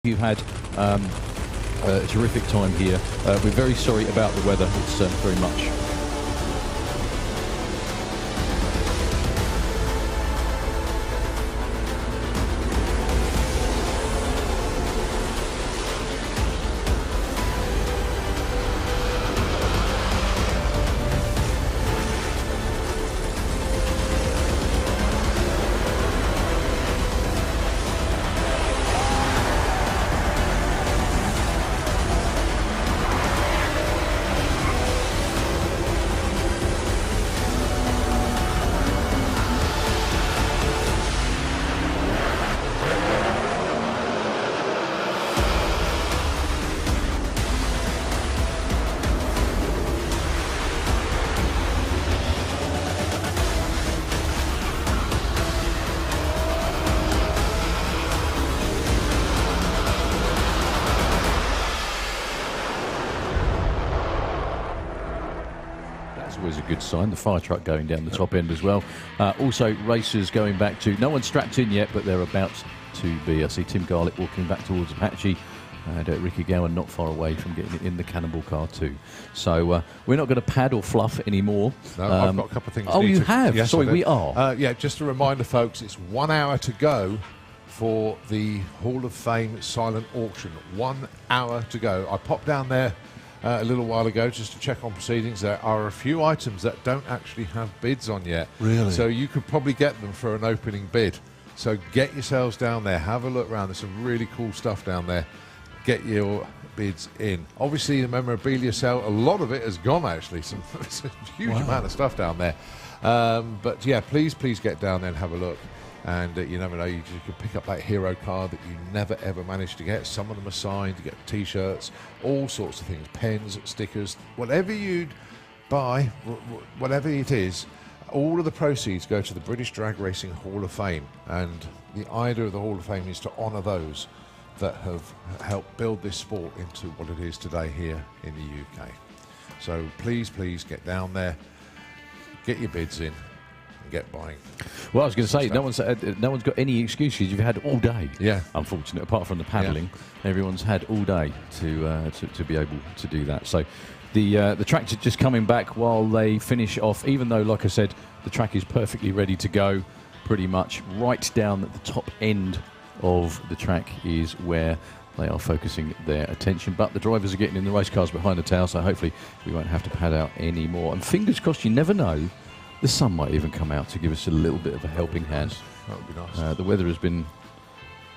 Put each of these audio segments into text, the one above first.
you've had a terrific time here. We're very sorry about the weather. It's very much. Always a good sign. The fire truck going down the top end as well. Also, racers going back to, no one's strapped in yet, but they're about to be. I see Tim Garlick walking back towards Apache, and Ricky Gowan not far away from getting in the Cannonball car too. So we're not going to pad or fluff anymore. No, I've got a couple of things. Oh, you have? Yes, sorry, we are. Yeah, just a reminder, folks, it's 1 hour to go for the Hall of Fame silent auction. 1 hour to go. I popped down there a little while ago just to check on proceedings. There are a few items that don't actually have bids on yet. Really? So you could probably get them for an opening bid. So get yourselves down there, have a look around. There's some really cool stuff down there. Get your bids in. Obviously, the memorabilia sale, a lot of it has gone actually. It's a huge amount of stuff down there. But yeah, please get down there and have a look. And you never know, you could pick up that hero card that you never ever managed to get. Some of them are signed, you get t-shirts, all sorts of things, pens, stickers, whatever you'd buy, whatever it is, all of the proceeds go to the British Drag Racing Hall of Fame. And the idea of the Hall of Fame is to honour those that have helped build this sport into what it is today here in the UK. So please get down there, get your bids in, get buying. Well, I was going to say, no one's got any excuses. You've had all day. Yeah. Unfortunately, apart from the paddling, everyone's had all day to be able to do that. So the track's just coming back while they finish off. Even though, like I said, the track is perfectly ready to go. Pretty much right down at the top end of the track is where they are focusing their attention. But the drivers are getting in the race cars behind the tail, so hopefully we won't have to pad out anymore. And fingers crossed, you never know. The sun might even come out to give us a little bit of a helping hand. That would be nice. The weather has been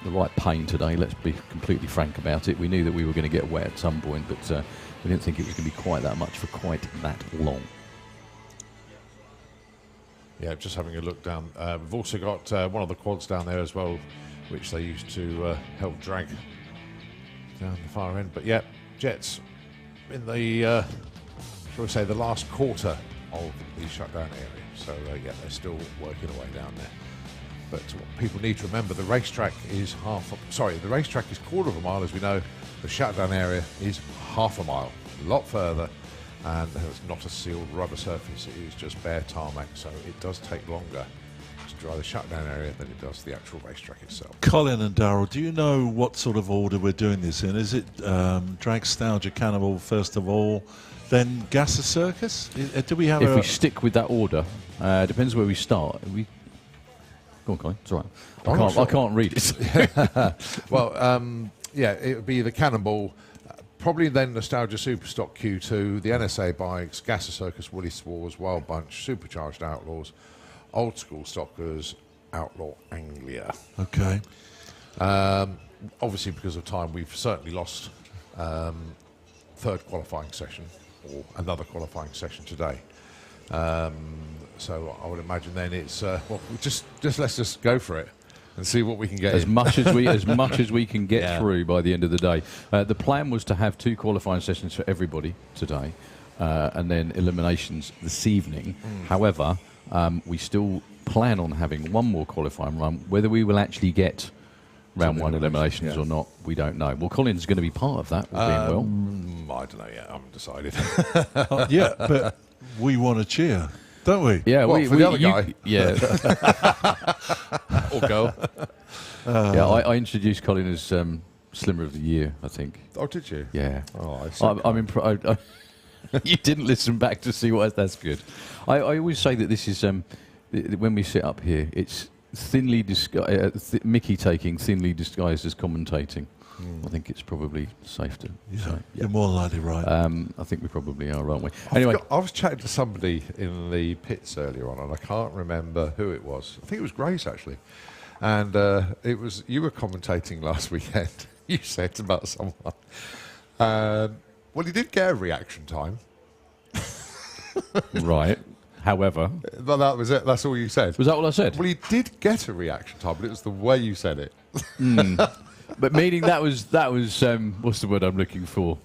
the right pain today, let's be completely frank about it. We knew that we were going to get wet at some point, but we didn't think it was going to be quite that much for quite that long. Yeah, just having a look down. We've also got one of the quads down there as well, which they used to help drag down the far end. But yeah, jets in the, shall we say, the last quarter of the shutdown area. So yeah, they're still working away down there. But what people need to remember, the racetrack is the racetrack is quarter of a mile, as we know. The shutdown area is half a mile, a lot further, and there's not a sealed rubber surface. It is just bare tarmac, so it does take longer to dry the shutdown area than it does the actual racetrack itself. Colin and Darryl, do you know what sort of order we're doing this in? Is it Dragstlgia, Cannonball first of all, then Gasser Circus? Do we have? If we stick with that order, depends where we start. Go on, Colin. It's all right. I can't read it. Well, yeah, it would be the Cannonball, probably then Nostalgia Superstock Q2, the NSA bikes, Gasser Circus, Woolly Swars, Wild Bunch, Supercharged Outlaws, Old School Stockers, Outlaw Anglia. Okay. Obviously, because of time, we've certainly lost third qualifying session, or another qualifying session today. So I would imagine then it's well, just let's just go for it and see what we can get as much as we can get through by the end of the day. The plan was to have 2 qualifying sessions for everybody today, and then eliminations this evening. However, we still plan on having 1 more qualifying run. Whether we will actually get round 1 eliminations or not, we don't know. Well, Colin's going to be part of that, all being well. I don't know yet. I haven't decided. Yeah, but we want to cheer, don't we? Yeah, well, for the other guy. Yeah. Or girl. Yeah, I introduced Colin as Slimmer of the Year, I think. Oh, did you? Yeah. Oh, I see. You didn't listen back to see what. That's good. I always say that this is when we sit up here, it's thinly disguised. Mickey taking thinly disguised as commentating. I think it's probably safe to say. You're more than likely right. I think we probably are, aren't we? Anyway, I was chatting to somebody in the pits earlier on, and I can't remember who it was. I think it was Grace, actually. And it was you were commentating last weekend. You said about someone. Well, he did get a reaction time. right. However, But that was it. That's all you said. was that what I said? Well, he did get a reaction time, but it was the way you said it. But meaning that was what's the word I'm looking for?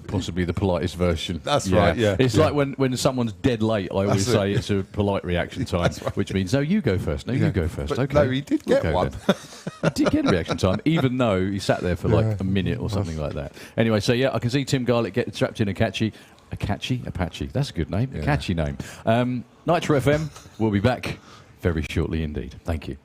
Possibly the politest version. That's right, yeah. It's Yeah. like when someone's dead late, I always say it's a polite reaction time, which means, no, you go first. No, you go first. But okay. no, he did get Okay, one. then. He did get a reaction time, even though he sat there for like a minute or something like that. Anyway, so yeah, I can see Tim Garlick get trapped in Apache. That's a good name. Yeah. A catchy name. Nitro FM will be back very shortly indeed. Thank you.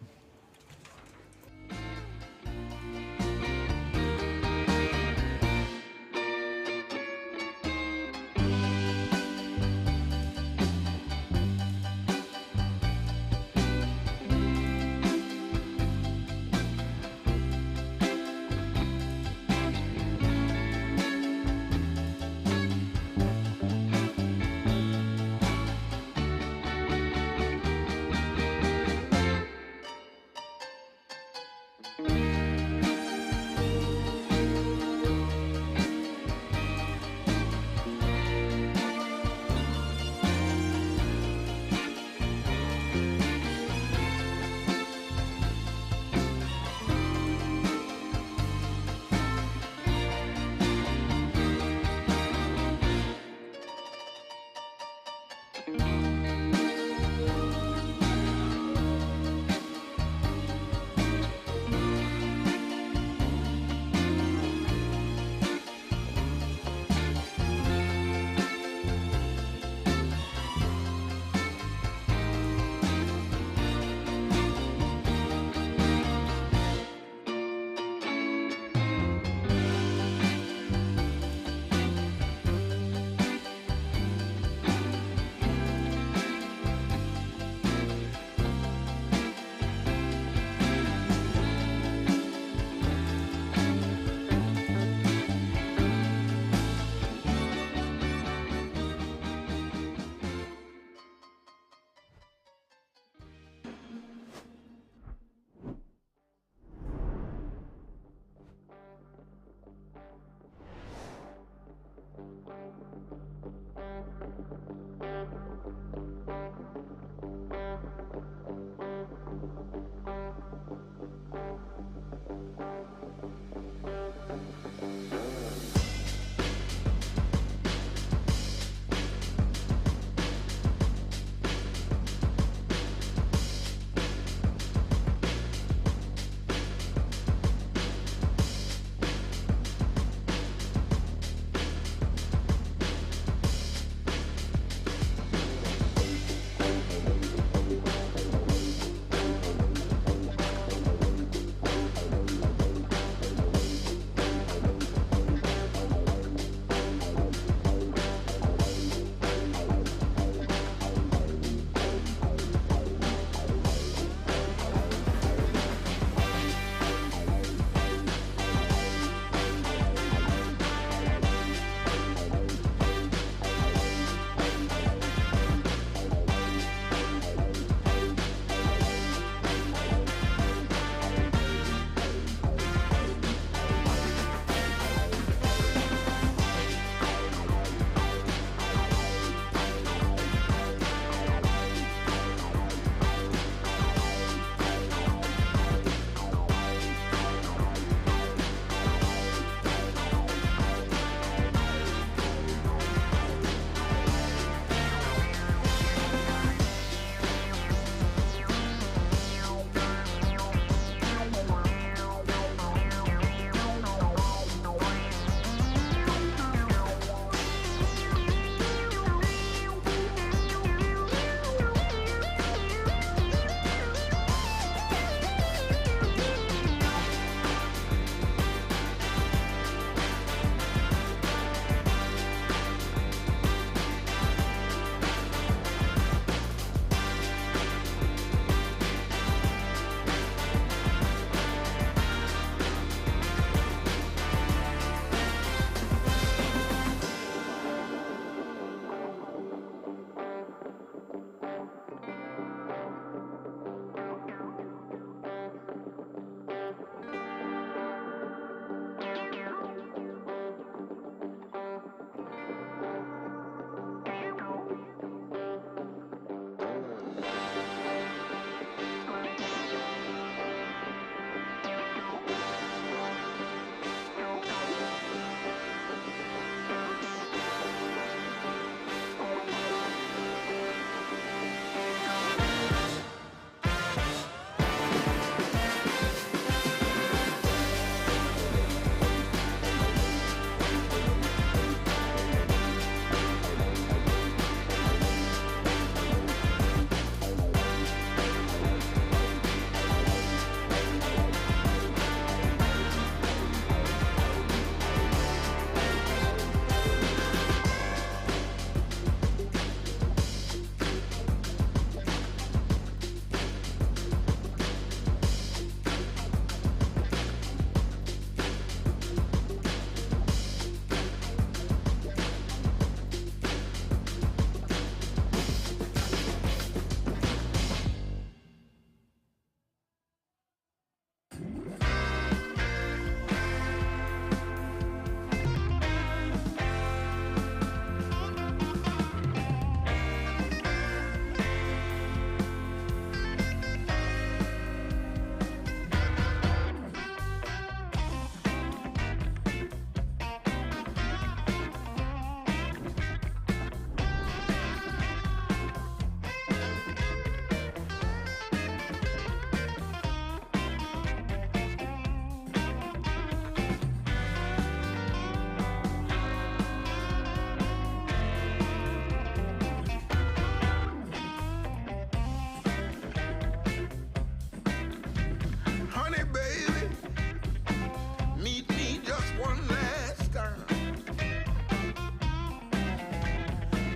meet me just one last time.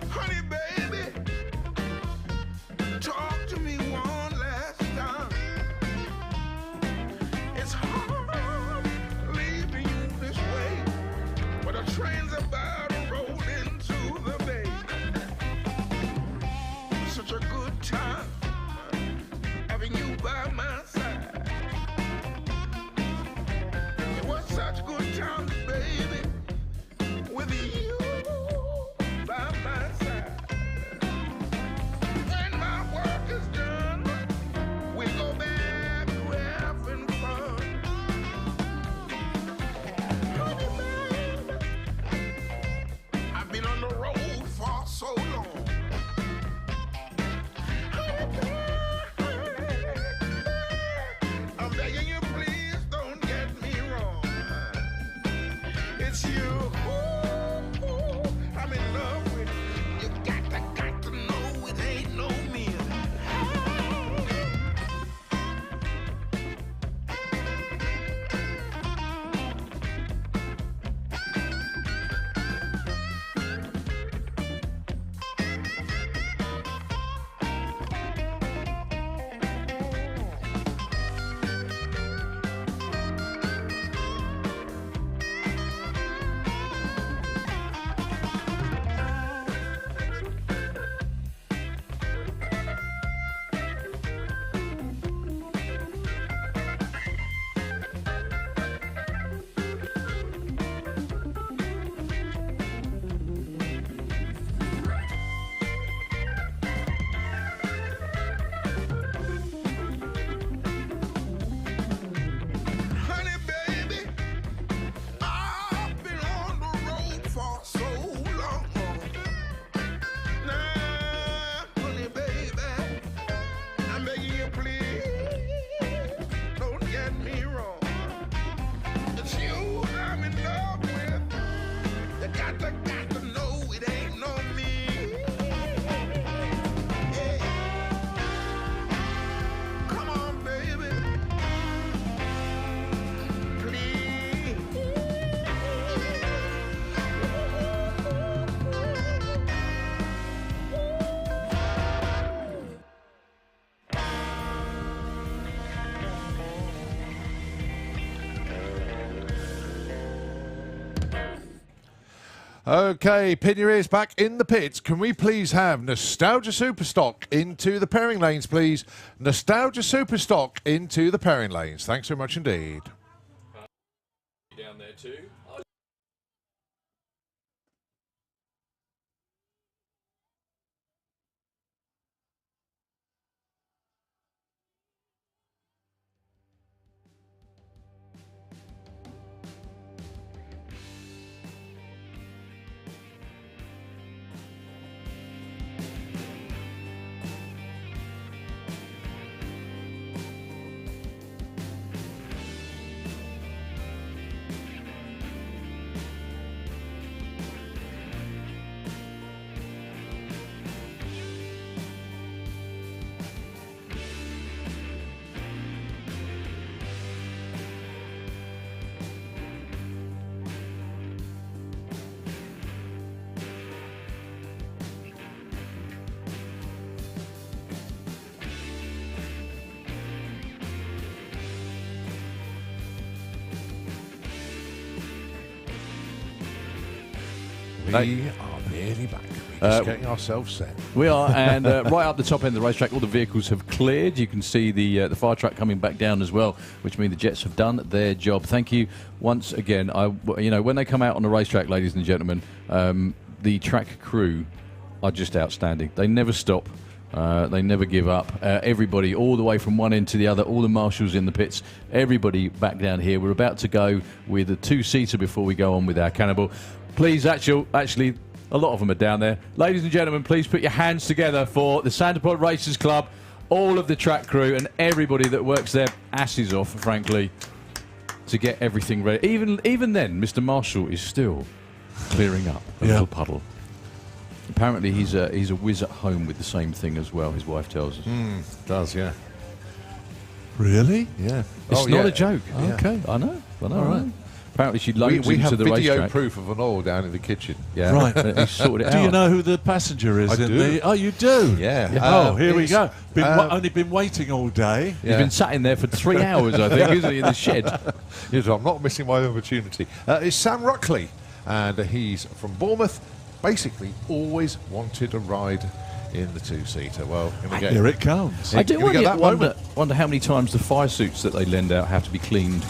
Honey, baby, talk to me one last time. It's hard leaving you this way, but the train's about to roll into the bay. Such a good time having you by my side. It was such good times, baby, with you by my side. When my work is done, we go back to having fun. Honey, baby, I've been on the road for so long. I'm begging you, please don't get me wrong. It's you I'm in love with. You got to know it ain't no me. Honey, baby, I've been on the road for so long. Now, honey, baby, I'm begging you, please don't get me wrong. It's you I'm in love with. You got to know it ain't no me. Yeah. Come on, baby. Okay, pin your ears back in the pits. Can we please have Nostalgia Superstock into the pairing lanes, please? Nostalgia Superstock into the pairing lanes. Thanks so much indeed. Down there too. We are nearly back. We're just getting ourselves set. We are, and right up the top end of the racetrack, all the vehicles have cleared. You can see the fire truck coming back down as well, which means the Jets have done their job. Thank you once again. When they come out on the racetrack, ladies and gentlemen, the track crew are just outstanding. They never stop. They never give up. Everybody, all the way from one end to the other, all the marshals in the pits, everybody back down here. We're about to go with a two-seater before we go on with our Cannonball. Please, actually, a lot of them are down there. Ladies and gentlemen, please put your hands together for the Sandapod Racers Club, all of the track crew and everybody that works their asses off, frankly, to get everything ready. Even then, Mr. Marshall is still clearing up a little puddle. Apparently, he's a whiz at home with the same thing as well, his wife tells us. Does, yeah. Really? Yeah. It's not a joke. Okay. I know. All right. Apparently she lunged we into have the video racetrack. proof of an oil down in the kitchen. Yeah, Right. He sorted it Do out. you know who the passenger is? I in do. the? Oh, you do. Yeah. Oh, here we it's- go. Only been waiting all day. He's been sat in there for 3 hours, I think, isn't he, in the shed? Yes, I'm not missing my opportunity. It's Sam Ruckley, and he's from Bournemouth. Basically, always wanted a ride in the two-seater. Well, can we get Here it comes. I do Can we get that wonder how many times the fire suits that they lend out have to be cleaned.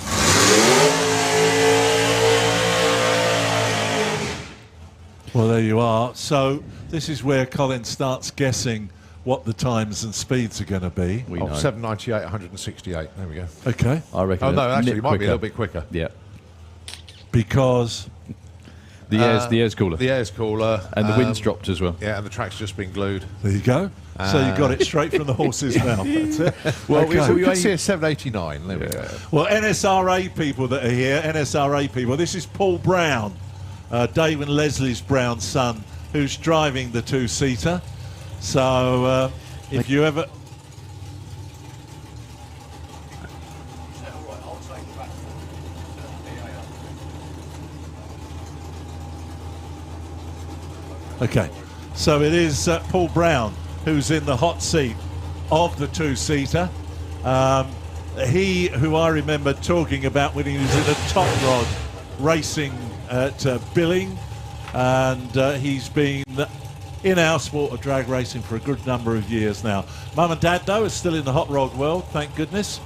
Well, there you are. So this is where Colin starts guessing what the times and speeds are going to be. We know. 798, 168. There we go. Okay. I reckon. Oh, no, a actually, nip it might be a little quicker. bit quicker. Yeah. Because The air's cooler. The air's cooler. And the wind's dropped as well. Yeah, and the track's just been glued. there you go. So you got it straight from the horse's mouth. That's it. Well, Okay. So we can see a 789. There we go. Well, NSRA people that are here, NSRA people, this is Paul Brown, Dave and Leslie's Brown son, who's driving the two-seater. So if you ever... Okay, so it is Paul Brown who's in the hot seat of the two-seater. He, who I remember talking about when he was in a top rod racing at Billing, and he's been in our sport of drag racing for a good number of years now. Mum and Dad, though, are still in the hot rod world, thank goodness.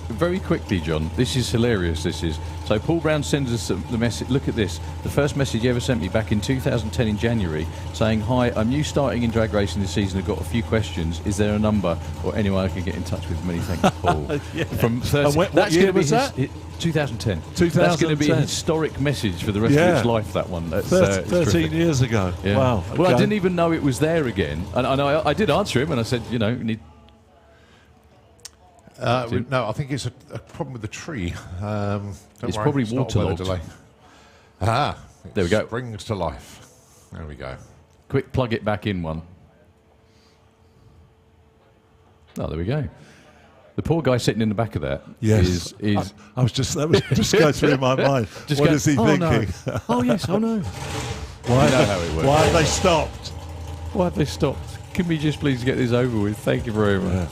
Very quickly, John, this is hilarious, this is. So Paul Brown sends us the message. Look at this. The first message he ever sent me back in 2010 in January saying, "Hi, I'm new starting in drag racing this season. I've got a few questions. Is there a number or anyone I can get in touch with? Many thanks, Paul." Yeah. From 30, And what that's year gonna be was that? 2010. 2010. That's going to be a historic message for the rest of its life, that one. That's, 13 it's terrific. years ago. Yeah. Wow. Well, I okay. didn't even know it was there again. And I did answer him and I said, you know, need. No, I think it's a problem with the tree. Don't It's worry, probably not a weather waterlogged. delay. Ah, There we go. Springs to life. There we go. Quick plug it back in one. Oh, there we go. The poor guy sitting in the back of that Yes. is I was just, that was just going through my mind. Just What go, is he "Oh, thinking? No. Oh, yes, oh no. Why, You know how it works. why have they stopped? Why have they stopped? Can we just please get this over with? Thank you very much. Yeah.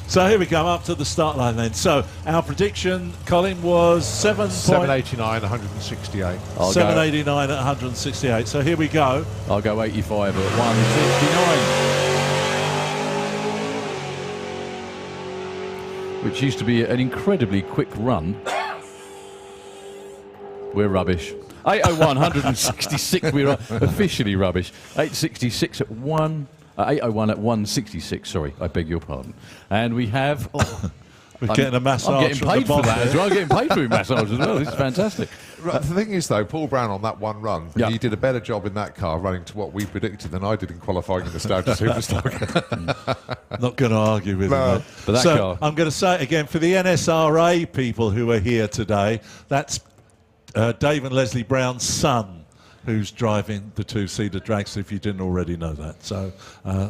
So here we go, up to the start line then. So our prediction, Colin, was 789, 168. I'll 789 at 168. So here we go. I'll go 85 at 169. Which used to be an incredibly quick run. We're rubbish. 801, 166. We're officially rubbish. 866 at 801 at 166. Sorry, I beg your pardon. And we have. We're getting a massage. I'm getting from paid the for boss that there. as well. I'm getting paid for a massage as well. This is fantastic. Right, the thing is, though, Paul Brown on that one run, Yeah. he did a better job in that car running to what we predicted than I did in qualifying in the Nostalgia Superstock. Not going to argue with No. him. mate. But that So car- I'm going to say it again for the NSRA people who are here today. That's Dave and Leslie Brown's son, who's driving the two-seater dragster, if you didn't already know that. So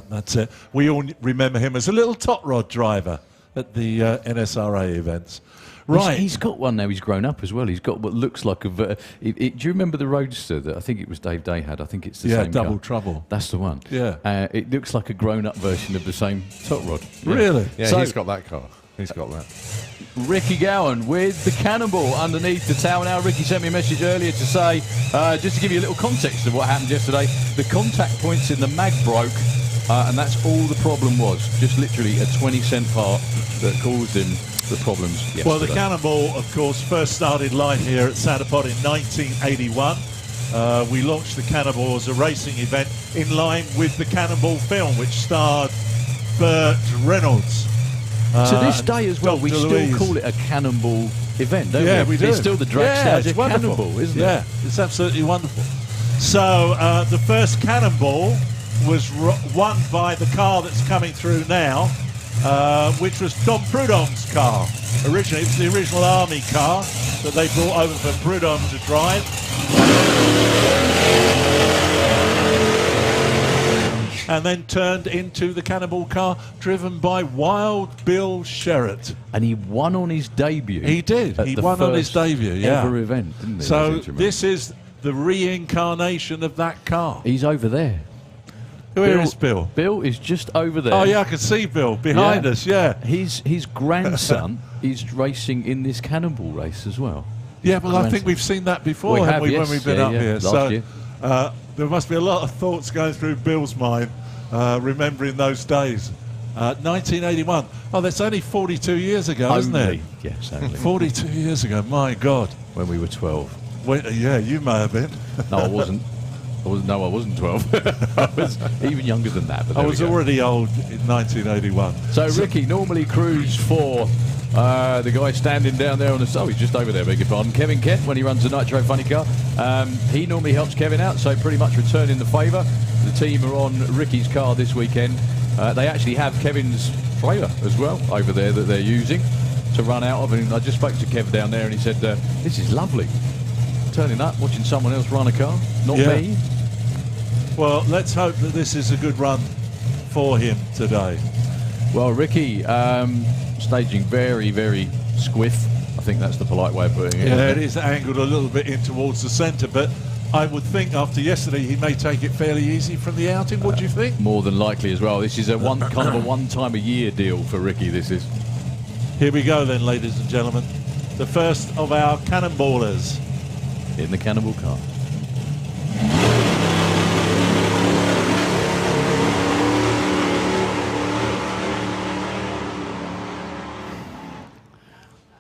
that's it. We all remember him as a little top rod driver at the NSRA events. Right. He's got one now. He's grown up as well. He's got what looks like a. Do you remember the Roadster that I think it was Dave Day had? I think it's the Yeah, same Double car. Trouble. That's the one. Yeah. It looks like a grown-up version of the same top rod. Yeah. Really? Yeah, So- he's got that car. He's got that. Ricky Gowan with the Cannonball underneath the towel now. Ricky sent me a message earlier to say, just to give you a little context of what happened yesterday, the contact points in the mag broke, and that's all the problem was. Just literally a 20-cent part that caused him the problems yesterday. Well, the Cannonball, of course, first started live here at Sandapod in 1981. We launched the Cannonball as a racing event in line with the Cannonball film, which starred Burt Reynolds. to this and day as well, we Dr. still Louise. call it a Cannonball event, don't Yeah, we? we do. It's still the Yeah, Dragstlgia it's wonderful. Cannonball, isn't it? Yeah, it's absolutely wonderful. So the first Cannonball was won by the car that's coming through now, which was Dom Prudhomme's car. Originally, it was the original Army car that they brought over for Prudhomme to drive. and then turned into the Cannonball car driven by Wild Bill Sherratt. And he won on his debut. He did. He won on his debut, yeah. Ever event, didn't he? So this is the reincarnation of that car. He's over there. Where is Bill? Bill is just over there. Oh, yeah, I can see Bill behind us, yeah. His grandson is racing in this Cannonball race as well. Yeah, well, I think we've seen that before, haven't we, when we've been up here. Last year. There must be a lot of thoughts going through Bill's mind, remembering those days. 1981. Oh, that's only 42 years ago, isn't it? Yes, only. 42 years ago, my God. When we were 12. Yeah, you may have been. No, I wasn't. I wasn't 12. I was even younger than that. But I was already old in 1981. So Ricky normally crews for the guy standing down there on the... Oh, he's just over there, beg your pardon. Kevin Kent, when he runs the Nitro Funny Car. He normally helps Kevin out, so pretty much returning the favour. The team are on Ricky's car this weekend. They actually have Kevin's trailer as well over there that they're using to run out of. And I just spoke to Kev down there and he said, this is lovely. Turning up, watching someone else run a car, not me. Well, let's hope that this is a good run for him today. Well, Ricky, staging very, very squiff. I think that's the polite way of putting it. Yeah, it is angled a little bit in towards the centre, but I would think after yesterday he may take it fairly easy from the outing. What do you think? More than likely as well. This is a kind of a one-time-a-year deal for Ricky, this is. Here we go then, ladies and gentlemen. The first of our Cannonballers. In the Cannonball car.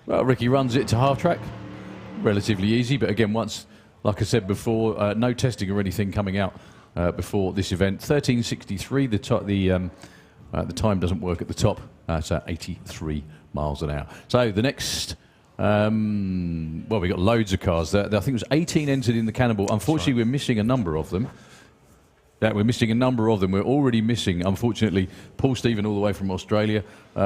Well, Ricky runs it to half track. Relatively easy, but again, once, like I said before, no testing or anything coming out before this event. 13:63. The time doesn't work at the top. It's at 83 miles an hour. So the next, well, we got loads of cars. I think it was 18 entered in the Cannonball. Unfortunately, we're missing a number of them. We're missing a number of them. We're already missing, unfortunately, Paul Stephen all the way from Australia.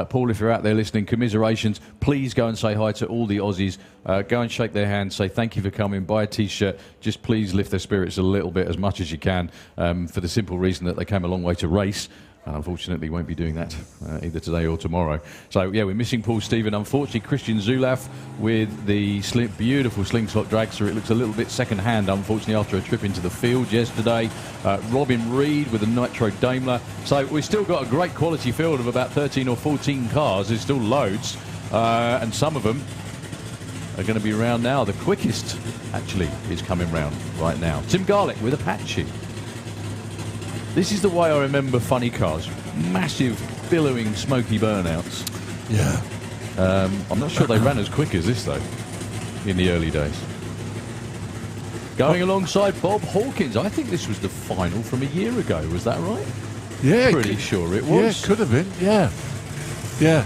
Paul, if you're out there listening, commiserations. Please go and say hi to all the Aussies. Go and shake their hands, say thank you for coming, buy a T-shirt. Just please lift their spirits a little bit, as much as you can, for the simple reason that they came a long way to race. Unfortunately, won't be doing that either today or tomorrow. So, yeah, we're missing Paul Stephen. Unfortunately, Christian Zulaf with the beautiful slingshot dragster. It looks a little bit second-hand, unfortunately, after a trip into the field yesterday. Robin Reed with a Nitro Daimler. So we've still got a great quality field of about 13 or 14 cars. There's still loads, and some of them are going to be around now. The quickest, actually, is coming round right now. Tim Garlick with Apache. This is the way I remember funny cars. Massive, billowing, smoky burnouts. Yeah. I'm not sure they ran as quick as this, though, in the early days. Going alongside Bob Hawkins. I think this was the final from a year ago. Was that right? Yeah. Pretty sure it was. Yeah, it could have been. Yeah. Yeah.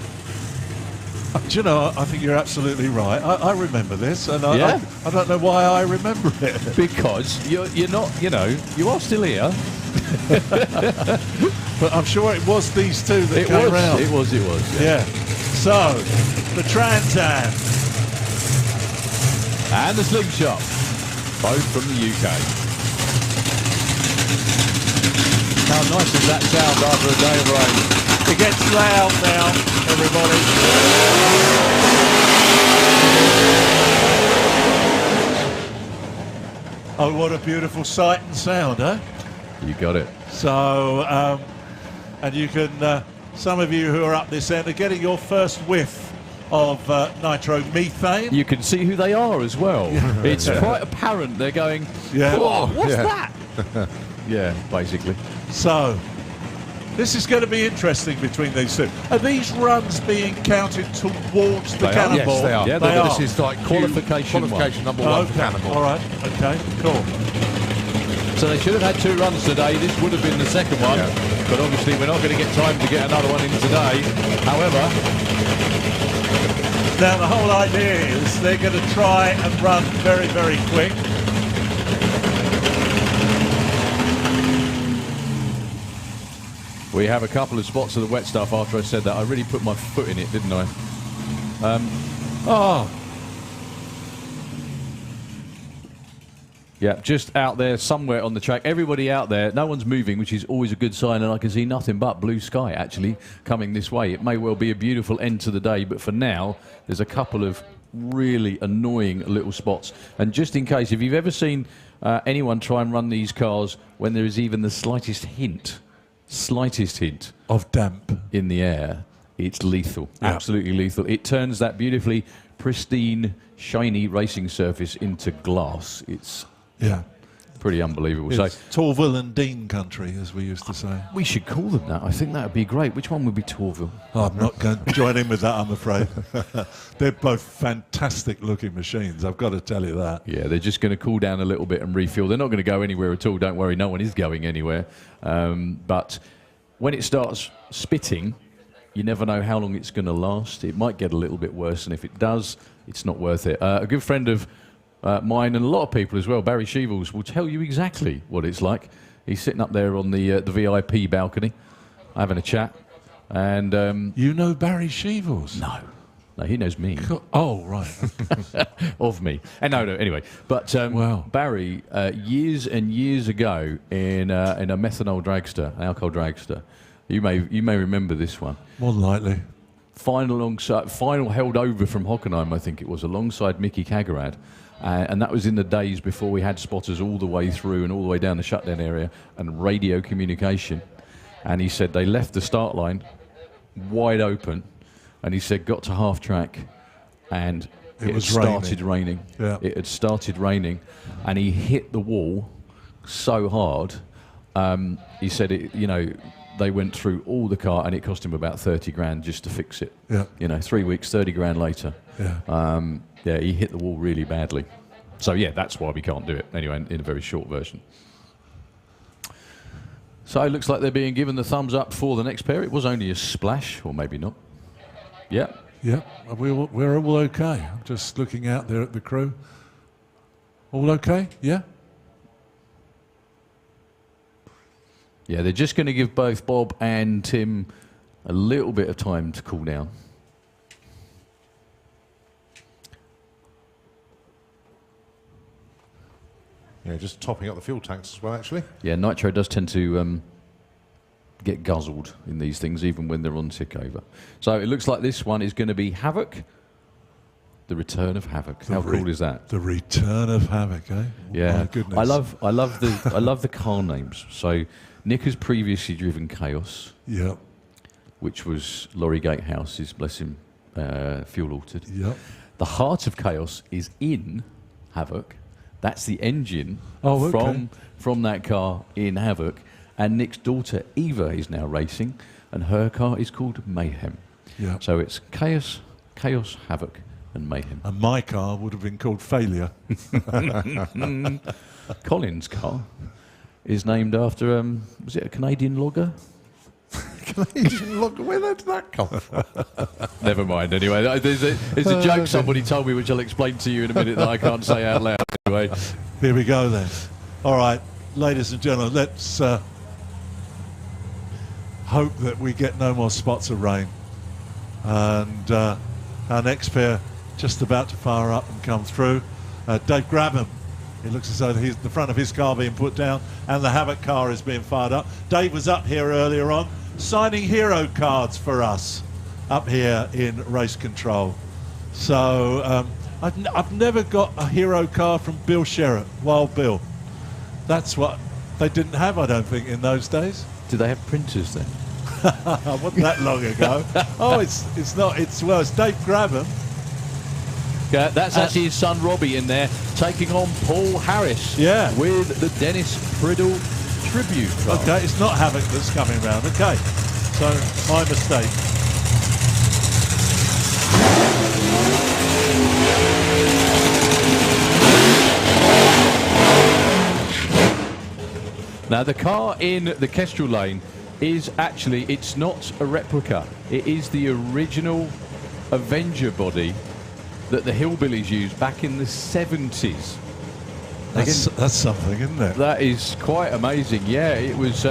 Do you know, I think you're absolutely right. I remember this, and I don't know why I remember it. Because you're not, you are still here. But I'm sure it was these two that came round. It was. Yeah. So, the Trans Am. And the Slingshot. Both from the UK. How nice does that sound after a day of rain? It gets loud now, everybody. Oh, what a beautiful sight and sound, huh? You got it. So, and you can, some of you who are up this end are getting your first whiff of nitromethane. You can see who they are as well. It's quite apparent. They're going, whoa, what's that? Yeah, basically. So, this is going to be interesting between these two. Are these runs being counted towards the Cannonball? Yes, they are. Yeah, they are. This is like qualification number one for Cannonball. All right, okay, cool. So they should have had 2 runs today. This would have been the second one. Yeah. But obviously we're not going to get time to get another one in today. However, now the whole idea is they're going to try and run very, very quick. we have a couple of spots of the wet stuff after I said that. I really put my foot in it, didn't I? Yeah, just out there somewhere on the track. Everybody out there, no one's moving, which is always a good sign, and I can see nothing but blue sky actually coming this way. It may well be a beautiful end to the day, but for now, there's a couple of really annoying little spots. And just in case, if you've ever seen anyone try and run these cars when there is even the slightest hint of damp in the air, it's lethal, absolutely lethal. It turns that beautifully pristine, shiny racing surface into glass. It's pretty unbelievable. It's so Torville and Dean country, as we used to say. We should call them that. I think that would be great. Which one would be Torville? Oh, I'm not going to join in with that, I'm afraid. They're both fantastic looking machines, I've got to tell you that. Yeah, they're just going to cool down a little bit and refuel. They're not going to go anywhere at all. Don't worry, no one is going anywhere. But when it starts spitting, you never know how long it's going to last. It might get a little bit worse, and if it does, it's not worth it. A good friend of mine, and a lot of people as well, Barry Shevels, will tell you exactly what it's like. He's sitting up there on the VIP balcony, having a chat, and... you know Barry Shevels? No, he knows me. Oh, right. Of me. And no, anyway. But wow. Barry, years and years ago, in a methanol dragster, an alcohol dragster, you may remember this one. More than likely. Final held over from Hockenheim, I think it was, alongside Mickey Kagarad. And that was in the days before we had spotters all the way through and all the way down the shutdown area and radio communication. And he said they left the start line wide open, and he said got to half track and it had started raining. Yeah. It had started raining, and he hit the wall so hard. He said they went through all the car, and it cost him about 30 grand just to fix it. Yeah. 3 weeks, 30 grand later. Yeah. He hit the wall really badly. So, yeah, that's why we can't do it. Anyway, in a very short version. So, it looks like they're being given the thumbs up for the next pair. It was only a splash, or maybe not. Yeah. Yeah, we're all okay. I'm just looking out there at the crew. All okay? Yeah? Yeah, they're just going to give both Bob and Tim a little bit of time to cool down. Yeah, just topping up the fuel tanks as well, actually. Yeah, nitro does tend to get guzzled in these things, even when they're on tick over. So it looks like this one is going to be Havoc. The return of Havoc. How cool is that? The return of Havoc, eh? Yeah, my goodness. I love the car names. So Nick has previously driven Chaos. Yep. Which was Laurie Gatehouse's, bless him, fuel altered. Yep. The heart of Chaos is in Havoc. That's the engine from that car in Havoc. And Nick's daughter, Eva, is now racing, and her car is called Mayhem. Yeah. So it's Chaos, Havoc, and Mayhem. And my car would have been called Failure. Colin's car is named after, was it a Canadian logger? Canadian logger? Where did that come from? Never mind, anyway. There's a joke somebody told me, which I'll explain to you in a minute, that I can't say out loud. Anyway. Here we go then. All right, ladies and gentlemen, let's hope that we get no more spots of rain. And our next pair just about to fire up and come through. Dave Grabham. It looks as though the front of his car being put down and the Havoc car is being fired up. Dave was up here earlier on signing hero cards for us up here in race control. So I've never got a hero card from Bill Sherratt, Wild Bill. That's what they didn't have, I don't think, in those days. Did they have printers then? Wasn't that long ago. Oh, it's Dave Grabham. Yeah, that's actually his son Robbie in there, taking on Paul Harris. Yeah. With the Dennis Priddle tribute card. Okay, it's not Havoc that's coming round. Okay, so my mistake. Now the car in the Kestrel lane is actually, it's not a replica. It is the original Avenger body that the Hillbillies used back in the 70s. That's something, isn't it? That is quite amazing. Yeah, it was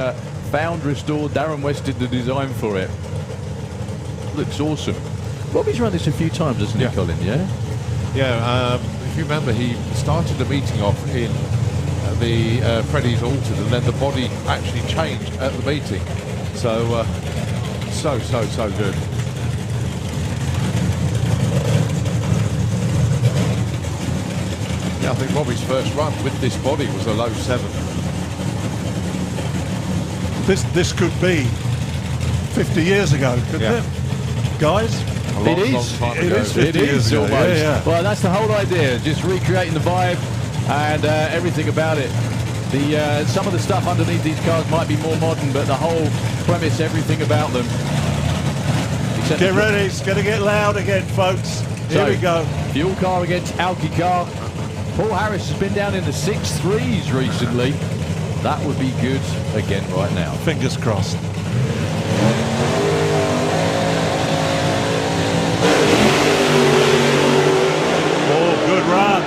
found, restored. Darren West did the design for it. Looks awesome. Robbie's run this a few times, hasn't he, Colin? Yeah. Yeah. If you remember, he started the meeting off in Freddie's altered, and then the body actually changed at the meeting. So, so good. Yeah, I think Robbie's first run with this body was a low 7. This could be 50 years ago, couldn't it? Guys? It is 50 years ago. Almost. Yeah. Well, that's the whole idea, just recreating the vibe and everything about it. Some of the stuff underneath these cars might be more modern, but the whole premise, everything about them. Get ready, it's going to get loud again, folks. Here we go. Fuel car against Alki car. Paul Harris has been down in the 6.3s recently. That would be good again right now. Fingers crossed. Oh, good run.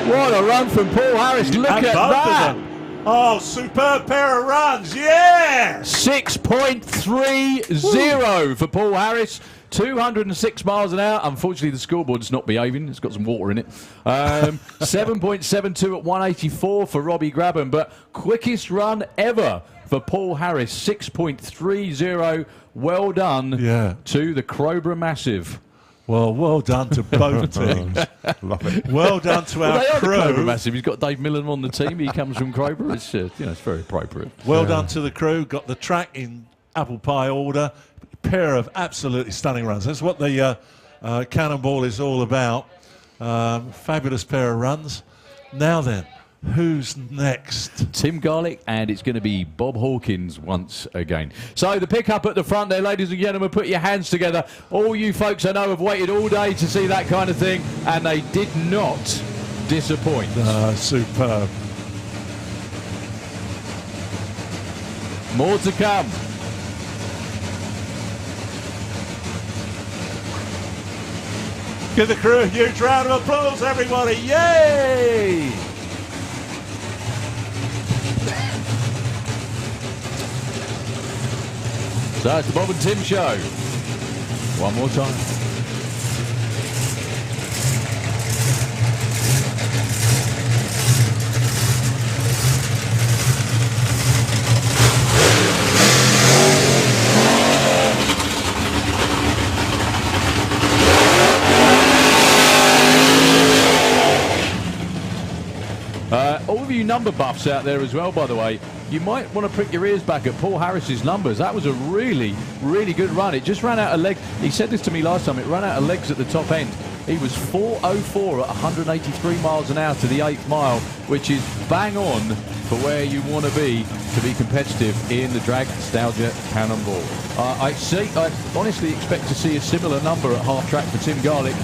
What a run from Paul Harris. Look And at both that. of them. Oh, superb pair of runs. Yeah! 6.30 for Paul Harris. 206 miles an hour. Unfortunately, the scoreboard's not behaving. It's got some water in it. 7.72 at 184 for Robbie Grabban. But quickest run ever for Paul Harris. 6.30. Well done to the Crowborough Massive. Well done to both teams. Love it. Well done to our They are the Crowborough crew. Massive. He's got Dave Millen on the team. He comes from Crowborough. It's it's very appropriate. Well done to the crew. Got the track in apple pie order. Pair of absolutely stunning runs. That's what the Cannonball is all about. Fabulous pair of runs. Now then, who's next? Tim Garlick, and it's going to be Bob Hawkins once again. So the pickup at the front there, ladies and gentlemen, put your hands together. All you folks I know have waited all day to see that kind of thing, and they did not disappoint. Superb. More to come. Give the crew a huge round of applause, everybody. Yay! So it's the Bob and Tim show. One more time. All of you number buffs out there as well, by the way, you might want to prick your ears back at Paul Harris's numbers. That was a really, really good run. It just ran out of legs. He said this to me last time. It ran out of legs at the top end. He was 4:04 at 183 miles an hour to the 8th mile, which is bang on for where you want to be competitive in the Dragstlgia Cannonball. I honestly expect to see a similar number at half track for Tim Garlick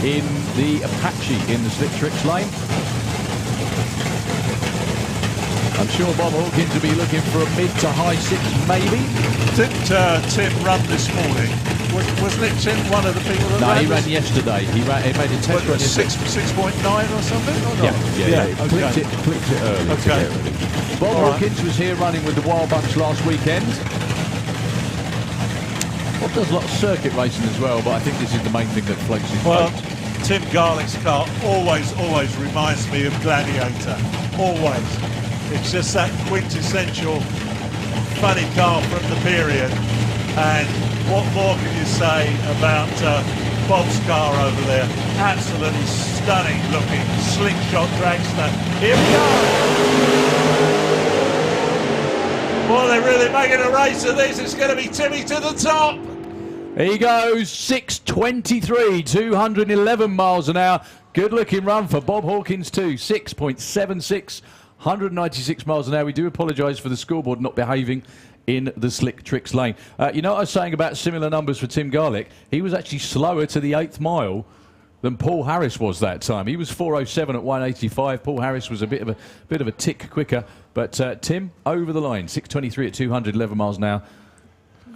in the Apache in the Slick Tricks lane. I'm sure Bob Hawkins will be looking for a mid to high 6, maybe. Didn't Tim run this morning? Wasn't it Tim one of the people that No, ran? he ran yesterday. He made a test run yesterday. 6.9 or something? Or not? Yeah. Okay. Clicked it early. Okay. Bob All right. Hawkins was here running with the Wild Bunch last weekend. Bob does a lot of circuit racing as well, but I think this is the main thing that floats his boat. Tim Garlick's car always reminds me of Gladiator. Always. It's just that quintessential funny car from the period. And what more can you say about Bob's car over there? Absolutely stunning looking slingshot dragster. Here we go. Well, they're really making a race of this. It's going to be Timmy to the top. He goes 6.23, 211 miles an hour. Good looking run for Bob Hawkins too. 6.76, 196 miles an hour. We do apologise for the scoreboard not behaving in the Slick Tricks lane. You know what I was saying about similar numbers for Tim Garlick? He was actually slower to the 8th mile than Paul Harris was that time. He was 4:07 at 185. Paul Harris was a bit of a tick quicker, but Tim over the line, 6:23 at 211 miles an hour.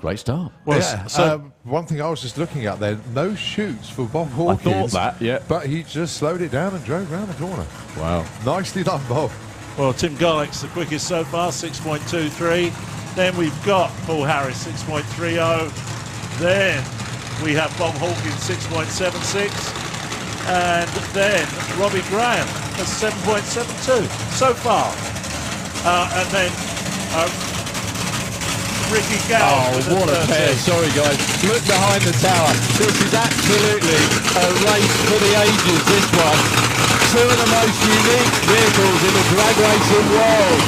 Great start. Well, yeah. So one thing I was just looking at there, no shoots for Bob Hawkins. I thought that, yeah. But he just slowed it down and drove round the corner. Wow. Nicely done, Bob. Well, Tim Garlick's the quickest so far, 6.23. Then we've got Paul Harris, 6.30. Then we have Bob Hawkins, 6.76. And then Robbie Graham at 7.72. So far, and then Ricky Gow. Oh, what a pair. Sorry, guys. Look behind the tower. This is absolutely a race for the ages, this one. Two of the most unique vehicles in the drag racing world.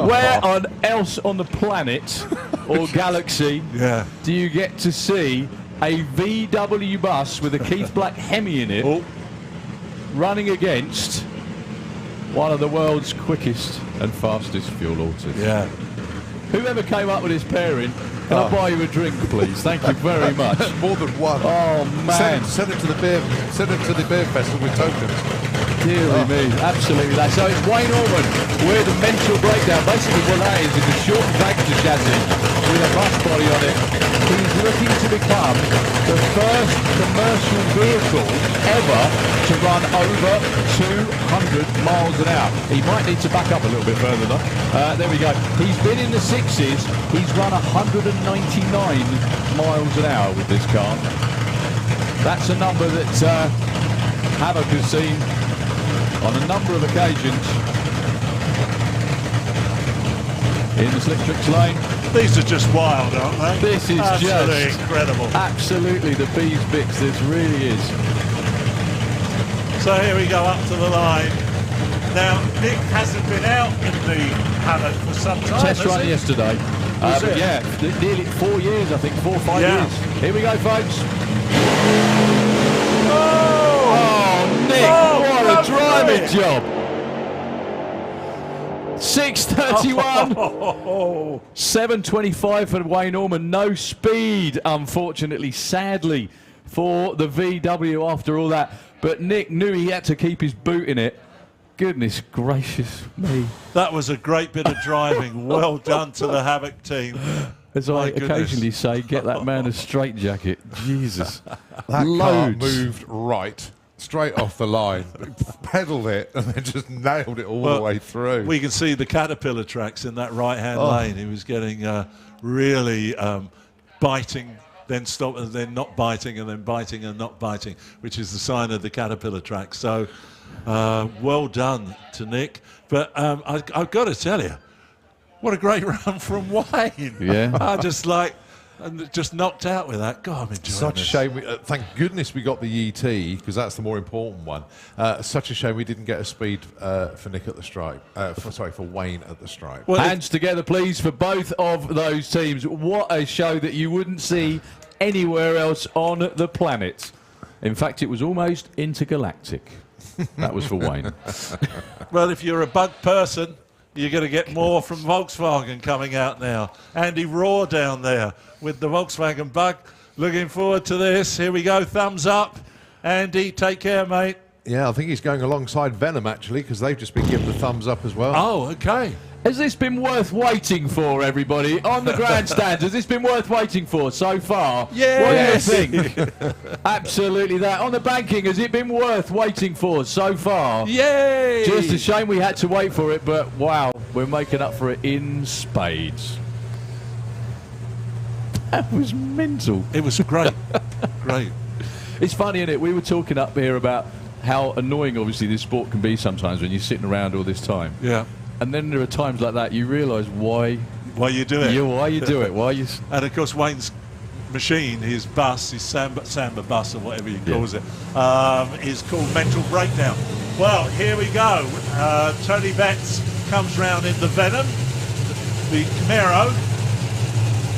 Where on else on the planet or galaxy do you get to see a VW bus with a Keith Black Hemi in it running against one of the world's quickest and fastest fuel autos? Yeah. Whoever came up with this pairing, can I buy you a drink, please? Thank you very much. More than one. Oh man! Send it to the beer. Send it to the beer festival with tokens. Dear me, absolutely. So it's Wayne Orman with a mental breakdown. Basically what that is a short dragster chassis with a bus body on it. He's looking to become the first commercial vehicle ever to run over 200 miles an hour. He might need to back up a little bit further though. There we go. He's been in the 6s. He's run 199 miles an hour with this car. That's a number that Havoc has seen on a number of occasions in the Slick lane. These are just wild, aren't they? This is absolutely just incredible. Absolutely the bee's bits, this really is. So here we go up to the line. Now, Nick hasn't been out in the paddock for some time. Test run yesterday. But yeah, nearly 4 years, I think, 4 or 5 years. Here we go, folks. Oh, Nick, what a driving job. 6:31. 7:25 for Wayne Orman. No speed, unfortunately, sadly, for the VW after all that. But Nick knew he had to keep his boot in it. Goodness gracious me. That was a great bit of driving. Well done to the Havoc team. As I occasionally say, get that man a straitjacket. Jesus. That car moved right, straight off the line, pedalled it, and then just nailed it all the way through. We can see the Caterpillar tracks in that right-hand lane. He was getting really biting, then stop, and then not biting, and then biting and not biting, which is the sign of the Caterpillar track. So well done to Nick. But I've got to tell you, what a great run from Wayne. Yeah. I just knocked out with that. God, I'm enjoying Such this. a shame. Thank goodness we got the ET, because that's the more important one. Such a shame we didn't get a speed for Nick at the stripe. For Wayne at the stripe. Well, hands together, please, for both of those teams. What a show that you wouldn't see anywhere else on the planet. In fact, it was almost intergalactic. That was for Wayne. Well, if you're a bug person, you're going to get more from Volkswagen coming out now. Andy Raw down there with the Volkswagen Bug. Looking forward to this. Here we go. Thumbs up. Andy, take care, mate. Yeah, I think he's going alongside Venom, actually, because they've just been given the thumbs up as well. Oh, okay. Has this been worth waiting for, everybody? On the grandstands, has this been worth waiting for so far? Yes. What do you think? Absolutely that. On the banking, has it been worth waiting for so far? Yay! Just a shame we had to wait for it, but wow, we're making up for it in spades. That was mental. It was great. Great. It's funny, isn't it? We were talking up here about how annoying, obviously, this sport can be sometimes when you're sitting around all this time. Yeah. And then there are times like that you realise why you do it. Why you do it. Why you... And, of course, Wayne's machine, his bus, his Samba bus or whatever he calls it, is called Mental Breakdown. Well, here we go. Tony Betts comes round in the Venom, the Camaro,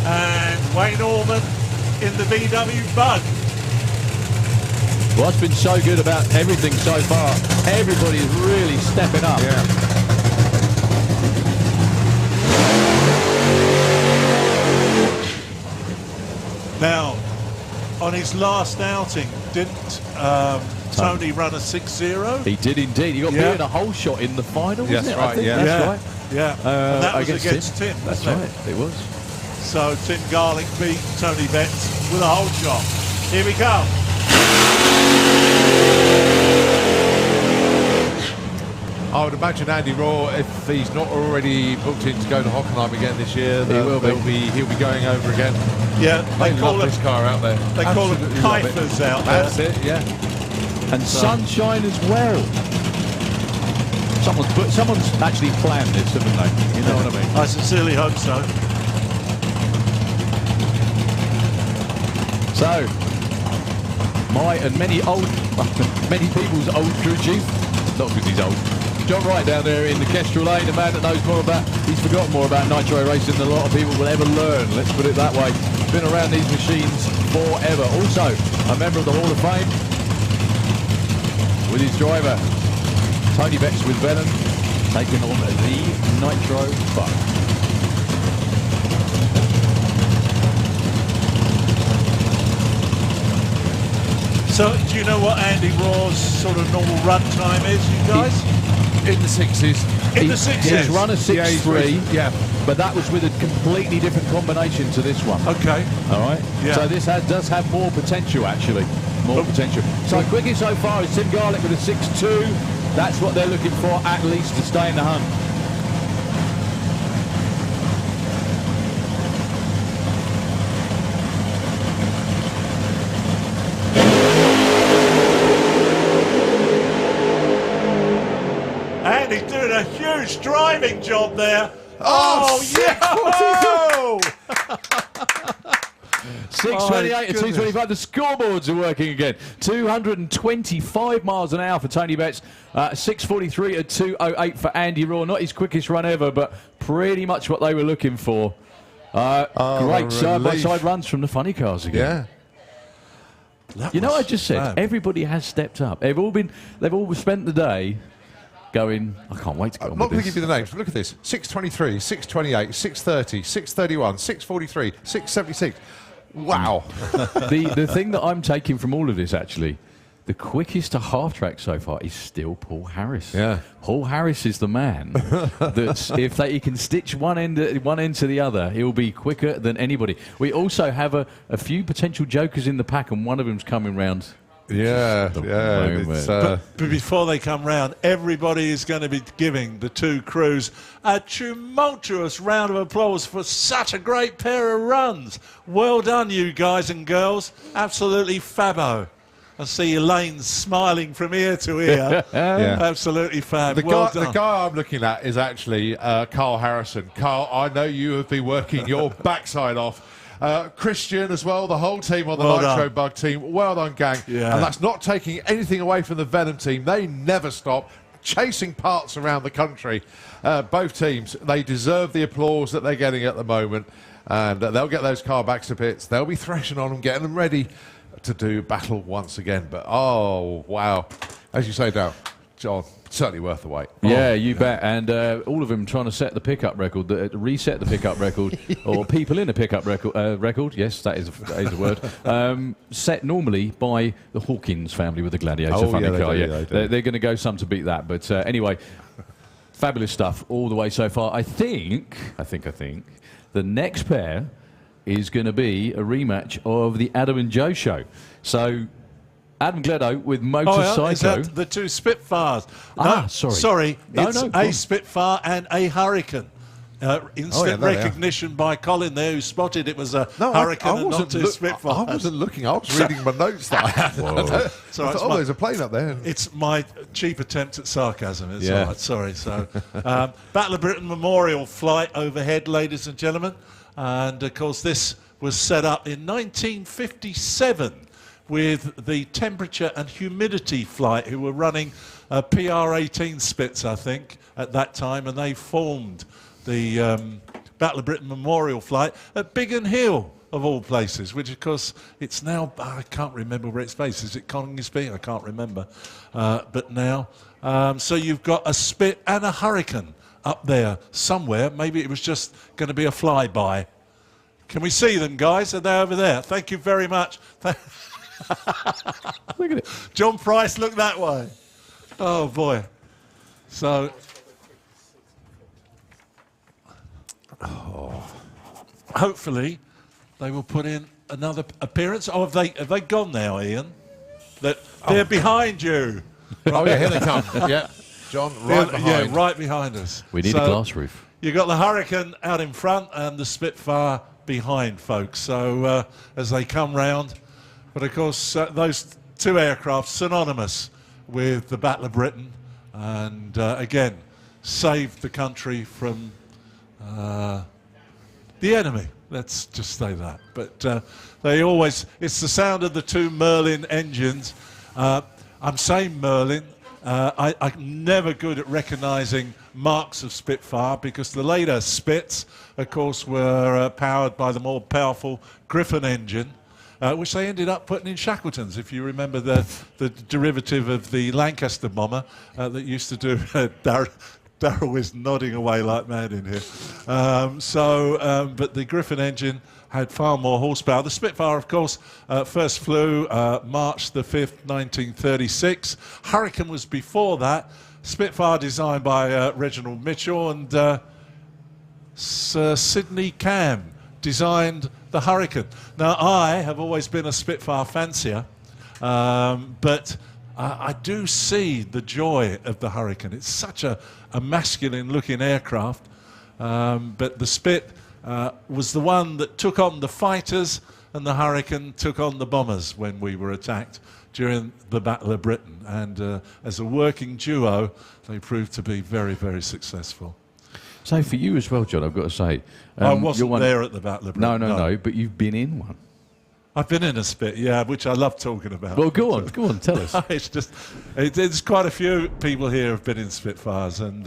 and Wayne Orman in the VW Bug. Well, it's been so good about everything so far. Everybody's really stepping up. Yeah. Now, on his last outing, didn't Tony run a 6-0? He did indeed. He got beat in a whole shot in the final, Yes, wasn't it? right, I think yeah. that's right. Yeah. And that was against Tim. That's wasn't right. It was. So Tim Garlick beat Tony Betts with a whole shot. Here we go. I would imagine Andy Raw, if he's not already booked in to go to Hockenheim again this year, he'll be going over again. Yeah, they call this car out there. They call them Kaifers out there. That's it, yeah. And sunshine as well. Someone's actually planned this, haven't they? You know what I mean? I sincerely hope so. So, many people's old crew chief, not because he's old, John Wright down there in the Kestrel Lane, a man that knows he's forgotten more about nitro racing than a lot of people will ever learn, let's put it that way. Been around these machines forever. Also, a member of the Hall of Fame, with his driver, Tony Betts with Venom, taking on the Nitro Buck. So, do you know what Andy Raw's sort of normal run time is, you guys? In the 60s. In the 60s? He's run a 6.3, yeah. but that was with a completely different combination to this one. Okay. All right? Yeah. So this does have more potential, actually. More potential. So quickest so far is Tim Garlick with a 6.2. That's what they're looking for, at least, to stay in the hunt. Andy's doing a huge driving job there. Oh yeah! 628 to 225. The scoreboards are working again. 225 miles an hour for Tony Betts. 643 at 208 for Andy Raw. Not his quickest run ever, but pretty much what they were looking for. Great side-by-side runs from the funny cars again. Yeah. You know what I just said? Everybody has stepped up. They've all spent the day going, I can't wait to go on I'm not with going to this. give you the names, but look at this. 623, 628, 630, 631, 643, 676. Wow. The thing that I'm taking from all of this, actually, the quickest to half track so far is still Paul Harris. Yeah. Paul Harris is the man that if he can stitch one end to the other, he'll be quicker than anybody. We also have a few potential jokers in the pack, and one of them's coming round. Yeah. But before they come round, everybody is going to be giving the two crews a tumultuous round of applause for such a great pair of runs. Well done, you guys and girls. Absolutely fabbo. I see Elaine smiling from ear to ear. Yeah. Absolutely fab. The done. guy I'm looking at is actually Carl Harrison. Carl, I know you have been working your backside off. Christian as well, the whole team on the Nitro Bug team. Well done, gang. Yeah. And that's not taking anything away from the Venom team. They never stop chasing parts around the country. Both teams, they deserve the applause that they're getting at the moment. And they'll get those car backs to pits. They'll be thrashing on them, getting them ready to do battle once again. But, oh, wow. As you say, Dale, John, certainly worth the wait. Yeah, you bet. And all of them trying to set the pickup record, reset the pickup record, or people in a pickup record. Yes, that is a word. Set normally by the Hawkins family with the Gladiator funny car. They're going to go some to beat that. But anyway, fabulous stuff all the way so far. I think the next pair is going to be a rematch of the Adam and Joe show. So Adam Gledo with Motorcycle. Is that the two Spitfires? Sorry. It's a Spitfire and a Hurricane. Instant recognition by Colin there, who spotted it was a Hurricane and not two Spitfires. I wasn't looking. I was reading my notes that I had. I thought, there's a plane up there. It's my cheap attempt at sarcasm. It's all right. Sorry. So, Battle of Britain Memorial flight overhead, ladies and gentlemen. And, of course, this was set up in 1957 with the temperature and humidity flight, who were running PR-18 Spitz, I think, at that time, and they formed the Battle of Britain Memorial flight at Biggin Hill, of all places, which, of course, it's now, I can't remember where it's based. Is it Coningsby? I can't remember. But now, so you've got a Spit and a Hurricane up there somewhere. Maybe it was just going to be a flyby. Can we see them, guys? Are they over there? Thank you very much. Look at it. John Price, look that way. Oh, boy. So, hopefully, they will put in another appearance. Oh, have they gone now, Ian? They're behind you. Oh, yeah, here they come. Yeah. John, right behind. Yeah, right behind us. We need a glass roof. You got the Hurricane out in front and the Spitfire behind, folks. So as they come round, but of course those two aircraft synonymous with the Battle of Britain, and again saved the country from the enemy. Let's just say that. But they always—it's the sound of the two Merlin engines. I'm saying Merlin. I'm never good at recognising marks of Spitfire because the later Spits, of course, were powered by the more powerful Griffon engine, which they ended up putting in Shackletons, if you remember the derivative of the Lancaster bomber that used to do. Darryl is nodding away like mad in here. But the Griffon engine had far more horsepower. The Spitfire, of course, first flew March the 5th, 1936. Hurricane was before that. Spitfire designed by Reginald Mitchell, and Sir Sidney Cam designed the Hurricane. Now, I have always been a Spitfire fancier, but I do see the joy of the Hurricane. It's such a masculine-looking aircraft, but the Spit was the one that took on the fighters, and the Hurricane took on the bombers when we were attacked during the Battle of Britain. And as a working duo, they proved to be very, very successful. So for you as well, John, I've got to say... I wasn't there at the Battle of Britain. No, but you've been in one. I've been in a Spit, yeah, which I love talking about. Well, go on, tell us. It's quite a few people here have been in Spitfires, and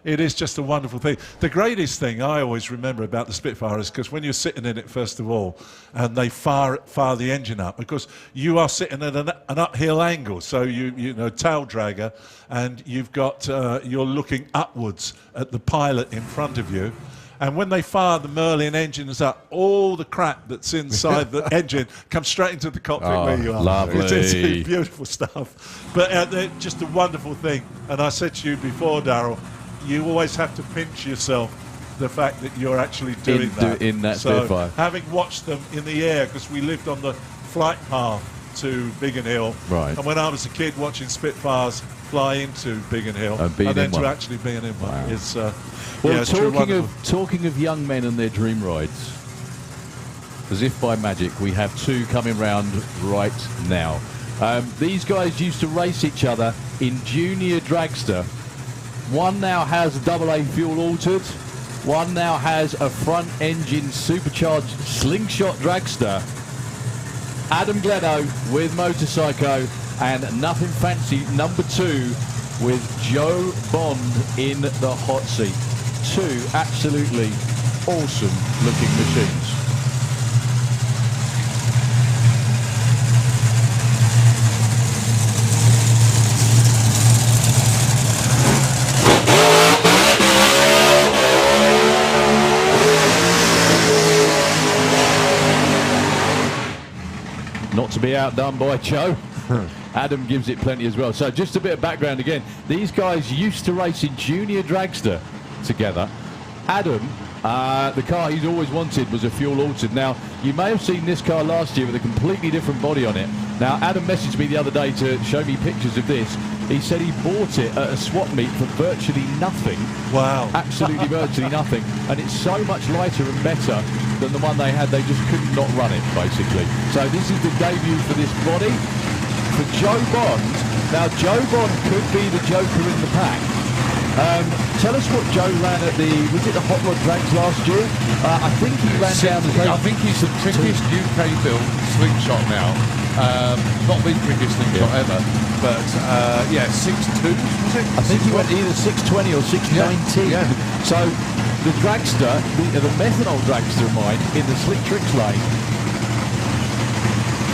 it is just a wonderful thing. The greatest thing I always remember about the Spitfire is because when you're sitting in it, first of all, and they fire the engine up, because you are sitting at an uphill angle, so you know, tail dragger, and you've got, you're looking upwards at the pilot in front of you. And when they fire the Merlin engines up, all the crap that's inside the engine comes straight into the cockpit where you are. Lovely. It's beautiful stuff. But just a wonderful thing. And I said to you before, Darryl, you always have to pinch yourself the fact that you're actually doing that. In that so Spitfire. Having watched them in the air, because we lived on the flight path to Biggin Hill. Right. And when I was a kid watching Spitfires fly into Biggin Hill, and then to actually being in one, wow. it's... Well, talking of young men and their dream rides, as if by magic, we have two coming round right now. These guys used to race each other in junior dragster. One now has a AA fuel altered. One now has a front engine supercharged slingshot dragster. Adam Gleno with Motorcycle, and Nothing Fancy number 2 with Joe Bond in the hot seat. Two absolutely awesome looking machines. Not to be outdone by Joe. Adam gives it plenty as well. So just a bit of background again. These guys used to race in junior dragster together. Adam, the car he's always wanted was a fuel altered. Now, you may have seen this car last year with a completely different body on it. Now, Adam messaged me the other day to show me pictures of this. He said he bought it at a swap meet for virtually nothing. Wow. Absolutely virtually nothing. And it's so much lighter and better than the one they had. They just could not run it, basically. So this is the debut for this body. For Joe Bond, now Joe Bond could be the joker in the pack. Tell us what Joe ran at was it the Hot Rod Drags last year? I think he ran down the road. I think he's the quickest UK built slingshot now. Not the quickest slingshot ever, but 6.2 was it? I think he went either 6.20 or 6.19. Yeah. So the dragster, the methanol dragster of mine in the Slick Tricks lane,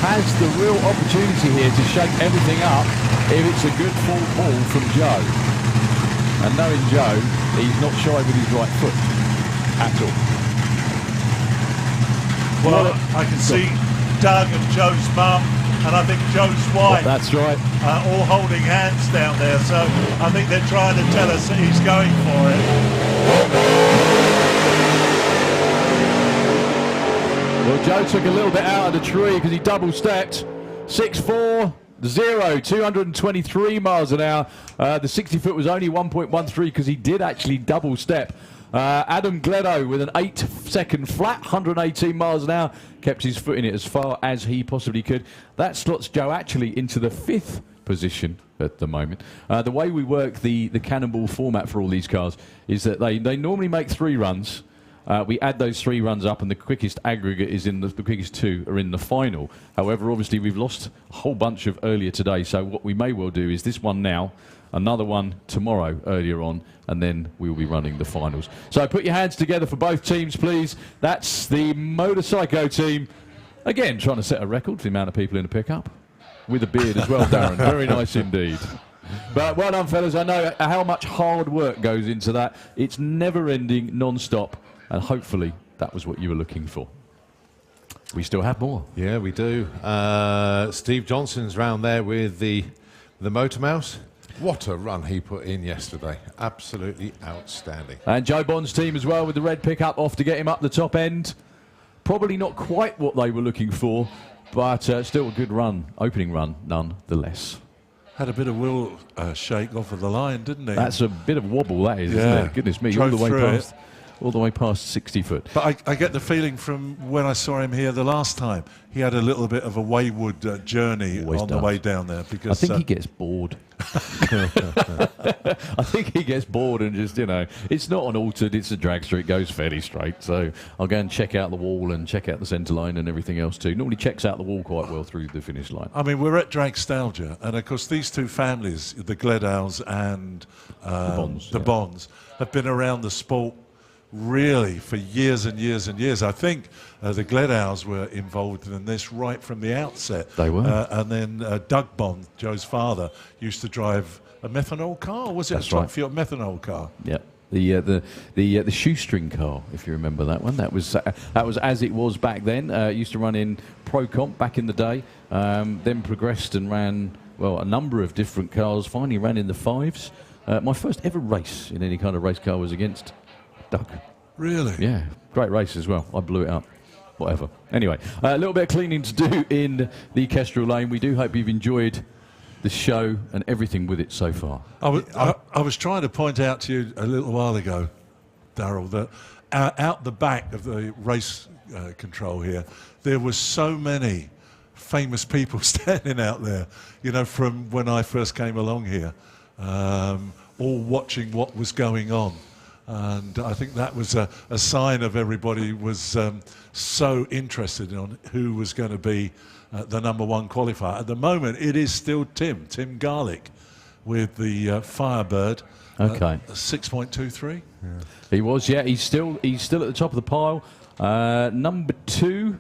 has the real opportunity here to shake everything up if it's a good full ball from Joe. And knowing Joe, he's not shy with his right foot at all. Well, I can see Doug and Joe's mum, and I think Joe's wife. That's right. All holding hands down there, so I think they're trying to tell us that he's going for it. Well, Joe took a little bit out of the tree because he double-stepped. 6.4, 0, 223 miles an hour. The 60-foot was only 1.13 because he did actually double step. Adam Gledo with an 8-second flat, 118 miles an hour, kept his foot in it as far as he possibly could. That slots Joe actually into the 5th position at the moment. The way we work the Cannonball format for all these cars is that they normally make 3 runs. We add those 3 runs up, and the quickest aggregate is in the quickest 2 are in the final. However, obviously we've lost a whole bunch of earlier today, so what we may well do is this one now, another one tomorrow earlier on, and then we'll be running the finals. So put your hands together for both teams, please. That's the Motorcycle team. Again, trying to set a record for the amount of people in a pickup. With a beard as well, Darren. Very nice indeed. But well done, fellas. I know how much hard work goes into that. It's never-ending, non-stop, and hopefully that was what you were looking for. We still have more. Yeah, we do. Steve Johnson's round there with the Motor Mouse. What a run he put in yesterday. Absolutely outstanding. And Joe Bond's team as well with the red pickup off to get him up the top end. Probably not quite what they were looking for, but still a good run, opening run nonetheless. Had a bit of will shake off of the line, didn't he? That's a bit of wobble, that is, Yeah. isn't it? Goodness me, Drove all the way past 60 foot. But I get the feeling from when I saw him here the last time, he had a little bit of a wayward journey Always on does. the way down there. Because I think he gets bored. I think he gets bored and just, it's not an altered, it's a dragster, it goes fairly straight. So I'll go and check out the wall and check out the centre line and everything else too. Normally checks out the wall quite well through the finish line. I mean, we're at Dragstlgia, and of course these two families, the Gledows and the Bonds, have been around the sport really for years and years and years. I think the Gledows were involved in this right from the outset. They were. And then Doug Bond, Joe's father, used to drive a methanol car, or was it That's a top right. fuel methanol car? Yeah. The shoestring car, if you remember that one, that was as it was back then. Used to run in Pro Comp back in the day, then progressed and ran a number of different cars. Finally ran in the 5s. My first ever race in any kind of race car was against Doug. Really? Yeah, great race as well. I blew it up. Whatever. Anyway, a little bit of cleaning to do in the Kestrel Lane. We do hope you've enjoyed the show and everything with it so far. I was trying to point out to you a little while ago, Darryl, that out the back of the race control here, there were so many famous people standing out there, from when I first came along here, all watching what was going on. And I think that was a sign of everybody was so interested in who was going to be the #1 qualifier. At the moment, it is still Tim Garlick with the Firebird. Okay. 6.23. Yeah. He was, yeah. He's still at the top of the pile. Number 2.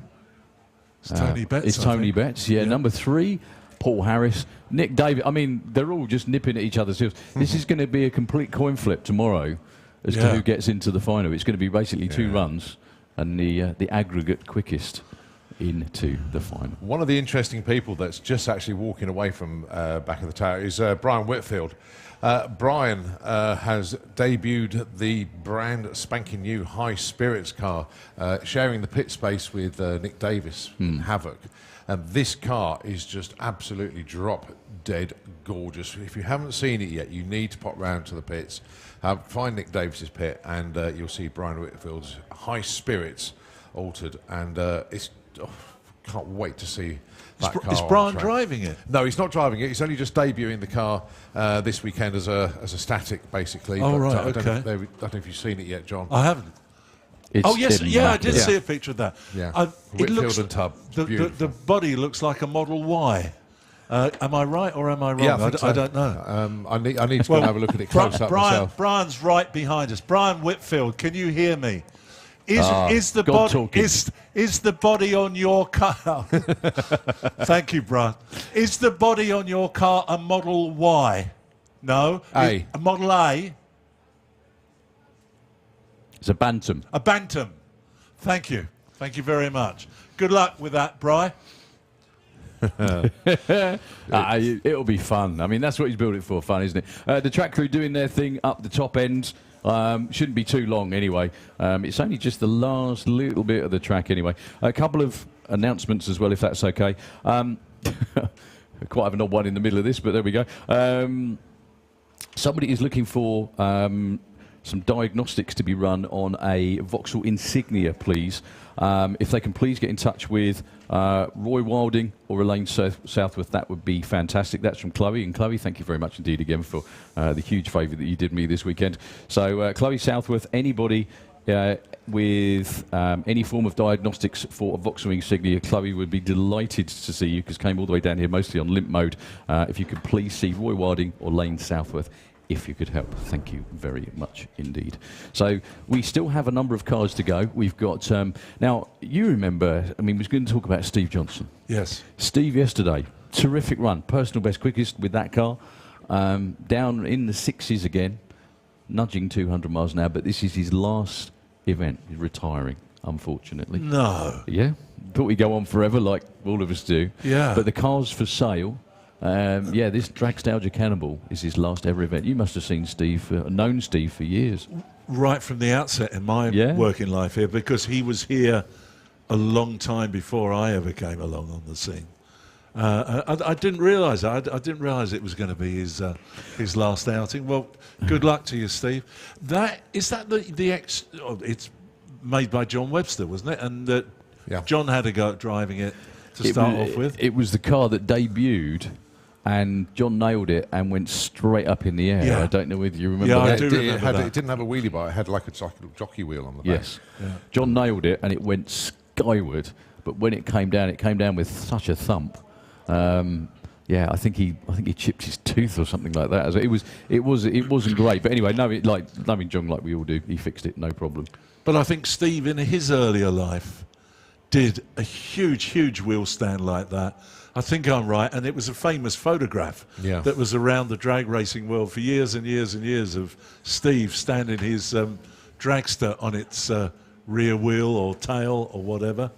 It's Tony Betts. It's Tony Betts, yeah. Number 3. Paul Harris, Nick David. I mean, they're all just nipping at each other's heels. This is going to be a complete coin flip tomorrow as to who gets into the final. It's going to be basically 2 runs and the aggregate quickest into the final. One of the interesting people that's just actually walking away from back of the tower is Brian Whitfield. Brian has debuted the brand spanking new High Spirits car, sharing the pit space with Nick Davis, Havoc. And this car is just absolutely drop-dead gorgeous. If you haven't seen it yet, you need to pop round to the pits. Find Nick Davis's pit, and you'll see Brian Whitfield's High Spirits altered. And can't wait to see that car. Is Brian driving it? No, he's not driving it. He's only just debuting the car this weekend as a static, basically. Oh, but, right, I don't okay. know if you've seen it yet, John. I haven't. It's yes, I did Yeah. see a picture of that. Yeah. It Whitfield looks, and Tubb. the body looks like a Model Y. Am I right or am I wrong? Yeah, I think so. I don't know. I need to go and have a look at it close up myself. Brian's right behind us. Brian Whitfield, can you hear me? Is the body on your car? Thank you, Brian. Is the body on your car a Model Y? No. A. A Model A. It's a Bantam. A Bantam. Thank you. Thank you very much. Good luck with that, Bri. It'll be fun. I mean, that's what he's built it for, fun, isn't it? The track crew doing their thing up the top end. Shouldn't be too long anyway. It's only just the last little bit of the track anyway. A couple of announcements as well, if that's okay. quite have an odd one in the middle of this, but there we go. Somebody is looking for some diagnostics to be run on a Vauxhall Insignia, please. If they can please get in touch with Roy Wilding or Elaine Southworth, that would be fantastic. That's from Chloe. And Chloe, thank you very much indeed again for the huge favour that you did me this weekend. So Chloe Southworth, anybody with any form of diagnostics for a Vauxhall Insignia, Chloe would be delighted to see you, because came all the way down here mostly on limp mode. If you could please see Roy Wilding or Elaine Southworth, if you could help. Thank you very much indeed. So we still have a number of cars to go. We've got, now you remember, I mean, we was going to talk about Steve Johnson. Yes. Steve yesterday, terrific run, personal best quickest with that car, down in the 6s again, nudging 200 miles an hour, but this is his last event. He's retiring, unfortunately. No. Yeah, thought we'd go on forever like all of us do. Yeah. But the car's for sale. Yeah, this Dragstlgia Cannonball is his last ever event. You must have seen Steve, known Steve for years. Right from the outset in my working life here, because he was here a long time before I ever came along on the scene. I didn't realise that. I didn't realise it was going to be his last outing. Well, good luck to you, Steve. Is that the X? Oh, it's made by John Webster, wasn't it? And John had a go at driving it to start off with. It was the car that debuted, and John nailed it and went straight up in the air. Yeah. I don't know whether you remember Yeah, that. I do remember that. It didn't have a wheelie bar. It had like a jockey wheel on the back. Yes. Yeah. John nailed it, and it went skyward. But when it came down with such a thump. Yeah, I think he chipped his tooth or something like that. It wasn't great. But anyway, knowing John like we all do, he fixed it, no problem. But I think Steve, in his earlier life, did a huge wheel stand like that. I think I'm right, and it was a famous photograph that was around the drag racing world for years and years and years of Steve standing his dragster on its rear wheel or tail or whatever.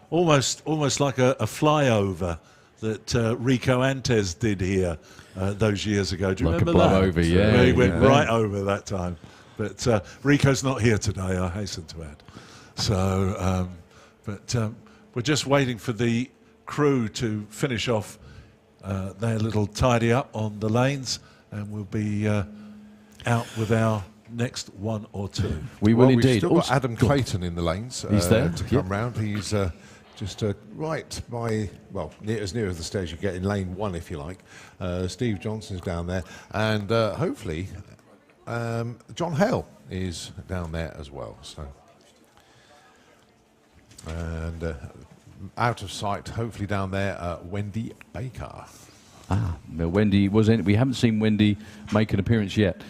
Almost like a flyover that Rico Antes did here those years ago. Do you like remember a that? blow-over, yeah. Where he went right over that time. But Rico's not here today, I hasten to add. So, we're just waiting for the crew to finish off their little tidy up on the lanes, and we'll be out with our next one or two. We will We've indeed. still got Adam Clayton in the lanes He's there to come round. He's just right by, well, as near as the stage you get in lane 1, if you like. Steve Johnson's down there, and hopefully John Hale is down there as well. So, and out of sight, hopefully down there, Wendy Baker. No, Wendy was in. We haven't seen Wendy make an appearance yet.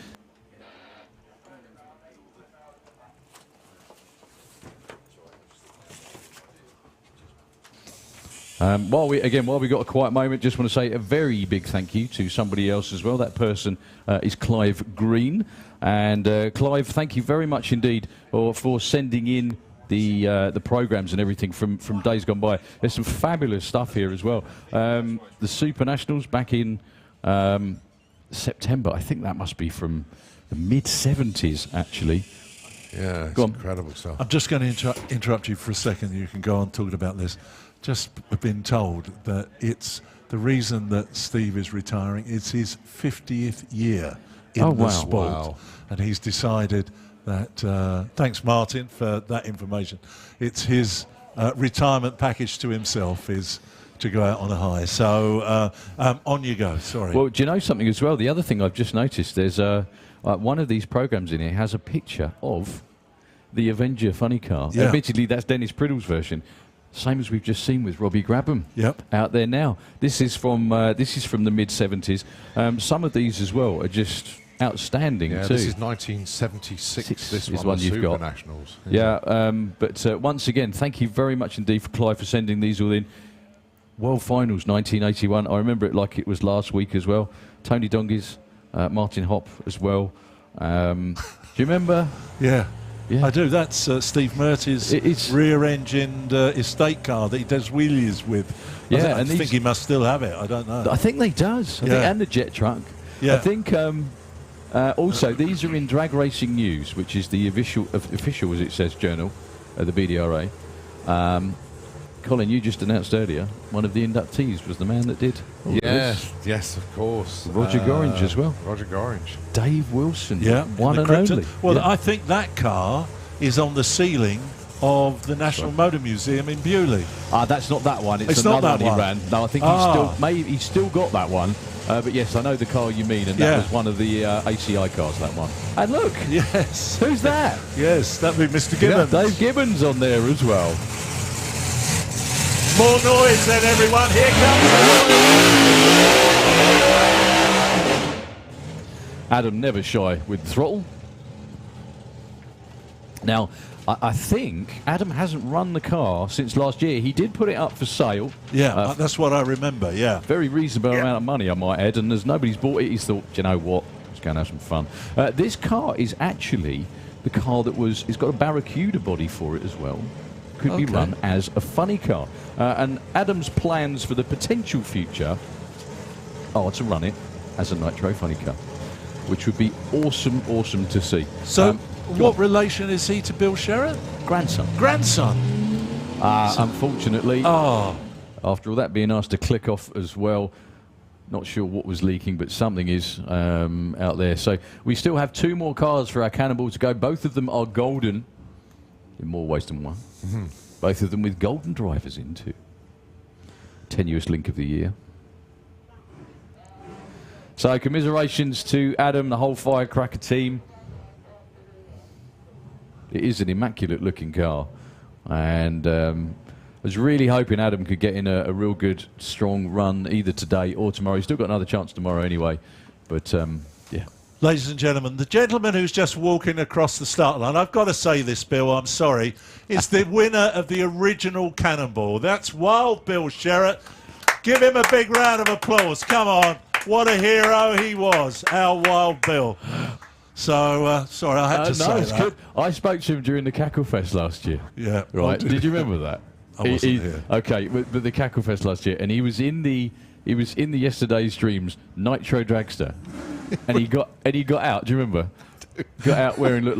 While we got a quiet moment, just want to say a very big thank you to somebody else as well. That person is Clive Green, and Clive, thank you very much indeed for sending in the programs and everything from days gone by. There's some fabulous stuff here as well. The Super Nationals back in September. I think that must be from the mid-70s actually. Yeah, it's incredible stuff. I'm just going to interrupt you for a second. You can go on talking about this. Just been told that it's the reason that Steve is retiring. It's his 50th year in the sport, and he's decided that. Thanks, Martin, for that information. It's his retirement package to himself is to go out on a high. So on you go. Sorry. Well, do you know something as well? The other thing I've just noticed, there's one of these programs in here has a picture of the Avenger funny car. Yeah. Admittedly, that's Dennis Priddle's version. Same as we've just seen with Robbie Grabham out there now. This is from the mid-70s. Some of these as well are just outstanding too. This is 1976. This is one you've Super got. Nationals. But once again, thank you very much indeed for Clive for sending these all in. World Finals 1981. I remember it like it was last week as well. Tony Donges, Martin Hopp as well. Do you remember? Yeah. Yeah. I do. That's Steve Murty's rear-engined estate car that he does wheelies with. I think he must still have it. I don't know. I think they does. I think, and the jet truck. Yeah. I think also these are in Drag Racing News, which is the official as it says, journal of the BDRA. Colin, you just announced earlier one of the inductees was the man that did all this. Yes, of course. Roger Gorringe as well. Roger Gorringe. Dave Wilson, Yeah, one in and the Krypton. only. Well, Yeah. I think that car is on the ceiling of the National Motor Museum in Bewley. That's not that one. It's It's not another that one he one. ran. No, I think he's still got that one. But yes, I know the car you mean, and that Yeah. was one of the ACI cars, that one. And look, Yes. who's that? Yes, that'd be Mr. Gibbons. Dave Gibbons on there as well. More noise then, everyone. Here comes the noise. Adam never shy with the throttle. Now, I think Adam hasn't run the car since last year. He did put it up for sale. Yeah, that's what I remember, yeah. Very reasonable amount of money, I might add, and as nobody's bought it, he's thought, do you know what, let's go and have some fun. This car is actually the car that was, it's got a Barracuda body for it as well. Could be run as a funny car. And Adam's plans for the potential future are to run it as a Nitro funny car, which would be awesome to see. So, what relation is he to Bill Sherratt? Grandson. Grandson. Unfortunately, Oh, after all that being asked to click off as well, not sure what was leaking, but something is out there. So we still have 2 more cars for our Cannonball to go. Both of them are golden in more ways than one. Both of them with golden drivers in too. Tenuous link of the year. So commiserations to Adam, the whole Firecracker team. It is an immaculate looking car, and I was really hoping Adam could get in a real good strong run either today or tomorrow. He's still got another chance tomorrow anyway, but yeah. ladies and gentlemen, the gentleman who's just walking across the start line, I've got to say this, Bill, I'm sorry, is the winner of the original Cannonball. That's Wild Bill Sherratt. Give him a big round of applause. Come on. What a hero he was, our Wild Bill. So, sorry, I had to say it's that. good. I spoke to him during the Cackle Fest last year. Yeah. Right. Did you remember that? I wasn't here. Okay, but the Cackle Fest last year, and he was in the yesterday's streams Nitro Dragster, and he got out. Do you remember? Got out wearing looked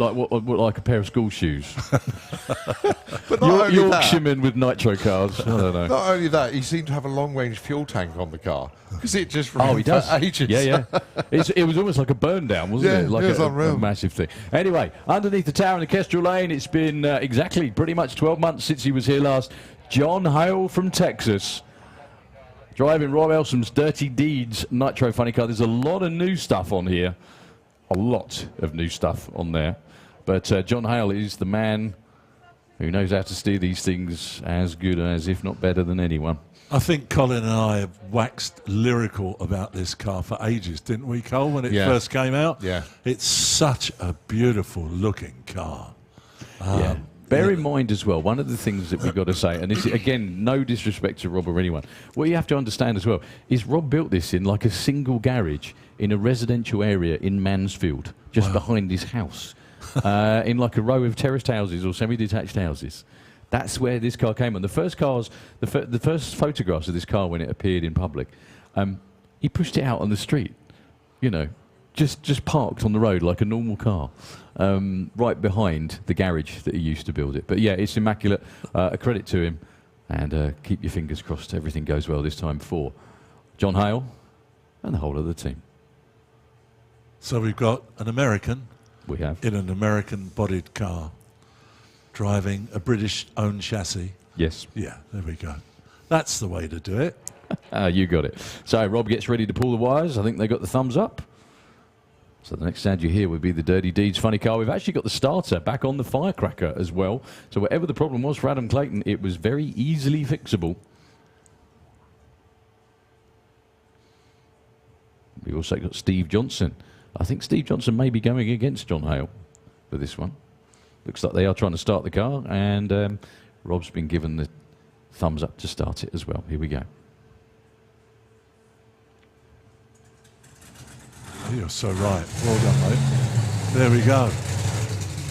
like a pair of school shoes. But not only that, Yorkshireman with nitro cars. I don't know. not only that, he seemed to have a long-range fuel tank on the car because it just ran He does. for ages. Yeah. It was almost like a burn down, wasn't Yeah, it? Like it was a unreal. massive thing. Anyway, underneath the tower in the Kestrel Lane, it's been exactly pretty much 12 months since he was here last. John Hale from Texas, driving Rob Elsom's Dirty Deeds Nitro funny car. There's a lot of new stuff on here. A lot of new stuff on there. But John Hale is the man who knows how to steer these things as good as, if not better than anyone. I think Colin and I have waxed lyrical about this car for ages, didn't we, Cole, when it first came out? Yeah. It's such a beautiful looking car. Yeah. Bear in mind as well, one of the things that we've got to say, and this is, again, no disrespect to Rob or anyone, what you have to understand as well is Rob built this in like a single garage in a residential area in Mansfield, just behind his house, in like a row of terraced houses or semi-detached houses. That's where this car came on. The first cars, the first photographs of this car when it appeared in public, he pushed it out on the street, you know, just parked on the road like a normal car, right behind the garage that he used to build it. But yeah, it's immaculate. A credit to him, and keep your fingers crossed everything goes well this time for John Hale and the whole of the team. So we've got an American We have. in an American-bodied car driving a British-owned chassis. Yes. Yeah, there we go. That's the way to do it. You got it. So Rob gets ready to pull the wires. I think they got the thumbs up. So the next sound you hear would be the Dirty Deeds funny car. We've actually got the starter back on the Firecracker as well. So whatever the problem was for Adam Clayton, it was very easily fixable. We've also got Steve Johnson. I think Steve Johnson may be going against John Hale for this one. Looks like they are trying to start the car, and Rob's been given the thumbs up to start it as well. Here we go. You're so right. Well done, mate. There we go.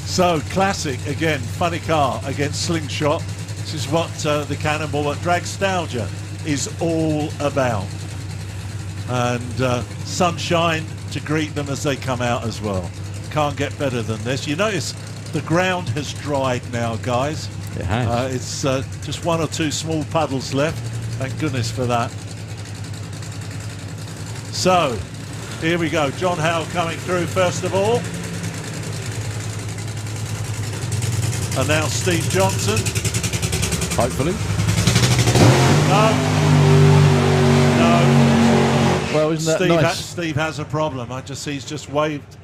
So, classic again, funny car against Slingshot. This is what the Cannonball at Dragstlgia is all about. And sunshine to greet them as they come out as well. Can't get better than this. You notice The ground has dried now, guys. It has. It's just 1 or 2 small puddles left. Thank goodness for that. So, here we go. John Howell coming through first of all. And now Steve Johnson. Hopefully. No. Well, isn't that nice? Steve has a problem. He's just waved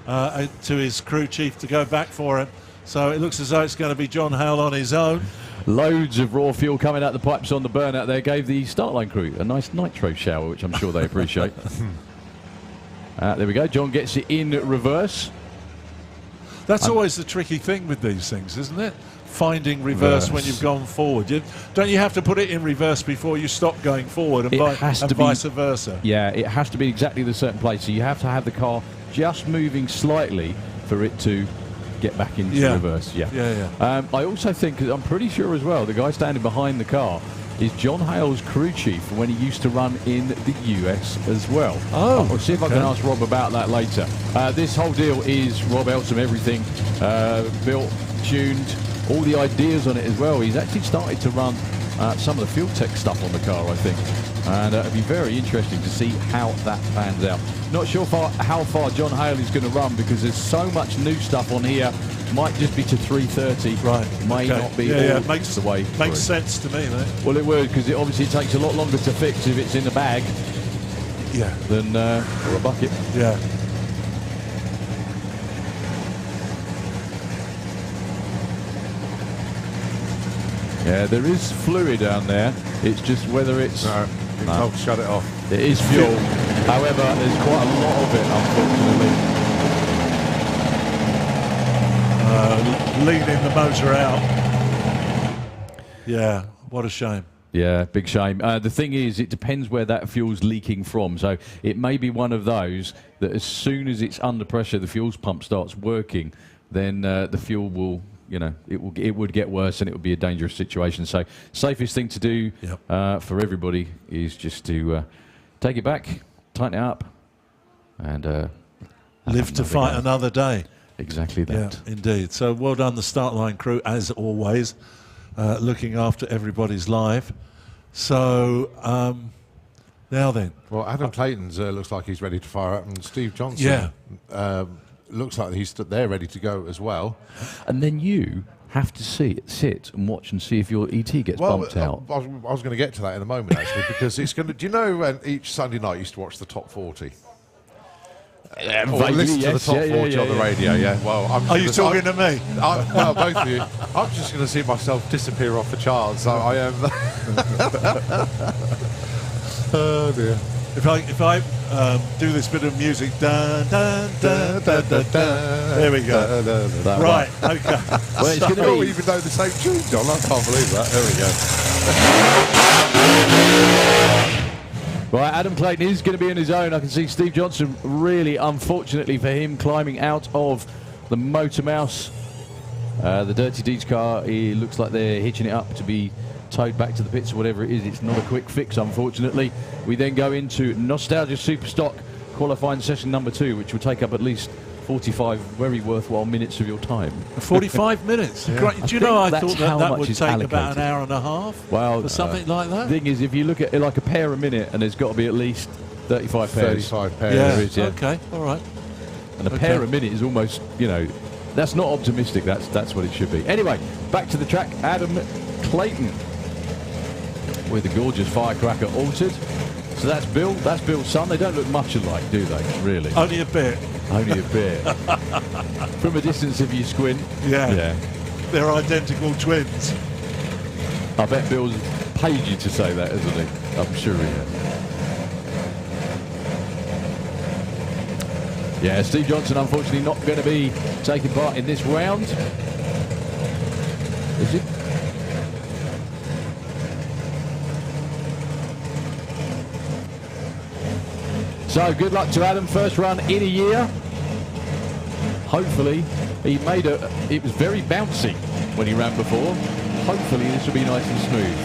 to his crew chief to go back for him. So it looks as though it's going to be John Howell on his own. Loads of raw fuel coming out the pipes on the burnout there. Gave the start line crew a nice nitro shower, which I'm sure they appreciate. There we go. John gets it in reverse. That's always the tricky thing with these things, isn't it? Finding reverse when you've gone forward. Don't you have to put it in reverse before you stop going forward, and, vice versa? Yeah, it has to be exactly the certain place. So you have to have the car just moving slightly for it to get back into reverse. I also think, I'm pretty sure as well, the guy standing behind the car is John Hale's crew chief when he used to run in the US as well. I'll see if I can ask Rob about that later. This whole deal is Rob Elsom, everything built, tuned, all the ideas on it as well. He's actually started to run some of the field tech stuff on the car, I think. And it'll be very interesting to see how that pans out. Not sure how far John Hale is going to run, because there's so much new stuff on here. Might just be to 330. Right. May not be all makes the way. Makes sense to me, mate. Well, it would, because it obviously takes a lot longer to fix if it's in the bag. Yeah. Than or a bucket. Yeah. Yeah, there is fluid down there. It's just whether it's... No, you're told to shut it off. It is fuel. However, there's quite a lot of it, unfortunately. Leaning the motor out. Yeah, what a shame. Yeah, big shame. The thing is, it depends where that fuel's leaking from. So it may be one of those that as soon as it's under pressure, the fuel pump starts working, then the fuel will... it would get worse, and it would be a dangerous situation. So safest thing to do for everybody is just to take it back, tighten it up, and live to fight another day. Exactly that. Yeah, indeed. So well done, the start line crew, as always, looking after everybody's life. So now then. Well, Adam Clayton's looks like he's ready to fire up, and Steve Johnson looks like he's stood there ready to go as well. And then you have to sit and watch and see if your ET gets bumped out. I was going to get to that in a moment, actually, because it's going to... Do you know when each Sunday night you used to watch the Top 40? Or listen to the Top 40 on the radio, Well, are you talking to me? Well, both of you. I'm just going to see myself disappear off the charts. So I am... Oh, dear. If I do this bit of music, dun, dun, dun, dun, dun, dun. There we go. Right, okay. Well, it's going to be... even know the same tune, John. I can't believe that. There we go. Right, Adam Clayton is going to be on his own. I can see Steve Johnson, really, unfortunately for him, climbing out of the Motor Mouse. The Dirty Deeds car, it looks like they're hitching it up to be towed back to the pits or whatever it is. It's not a quick fix, unfortunately. We then go into Nostalgia Superstock qualifying session number 2, which will take up at least 45 very worthwhile minutes of your time. 45 minutes? Great. Do you know, I thought that would take allocated. about an hour and a half? Well, or something like that? The thing is, if you look at it like a pair a minute, and there's got to be at least 35 pairs. 35 pairs. Yeah, there is, okay, all right. And a pair a minute is almost, that's not optimistic. That's what it should be. Anyway, back to the track. Adam Clayton with a gorgeous firecracker altered. So that's Bill's son. They don't look much alike, do they? Really? Only a bit. Only a bit. From a distance, if you squint. Yeah. They're identical twins. I bet Bill's paid you to say that, hasn't he? I'm sure he has. Yeah, Steve Johnson, unfortunately, not going to be taking part in this round. Is he? So good luck to Adam, first run in a year. Hopefully, it was very bouncy when he ran before. Hopefully this will be nice and smooth.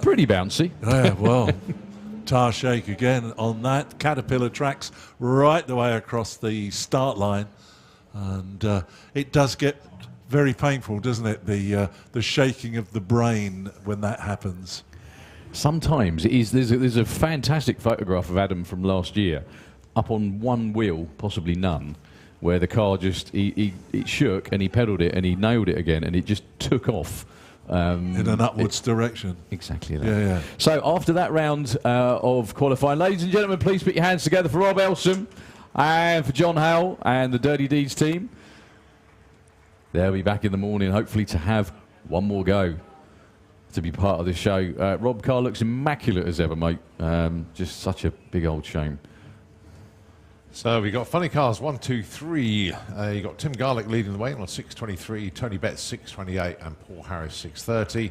Pretty bouncy. Yeah, well, tire shake again on that. Caterpillar tracks right the way across the start line. And it does get very painful, doesn't it? The shaking of the brain when that happens. Sometimes it is. There's a fantastic photograph of Adam from last year, up on one wheel, possibly none, where the car just it shook and he pedalled it and he nailed it again and it just took off. In an upwards direction. Exactly that. Yeah. So after that round of qualifying, ladies and gentlemen, please put your hands together for Rob Elsom and for John Howell and the Dirty Deeds team. They'll be back in the morning, hopefully, to have one more go to be part of this show. Rob, car looks immaculate as ever, mate. Just such a big old shame. So we got funny cars 1, 2, 3. You got Tim Garlick leading the way on 6:23, Tony Betts 6:28, and Paul Harris 6:30.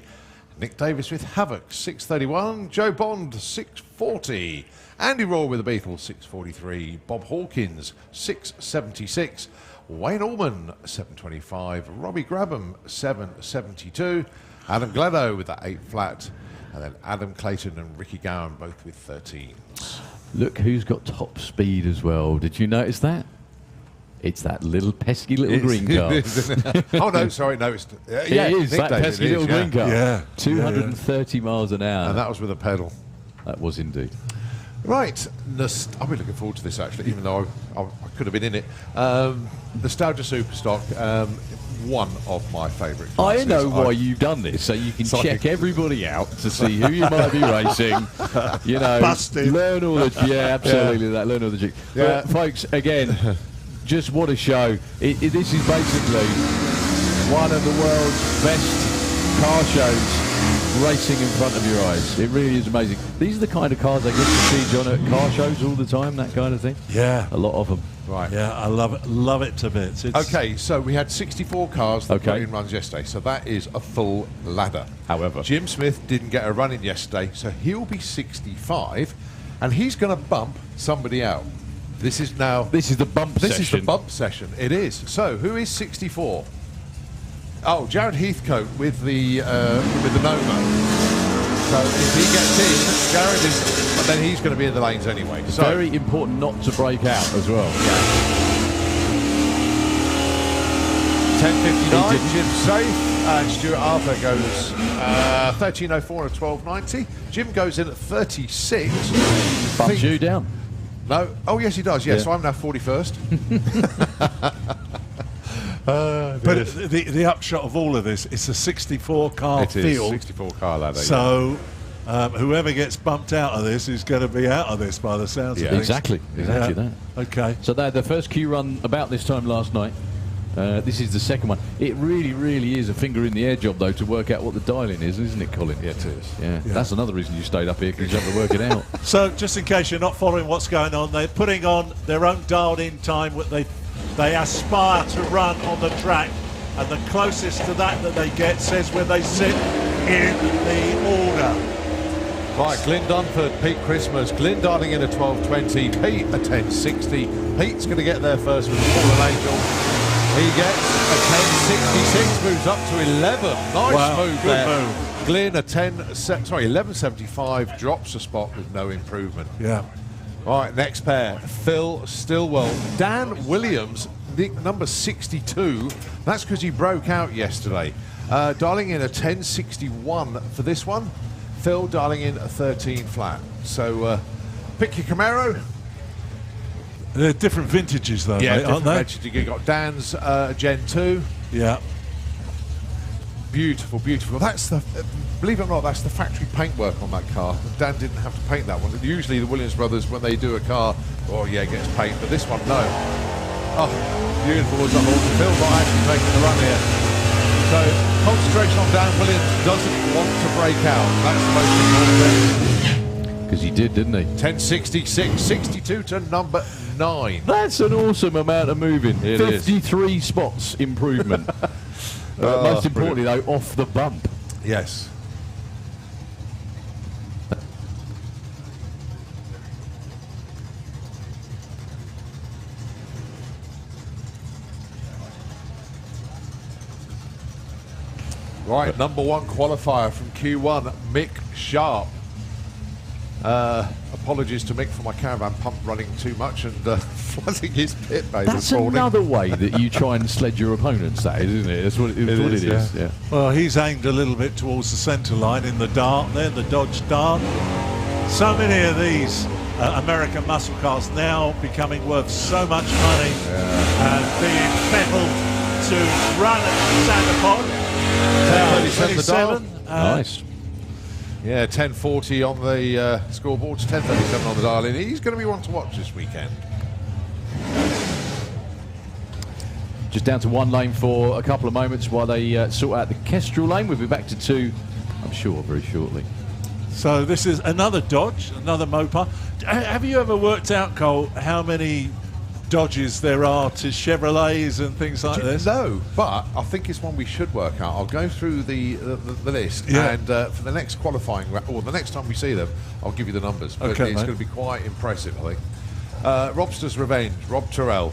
Nick Davis with Havoc 6:31, Joe Bond 6:40, Andy Raw with the Beatles 6:43, Bob Hawkins 6:76, Wayne Allman 7:25, Robbie Grabham 7:72, Adam Gledo with that 8 flat, and then Adam Clayton and Ricky Gowan both with 13s. Look who's got top speed as well. Did you notice that? It's that little pesky little green car. Oh no, sorry, no, it's Yeah, it is, Nick that Davis, pesky it is, little green car. Yeah. 230 miles an hour. and that was with a pedal. That was indeed. Right, I've been looking forward to this actually, even though I could have been in it. Nostalgia Superstock, one of my favourite classes. I know why you've done this, so you can So I check can- everybody out to see who you might be racing. You know, Busted. learn all the absolutely that. Learn all the tricks. Yeah. But folks, again, just what a show! This is basically one of the world's best car shows. Racing in front of your eyes. It really is amazing. These are the kind of cars I get to see, John, at car shows all the time, that kind of thing. Yeah. A lot of them. Right. Yeah, I love it to bits. It's Okay, so we had 64 cars that Okay. got in runs yesterday, so that is a full ladder. However. Jim Smith didn't get a run in yesterday, so he'll be 65, and he's going to bump somebody out. This is now... This is the bump This session. is the bump session. It is. So, who is 64? Oh, Jared Heathcote with the Nova. So if he gets in, Jared is, but then he's going to be in the lanes anyway. So Very important not to break out as well. 10:59, He didn't. Jim's safe, and Stuart Arthur goes 13:04 and 12:90. Jim goes in at 36. Bumps you down. No, oh yes he does. Yes, Yeah. so I'm now 41st. But the upshot of all of this, it's a 64 car It is field. 64 car ladder. So whoever gets bumped out of this is going to be out of this by the sounds Yeah. of things. Exactly that. Okay. So they had their first Q run about this time last night. This is the second one. It really is a finger in the air job, though, to work out what the dialing is, isn't it, Colin? Yeah, it is. Yeah. That's another reason you stayed up here, because you have to work it out. So just in case you're not following what's going on, they're putting on their own dialed-in time. What they aspire to run on the track, and the closest to that they get says where they sit in the order. Right, Glyn Dunford, Pete Christmas. Glyn dialing in at 12:20, Pete at 10:60. Pete's going to get there first with Fallen Angel. He gets a 10:66, moves up to 11. Nice Wow, move good there. move. Glyn a 11:75, drops a spot with no improvement. Yeah. Right, next pair, Phil Stillwell. Dan Williams, number 62. That's because he broke out yesterday. Dialing in a 10:61 for this one. Phil dialing in a 13 flat. So pick your Camaro. They're different vintages, though, Yeah, mate, aren't they? different. You've got Dan's Gen 2. Yeah. Beautiful, beautiful. That's the, believe it or not, that's the factory paintwork on that car. Dan didn't have to paint that one. Usually the Williams brothers, when they do a car, oh yeah, it gets paint. But this one, no. Oh, beautiful as a whole. Phil's not actually taking the run here. So concentration on Dan Williams, doesn't want to break out. That's the most important thing. Because he did, didn't he? 10:66, 62 to number 9. That's an awesome amount of moving. It is. 53 spots improvement. Most importantly, though, off the bump. Yes. Right, number 1 qualifier from Q1, Mick Sharp. Apologies to Mick for my caravan pump running too much and flooding his pit bay That's this morning. another way that you try and sled your opponents, that is, isn't it? That's what it is. Yeah. Well, he's aimed a little bit towards the centre line in the dart there, the Dodge dart. So many of these American muscle cars now becoming worth so much money and being fettled to run at Santa Pod. 10:37 Nice. Yeah, 10:40 on the scoreboards, 10:37 on the dial-in. He's going to be one to watch this weekend. Just down to one lane for a couple of moments while they sort out the Kestrel lane. We'll be back to two, I'm sure, very shortly. So this is another Dodge, another Mopar. Have you ever worked out, Cole, how many Dodges there are to Chevrolets and things like this? No, but I think it's one we should work out. I'll go through the list, and for the next qualifying, or the next time we see them, I'll give you the numbers. But Okay, it's mate. going to be quite impressive, I think. Robster's Revenge, Rob Terrell.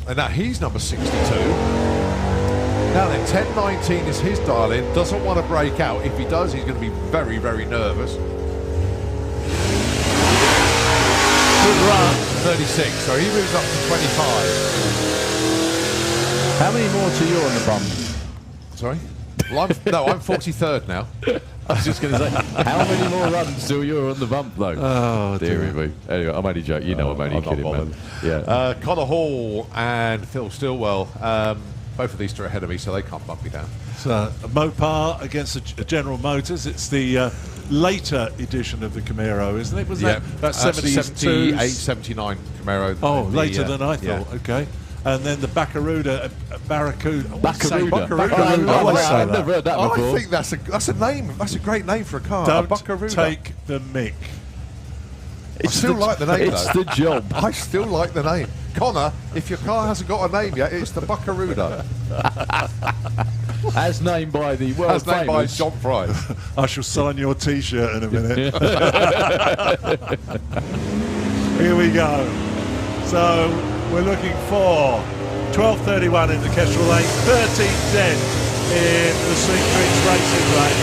And now he's number 62. Now then, 10:19 is his dial-in. Doesn't want to break out. If he does, he's going to be very, very nervous. Good run, 36. So he moves up to 25. How many more to you on the bum? Sorry? Well, I'm 43rd now. I was just going to say, how many more runs till you're on the bump, though? Oh, dear me. Anyway, I'm only joking. You know I'm only I'm not kidding, man. bothered. Yeah. Connor Hall and Phil Stillwell. Both of these two are ahead of me, so they can't bump me down. So a Mopar against a General Motors. It's the later edition of the Camaro, isn't it? Was that 72? 78, 79 Camaro. Oh, The, later than I yeah. thought. Okay. And then the Barracuda. Barracuda. I've never heard that before. I think that's a name. That's a great name for a car. a Don't Buckaroo. take the mick. I still like the name, It's though. the job. I still like the name. Connor, if your car hasn't got a name yet, it's the Buckaroo. As named by the world That's named by famous. John Price. I shall sign your T-shirt in a minute. Here we go. So we're looking for 12:31 in the Kestrel lane, 13:10 in the Nitrous racing lane.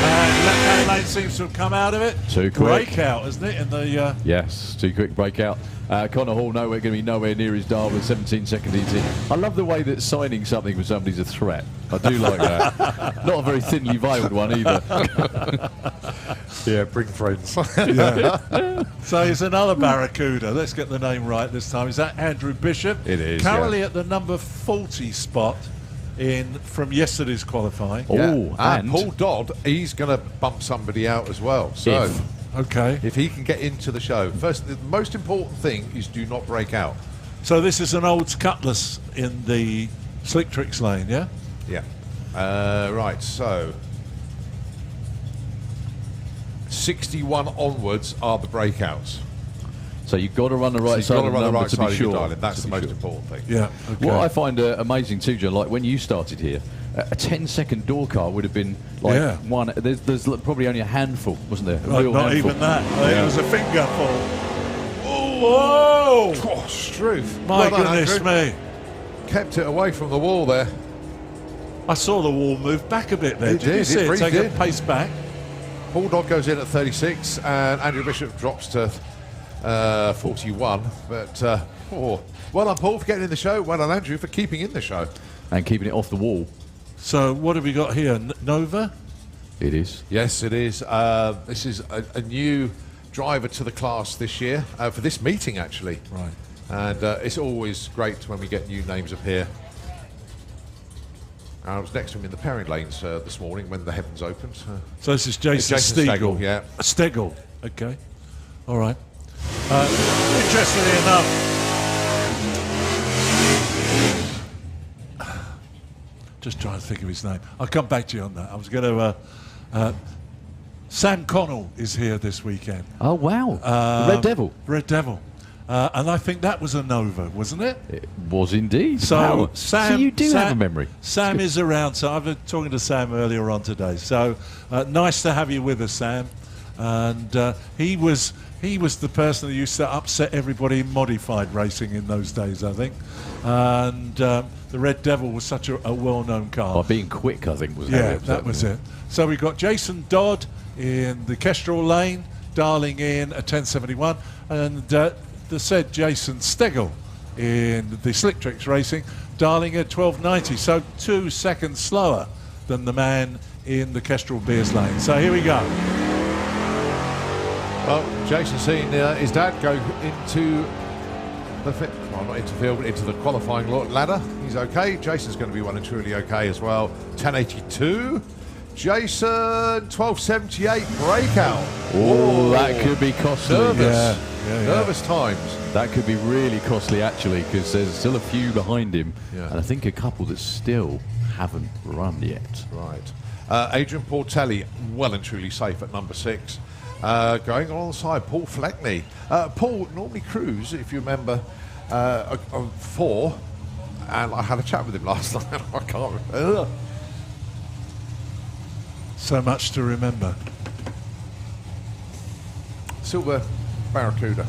And left-hand lane seems to have come out of it. Too quick. Breakout, isn't it? In the Yes, too quick breakout. Connor Hall going to be nowhere near his dial with 17 seconds in. I love the way that signing something for somebody's a threat. I do like that. Not a very thinly veiled one either. Yeah, bring friends. So it's another Barracuda. Let's get the name right this time. Is that Andrew Bishop? It is, currently at the number 40 spot from yesterday's qualifying. Oh, and Paul Dodd, he's going to bump somebody out as well. So Okay. if he can get into the show, first, the most important thing is do not break out. So this is an old Cutlass in the Slick Tricks lane, yeah? Yeah. Right, so 61 onwards are the breakouts. So you've got to run the right So side you've got to of the run the number right to side be of your sure. dialing. That's To the be most sure. important thing. Yeah. Okay. What I find amazing too, John, like when you started here, a 10-second door car would have been like one. There's probably only a handful, wasn't there? A real not handful. even that. I think it was a fingerful. Whoa! Oh, Struth. My Well done, goodness Andrew. me. Kept it away from the wall there. I saw the wall move back a bit there. It Did you did, see it it breathed take a in. pace back? Paul Dodd goes in at 36 and Andrew Bishop drops to 41. But, well done, Paul, for getting in the show. Well done, Andrew, for keeping in the show. And keeping it off the wall. So what have we got here? Nova? It is. Yes, it is. This is a new driver to the class this year, for this meeting, actually. Right. And it's always great when we get new names appear. I was next to him in the pairing lanes this morning when the heavens opened. So this is Jason Jason Stegall. Stegall, yeah. Stegall. Okay. All right. Interestingly enough, just trying to think of his name. I'll come back to you on that. I was going to. Sam Connell is here this weekend. Oh wow! Red Devil. Red Devil. And I think that was a Nova, wasn't it? It was indeed. So Wow. Sam, so you do have a memory. Sam is around. So I've been talking to Sam earlier on today. So nice to have you with us, Sam. and he was the person that used to upset everybody in modified racing in those days, I think. And the Red Devil was such a well-known car. By being quick, I think, was Yeah, that was it. So we got Jason Dodd in the Kestrel lane, dialing in a 1071, and the said Jason Stegel in the Slick Tricks Racing, dialing at 1290. So 2 seconds slower than the man in the Kestrel Beers lane. So here we go. Well, Jason's seen his dad go into the not into field, but into the qualifying ladder. He's okay. Jason's going to be well and truly okay as well. 1082. Jason, 1278 breakout. Oh, that could be costly. Nervous. Nervous times. That could be really costly, actually, because there's still a few behind him, Yeah. and I think a couple that still haven't run yet. Right. Adrian Portelli, well and truly safe at number 6. Going alongside Paul Fleckney. Paul normally cruise, if you remember, on 4, and I had a chat with him last night. I can't remember. So much to remember. Silver Barracuda.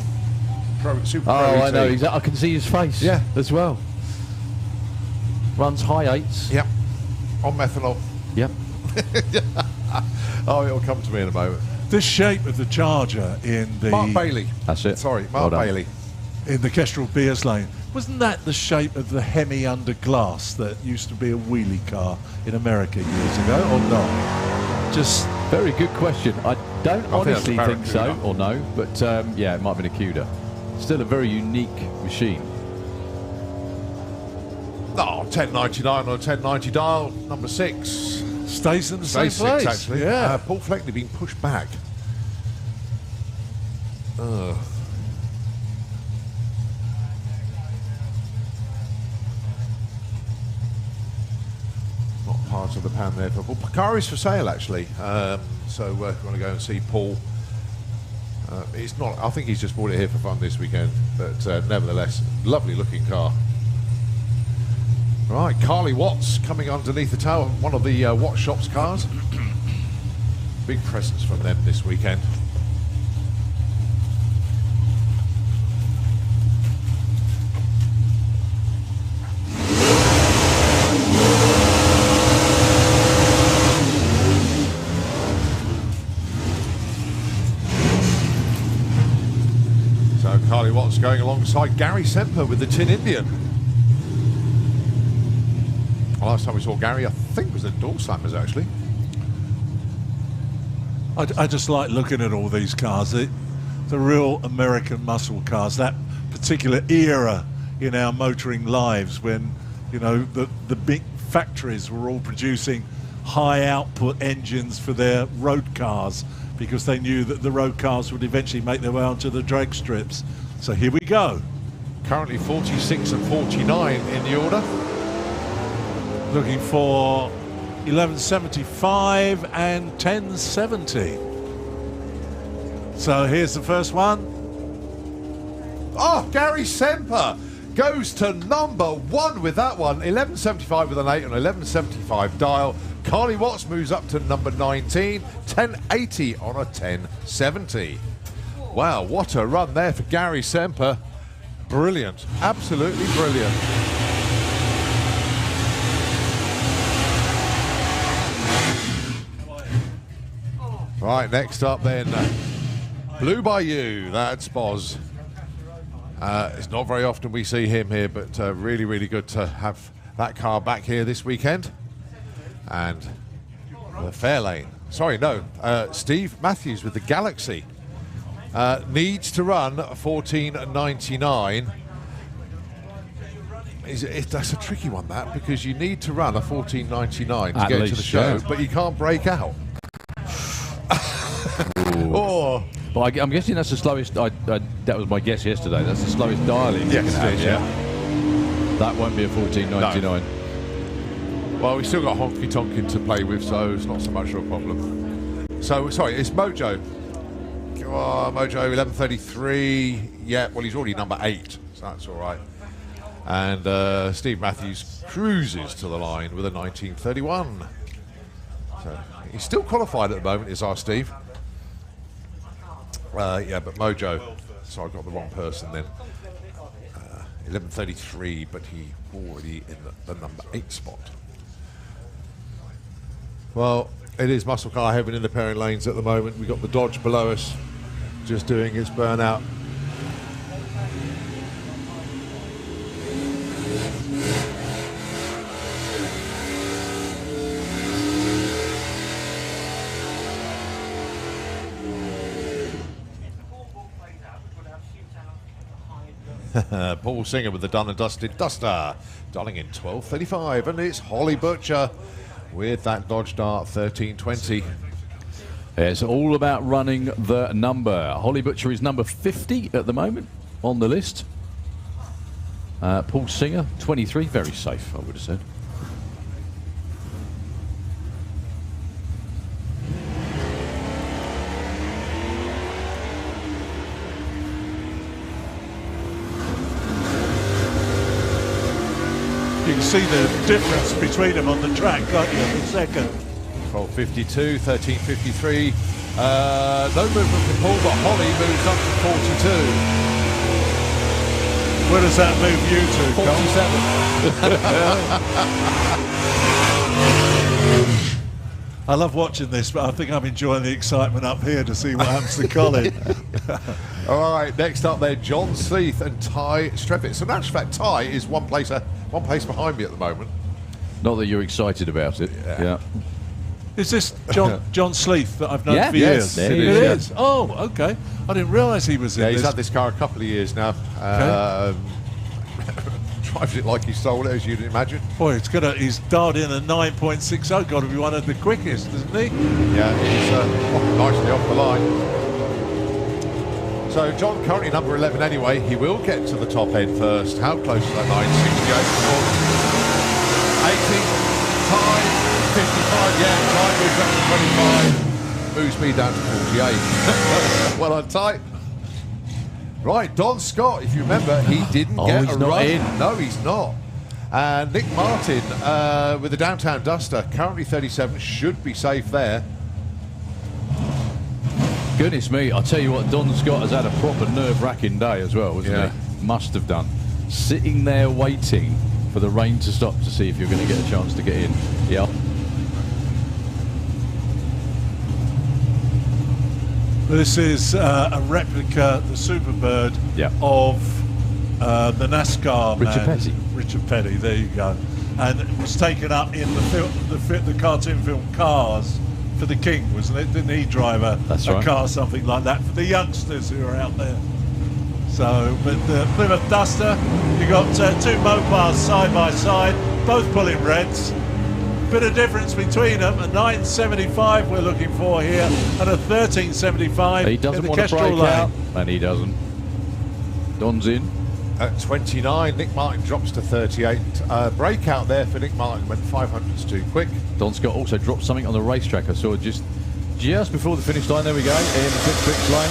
Super Pro Oh, I ET. know. I can see his face as well. Runs high 8s. Yep. On methanol. Yep. Oh, it'll come to me in a moment. The shape of the Charger in the Mark Bailey. That's it. Sorry, Well Mark done. Bailey. in the Kestrel Beers lane, wasn't that the shape of the Hemi under glass that used to be a wheelie car in America years ago, or not? Just Very good question. I don't honestly that's a think so, Barracuda. or no, but yeah, it might have been a CUDA. Still a very unique machine. Oh, 1099 or 1090 dial, number 6. stays in the Say same place. 6, actually. Yeah. Paul Fleckney being pushed back. Not part of the pan there for Paul. Picari's for sale, actually. So we're going to go and see Paul. It's not. I think he's just bought it here for fun this weekend, but nevertheless, lovely looking car. Right, Carly Watts coming underneath the tower, one of the Watts Shops cars. Big presents from them this weekend. So Carly Watts going alongside Gary Semper with the Tin Indian. Last time we saw Gary, I think, was at Dorsamers, actually. I just like looking at all these cars. The real American muscle cars, that particular era in our motoring lives when, you know, the big factories were all producing high output engines for their road cars because they knew that the road cars would eventually make their way onto the drag strips. So here we go. Currently 46 and 49 in the order. Looking for 1175 and 1070. So here's the first one. Oh, Gary Semper goes to number 1 with that one. 1175 with an 8 and 1175 dial. Carly Watts moves up to number 19. 1080 on a 1070. Wow, what a run there for Gary Semper. Brilliant. Absolutely brilliant. Right, next up then, Blue Bayou, that's Boz. It's not very often we see him here, but really, really good to have that car back here this weekend. And the Fairlane. Sorry, no, Steve Matthews with the Galaxy. Needs to run 14.99. That's a tricky one, that, because you need to run a 14.99 to At get to least, the show, yeah. but you can't break out. Oh, But I'm guessing that's the slowest. That was my guess yesterday. That's the slowest dialing you Yes, can it is, have. That won't be a 14.99. well, we've still got Honky Tonkin to play with, so it's not so much of a problem. So, sorry, it's Mojo. Oh, Mojo, 11.33. Yeah, well, he's already number 8, so that's all right. And Steve Matthews cruises to the line with a 19.31. So he's still qualified at the moment, is our Steve. Yeah, but Mojo. So I got the wrong person then. 11:33, but he already in the number 8 spot. Well, it is muscle car heaven in the pairing lanes at the moment. We've got the Dodge below us, just doing its burnout. Paul Singer with the done and dusted Duster, darling in 12:35, and it's Holly Butcher with that Dodge Dart 1320. It's all about running the number. Holly Butcher is number 50 at the moment on the list. Paul Singer, 23, very safe, I would have said. You can see the difference between them on the track, can't you, in a second? 12:52, 13:53. No movement from Paul, but Holly moves up to 42. Where does that move you to, 47. I love watching this, but I think I'm enjoying the excitement up here to see what happens to Colin. All right, next up there, John Sleeth and Ty Strefitt. So in actual fact, Ty is one place behind me at the moment. Not that you're excited about it. Yeah. Is this John Sleeth that I've known Yeah. for Yes, years? it It is, is. Oh, okay. I didn't realise he was in Yeah, he's this. had this car a couple of years now. Drives it like he stole it, as you'd imagine. Boy, he's dialed in a 9.60. Got to be one of the quickest, isn't he? Yeah, he's nicely off the line. So John currently number 11 anyway. He will get to the top end first. How close is that? 968. 80. Ty. 55. Yeah, Ty moves up to 25. Moves me down to 48. Well on, Ty. Right, Don Scott, if you remember, he didn't get he's a not run. in. No, he's not. And Nick Martin with the Downtown Duster, currently 37, should be safe there. Goodness me, I'll tell you what, Don Scott has had a proper nerve-wracking day as well, hasn't Yeah. he? Must have done. Sitting there waiting for the rain to stop to see if you're going to get a chance to get in. Yeah. This is a replica, the Superbird, of the NASCAR Richard man. Petty. Richard Petty, there you go. And it was taken up in the cartoon film Cars for the King, wasn't it? Didn't he drive a car, something like that, for the youngsters who are out there? So, but the Plymouth Duster, you got two Mopars side by side, both pulling reds. Bit of difference between them. A 975 we're looking for here, and a 1375 He doesn't in the want to Kestrel break lane. out, and he doesn't. Don's in. At 29, Nick Martin drops to 38. Breakout there for Nick Martin, went 500s too quick. Don Scott also dropped something on the racetrack. I saw just before the finish line. There we go, in the Tricks lane.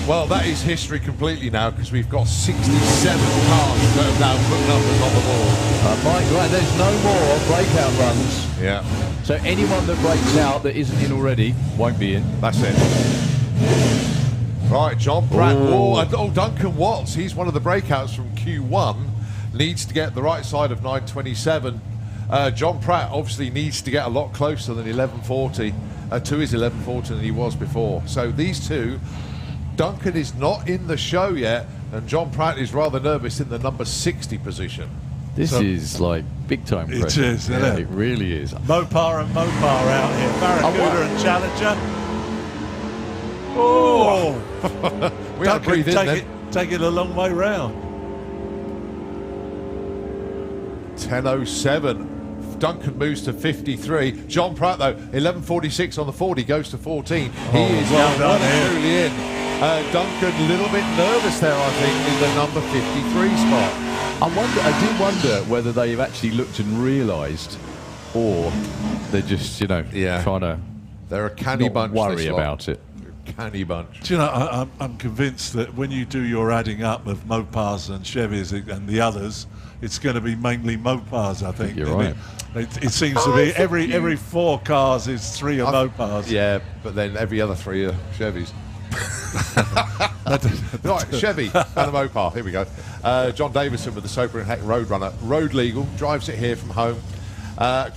Well, that is history completely now, because we've got 67 cars that have now put numbers on the board. Mike, right, there's no more breakout runs. Yeah. So anyone that breaks out that isn't in already won't be in. That's it. Right, John Pratt. Duncan Watts. He's one of the breakouts from Q1. Needs to get the right side of 927. John Pratt obviously needs to get a lot closer than 1140 to his 1140 than he was before. So these two, Duncan is not in the show yet, and John Pratt is rather nervous in the number 60 position. This is like big time pressure. It is, isn't it? It really is. Mopar and Mopar out here. Barracuda and Challenger. Oh! We had to breathe in then. Take it a long way round. 10:07. Duncan moves to 53. John Pratt, though, 11:46 on the 40, goes to 14. He is well now done truly in. Duncan, a little bit nervous there, I think, in the number 53 spot. I do wonder whether they've actually looked and realised, or they're just, trying to They're a canny not bunch. worry this lot. about it. canny bunch. Do you know, I'm convinced that when you do your adding up of Mopars and Chevys and the others, it's going to be mainly Mopars, I think. You're right. It seems to be every 4 cars is 3 are Mopars. Yeah, but then every other 3 are Chevys. Right, Chevy and a Mopar. Here we go. John Davison with the Soper and Heck Roadrunner. Road legal, drives it here from home.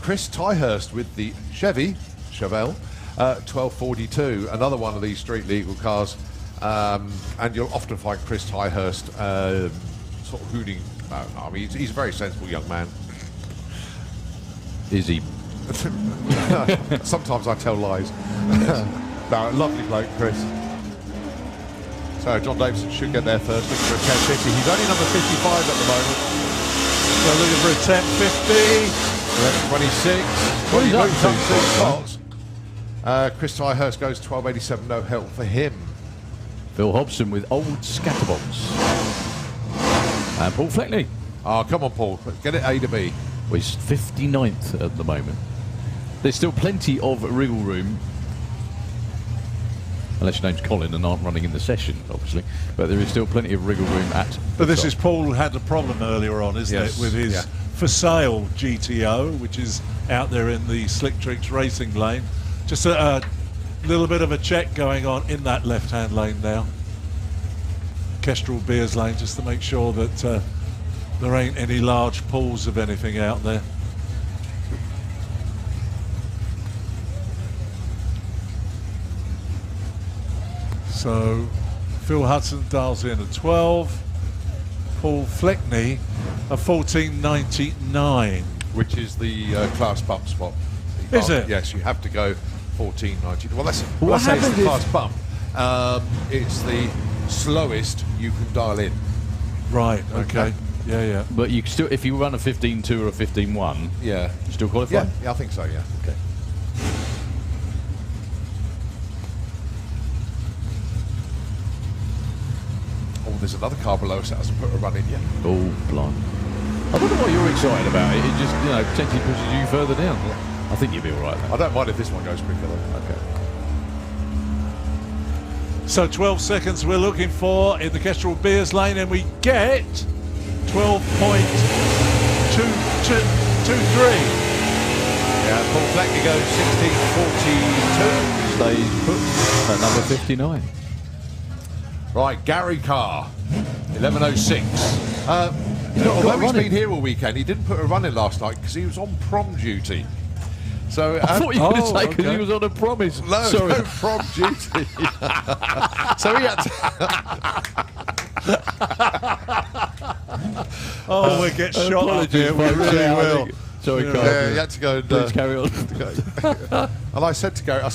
Chris Tyhurst with the Chevelle 1242. Another one of these street legal cars. And you'll often find Chris Tyhurst sort of hooting. I mean, he's a very sensible young man. Is he? Sometimes I tell lies. No, lovely bloke, Chris. So John Davison should get there first, looking for a 1050. He's only number 55 at the moment. So looking for a 1050. 1126. What is up to? 6 spots. Chris Tyhurst goes 1287. No help for him. Phil Hobson with Old Scatterbox. And Paul Fleckney. Oh, come on, Paul. Get it A to B. Well, he's 59th at the moment. There's still plenty of wriggle room. Unless your name's Colin and aren't running in the session, obviously. But there is still plenty of wriggle room at. But this is Paul had a problem earlier on, isn't it, with his for sale GTO, which is out there in the Slick Tricks racing lane. Just a little bit of a check going on in that left-hand lane now. Kestrel Beers lane, just to make sure that there ain't any large pools of anything out there. So Phil Hudson dials in a 12. Paul Fleckney a 14.99. Which is the class bump spot. Is it? Yes, you have to go 14.90. Well, that's Well, I say it's what the happens class bump. It's the slowest you can dial in. Right, okay. Yeah. But you still, if you run a 15.2 or a 15.1, Yeah. you still qualify? Yeah, I think so, yeah. Okay. Oh, there's another car below us that hasn't put a run in yet. Oh, blimey. I don't know what you're excited about. It just, potentially pushes you further down. I think you'll be all right then. I don't mind if this one goes quicker though. Okay. So 12 seconds we're looking for in the Kestrel Beers lane, and we get 12.223. Yeah, Paul Fleckney goes 16.42. Stays put at number 59. Right, Gary Carr, 11.06. Although he's been here all weekend, he didn't put a run in last night because he was on prom duty. So I thought you were going to say because okay. he was on a promise. No, Sorry. no prom duty. So he had to... Oh, we'll get shot up Apologies, here, we folks. really Yeah, I will. think- Sorry, Carl. Yeah, he had to go and... Please carry on. And I said to Gary, I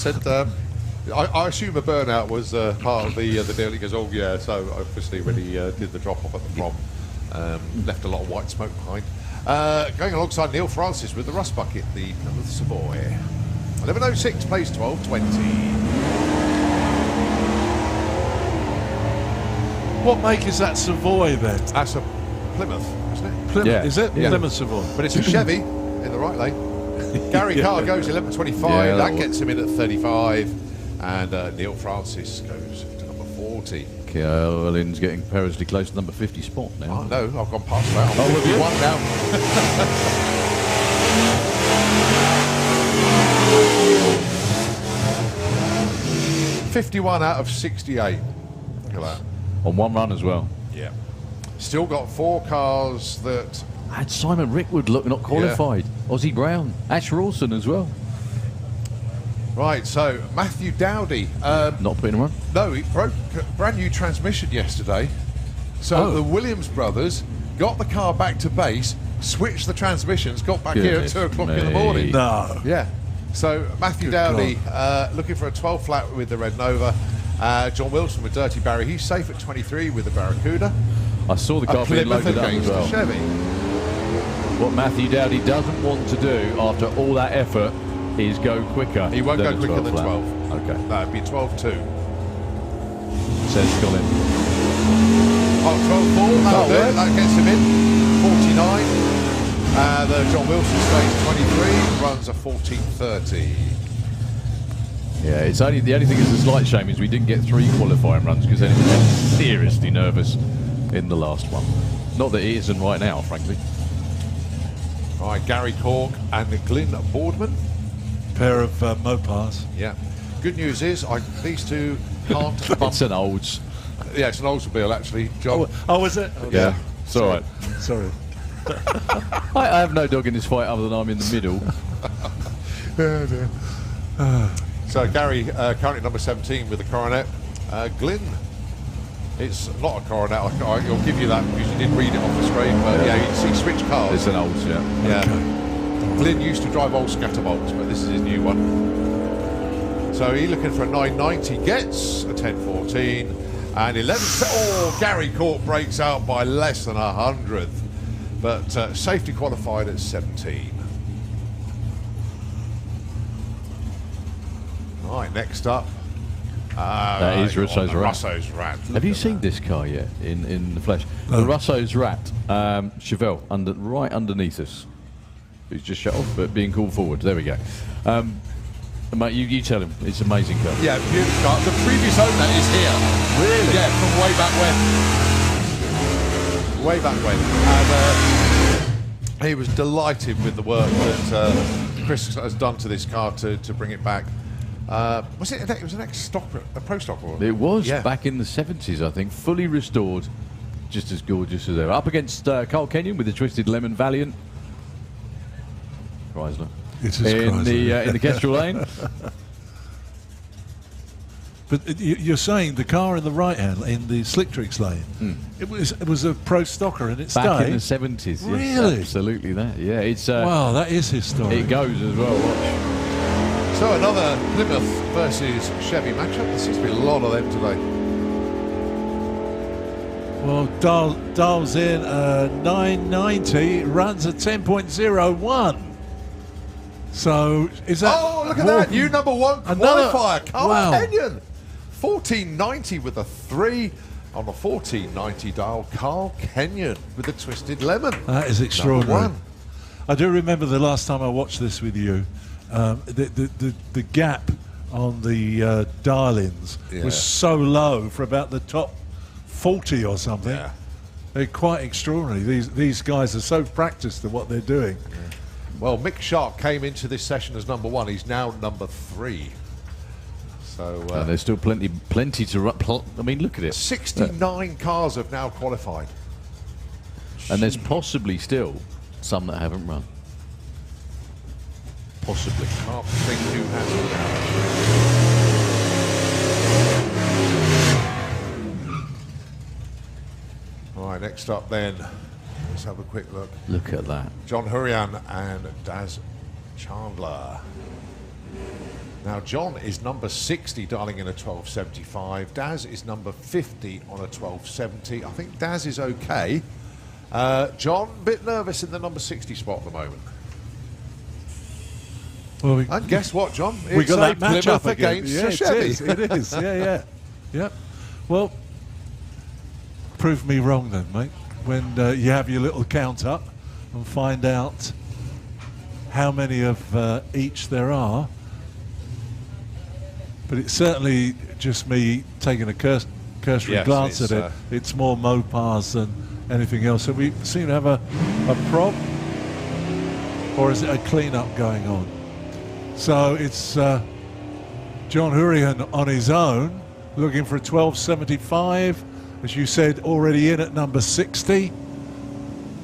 I assume a burnout was part of the deal. He goes, oh yeah, so obviously when he did the drop off at the prom, left a lot of white smoke behind. Going alongside Neil Francis with the Rust Bucket, the Plymouth Savoy. 11.06, plays 12.20. What make is that Savoy then? That's a Plymouth, isn't it? Plymouth, Yeah. is it? Yeah. Plymouth Savoy. But it's a Chevy in the right lane. Gary Carr goes 11.25, Yeah, that gets him in at 35. And Neil Francis goes to number 40. Colin's getting perilously close to number 50 spot now. Oh no, I've gone past that. I'm Oh, have you? 51 now. 51 out of 68. Look at that. On one run as well. Yeah. Still got 4 cars that... I had Simon Rickwood look not qualified. Ozzie Brown. Ash Rawson as well. Right, so Matthew Dowdy. Not putting him on. No, he broke a brand new transmission yesterday. So the Williams brothers got the car back to base, switched the transmissions, got back here at Goodness 2 o'clock in the me. morning. No. Yeah. So Matthew Good Dowdy looking for a 12 flat with the Red Nova. John Wilson with Dirty Barry. He's safe at 23 with the Barracuda. I saw the A car being Plymouth loaded up as against well. a Chevy. What Matthew Dowdy doesn't want to do after all that effort is go quicker. He won't than go a quicker than flat. 12. Okay. No, it'd be 12.2. Says Colin. Oh, 12.4. That'll do it. That gets him in. 49. The John Wilson stays 23. Runs a 14.30. Yeah, it's the only thing is a slight shame is we didn't get 3 qualifying runs because then it was seriously nervous in the last one. Not that it isn't right now, frankly. All right, Gary Cork and Glyn Boardman. Pair of Mopars. Yeah. Good news is these two can't bump. It's an olds. Yeah, it's an Oldsmobile actually, John. Oh, was it? Okay. Yeah, it's all right. Sorry. I have no dog in this fight other than I'm in the middle. So Gary, currently number 17 with the Coronet. Glyn, it's not a Coronet. I'll give you that because you didn't read it off the screen. But yeah, you can see switch cars. It's an olds, yeah. Yeah. Okay. Glyn used to drive old Scatterbolts, but this is his new one. So he's looking for a 990, gets a 1014, and 11. Oh, Gary Cork breaks out by less than 100th, but safety qualified at 17. All right, next up. That is Russo's Rat. Russo's Rat. Have you seen this car yet in the flesh? The Russo's Rat, Chevelle, right underneath us. Who's just shut off, but being called forward. There we go. Mate, you tell him. It's an amazing car. Yeah, beautiful car. The previous owner is here. Really? Yeah, from way back when. Way back when. And he was delighted with the work that Chris has done to this car to bring it back. Was it? It was an ex-stock, a pro stock, or It was back in the 70s, I think, fully restored, just as gorgeous as ever. Up against Carl Kenyon with the Twisted Lemon Valiant. Chrysler. It is in Chrysler. the Kestrel Lane. But you're saying the car in the right hand in the Slicktrix lane, it was a pro stocker in its Back day. in the 70s. Yes, Really? absolutely that. Yeah, it's Wow, that is historic. it goes as well. Watch. So another Plymouth versus Chevy matchup. There seems to be a lot of them today. Well, dials in 990, runs a 10.01. So is that? Oh, look at that! New number 1 Another- qualifier, Carl wow. Kenyon. 1490 with a 3 on the 1490 dial. Carl Kenyon with the Twisted Lemon. That is extraordinary. Number 1. I do remember the last time I watched this with you, the gap on the dial-ins was so low for about the top 40 or something. Yeah. They're quite extraordinary. These guys are so practiced at what they're doing. Well, Mick Sharp came into this session as number 1. He's now number 3. So And there's still plenty to run. I mean, look at it. 69 cars have now qualified. And there's possibly still some that haven't run. Possibly. Can't think who hasn't now. All right, next up then. Let's have a quick look. Look at that. John Hurrian and Daz Chandler. Now, John is number 60, dialing in a 1275. Daz is number 50 on a 1270. I think Daz is okay. John, a bit nervous in the number 60 spot at the moment. Well, And guess what, John? we got It's that a match up Plymouth again. against Yeah, a Chevy. it is. Yeah. Yep. Well, prove me wrong then, mate. When you have your little count up and find out how many of each there are. But it's certainly just me taking a cursory Yes, glance it's, at it. It's more Mopars than anything else. So we seem to have a prop, or is it a clean-up going on? So it's John Hurrian on his own, looking for a 1275. As you said, already in at number 60.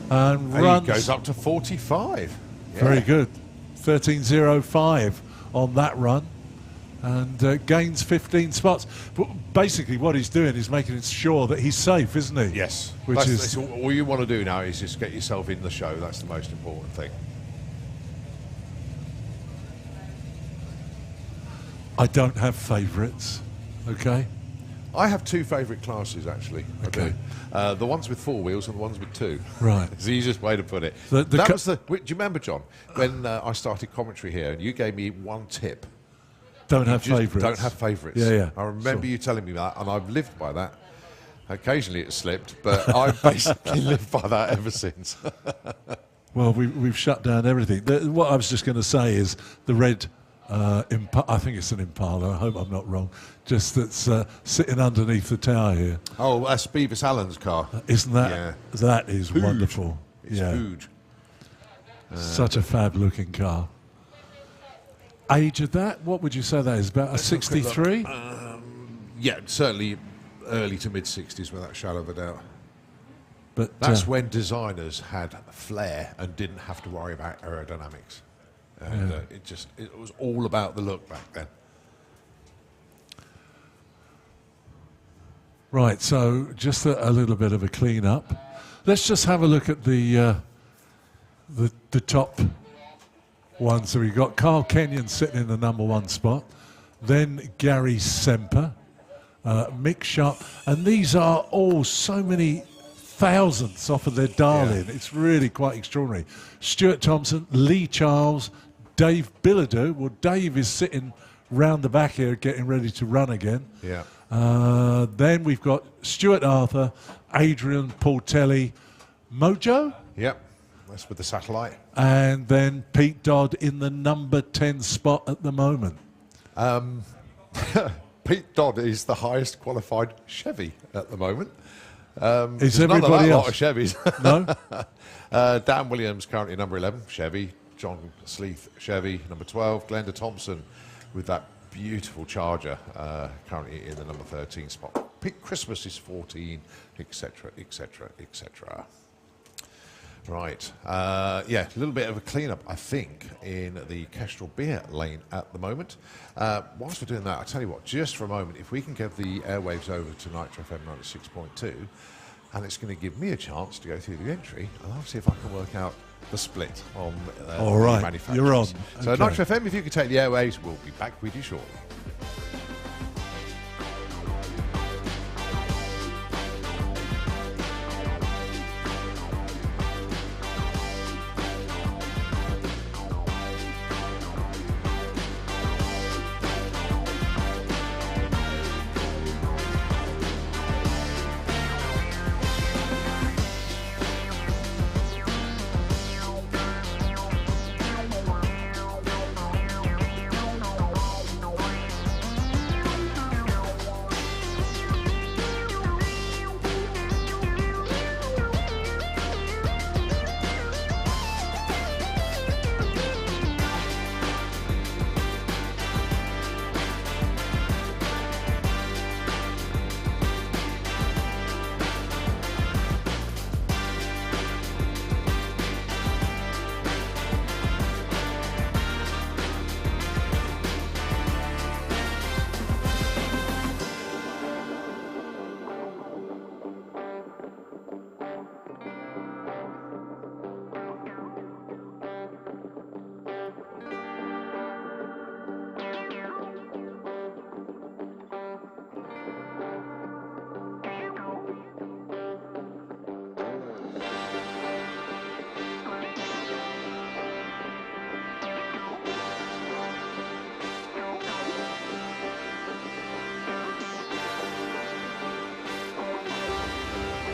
And And runs he goes up to 45. very Yeah. good. 13.05 on that run. And gains 15 spots. But basically what he's doing is making sure that he's safe, isn't he? Yes. Which That's is... all you want to do now is just get yourself in the show. That's the most important thing. I don't have favourites, okay? I have 2 favourite classes, actually. Okay. I do. The ones with 4 wheels and the ones with 2. Right. It's the easiest way to put it. The That co- was do you remember, John, when I started commentary here and you gave me one tip? Don't have Just favourites. Don't have favourites. Yeah. I remember Sure. you telling me that, and I've lived by that. Occasionally it slipped, but I've basically lived by that ever since. Well, we've shut down everything. What I was just going to say is the red I think it's an Impala. I hope I'm not wrong. Just that's sitting underneath the tower here. Oh, that's Beavis Allen's car. Isn't that? Yeah. That is Huge. wonderful. It's huge. Such a fab-looking car. Age of that? What would you say that is? About a 63? Yeah, certainly early to mid-60s without a shadow of a doubt. But That's when designers had flair and didn't have to worry about aerodynamics. And it was all about the look back then. right, so just a little bit of a clean-up. Let's just have a look at the top one. So we've got Carl Kenyon sitting in the #1 spot, then Gary Semper, Mick Sharp, and these are all so many thousandths off of their darling. Yeah. It's really quite extraordinary. Stuart Thompson, Lee Charles, Dave Bilodeau. Well, Dave is sitting round the back here getting ready to run again. Yeah. Then we've got Stuart Arthur, Adrian Portelli, Mojo, Yep. That's with the satellite. and then Pete Dodd in the #10 spot at the moment. Pete Dodd is the highest qualified Chevy at the moment. Is there's not everybody a lot else? of Chevys. No? Dan Williams currently #11, Chevy. John Sleeth, Chevy. #12, Glenda Thompson with that beautiful Charger, currently in the #13 spot. Pete Christmas is 14, etc., etc., etc. Right. Yeah, a little bit of a clean-up, I think, in the Kestrel beer lane at the moment. Whilst we're doing that, I'll tell you what, just for a moment, if we can get the airwaves over to Nitro FM 96.2, and it's going to give me a chance to go through the entry, and I'll see if I can work out the split on All the right, manufacturers. you're on. So Okay. Nitro FM, if you could take the airwaves, we'll be back with you shortly.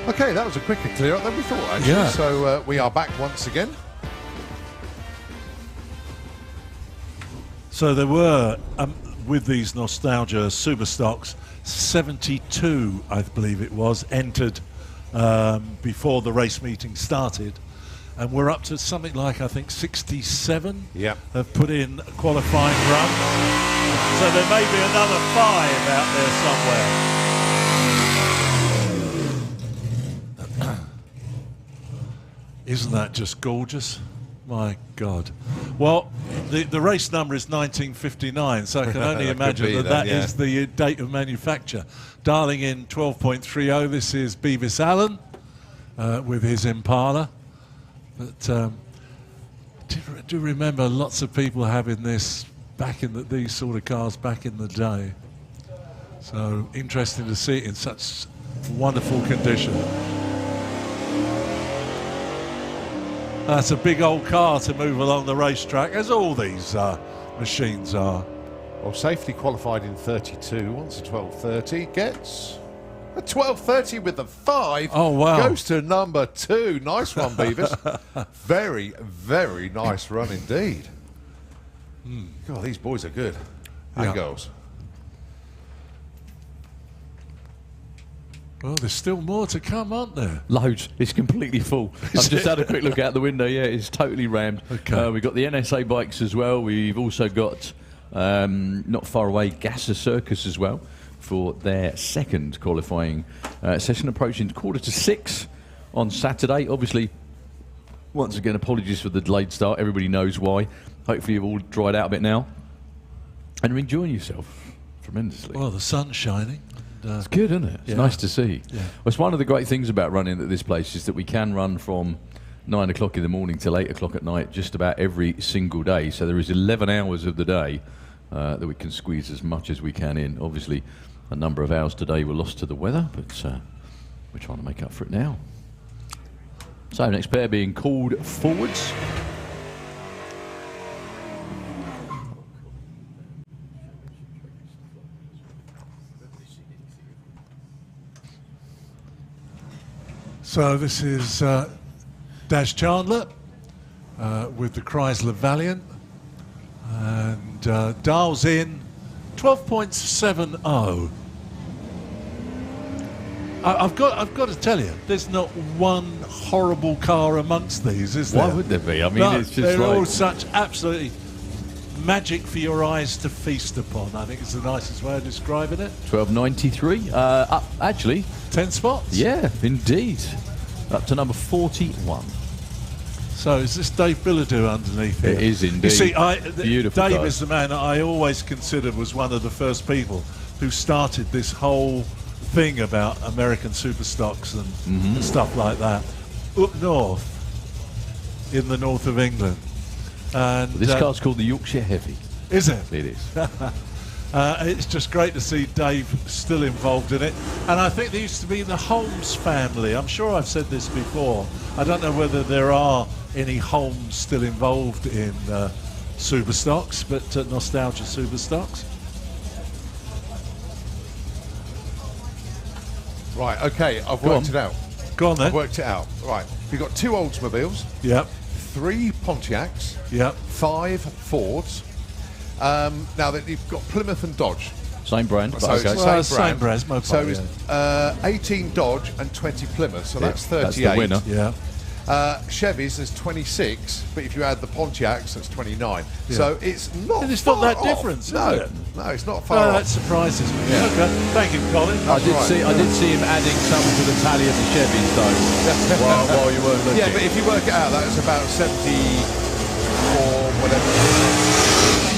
Okay, that was a quicker clear up than we thought, actually. Yeah. So we are back once again. So there were, with these nostalgia Superstocks, 72, I believe it was, entered before the race meeting started. And we're up to something like, I think, 67 Yep. have put in qualifying runs. So there may be another 5 out there somewhere. Isn't that just gorgeous? My God. Well, the race number is 1959, so I can only That could imagine be that then, that yeah. is the date of manufacture. Dialing in 12.30, this is Beavis Allen with his Impala. But do remember lots of people having this back in these sort of cars back in the day. So interesting to see it in such wonderful condition. That's a big old car to move along the racetrack, as all these machines are. Well, safety qualified in 32, wants a 12.30, gets a 12.30 with a 5. Oh, wow. Goes to number 2. Nice one, Beavis. Very, very nice run indeed. God, these boys are good. Yeah. And girls. Well, there's still more to come, aren't there? Loads. It's completely full. I've just had a quick look out the window. Yeah, it's totally rammed. Okay. We've got the NSA bikes as well. We've also got, not far away, Gasser Circus as well for their second qualifying session, approaching 5:45 on Saturday. Obviously, once again, apologies for the delayed start. Everybody knows why. Hopefully you've all dried out a bit now. And you're enjoying yourself tremendously. Well, the sun's shining. It's good, isn't it? It's Yeah. nice to see. Yeah. Well, it's one of the great things about running at this place is that we can run from 9 o'clock in the morning till 8 o'clock at night just about every single day. So there is 11 hours of the day that we can squeeze as much as we can in. Obviously, a number of hours today were lost to the weather, but we're trying to make up for it now. So next pair being called forwards. So this is Dash Chandler with the Chrysler Valiant, and dials in 12.70. I've got to tell you, there's not one horrible car amongst these, is there? Why would there be? I mean, No, it's just they're like... all such absolutely magic for your eyes to feast upon. I think it's the nicest way of describing it. 12.93. Up, actually. 10 spots? Yeah, indeed. Up to number 41. So is this Dave Bilodeau underneath here? It is indeed. You see, Beautiful Dave guy. is the man that I always considered was one of the first people who started this whole thing about American Superstocks and stuff like that up north, in the north of England. And This car's called the Yorkshire Heavy. is it? It is. It's just great to see Dave still involved in it. And I think there used to be the Holmes family. I'm sure I've said this before. I don't know whether there are any Holmes still involved in Superstocks, but Nostalgia Superstocks. Right, okay, I've Go worked on. it out. Go on then. I've worked it out. Right, we've got 2 Oldsmobiles, Yep, 3 Pontiacs, yep. 5 Fords. Now that you've got Plymouth and Dodge. Same brand, but So okay. it's Well, same same brand. brand, So Mopar, it's 18 Dodge and 20 Plymouth, so that's 38. That's the winner. Yeah. Chevys, there's 26, but if you add the Pontiacs, that's 29. Yeah. So it's not And it's not far that off. different, is No, it? no, it's not Oh, far that off. surprises me. Yeah. Okay, thank you, Colin. I did right. see him adding some to the tally of the Chevys though, while you weren't looking. Yeah, but if you work it out, that's about 74, whatever.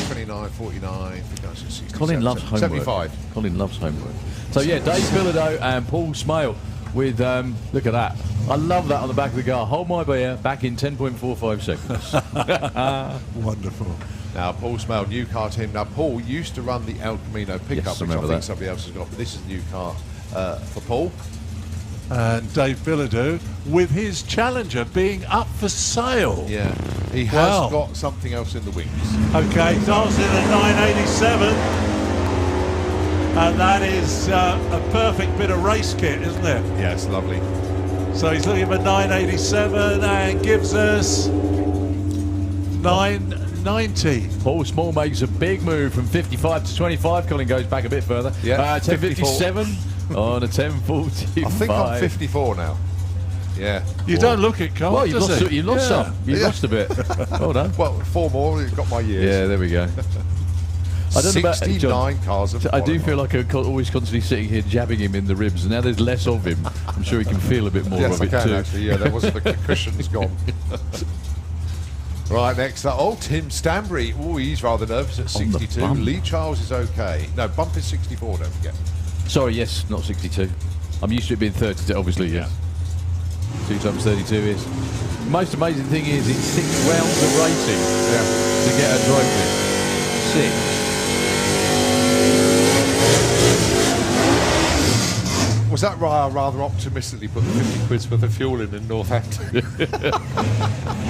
29, 49, 59, 60, Colin loves homework. 75. Colin loves homework. So yeah, Dave Bilodeau and Paul Smale with, look at that. I love that on the back of the car. Hold my beer, back in 10.45 seconds. Wonderful. Now, Paul Smale, new car to him. Now, Paul used to run the El Camino pickup, Yes, I which I remember think that. somebody else has got, but this is a new car for Paul. And Dave Bilodeau with his Challenger being up for sale. Yeah, he has Wow. got something else in the wings. Okay, dials in at 987. And that is a perfect bit of race kit, isn't it? Yeah, it's lovely. So he's looking for 987 and gives us 990. Paul Small makes a big move from 55 to 25. Colin goes back a bit further. Yeah, 10.57 on a 10.45. I think I'm 54 now. Yeah. You don't look it, Cole. Well, you does lost, it? you lost Yeah. some. You Yeah. lost a bit. Well done. Well, 4 more, you've got my years. Yeah, there we go. I don't know about 69 John. cars have I do qualified. feel like I'm always constantly sitting here jabbing him in the ribs, and now there's less of him. I'm sure he can feel a bit more Yes, of I it can too. actually. Yeah, there was the cushion's gone. Right, next up. Oh, Tim Stanbury. Oh, he's rather nervous at On the 62. bump. Lee Charles is okay. No, bump is 64, don't forget. Sorry, yes, not 62. I'm used to it being 32, obviously, yes. 2 times 32 is. The most amazing thing is in 6 rounds of racing Yeah. to get a trophy. 6. Was that rather optimistically put the 50 quid for the fuel in Northampton?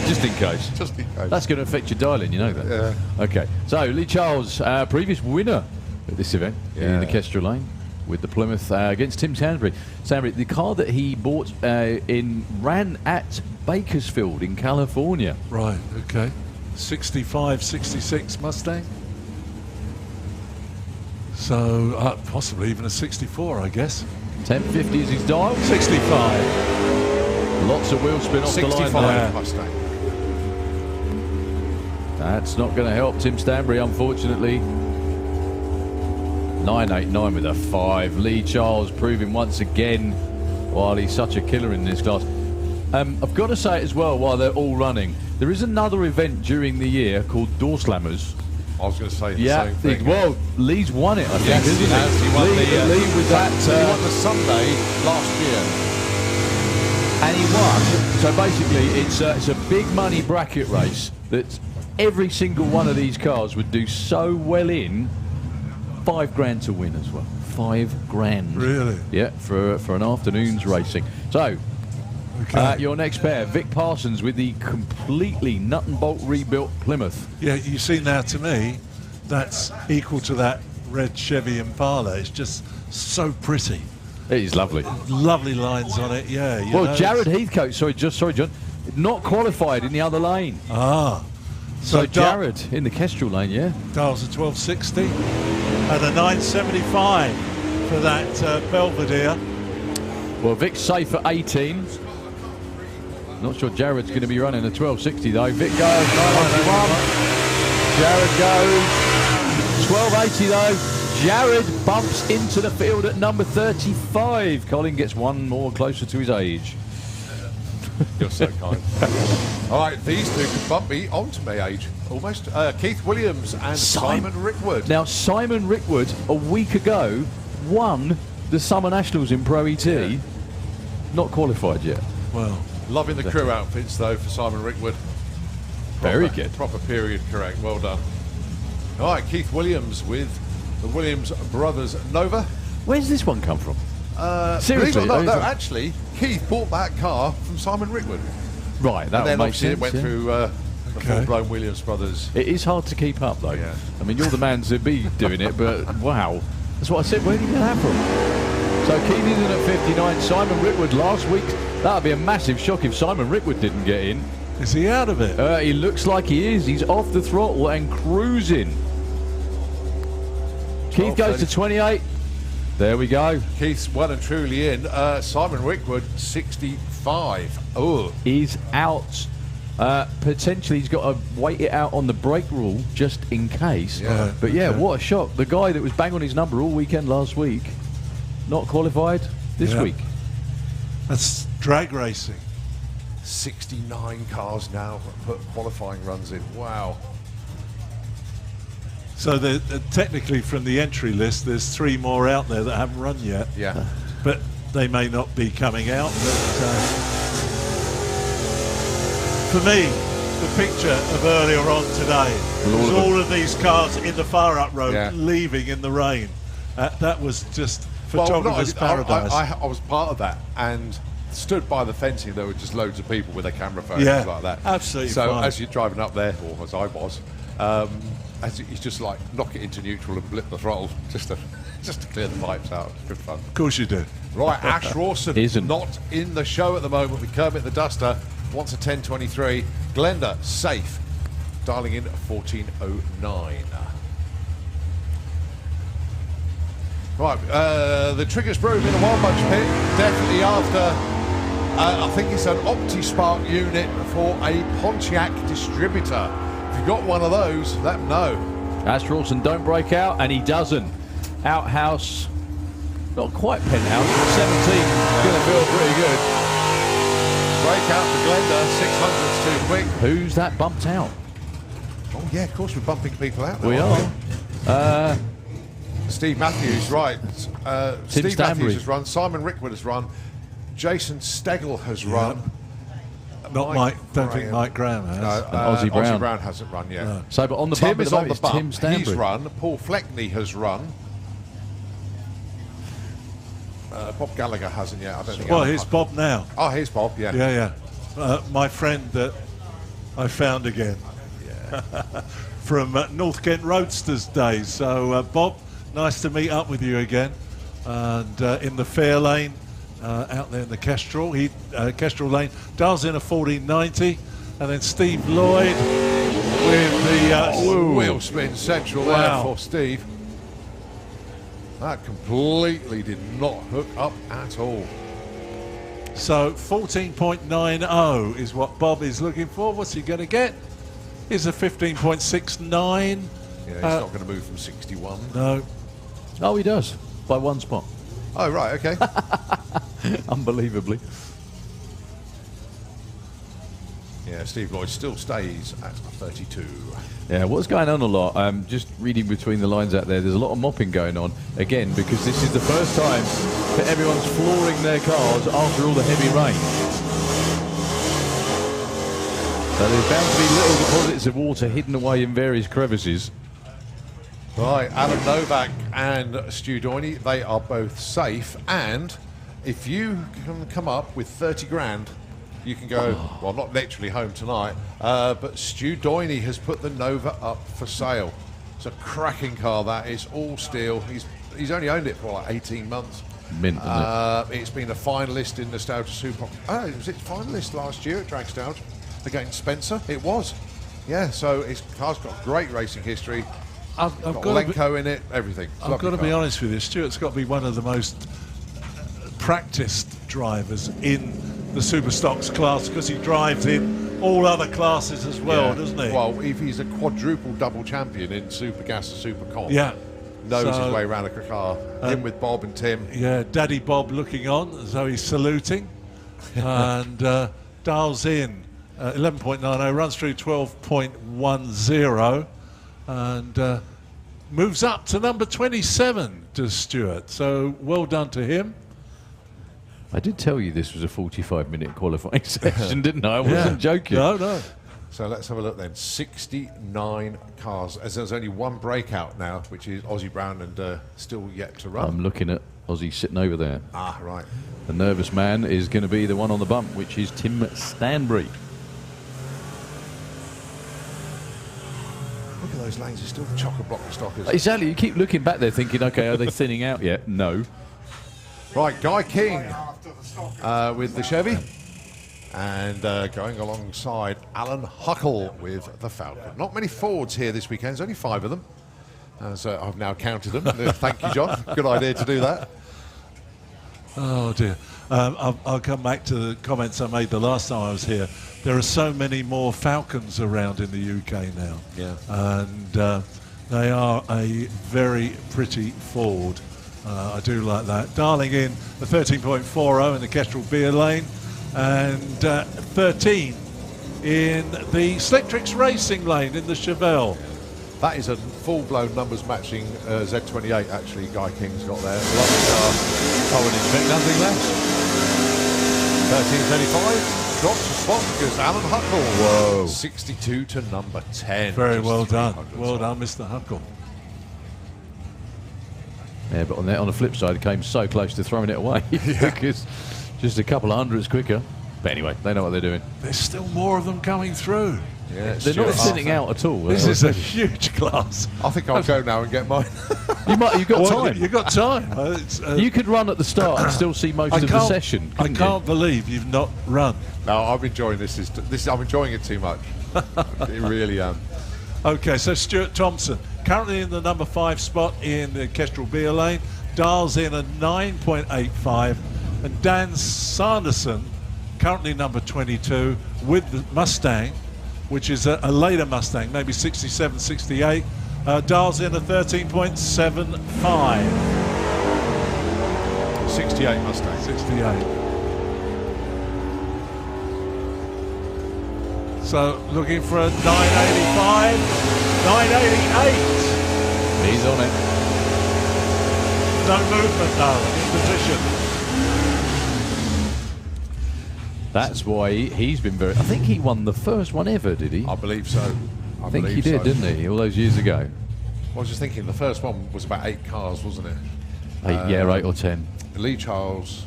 Just in case. Just in case. That's going to affect your dialing, you know that. Yeah. Okay, so Lee Charles, previous winner at this event in the Yeah. Kestrel Lane with the Plymouth against Tim Stanbury. Stanbury, the car that he bought ran at Bakersfield in California. Right, okay. 65, 66 Mustang. So possibly even a 64, I guess. 1050 is his dial. 65. Lots of wheel spin off the line 65 there. Mustang. That's not going to help Tim Stanbury, unfortunately. 989 with a 5. Lee Charles proving once again while he's such a killer in this class. I've got to say it as well while they're all running. There is another event during the year called Door Slammers. I was going to say the same thing. Well, Lee's won it, I think, Yes, isn't he has. He won Lee was he at... won the Sunday last year. And he won. So basically, it's a big money bracket race that every single one of these cars would do so well in. £5 to win as well. £5. Really? Yeah, for an afternoon's racing. So, Okay. your next pair, Vic Parsons with the completely nut and bolt rebuilt Plymouth. Yeah, you see now, to me, that's equal to that red Chevy Impala. It's just so pretty. It is lovely. Lovely lines on it, yeah. you Well, know, Jared Heathcote, sorry, John, not qualified in the other lane. Ah. So Jared in the Kestrel lane, yeah. Dials a 1260 and a 975 for that Belvedere. Well, Vic's safe at 18. Not sure Jared's going to be running a 1260 though. Vic goes 991. Jared goes 1280 though. Jared bumps into the field at number 35. Colin gets one more closer to his age. You're so kind. All right, these two could bump me onto my age almost. Keith Williams and Simon Rickwood. Now, Simon Rickwood, a week ago, won the Summer Nationals in Pro ET. Yeah. Not qualified yet. Well, Loving the crew outfits though for Simon Rickwood. Very good. Proper period correct. Well done. All right, Keith Williams with the Williams Brothers Nova. Where's this one come from? Believe it or not, those no, are- actually, Keith bought that car from Simon Rickwood. Right, that And then makes obviously sense. it went yeah. through the full-blown Williams Brothers. It is hard to keep up, though. Yeah. I mean, you're the man to be doing it, but wow. That's what I said. Where did you get that from? So Keith is in at 59. Simon Rickwood last week. That would be a massive shock if Simon Rickwood didn't get in. is he out of it? He looks like he is. He's off the throttle and cruising. Keith goes to 28. There we go. Keith's well and truly in. Simon Rickwood, 65. Oh, He's out. Potentially he's got to wait it out on the brake rule just in case. Yeah. But yeah, Okay. what a shock. The guy that was bang on his number all weekend last week, not qualified this Yeah. week. That's drag racing. 69 cars now put qualifying runs in. Wow. So technically from the entry list, there's 3 more out there that haven't run yet. Yeah. But they may not be coming out. But for me, the picture of earlier on today was all of these cars in the far up road Yeah. leaving in the rain. That was just Well, photographer's paradise. I was part of that and stood by the fencing. There were just loads of people with their camera phones Yeah, like that. absolutely So fine. as you're driving up there, or as I was, as you just like knock it into neutral and blip the throttle just to clear the pipes out. Good fun. Of course you do. Right, Ash Rawson Isn't. not in the show at the moment with Kermit the Duster. Wants a 10.23. Glenda safe, dialing in 14.09. Right, the Triggers Broom in a Wild Bunch pit, definitely after, I think it's an OptiSpark unit for a Pontiac distributor. If you've got one of those, let them know. Ash Rawson don't break out, and he doesn't. Outhouse, not quite penthouse, but 17. Going to feel pretty good. Break out for Glenda, 600's too quick. Who's that bumped out? Oh yeah, of course we're bumping people out now. We aren't are. Steve Matthews, right. Steve Stanbury. Matthews has run. Simon Rickwood has run. Jason Stegel has run. Not Mike. Don't think Mike Graham has. No, Ozzie Brown. Brown hasn't run yet. No. So, but on the Tim bump, at is the on moment, the it's Tim bump. Stanbury. He's run. Paul Fleckney has run. Bob Gallagher hasn't yet. I don't think. Well, here's Bob now. Oh, here's Bob. Yeah. Yeah. My friend that I found again from North Kent Roadsters days. So, Bob, nice to meet up with you again. And in the Fair Lane, out there in the Kestrel Lane, dials in a 1490. And then Steve Lloyd with the Wheel spin central Wow. there for Steve. That completely did not hook up at all. So 14.90 is what Bob is looking for. What's he going to get? Here's a 15.69. Yeah, he's not going to move from 61. No. Oh, he does. By one spot. Oh, right, okay. Unbelievably. Yeah, Steve Lloyd still stays at 32. Yeah, what's going on a lot? Just reading between the lines out there, there's a lot of mopping going on. Again, because this is the first time that everyone's flooring their cars after all the heavy rain. So there's bound to be little deposits of water hidden away in various crevices. Right, Alan Novak and Stu Doyney, they are both safe. And if you can come up with 30 grand, you can go, well, not literally home tonight, but Stu Doyney has put the Nova up for sale. It's a cracking car, that is, all steel. He's only owned it for like 18 months. Mint, isn't It's been a finalist in Nostalgia Super. Oh, was it finalist last year at Dragstlgia against Spencer? It was. Yeah, so his car's got great racing history. I've Got got to Lenko in it, everything. I've got to be car. honest with you. Stuart's got to be one of the most practiced drivers in the Superstocks class because he drives in all other classes as well, Yeah. doesn't he? Well, if he's a quadruple double champion in Super Gas and Super Comp, yeah. knows So, his way around a car. Him with Bob and Tim. Yeah, Daddy Bob looking on as though he's saluting. And dials in 11.90, runs through 12.10 and moves up to number 27 to Stuart. So well done to him. I did tell you this was a 45-minute qualifying session, didn't I? I wasn't joking. No. So let's have a look then. 69 cars. As there's only one breakout now, which is Ozzy Brown, and still yet to run. I'm looking at Ozzy sitting over there. Ah, right. The nervous man is going to be the one on the bump, which is Tim Stanbury. Look at those lanes. They're still chock-a-block of stockers. Exactly. You keep looking back there thinking, OK, are they thinning out yet? No. Right, Guy King with the Chevy. And going alongside Alan Huckle with the Falcon. Not many Fords here this weekend. There's only 5 of them. As I've now counted them. Thank you, John. Good idea to do that. Oh dear. I'll come back to the comments I made the last time I was here. There are so many more Falcons around in the UK now. Yeah. And they are a very pretty Ford. I do like that. Dialing in the 13.40 in the Kestrel beer lane and 13 in the Slick Tricks racing lane in the Chevelle. That is a full-blown numbers matching Z28, actually, Guy King's got there. Lovely car. I would expect nothing less. 13.35. Drops a spot because Alan Huckle. Whoa. 62 to number 10. Very Just well done. 300 Well spot. done, Mr. Huckle. Yeah, but on the flip side, it came so close to throwing it away because just a couple of hundreds quicker. But anyway, they know what they're doing. There's still more of them coming through. Yeah, They're not Stuart sitting Arthur. out at all. This is a huge class. I think I'll go now and get mine. You've got Well, time. You've got time. You could run at the start and still see most of the session. I couldn't can't believe you've not run. No, I'm enjoying this. I'm enjoying it too much. It really am. Okay, so Stuart Thompson, currently in the number 5 spot in the Kestrel beer lane, dials in a 9.85, and Dan Sanderson, currently number 22 with the Mustang, which is a later Mustang, maybe 67, 68, dials in a 13.75. 68 Mustang. 68. So looking for a 985, 988. He's on it. No movement though in position. That's why he's been very... I think he won the first one ever, did he? I believe so. I think he did, didn't he? All those years ago. I was just thinking, the first one was about 8 cars, wasn't it? 8 or 10. Lee Charles,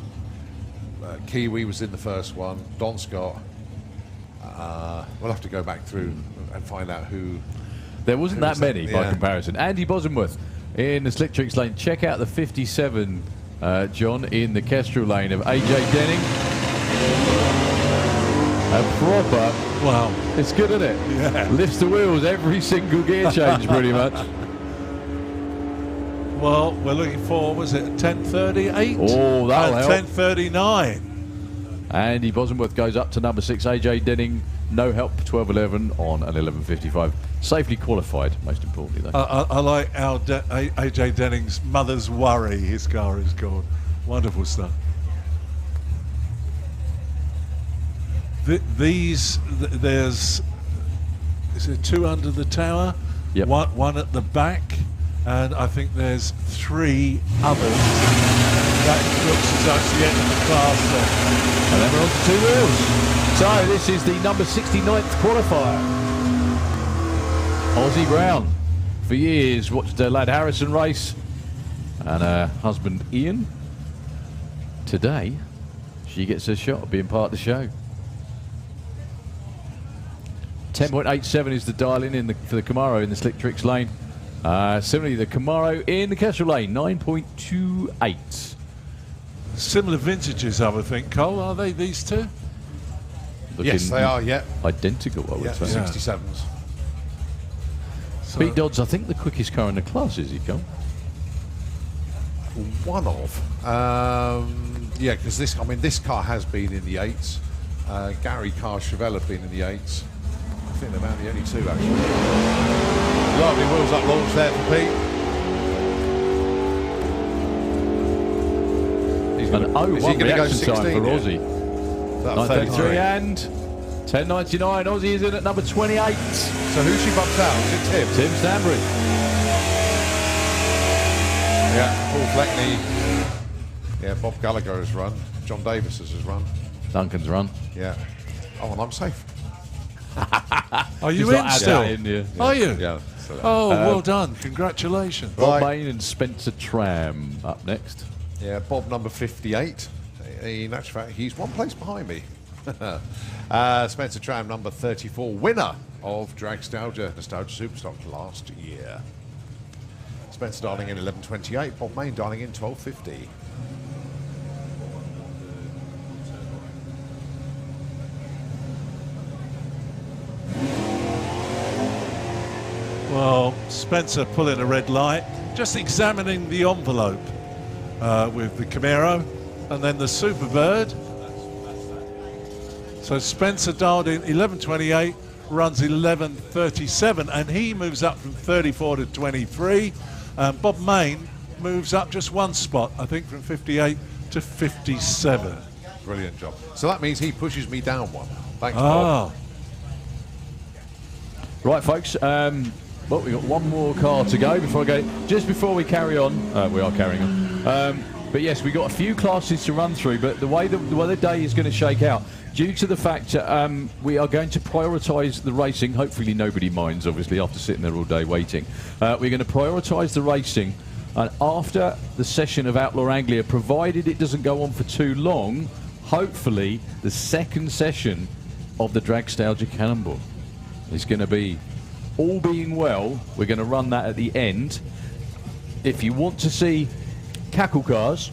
Kiwi was in the first one, Don Scott. We'll have to go back through and find out who. There wasn't that many by Yeah. comparison. Andy Bosworth in the Slick Tricks lane. Check out the 57, John, in the Kestrel lane of AJ Denning. A proper. Wow. It's good, isn't it? Yeah. Lifts the wheels every single gear change, pretty much. Well, we're looking for, was it 10:38? Oh, that'll help. 10:39. Andy Bosworth goes up to number 6, AJ Denning. No help, 12:11 on an 11:55. Safely qualified, most importantly, though. I like our AJ Denning's mother's worry. His car is gone. Wonderful stuff. There's, is there 2 under the tower? Yep. One at the back, and I think there's 3 others. That looks as though it's the end of the class there. And then we're on to 2 wheels. So this is the number 69th qualifier. Aussie Brown. For years watched her lad Harrison race and her husband Ian. Today she gets a shot at being part of the show. 10.87 is the dial-in for the Camaro in the Slick Tricks lane. Similarly, the Camaro in the Kestrel lane, 9.28. Similar vintages, I would think. Cole, are they these two? Yes, they are, yeah. Identical, I would Yeah, say. 67s. So Pete Dodd's, I think, the quickest car in the class, is he, Cole? One of. Yeah, because this car has been in the 8s. Gary Carr Chevelle have been in the 8s. I think they're about the only 2, actually. Lovely wheels up launch there for Pete. An 0-1 reaction time for Aussie. 9.33 and 10.99. Aussie is in at number 28. So who she bumps out? Is it Tim? Tim Stanbury. Yeah, Paul Fleckney. Yeah, Bob Gallagher has run. John Davis has run. Duncan's run. Yeah. Oh, and I'm safe. are you He's in not still? in, yeah. Are you? Yeah. So Oh, well done. Congratulations. Bob Right. Bain and Spencer Tram up next. Yeah, Bob number 58. In actual fact, he's 1 place behind me. Spencer Tram number 34, winner of Dragstlgia, Nostalgia Superstock last year. Spencer dialing in 11.28, Bob Main dialing in 12.50. Well, Spencer pulling a red light, just examining the envelope with the Camaro and then the Superbird. So Spencer dialed in 11.28, runs 11.37, and he moves up from 34 to 23. Bob Main moves up just 1 spot, I think, from 58 to 57. Brilliant job. So that means he pushes me down 1. Thanks, Bob. Ah, Right, folks. Well, we've got 1 more car to go before I go. Just before we carry on, we are carrying on. But yes, we've got a few classes to run through, but the way the day is going to shake out, due to the fact we are going to prioritise the racing. Hopefully nobody minds, obviously, after sitting there all day waiting. We're going to prioritise the racing, and after the session of Outlaw Anglia, provided it doesn't go on for too long, hopefully the second session of the Dragstlgia Cannonball is going to be, all being well, we're going to run that at the end. If you want to see cackle cars,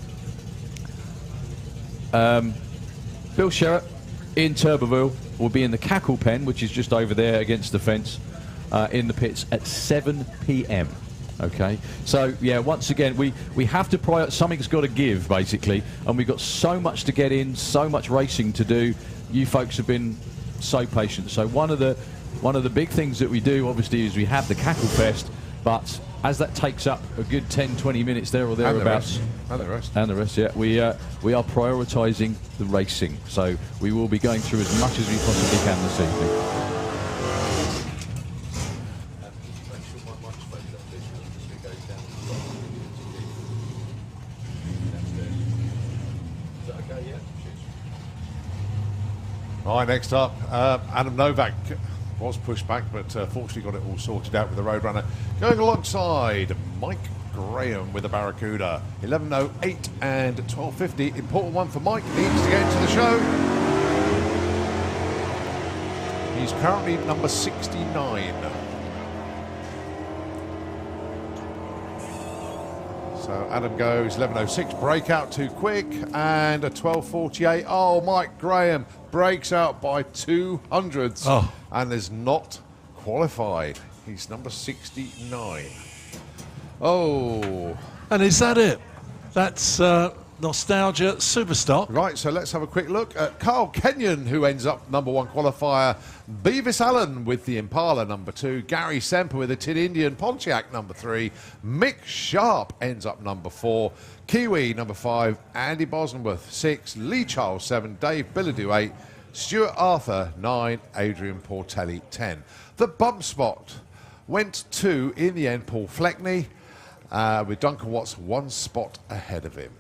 Bill Sherratt in Turboville will be in the cackle pen, which is just over there against the fence, in the pits at 7 p.m. Okay, so yeah, once again, we have to something's got to give, basically, and we've got so much to get in, so much racing to do. You folks have been so patient. So one of the big things that we do, obviously, is we have the cackle fest, but as that takes up a good 10-20 minutes there or thereabouts, And the rest. and the rest, yeah, we are prioritising the racing. So we will be going through as much as we possibly can this evening. All right, next up, Adam Novak was pushed back, but fortunately got it all sorted out with the Roadrunner. Going alongside Mike Graham with the Barracuda. 11.08 and 12.50. Important one for Mike. Needs to get into the show. He's currently number 69. So Adam goes 11.06, breakout too quick, and a 12.48. Oh, Mike Graham breaks out by 200s and is not qualified. He's number 69. Oh. And is that it? That's Nostalgia Superstock. Right, so let's have a quick look at Carl Kenyon, who ends up number 1 qualifier. Beavis Allen with the Impala, number 2. Gary Semper with the Tin Indian Pontiac, number 3. Mick Sharp ends up number 4. Kiwi, number 5. Andy Bosworth, 6. Lee Charles, 7. Dave Billadu, 8. Stuart Arthur, 9. Adrian Portelli, 10. The bump spot went to, in the end, Paul Fleckney, with Duncan Watts 1 spot ahead of him.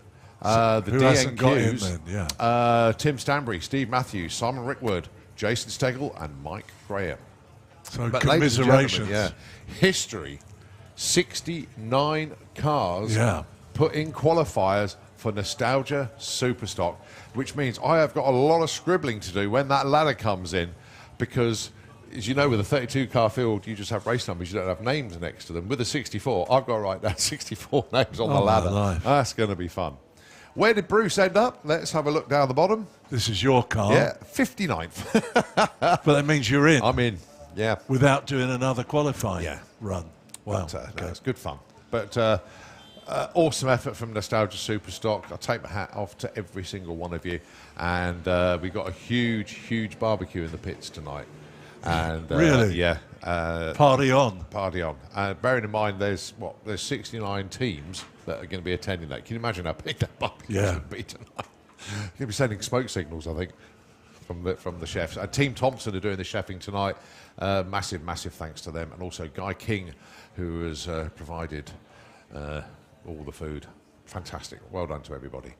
The who hasn't got in DNQs, then? Yeah. Tim Stanbury, Steve Matthews, Simon Rickwood, Jason Stegel, and Mike Graham. So But ladies and commiserations. gentlemen, history, 69 cars put in qualifiers for Nostalgia Superstock, which means I have got a lot of scribbling to do when that ladder comes in, because as you know, with a 32-car field, you just have race numbers. You don't have names next to them. With a 64, I've got to write down 64 names on the ladder. That's going to be fun. Where did Bruce end up? Let's have a look down the bottom. This is your car. Yeah, 59th. But that means you're in. I'm in, yeah. Without doing another qualifying run. Wow. But, no, it's good fun. But awesome effort from Nostalgia Superstock. I take my hat off to every single one of you. And we got a huge, huge barbecue in the pits tonight. And really? Yeah. Party on. Party on. Bearing in mind, there's 69 teams that are going to be attending that. Can you imagine how big that barbecue is going to be tonight? You're going to be sending smoke signals, I think, from the chefs. Team Thompson are doing the chefing tonight. Massive, massive thanks to them. And also Guy King, who has provided all the food. Fantastic. Well done to everybody.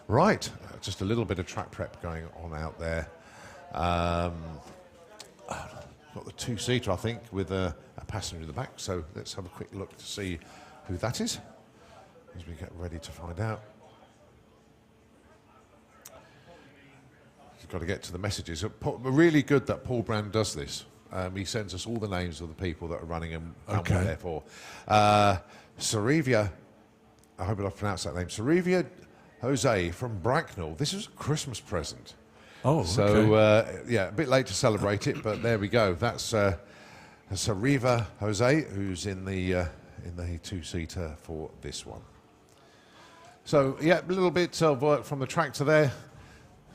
Right. Just a little bit of track prep going on out there. Got the 2-seater, I think, with a passenger in the back. So let's have a quick look to see who that is as we get ready to find out. We've got to get to the messages. Really good that Paul Brand does this. He sends us all the names of the people that are running and what they're for. Sarivia, I hope I pronounced that name. Sarivia Jose from Bracknell. This is a Christmas present. Oh, so a bit late to celebrate it, but there we go. That's Sariva Jose, who's in the 2-seater for this one. So yeah, a little bit of work from the tractor there.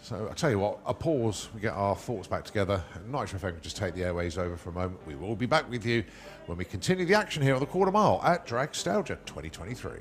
So I tell you what, a pause. We get our thoughts back together. Nitro FM can just take the airways over for a moment. We will be back with you when we continue the action here on the Quarter Mile at Dragstlgia 2023.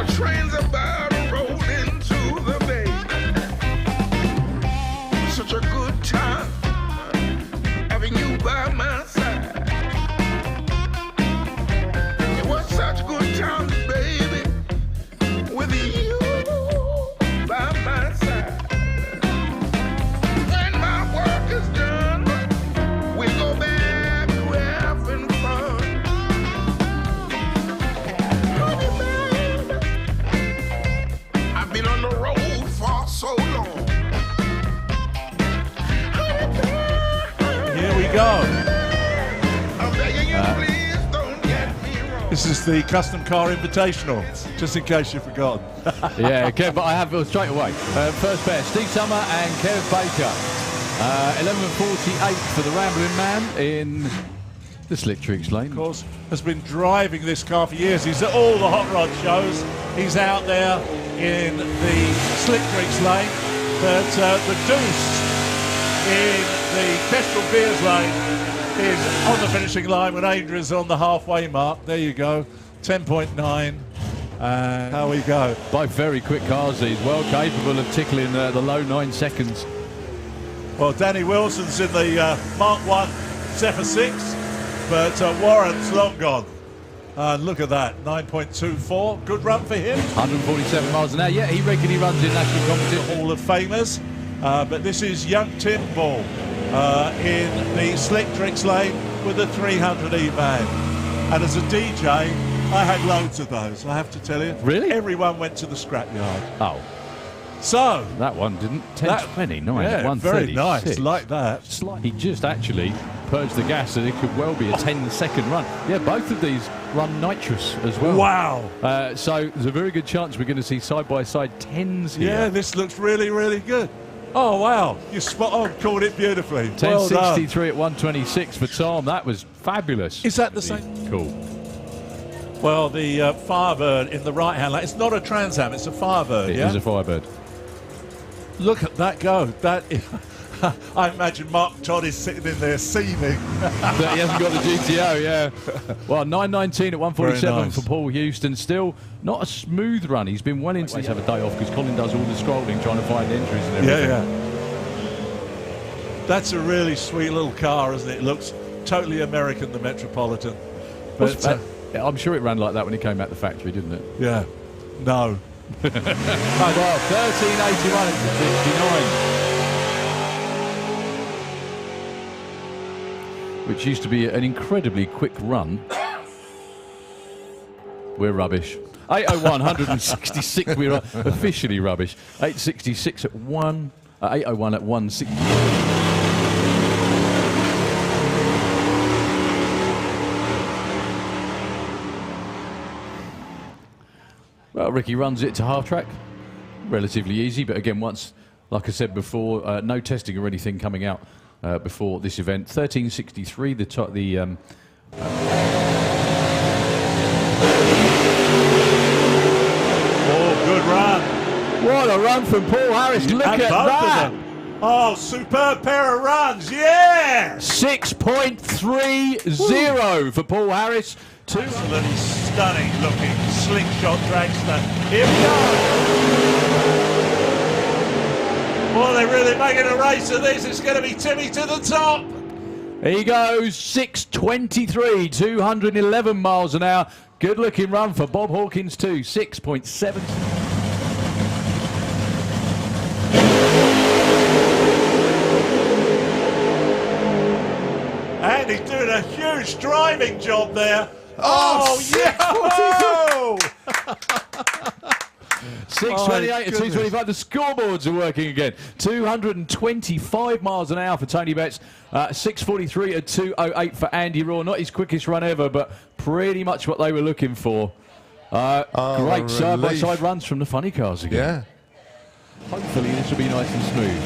The train's about to roll into the bay. Such a good time having you by my side. It was such good times, baby, with you by my side. When my work is done, we go back to having fun. Honey, baby, I've been on the road for so long. Here we go. I'm begging you, please don't get me wrong. This is the Custom Car Invitational, just in case you've forgotten. Yeah, Kev, but I have straight away. First pair, Steve Summer and Kev Baker. 11:48 for the Rambling Man in the Slick Tricks lane. Of course, has been driving this car for years. He's at all the hot rod shows. He's out there in the Slick Tricks lane. But the Deuce in the Kestrel Beers lane is on the finishing line when Adrian's on the halfway mark. There you go, 10.9. And how we go. Both very quick cars, these, well capable of tickling the low 9 seconds. Well, Danny Wilson's in the Mark 1 Zephyr 6, but Warren's long gone. And look at that, 9.24. Good run for him. 147 miles an hour. Yeah, he regularly runs in national competition. Hall of Famers. But this is young Tim Ball in the Slick Tricks lane with the 300E van. And as a DJ, I had loads of those, I have to tell you. Really? Everyone went to the scrapyard. Oh, So, that one didn't. 10:29 yeah, at 1:36. very nice, like that. He just actually purged the gas, and it could well be a 10-second run. Yeah, both of these run nitrous as well. Wow. So there's a very good chance we're going to see side-by-side 10s here. Yeah, this looks really, really good. Oh, wow. You spot on, called it beautifully. Well done. 10:63 at 1:26 for Tom. That was fabulous. Is that the same? Cool. Well, the Firebird in the right-hand lane. It's not a Trans Am, it's a Firebird, It yeah? is a Firebird. Look at that go. That is, I imagine Mark Todd is sitting in there seething. But he hasn't got the GTO, yeah. Well, 9:19 at 1:47 Very nice. for Paul Houston. Still not a smooth run. He's been well into. He's have a day off because Colin does all the scrolling, trying to find entries and everything. Yeah. That's a really sweet little car, isn't it? It looks totally American, the Metropolitan. But I'm sure it ran like that when it came out the factory, didn't it? yeah, no. Well, 13:81 at 69. Which used to be an incredibly quick run. We're rubbish. 8:01, 166. We're officially rubbish. 8:66 at 8:01 at 1:60. Well, Ricky runs it to half track. Relatively easy, but again, once, like I said before, no testing or anything coming out before this event. 13:63. Oh, good run. What a run from Paul Harris. Look And at both of that. them. Oh, superb pair of runs. Yeah! 6.30 for Paul Harris. Absolutely stunning looking slingshot dragster. Here we go. Well, they're really making a race of this. It's going to be Timmy to the top. He goes 6.23, 211 miles an hour. Good looking run for Bob Hawkins too. 6.7. And he's doing a huge driving job there. Oh, yeah! 6:28 to 2:25. The scoreboards are working again. 225 miles an hour for Tony Betts. 6:43 at 2:08 for Andy Raw. Not his quickest run ever, but pretty much what they were looking for. Great side-by-side runs from the funny cars again. Yeah. Hopefully this will be nice and smooth.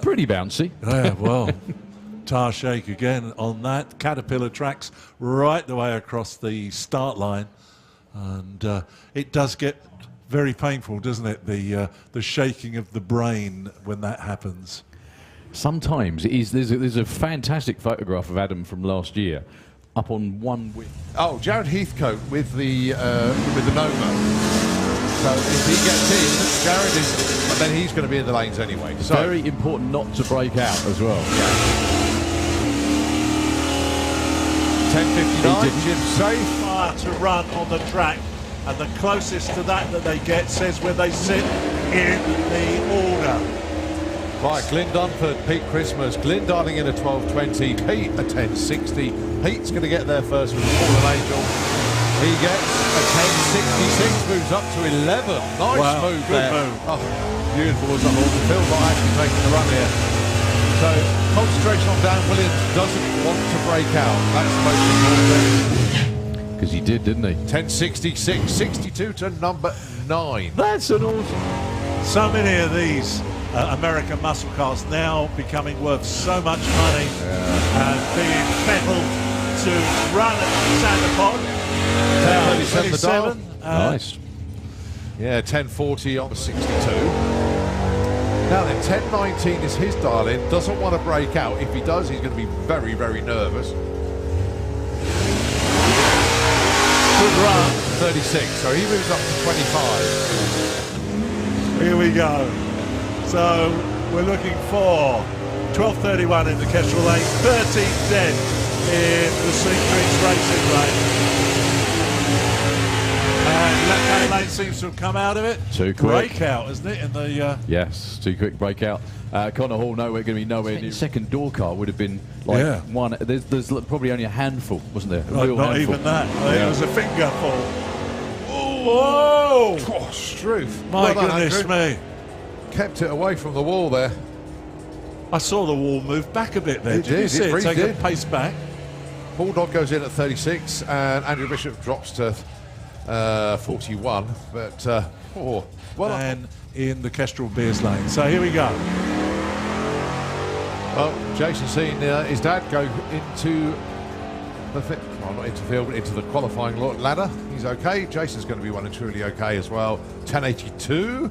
Pretty bouncy. Yeah, well, tire shake again on that. Caterpillar tracks right the way across the start line. And it does get very painful, doesn't it? The shaking of the brain when that happens. Sometimes it is. There's a fantastic photograph of Adam from last year. up on 1 win. Oh, Jared Heathcote with the Nova. So if he gets in, Jared is, but then he's going to be in the lanes anyway. So Very important not to break out as well. 10:59, Jim safe. Far to run on the track, and the closest to that they get says where they sit in the order. Right, Glyn Dunford, Pete Christmas. Glyn darting in a 12:20, Pete a 10:60. Pete's going to get there first with the Fallen Angel. He gets a 10:66, moves up to 11. Nice Wow, move good there. move. Oh, beautiful as a horse. It feels like actually taking the run here. So concentration on Dan Williams, doesn't want to break out. That's the most important. Because he did, didn't he? 10:66, 62 to number 9. That's an awesome. So many of these American muscle cars now becoming worth so much money and being fettled to run at Sanderpond. 37 the dial. Nice. Yeah, 10:40 on the 62. Now then, 10:19 is his dial-in. Doesn't want to break out. If he does, he's going to be very, very nervous. Good run. 36, so he moves up to 25. Here we go. So we're looking for 12:31 in the Kestrel Lane, 13:10 in the Secrets Racing Lane. And that lane seems to have come out of it. Too quick. Breakout, isn't it? In the Yes, too quick breakout. Connor Hall, going to be nowhere near. Second door car would have been like one. There's probably only a handful, wasn't there? A real not handful. even that. It was a fingerful. Oh, Struth. My Well done, goodness Andrew. me. Kept it away from the wall there. I saw the wall move back a bit there. It Did you did, see it it really take a did. pace back? Bulldog goes in at 36, and Andrew Bishop drops to 41. But, well done. And in the Kestrel Beers Lane. So here we go. Well, Jason's seen his dad go into the not into field, but into the qualifying ladder. He's okay. Jason's going to be well and truly okay as well. 10:82.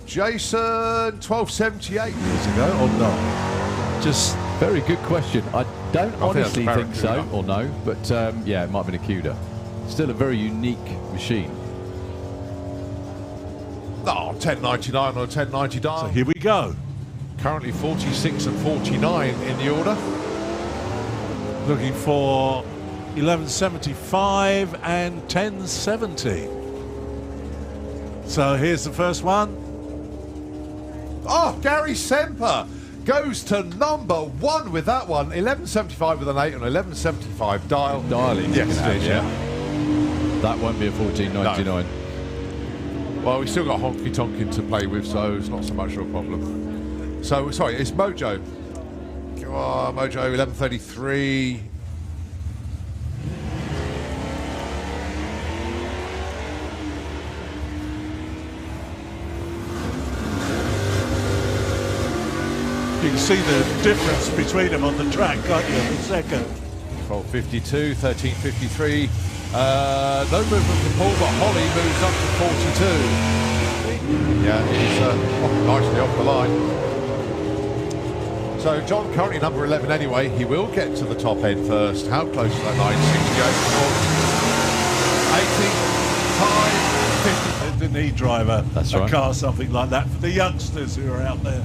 Jason, 12:78 years ago or not? Just Very good question. I don't I think honestly that's a think so, Barracuda. or no, but yeah, it might have been a CUDA. Still a very unique machine. Oh, 10:99 or 10:90 so dial. here we go. Currently 46 and 49 in the order. Looking for 11.75 and 10.70. So here's the first one. Oh, Gary Semper goes to number 1 with that one. 11.75 with an 8 and 11.75 dial. Dialing. Yes, it is, yeah. That won't be a 14.99. Well, we've still got honky tonkin to play with, so it's not so much of a problem. So, sorry, it's Mojo. Oh, Mojo, 11.33. You can see the difference between them on the track, can't you, in a second? 12.52, 13.53. No movement from Paul, but Holly moves up to 42. Yeah, he's nicely off the line. So John currently number 11 anyway. He will get to the top end first. How close is that? 9.68. 80, 5, 50. The knee driver, That's a right. car, something like that, for the youngsters who are out there.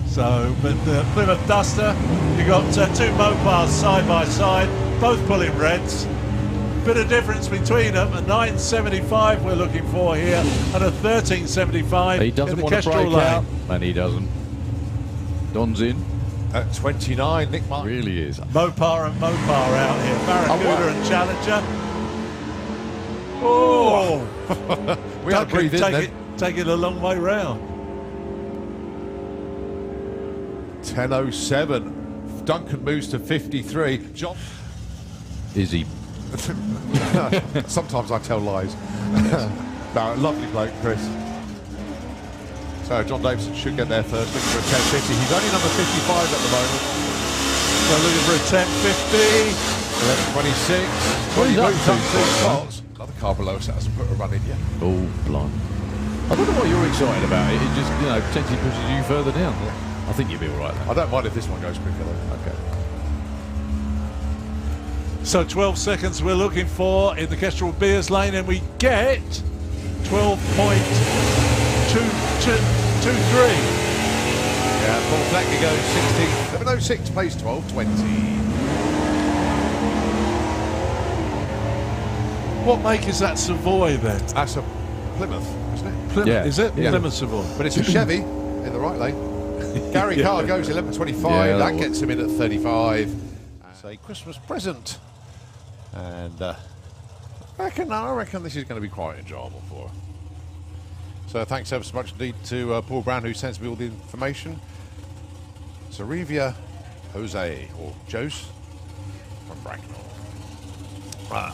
So, but the Plymouth Duster, you got two Mopars side by side, both pulling reds. Bit of difference between them. A 9.75 we're looking for here, and a 13.75 He in doesn't the want to Kestrel break Lane. out, and he doesn't. Don's in. At 29, Nick Martin. Really is. Mopar and Mopar out here. Barracuda wow. and Challenger. Oh! We had to breathe in then. Take it a long way round. 10.07. Duncan moves to 53. John. Is he? Sometimes I tell lies. No, lovely bloke, Chris. So John Davison should get there first, looking for a 10.50. He's only number 55 at the moment. So looking for a 10.50. 11.26. What is He up moves to, up Chris? spots. Another car below us hasn't put a run in yet. Oh, blind. I don't know what you're excited about. It just, potentially pushes you further down. I think you'll be all right. I don't mind if this one goes quicker though. Okay. So 12 seconds we're looking for in the Kestrel Beers lane, and we get 12.223. Yeah, Paul Flecker goes 16.706, plays 12.20. What make is that Savoy then? That's a Plymouth, isn't it? Plymouth, Yeah. is it? Yeah. Plymouth Savoy. But it's a Chevy in the right lane. Gary Carr goes 11.25. Yeah, that gets him in at 35. It's a Christmas present. And I reckon this is going to be quite enjoyable for her. So thanks ever so much indeed to Paul Brown, who sends me all the information. Sarivia Jose, or Jose, from Bracknell.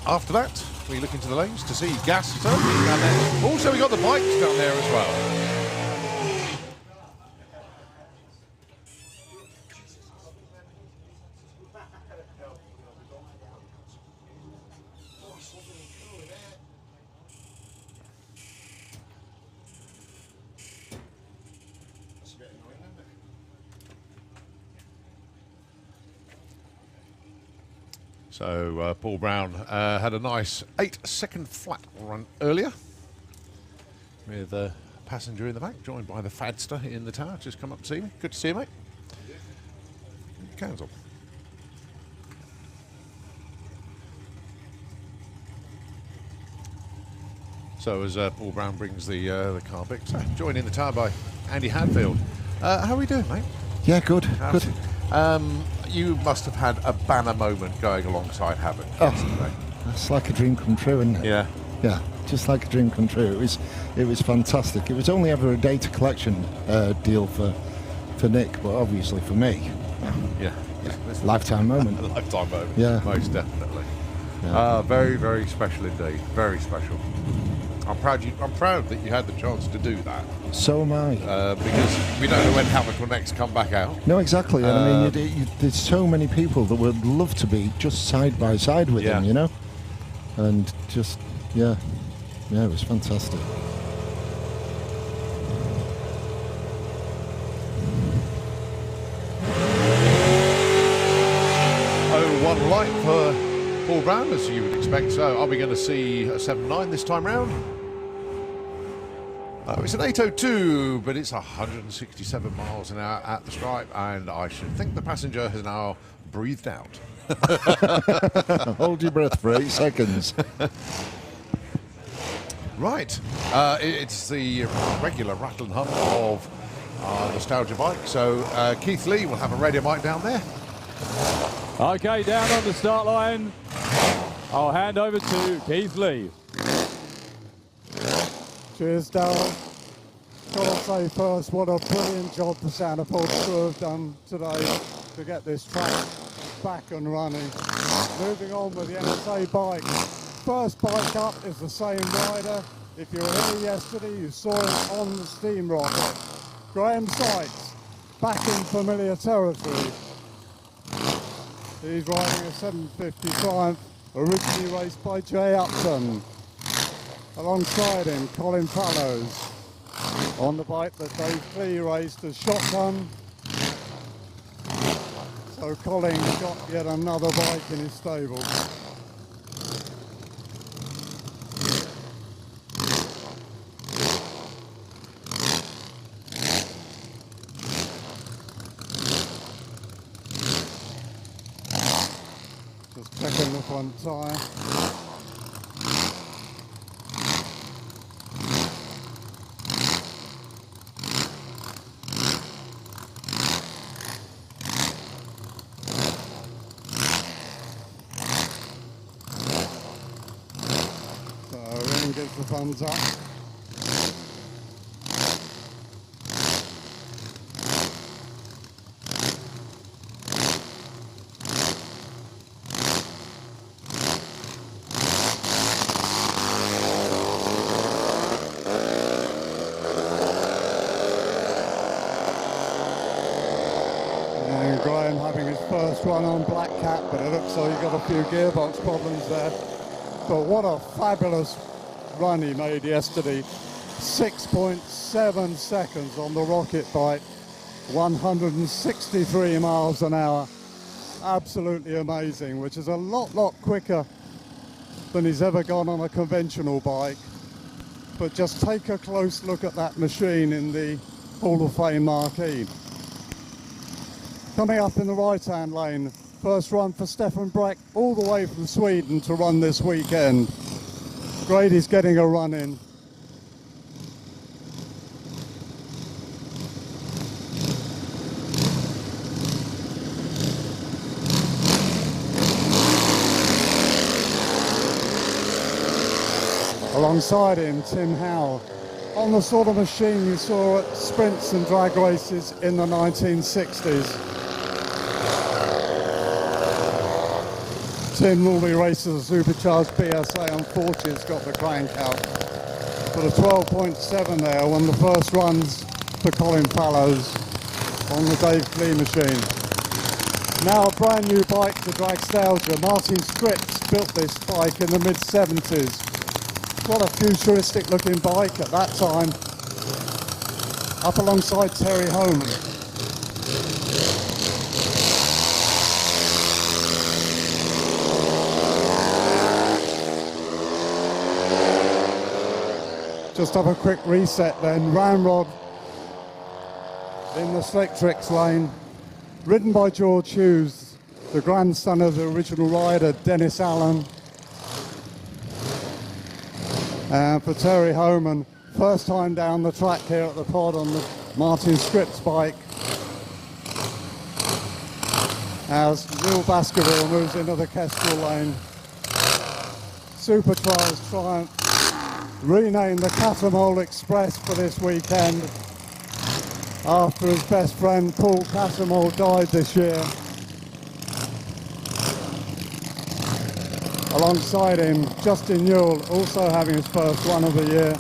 After that, we look into the lanes to see gas down there. Also, we got the bikes down there as well. So Paul Brown had a nice 8-second flat run earlier with a passenger in the back, joined by the Fadster in the tower. Just come up to see me. Good to see you, mate. Cancel. So as Paul Brown brings the car back, so joined in the tower by Andy Hadfield. How are we doing, mate? Yeah, good. How's Good. it? You must have had a banner moment going alongside Havoc yesterday. It's like a dream come true, isn't it? Yeah. Yeah, just like a dream come true. It was fantastic. It was only ever a data collection deal for Nick, but obviously for me, Yeah. lifetime moment. A lifetime moment. Yeah. Most definitely. Yeah. Very, very special indeed. Very special. I'm proud that you had the chance to do that So am I. because we don't know when Havoc will next come back out. No, exactly. And I mean, there's so many people that would love to be just side by side with him, you know? And just, yeah, it was fantastic. One light for Paul Brown, as you would expect. So, are we going to see a 7.9 this time round? It's an 8.02, but it's 167 miles an hour at the stripe, and I should think the passenger has now breathed out. Hold your breath for 8 seconds. Right, it's the regular rattle and hum of Nostalgia bike. So Keith Lee will have a radio mic down there. Okay, down on the start line. I'll hand over to Keith Lee. Cheers, Darryl. Gotta say first, what a brilliant job the Santa Paul crew have done today to get this track back and running. Moving on with the NSA bike. First bike up is the same rider. If you were here yesterday, you saw him on the steam rocket. Graham Sykes, back in familiar territory. He's riding a 750 Triumph, originally raced by Jay Upton. Alongside him, Colin Fallows on the bike that Dave Clee raced as Shotgun. So Colin's got yet another bike in his stable. Just checking the front tyre. Gets the thumbs up. And Graham having his first run on Black Cat, but it looks like he got a few gearbox problems there. But what a fabulous run he made yesterday. 6.7 seconds on the rocket bike, 163 miles an hour. absolutely amazing, which is a lot quicker than he's ever gone on a conventional bike. But just take a close look at that machine in the Hall of Fame marquee. Coming up in the right-hand lane, first run for Stefan Breck, all the way from Sweden to run this weekend. Grady's getting a run in. Alongside him, Tim Howe, on the sort of machine you saw at sprints and drag races in the 1960s. Tim normally races a supercharged BSA, unfortunately it's got the crank out. But a 12.7 there, one of the first runs for Colin Fallows on the Dave Clee machine. Now a brand new bike to Dragstlgia. Martin Scripps built this bike in the mid-70s. What a futuristic looking bike at that time. Up alongside Terry Homan. Just have a quick reset then. Ramrod in the Slick Tricks lane. Ridden by George Hughes, the grandson of the original rider, Dennis Allen. And for Terry Homan, first time down the track here at the pod on the Martin Scripps bike. As Neil Baskerville moves into the Kestrel lane. Super Trials Triumph, renamed the Cannonball Express for this weekend after his best friend Paul Cannonball died this year. Alongside him, Justin Newell, also having his first run of the year.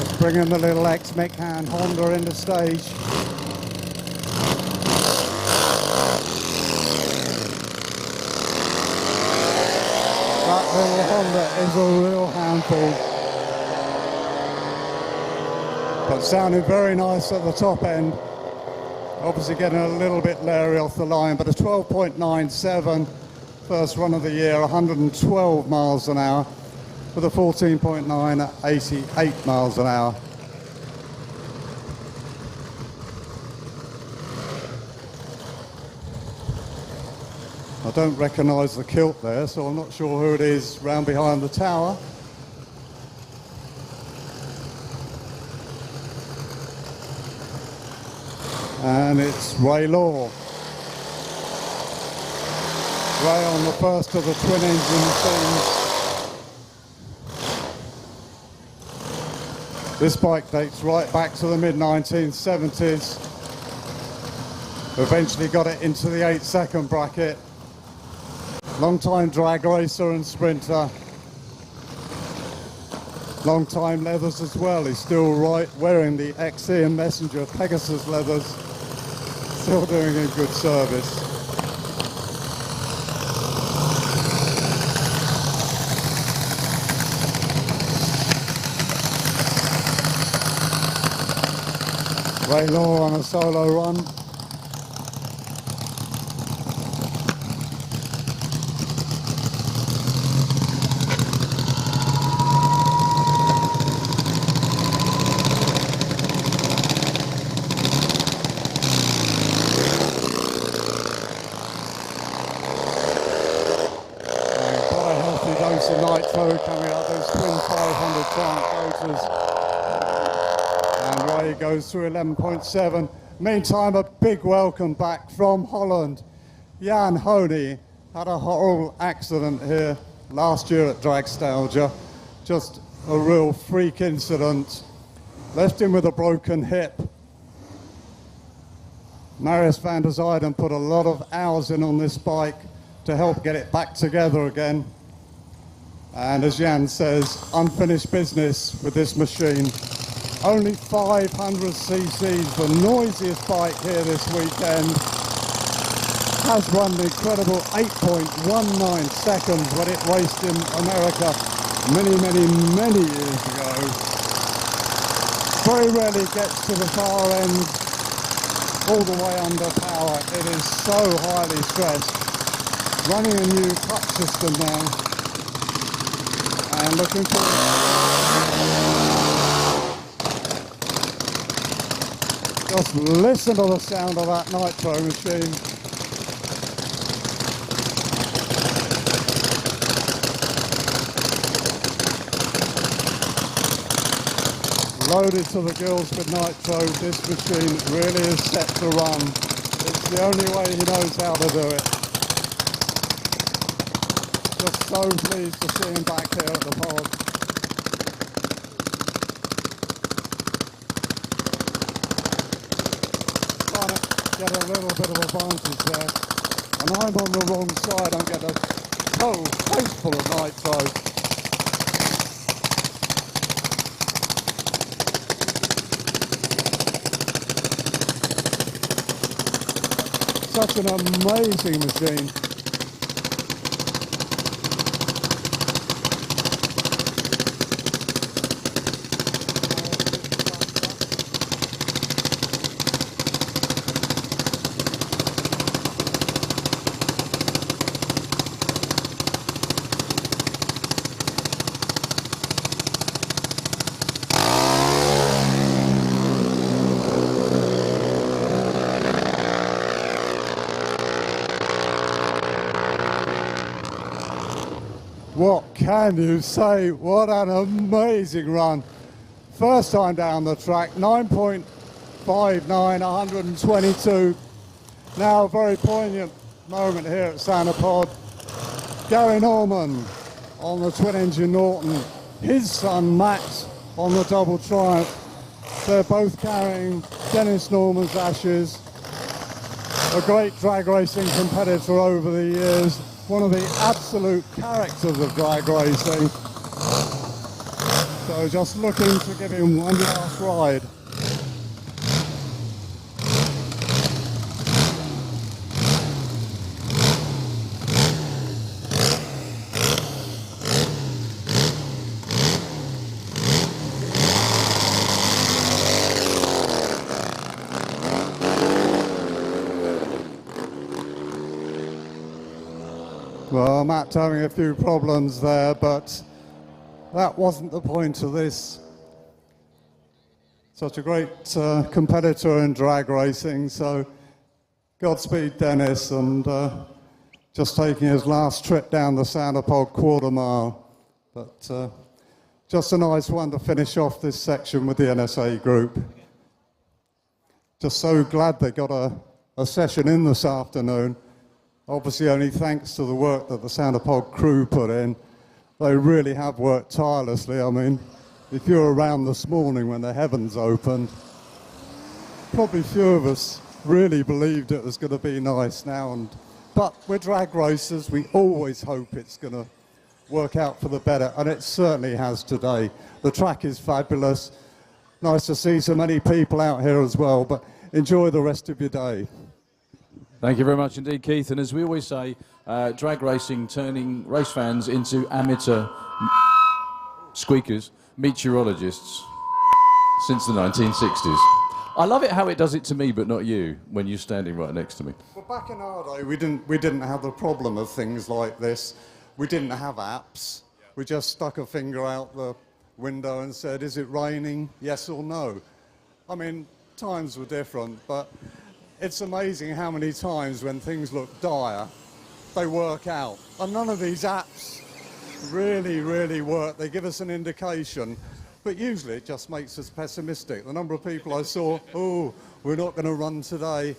Just bringing the little ex-Mechan Honda into stage. That little Honda is a real handful. But sounding very nice at the top end. Obviously getting a little bit leery off the line, but a 12.97, first run of the year, 112 miles an hour, with a 14.9 at 88 miles an hour. I don't recognise the kilt there, so I'm not sure who it is round behind the tower. And it's Ray Law. Ray on the first of the twin engine machines. This bike dates right back to the mid-1970s. Eventually got it into the 8-second bracket. Long-time drag racer and sprinter. Long-time leathers as well. He's still wearing the XE and Messenger Pegasus leathers. Still doing a good service. Ray Law on a solo run. Nitro coming out, those twin 500 Triumph motors. And Ray goes through 11.7. Meantime, a big welcome back from Holland. Jan Honey had a horrible accident here last year at Dragstlgia. Just a real freak incident. Left him with a broken hip. Marius van der Zijden put a lot of hours in on this bike to help get it back together again. And as Jan says, unfinished business with this machine. Only 500 cc's, the noisiest bike here this weekend. Has run the incredible 8.19 seconds when it raced in America many years ago. very rarely gets to the far end all the way under power. It is so highly stressed. Running a new clutch system now and looking for. Just listen to the sound of that nitro machine. Loaded to the gills with nitro, this machine really is set to run. It's the only way he knows how to do it. Just so pleased to see him back here at the pod. Trying to get a little bit of advantage there. And I'm on the wrong side, I'm getting a total face full of nitro. Such an amazing machine. What can you say? What an amazing run. First time down the track, 9.59, 122. Now a very poignant moment here at Santa Pod. Gary Norman on the twin-engine Norton, his son Max on the double Triumph. They're both carrying Dennis Norman's ashes. A great drag racing competitor over the years. One of the absolute characters of drag racing. So just looking to give him one last ride. Well, Matt's having a few problems there, but that wasn't the point of this. Such a great competitor in drag racing, so Godspeed Dennis, and just taking his last trip down the Santa Pod quarter mile. But just a nice one to finish off this section with the NSA group. Just so glad they got a session in this afternoon. Obviously only thanks to the work that the Santa Pod crew put in. They really have worked tirelessly. I mean, if you were around this morning when the heavens opened, probably few of us really believed it was going to be nice now. But we're drag racers, we always hope it's going to work out for the better, and it certainly has today. The track is fabulous. Nice to see so many people out here as well, but enjoy the rest of your day. Thank you very much indeed, Keith. And as we always say, drag racing turning race fans into amateur squeakers, meteorologists since the 1960s. I love it how it does it to me, but not you, when you're standing right next to me. Well, back in our day, we didn't have the problem of things like this. We didn't have apps. We just stuck a finger out the window and said, is it raining? Yes or no. I mean, times were different, but it's amazing how many times when things look dire, they work out. And none of these apps really work. They give us an indication, but usually it just makes us pessimistic. The number of people I saw, oh, we're not going to run today,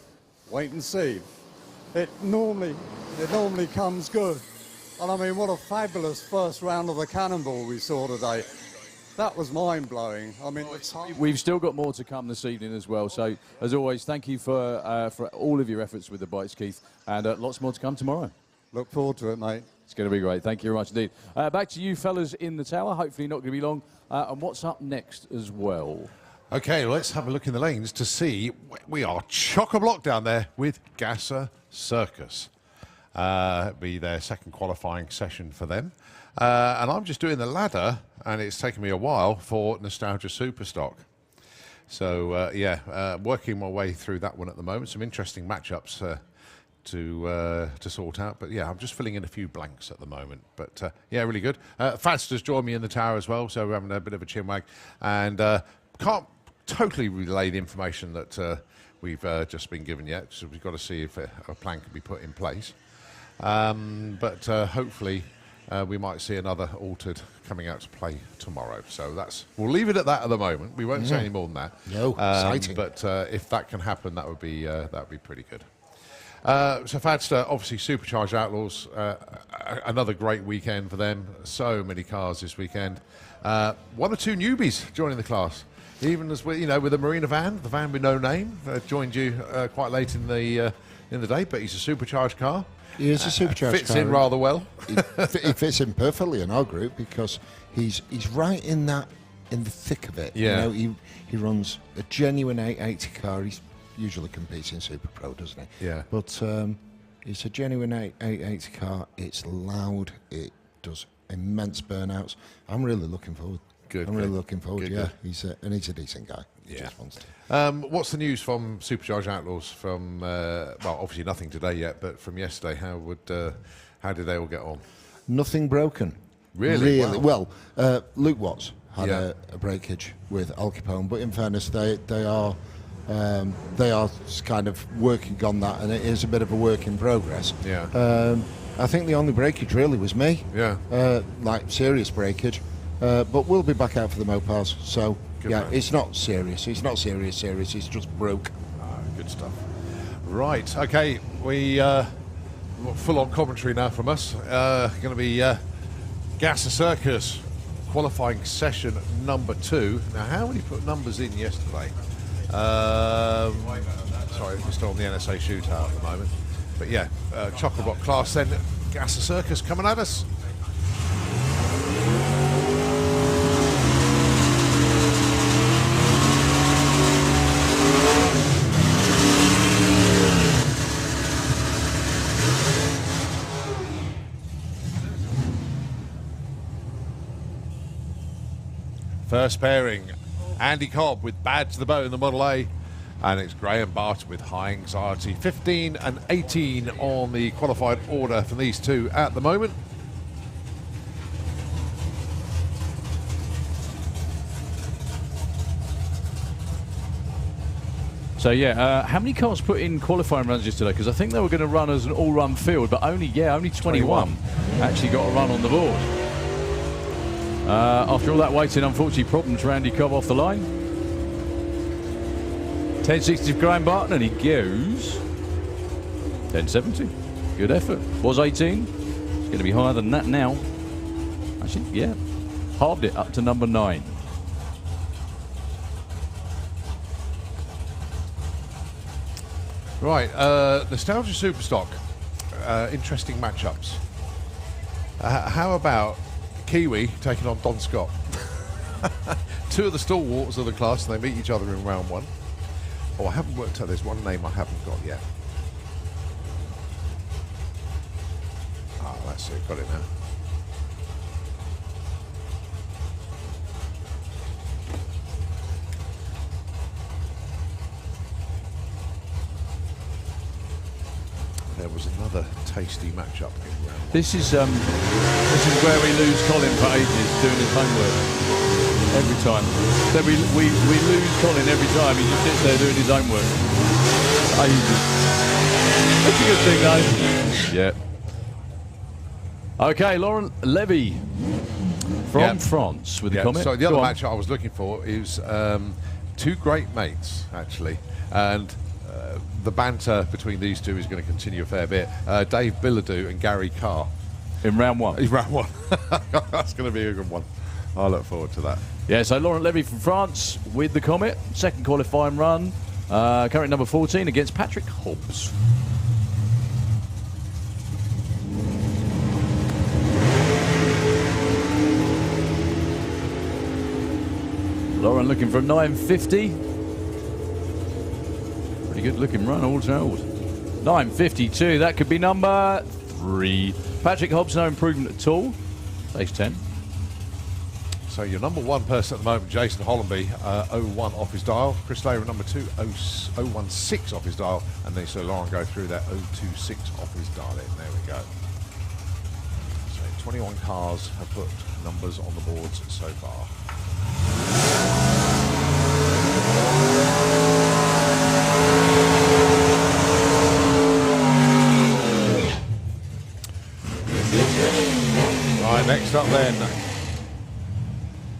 wait and see. It normally comes good. And I mean, what a fabulous first round of the Cannonball we saw today. That was mind-blowing. I mean, we've still got more to come this evening as well. So, as always, thank you for all of your efforts with the bikes, Keith, and lots more to come tomorrow. Look forward to it, mate. It's going to be great. Thank you very much indeed. Back to you fellas in the tower. Hopefully not going to be long. And what's up next as well? Okay, let's have a look in the lanes to see. We are chock-a-block down there with Gasser Circus. It'll be their second qualifying session for them. And I'm just doing the ladder, and it's taken me a while for Nostalgia Superstock. So, working my way through that one at the moment. Some interesting matchups to sort out. But, yeah, I'm just filling in a few blanks at the moment. But, really good. Fadster's joined me in the tower as well, so we're having a bit of a chinwag. And can't totally relay the information that we've just been given yet, so we've got to see if a plan can be put in place. But hopefully we might see another altered coming out to play tomorrow. So we'll leave it at that at the moment. We won't say any more than that. No, exciting. But if that can happen, that would be pretty good. So Fadster, obviously Supercharged Outlaws, another great weekend for them. So many cars this weekend. 1 or 2 newbies joining the class. Even as with the Marina van, the van with no name, joined you quite late in the day, but he's a supercharged car. He is a supercharged fits car. in rather well. He fits in perfectly in our group because he's right in the thick of it. Yeah. He runs a genuine 880 car. He usually competes in Super Pro, doesn't he? Yeah. But it's a genuine 880 car. It's loud. It does immense burnouts. I'm really looking forward. I'm really looking forward. Good. He's a decent guy. He Yeah. just wants to. What's the news from Supercharged Outlaws? From obviously nothing today yet, but from yesterday, how did they all get on? Nothing broken. Really? Well, Luke Watts had Yeah. a breakage with Al Capone, but in fairness, they are kind of working on that, and it is a bit of a work in progress. Yeah. I think the only breakage really was me. Yeah. Like serious breakage. But we'll be back out for the Mopars. So, Good yeah, man. it's not serious. It's not serious. It's just broke. Good stuff. Right, okay, we full-on commentary now from us. Going to be Gas the Circus qualifying session number 2. Now, how many put numbers in yesterday? Sorry, we're still on the NSA shootout at the moment. But yeah, Chocolate class then. Gas the Circus coming at us. First pairing, Andy Cobb with Bad to the Bow in the Model A, and it's Graham Barton with High Anxiety. 15 and 18 on the qualified order for these two at the moment. So how many cars put in qualifying runs yesterday? Because I think they were going to run as an all-run field, but only 21 actually got a run on the board. After all that waiting, unfortunately, problems for Andy Cobb off the line. 1060 for Graham Barton, and he goes 1070. Good effort. Was 18. It's going to be higher than that now. Actually, yeah, halved it up to number 9. Right, Nostalgia Superstock. Interesting matchups. How about Kiwi taking on Don Scott? 2 of the stalwarts of the class, and they meet each other in round 1. Oh, I haven't worked out. There's one name I haven't got yet. Ah, that's it. Got it now. There was another tasty matchup in round 1. This is where we lose Colin for ages doing his homework. Every time. So we lose Colin every time. He just sits there doing his homework. Ages. That's a good thing, though. Yeah. Okay, Laurent Levy from France with the comment. So the other match I was looking for is 2 great mates, actually. And the banter between these two is going to continue a fair bit. Dave Billadeau and Gary Carr. In round 1. In round 1. That's going to be a good one. I look forward to that. Yeah, so Laurent Levy from France with the Comet. Second qualifying run. Current number 14 against Patrick Hobbs. Laurent looking for a 950. Pretty good looking run all told. 952, that could be number 3. Patrick Hobbs, no improvement at all. Place 10. So your number one person at the moment, Jason Hollenby, 01 off his dial. Chris Layer number 2, 016 off his dial. And then so Lauren go through that 026 off his dial in. There we go. So 21 cars have put numbers on the boards so far. Right, next up then.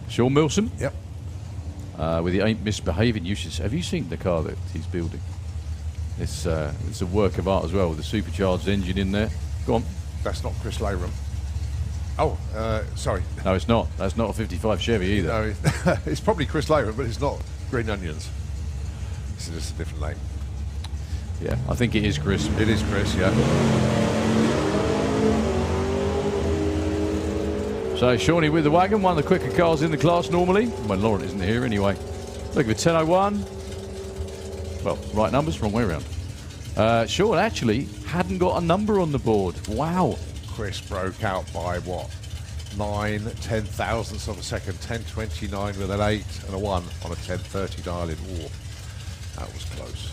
Sean Milson. Yep. With the Ain't Misbehaving. Have you seen the car that he's building? It's a work of art as well, with a supercharged engine in there. Go on. That's not Chris Layram. Oh, sorry. No, it's not. That's not a 55 Chevy either. No, it's probably Chris Layram, but it's not Green Onions. This is just a different name. Yeah, I think it is Chris. It is Chris, yeah. So Shawnee with the wagon, one of the quicker cars in the class normally. Well, Lauren isn't here anyway. Look at 10:01. Well, right numbers, wrong way around. Sean actually hadn't got a number on the board. Wow. Chris broke out by what? 9/10 thousandths of a second. 10:29 with an 8 and a 1 on a 10:30 dial in. Ooh, that was close.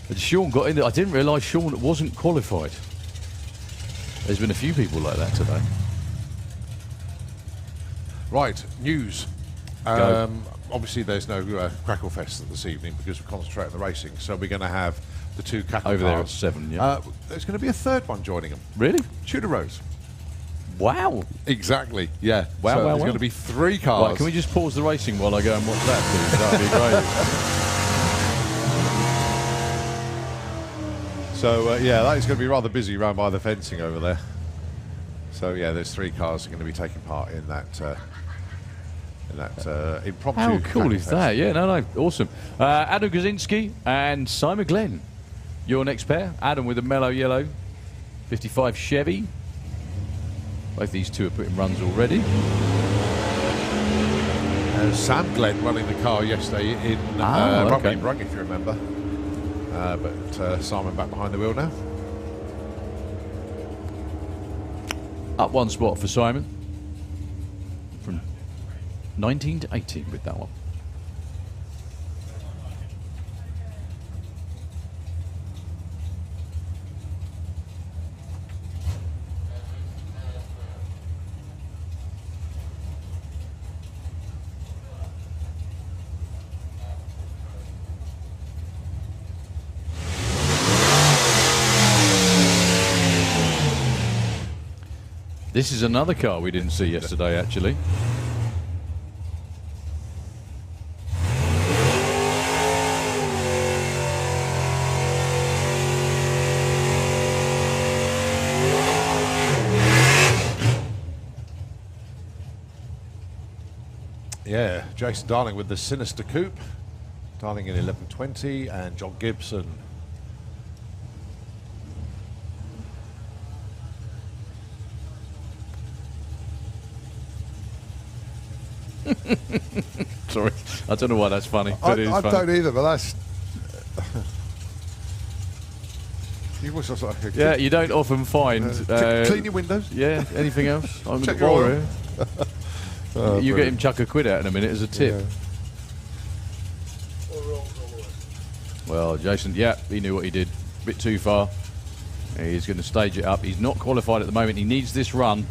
But Sean got in there. I didn't realise Sean wasn't qualified. There's been a few people like that today. Right, news. Go. Obviously, there's no Crackle Fest this evening because we concentrate on the racing. So we're going to have the two Crackle Over there at cars. 7, yeah. There's going to be a third one joining them. Really? Tudor Rose. Wow. Exactly, yeah. Wow, so wow, there's wow. going to be 3 cars. Right, can we just pause the racing while I go and watch that, please? That'd be great. So, yeah, that is going to be rather busy round by the fencing over there. So, yeah, there's 3 cars that are going to be taking part in that impromptu. How cool Crackle is Fest. that? Yeah, no, awesome. Adam Gazinski and Simon Glenn, your next pair. Adam with a mellow yellow 55 Chevy. Both these two are putting runs already. Sam Glenn running the car yesterday in okay. Rung, if you remember. But Simon back behind the wheel now. Up one spot for Simon. From 19 to 18 with that one. This is another car we didn't see yesterday, actually. Yeah, Jason Darling with the Sinister Coupe. Darling in 1120 and John Gibson. Sorry, I don't know why that's funny, but it is I funny. don't either, but that's... You was just like, Yeah, you don't often find... clean your windows. Yeah, anything else? I'm Check the your borrower. Oh, You get brilliant. him chuck a quid out in a minute as a tip. Yeah. Well, Jason, yeah, he knew what he did. Bit too far. He's going to stage it up. He's not qualified at the moment. He needs this run.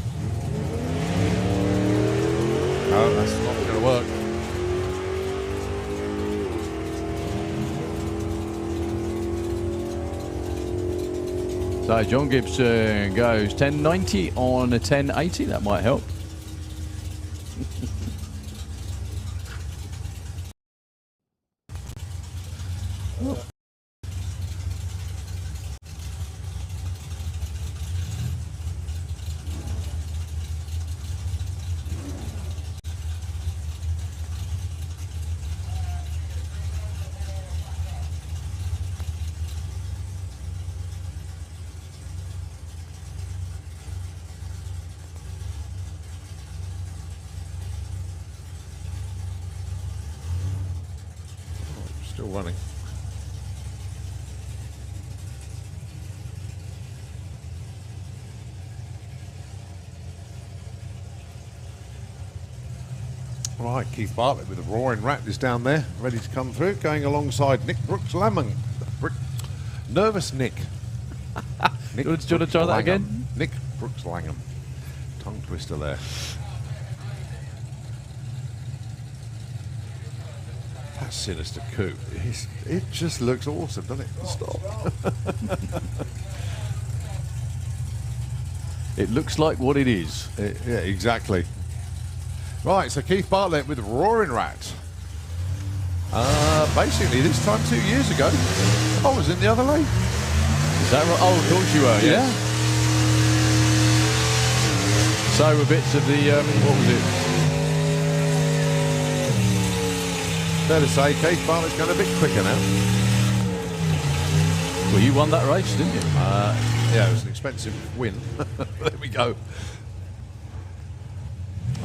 No, that's not going to work. So John Gibson goes 1090 on a 1080. That might help. Still running. Right, Keith Bartlett with the Roaring Rat is down there, ready to come through, going alongside Nick Brooks-Lamont. Nervous Nick. Do you want to try that again? Nick Brooks-Langham. Tongue twister there. That sinister coupe. It just looks awesome, doesn't it? Stop. It looks like what it is. Yeah, exactly. Right, so Keith Bartlett with Roaring Rat. Basically, this time 2 years ago, I was in the other lane. Is that right? Oh, of course you were, yeah. So were bits of the, what was it? Fair to say, Keith Bartlett's going a bit quicker now. Well, you won that race, didn't you? Yeah, it was an expensive win. There we go.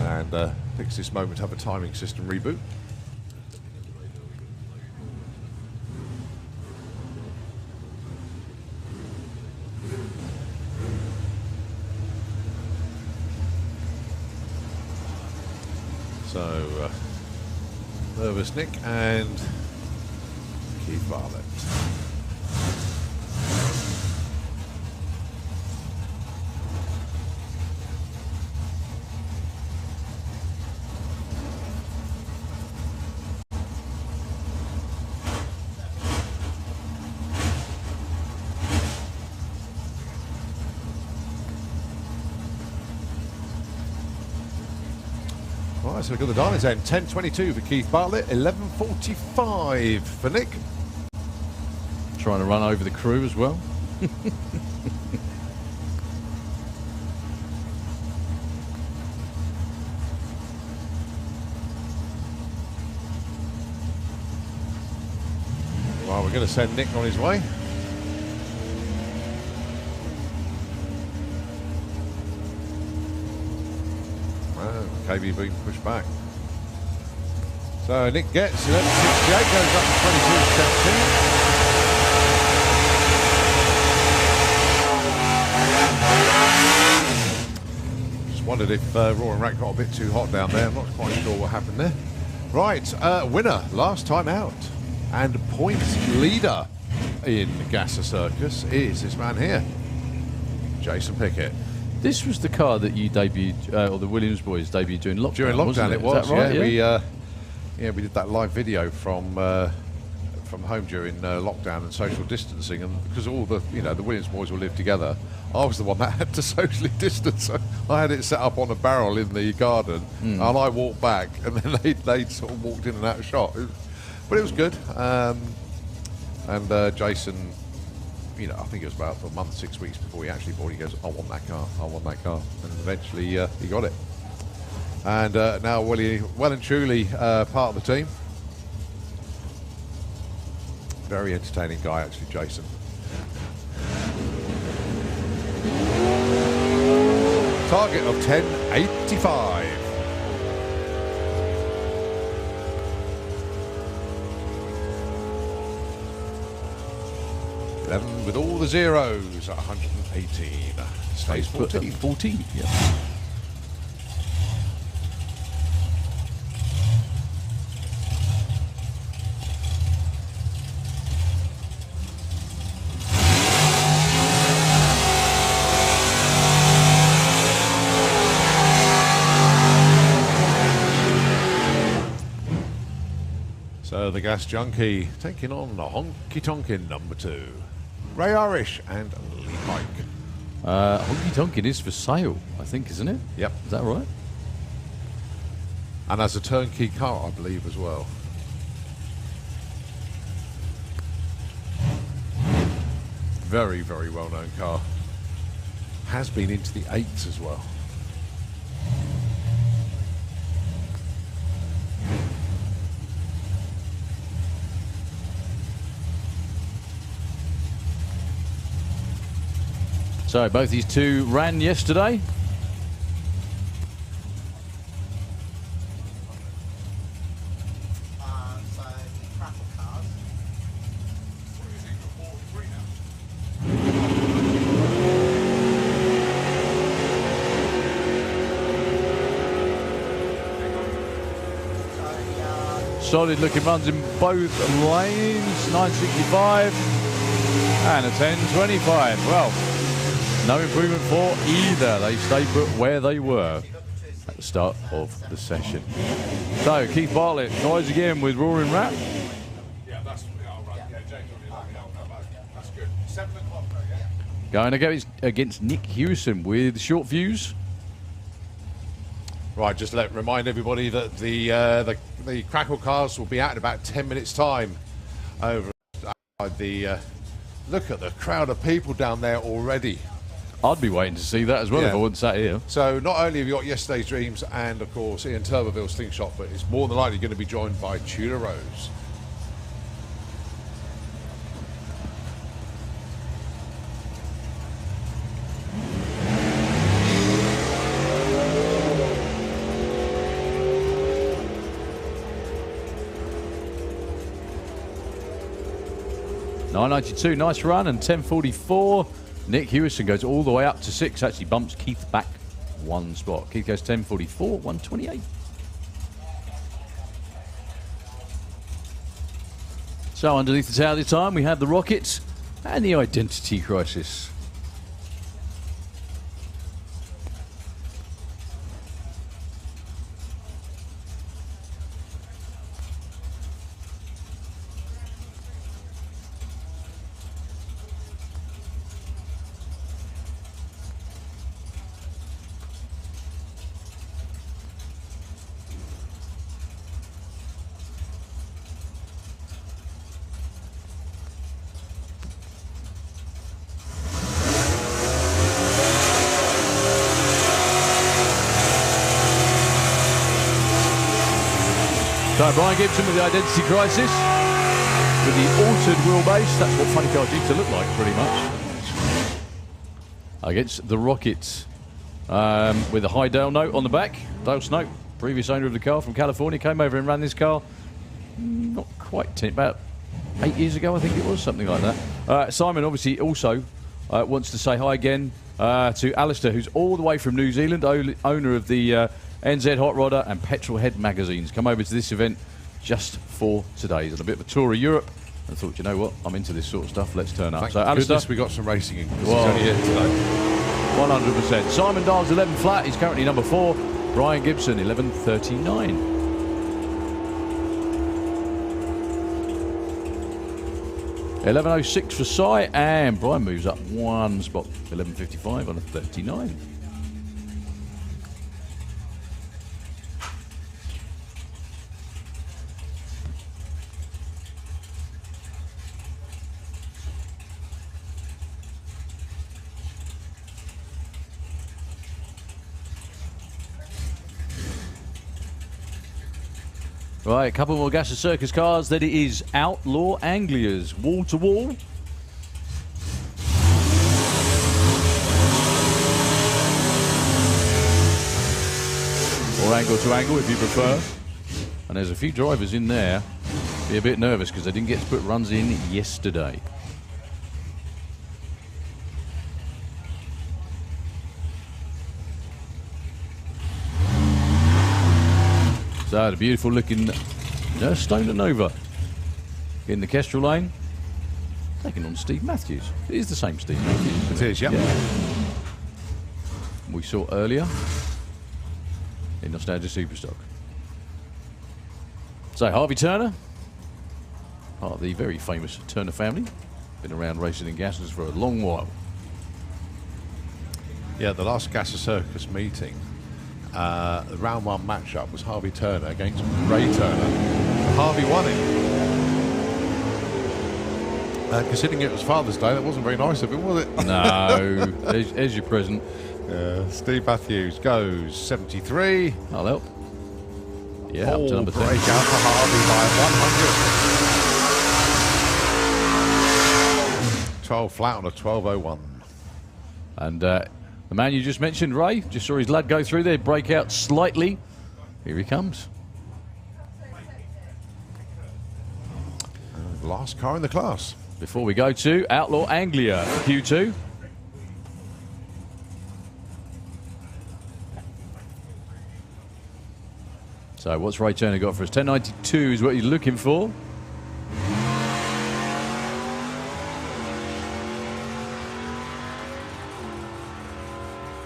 And picks this moment to have a timing system reboot. So, Nervous Nick and Keith Bartlett. Right, so we've got the diamonds end. 10:22 for Keith Bartlett, 11:45 for Nick. Trying to run over the crew as well. Well, we're going to send Nick on his way. KB being pushed back. So Nick gets 11.68, goes up to 22.17. Just wondered if Roaring Rat got a bit too hot down there. I'm not quite sure what happened there. Right, winner last time out and points leader in Gasser Circus is this man here, Jason Pickett. This was the car that you debuted, or the Williams boys debuted during lockdown. During lockdown, it was. Is that right? Yeah, we did that live video from home during lockdown and social distancing, and because all the the Williams boys all lived together, I was the one that had to socially distance. So I had it set up on a barrel in the garden, and I walked back, and then they sort of walked in and out of shot. But it was good, and Jason. I think it was about a month, 6 weeks before he actually bought it. He goes, I want that car, and eventually he got it. And now well and truly part of the team. Very entertaining guy, actually, Jason. Target of 10.85. With all the zeros at 118. Stays 14. 14, yeah. So the Gas Junkie taking on the Honky Tonkin number 2. Ray Irish and Lee Pike. Honky Tonkin is for sale, I think, isn't it? Yep. Is that right? And as a turnkey car, I believe, as well. Very, very well-known car. Has been into the 8s as well. So both these two ran yesterday. Solid looking runs in both lanes. 965 and a 1025. Well, no improvement for either. They stay put where they were at the start of the session. So Keith Bartlett tries again with Roaring Rat. Yeah, that's all right. Yeah, James will be like, that's good. 7 o'clock, yeah. Going to go against Nick Hewson with Short Fuse. Right, just remind everybody that the Crackle cars will be out in about 10 minutes' time. Over at the look at the crowd of people down there already. I'd be waiting to see that as well if I wasn't sat here. So not only have you got Yesterday's Dreams and of course Ian Turbeville's Slingshot, but it's more than likely going to be joined by Tudor Rose. $9.92, nice run, and 10.44. Nick Hewison goes all the way up to 6, actually bumps Keith back 1 spot. Keith goes 10.44, 128. So underneath the tower this time, we have the Rockets and the Identity Crisis. So Brian Gibson with the Identity Crisis, with the altered wheelbase. That's what funny cars used to look like, pretty much. Against the Rockets, with a high Dale note on the back. Dale Snow, previous owner of the car from California, came over and ran this car not quite 10, about 8 years ago, I think it was, something like that. Simon obviously also wants to say hi again to Alistair, who's all the way from New Zealand, owner of the NZ Hot Rodder and Petrol Head magazines. Come over to this event just for today. He's on a bit of a tour of Europe and thought, you know what, I'm into this sort of stuff, let's turn up. Thank so Alistair, goodness we got some racing in, 'cause he's Well, only here today. 100%. Simon Dials 11 flat, he's currently number 4. Brian Gibson 11.39. $11.06 for Si, and Brian moves up 1 spot. 11.55 on a 39. Right, a couple more Gas and Circus cars. Then it is Outlaw Anglia's wall to wall. Or angle to angle if you prefer. And there's a few drivers in there. Be a bit nervous because they didn't get to put runs in yesterday. So the beautiful looking Stoner Nova in the Kestrel lane, taking on Steve Matthews. It is the same Steve Matthews. It is, yep. Yeah. We saw earlier in Nostalgia Superstock. So Harvey Turner, part of the very famous Turner family, been around racing in gases for a long while. Yeah, the last Gas and Circus meeting, the round 1 matchup was Harvey Turner against Ray Turner. Harvey won it. Considering it was Father's Day, that wasn't very nice of him, was it? No, there's your present. Steve Matthews goes 73. I'll help. Yeah, up to number 10. Break out for Harvey by 100. 12 flat on a 12.01. And the man you just mentioned, Ray, just saw his lad go through there, break out slightly. Here he comes. Last car in the class. Before we go to Outlaw Anglia for Q2. So what's Ray Turner got for us? 10.92 is what you're looking for.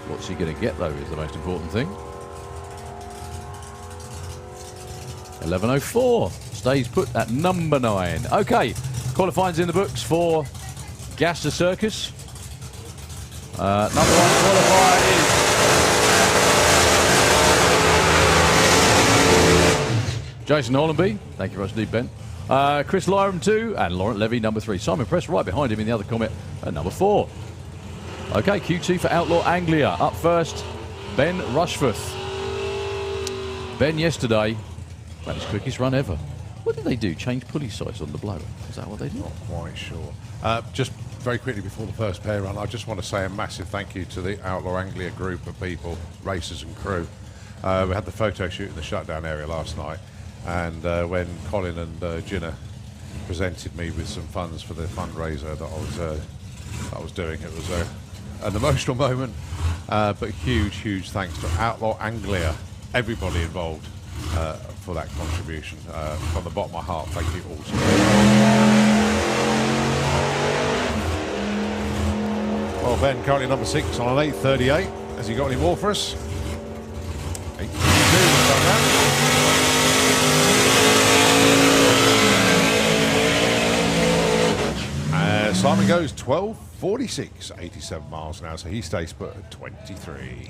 What's he going to get, though, is the most important thing. 11.04. Stays put at number 9. Okay, qualifying's in the books for Dragster Circus. Number 1 qualifier is Jason Hollenby. Thank you very much, Steve Ben. Chris Lyram 2 and Laurent Levy number 3. Simon Press right behind him in the other comet at number 4. Okay, Q2 for Outlaw Anglia. Up first, Ben Rushforth. Ben yesterday ran his quickest run ever. What did they do? Change pulley size on the blower? Is that what they did? Not quite sure. Just very quickly before the first pair run, I just want to say a massive thank you to the Outlaw Anglia group of people, racers and crew. We had the photo shoot in the shutdown area last night, and when Colin and Gina presented me with some funds for the fundraiser that I was doing, it was an emotional moment, but huge thanks to Outlaw Anglia, everybody involved for that contribution. From the bottom of my heart, thank you all so much. Well, Ben, currently number 6 on an 8.38. Has he got any more for us? 8.32, Simon goes 12.46, 87 miles an hour, so he stays put at 23.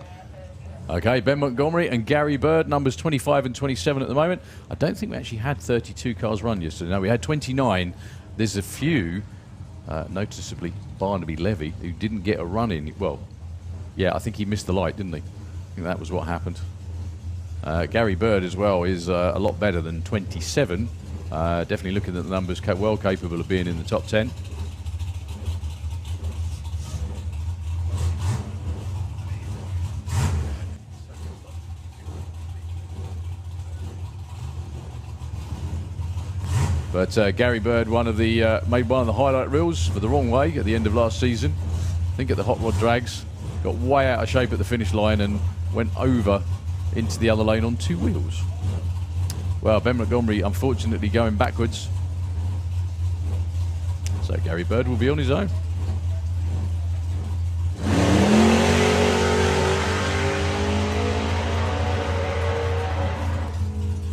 Okay, Ben Montgomery and Gary Bird, numbers 25 and 27 at the moment. I don't think we actually had 32 cars run yesterday. No, we had 29. There's a few, noticeably Barnaby Levy, who didn't get a run in. Well, yeah, I think he missed the light, didn't he? I think that was what happened. Gary Bird as well is a lot better than 27. Definitely looking at the numbers, well capable of being in the top 10. But Gary Bird, made one of the highlight reels for the wrong way at the end of last season. I think at the Hot Rod Drags, got way out of shape at the finish line and went over into the other lane on 2 wheels. Well, Ben Montgomery, unfortunately, going backwards. So Gary Bird will be on his own.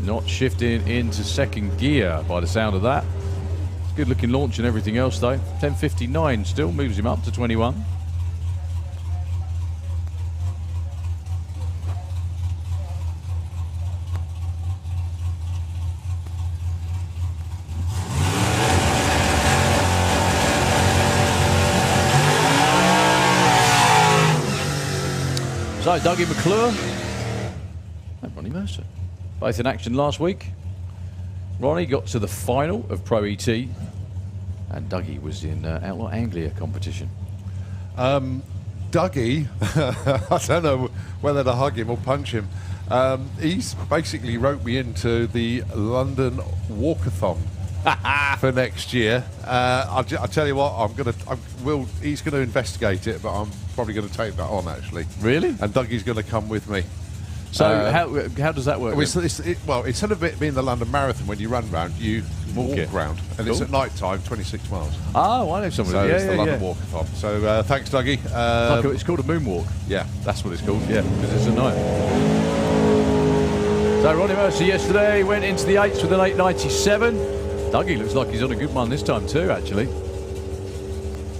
Not shifting into second gear by the sound of that. It's a good looking launch and everything else though. 10.59 still moves him up to 21. So Dougie McClure and Ronnie Mercer, both in action last week. Ronnie got to the final of Pro ET, and Dougie was in Outlaw Anglia competition. Dougie, I don't know whether to hug him or punch him. He's basically roped me into the London Walkathon for next year. I'll tell you what, he's going to investigate it, but I'm probably going to take that on actually. Really? And Dougie's going to come with me. So how does that work? Well, instead of it being the London Marathon, when you run round, you walk round, and it's at night time, 26 miles. Oh, I know somebody. So it's the London Walkathon. So thanks, Dougie. It's called a moonwalk. Yeah, that's what it's called. Yeah, because it's at night. So Ronnie Mercer yesterday went into the 8s with an 8.97. Dougie looks like he's on a good one this time too, actually.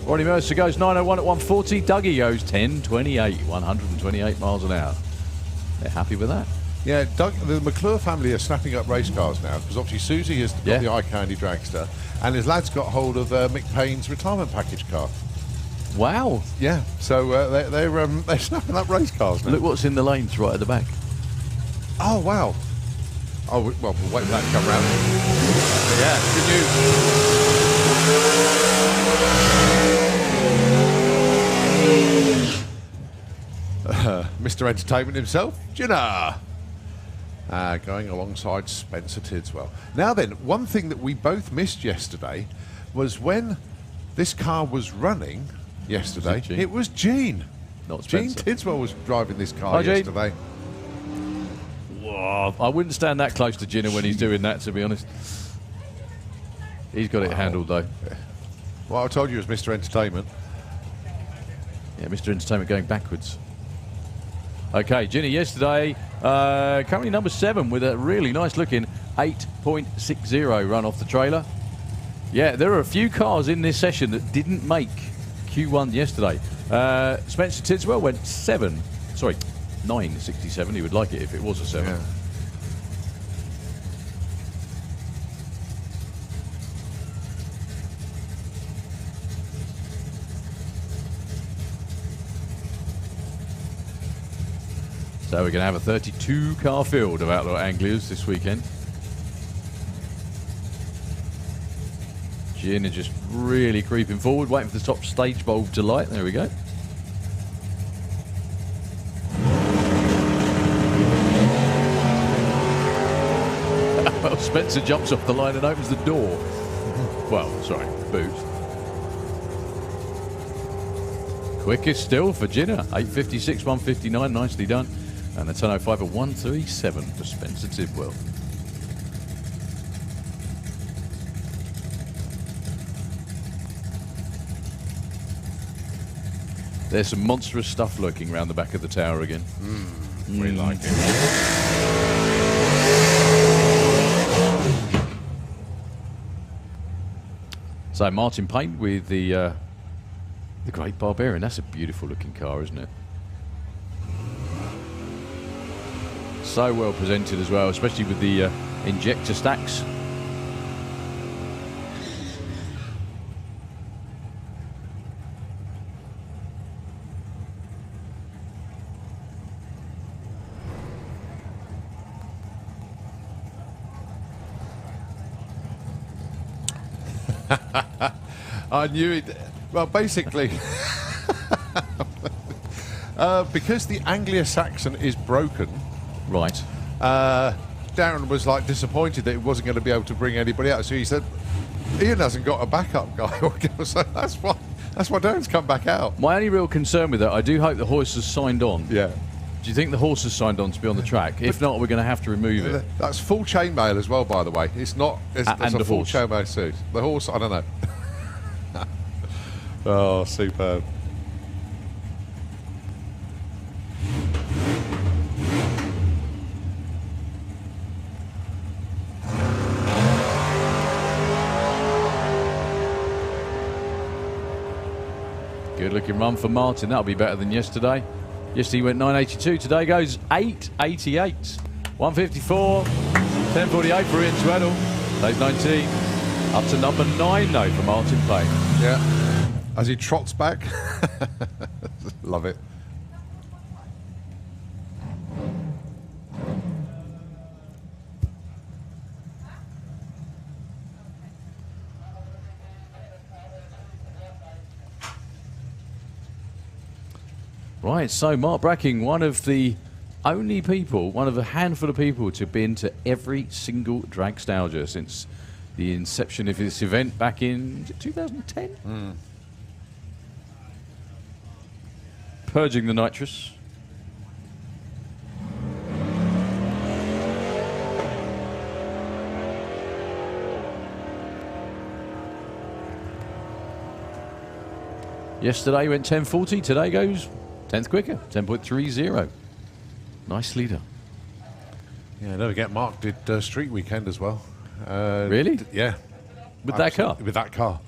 Ronnie Mercer goes 9.01 at 140. Dougie goes 10.28, 128 miles an hour. They're happy with that. Yeah, the McClure family are snapping up race cars now, because obviously Susie has got the Eye Candy Dragster, and his lad's got hold of Mick Payne's retirement package car. Wow. Yeah, so they're snapping up race cars now. Look what's in the lanes right at the back. Oh, wow. Oh, well, we'll wait for that to come round. Yeah, good news. Mr. Entertainment himself, Jinnah, going alongside Spencer Tidswell. Now then, one thing that we both missed yesterday was when this car was running yesterday, it was Gene. Not Spencer. Gene Tidswell was driving this car yesterday. Whoa. Oh, I wouldn't stand that close to Ginner when he's doing that, to be honest. He's got it handled, though. Well, I told you it was Mr. Entertainment. Yeah, Mr. Entertainment going backwards. Okay, Ginny yesterday, currently number 7 with a really nice looking 8.60 run off the trailer. Yeah, there are a few cars in this session that didn't make Q1 yesterday. Spencer Tidswell went 9.67. He would like it if it was a 7. Yeah. So we're going to have a 32 car field of Outlaw Anglias this weekend. Gin is just really creeping forward, waiting for the top stage bulb to light. There we go. Well, Spencer jumps off the line and opens the door. Well, sorry, boot. Quickest still for Ginner. 8.56, 1.59, nicely done. And a 10.05 at 1.37 for Spencer Tidwell. There's some monstrous stuff lurking around the back of the tower again. We like it. So Martin Payne with the Great Barbarian. That's a beautiful looking car, isn't it? So well presented as well, especially with the injector stacks. I knew it. Well, basically, because the Anglia-Saxon is broken, right? Darren was like disappointed that he wasn't going to be able to bring anybody out. So he said, "Ian hasn't got a backup guy." So that's why Darren's come back out. My only real concern with that, I do hope the horse has signed on. Yeah. Do you think the horse has signed on to be on the track? If not, we're going to have to remove it. That's full chainmail as well, by the way. It's not. It's a full chainmail suit. The horse, I don't know. Oh, superb. Good looking run for Martin. That'll be better than yesterday. Yesterday he went 9.82. Today goes 8.88. 1.54. 10.48 for Ian Tweddle. Stage 19. Up to number 9 though for Martin Payne. Yeah. As he trots back. Love it. Right, so Mark Bracking, one of the only people, one of a handful of people to have been to every single Dragstlgia since the inception of this event back in 2010. Purging the Nitrous. Yesterday went 10.40, today goes 10th quicker, 10.30. Nice leader. Yeah, don't forget Mark did Street Weekend as well. Really? Yeah. With that car? With that car.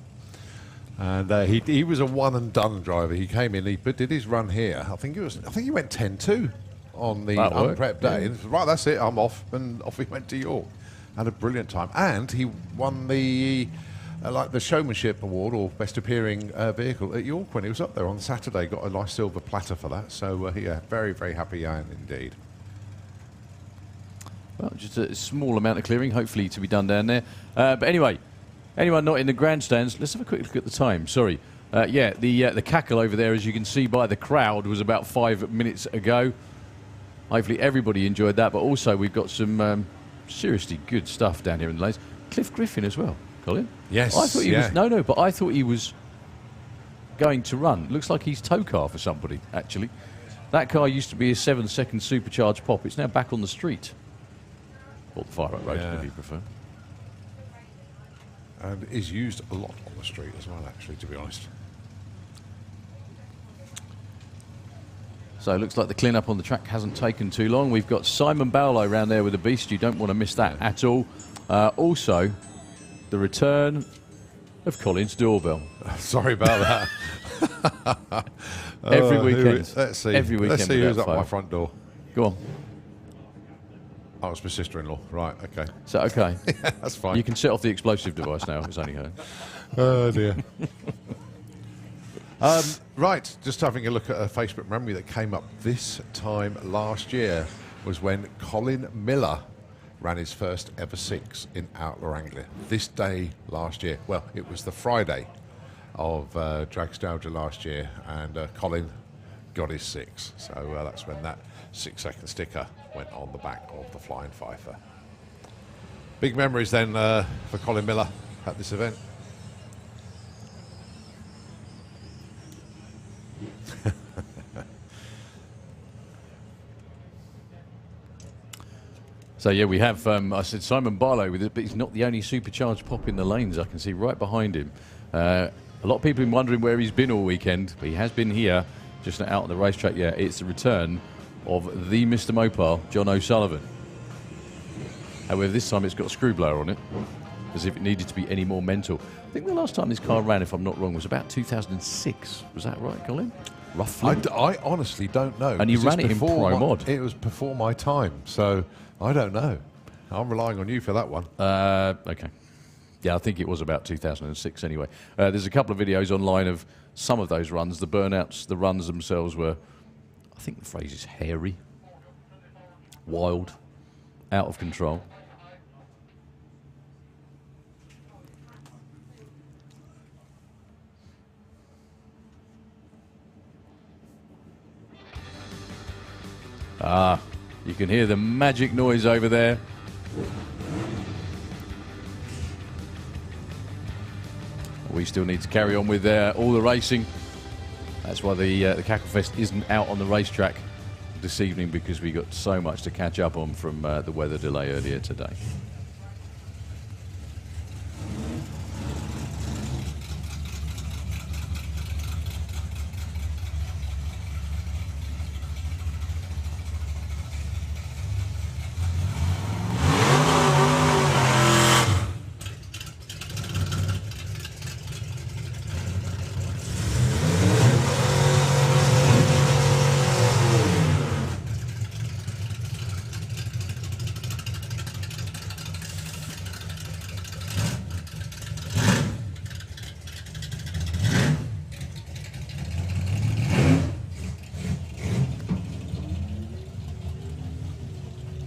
And he was a one and done driver. He came in, he did his run here. I think he went 10.2 on the unprepped day. And right, that's it, I'm off. And off he went to York. Had a brilliant time. And he won the like the showmanship award or best appearing vehicle at York when he was up there on Saturday. Got a nice silver platter for that. So yeah, very, very happy indeed. Well, just a small amount of clearing, hopefully to be done down there. But anyway, anyone not in the grandstands, let's have a quick look at the time. Sorry. Yeah, the cackle over there, as you can see by the crowd, was about 5 minutes ago. Hopefully everybody enjoyed that. But also we've got some seriously good stuff down here in the lanes. Cliff Griffin as well, Colin. Yes. I thought he was, no, but I thought he was going to run. Looks like he's tow car for somebody, actually. That car used to be a 7-second supercharged pop. It's now back on the street. Or the fire up road, Yeah. if you prefer. And is used a lot on the street as well, actually, to be honest. So it looks like the clean-up on the track hasn't taken too long. We've got Simon Bowlow around there with a beast. You don't want to miss that at all. Also, the return of Colin's doorbell. Sorry about that. Every weekend. Let's see. Every weekend Let's see who's without up my fail. front door. Go on. Oh, it's my sister-in-law. Right, okay. Is that okay? That's fine. You can set off the explosive device now. It's only her. Oh, dear. Right, just having a look at a Facebook memory that came up this time last year was when Colin Miller ran his first ever 6 in Outlaw Anglia. This day last year. Well, it was the Friday of Dragstlgia last year, and Colin got his 6. So that's when that 6-second sticker went on the back of the Flying Fifer. Big memories then for Colin Miller at this event. So yeah, we have, I said Simon Barlow with it, but he's not the only supercharged pop in the lanes. I can see right behind him. A lot of people have been wondering where he's been all weekend, but he has been here, just not out on the racetrack yet. It's the return of the Mr. Mopar, John O'Sullivan. However, this time it's got a screw blower on it, as if it needed to be any more mental. I think the last time this car ran, if I'm not wrong, was about 2006. Was that right, Colin? Roughly. I honestly don't know. And he because ran it's it in before Pro my- Mod. It was before my time, so I don't know. I'm relying on you for that one. Okay. Yeah, I think it was about 2006 anyway. There's a couple of videos online of some of those runs. The burnouts, the runs themselves were, I think the phrase is hairy, wild, out of control. Ah, you can hear the magic noise over there. We still need to carry on with all the racing. That's why the Cacklefest isn't out on the racetrack this evening, because we got so much to catch up on from the weather delay earlier today.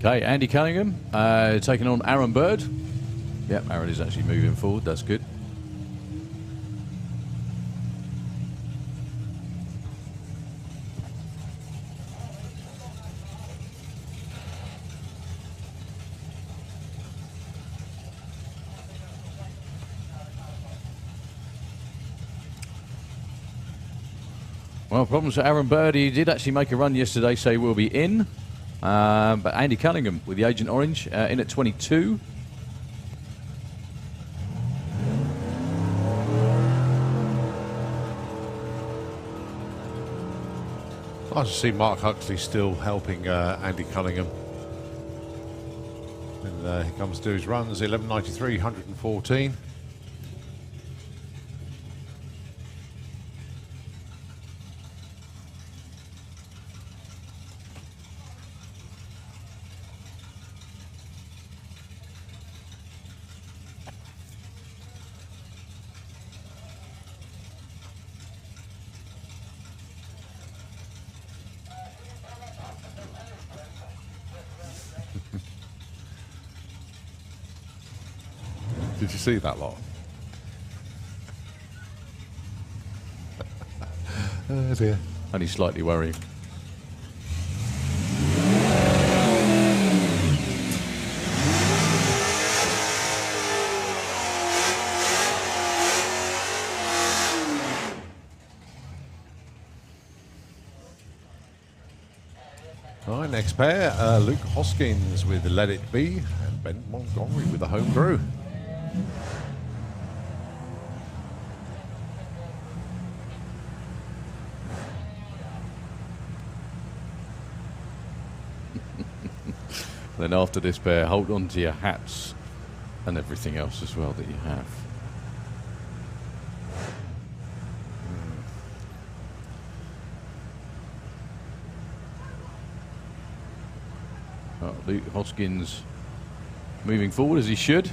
Okay, Andy Cunningham taking on Aaron Bird. Yep, Aaron is actually moving forward. That's good. Well, problems for Aaron Bird. He did actually make a run yesterday, so he will be in. But Andy Cunningham with the Agent Orange in at 22. Nice to see Mark Huxley still helping Andy Cunningham. And he comes to his runs, 11.93, 114. Did you see that lot? Oh dear. Only slightly worrying. All right, next pair, Luke Hoskins with Let It Be, and Ben Montgomery with the home brew. Then after this pair, hold on to your hats and everything else as well that you have. Luke Hoskins moving forward as he should.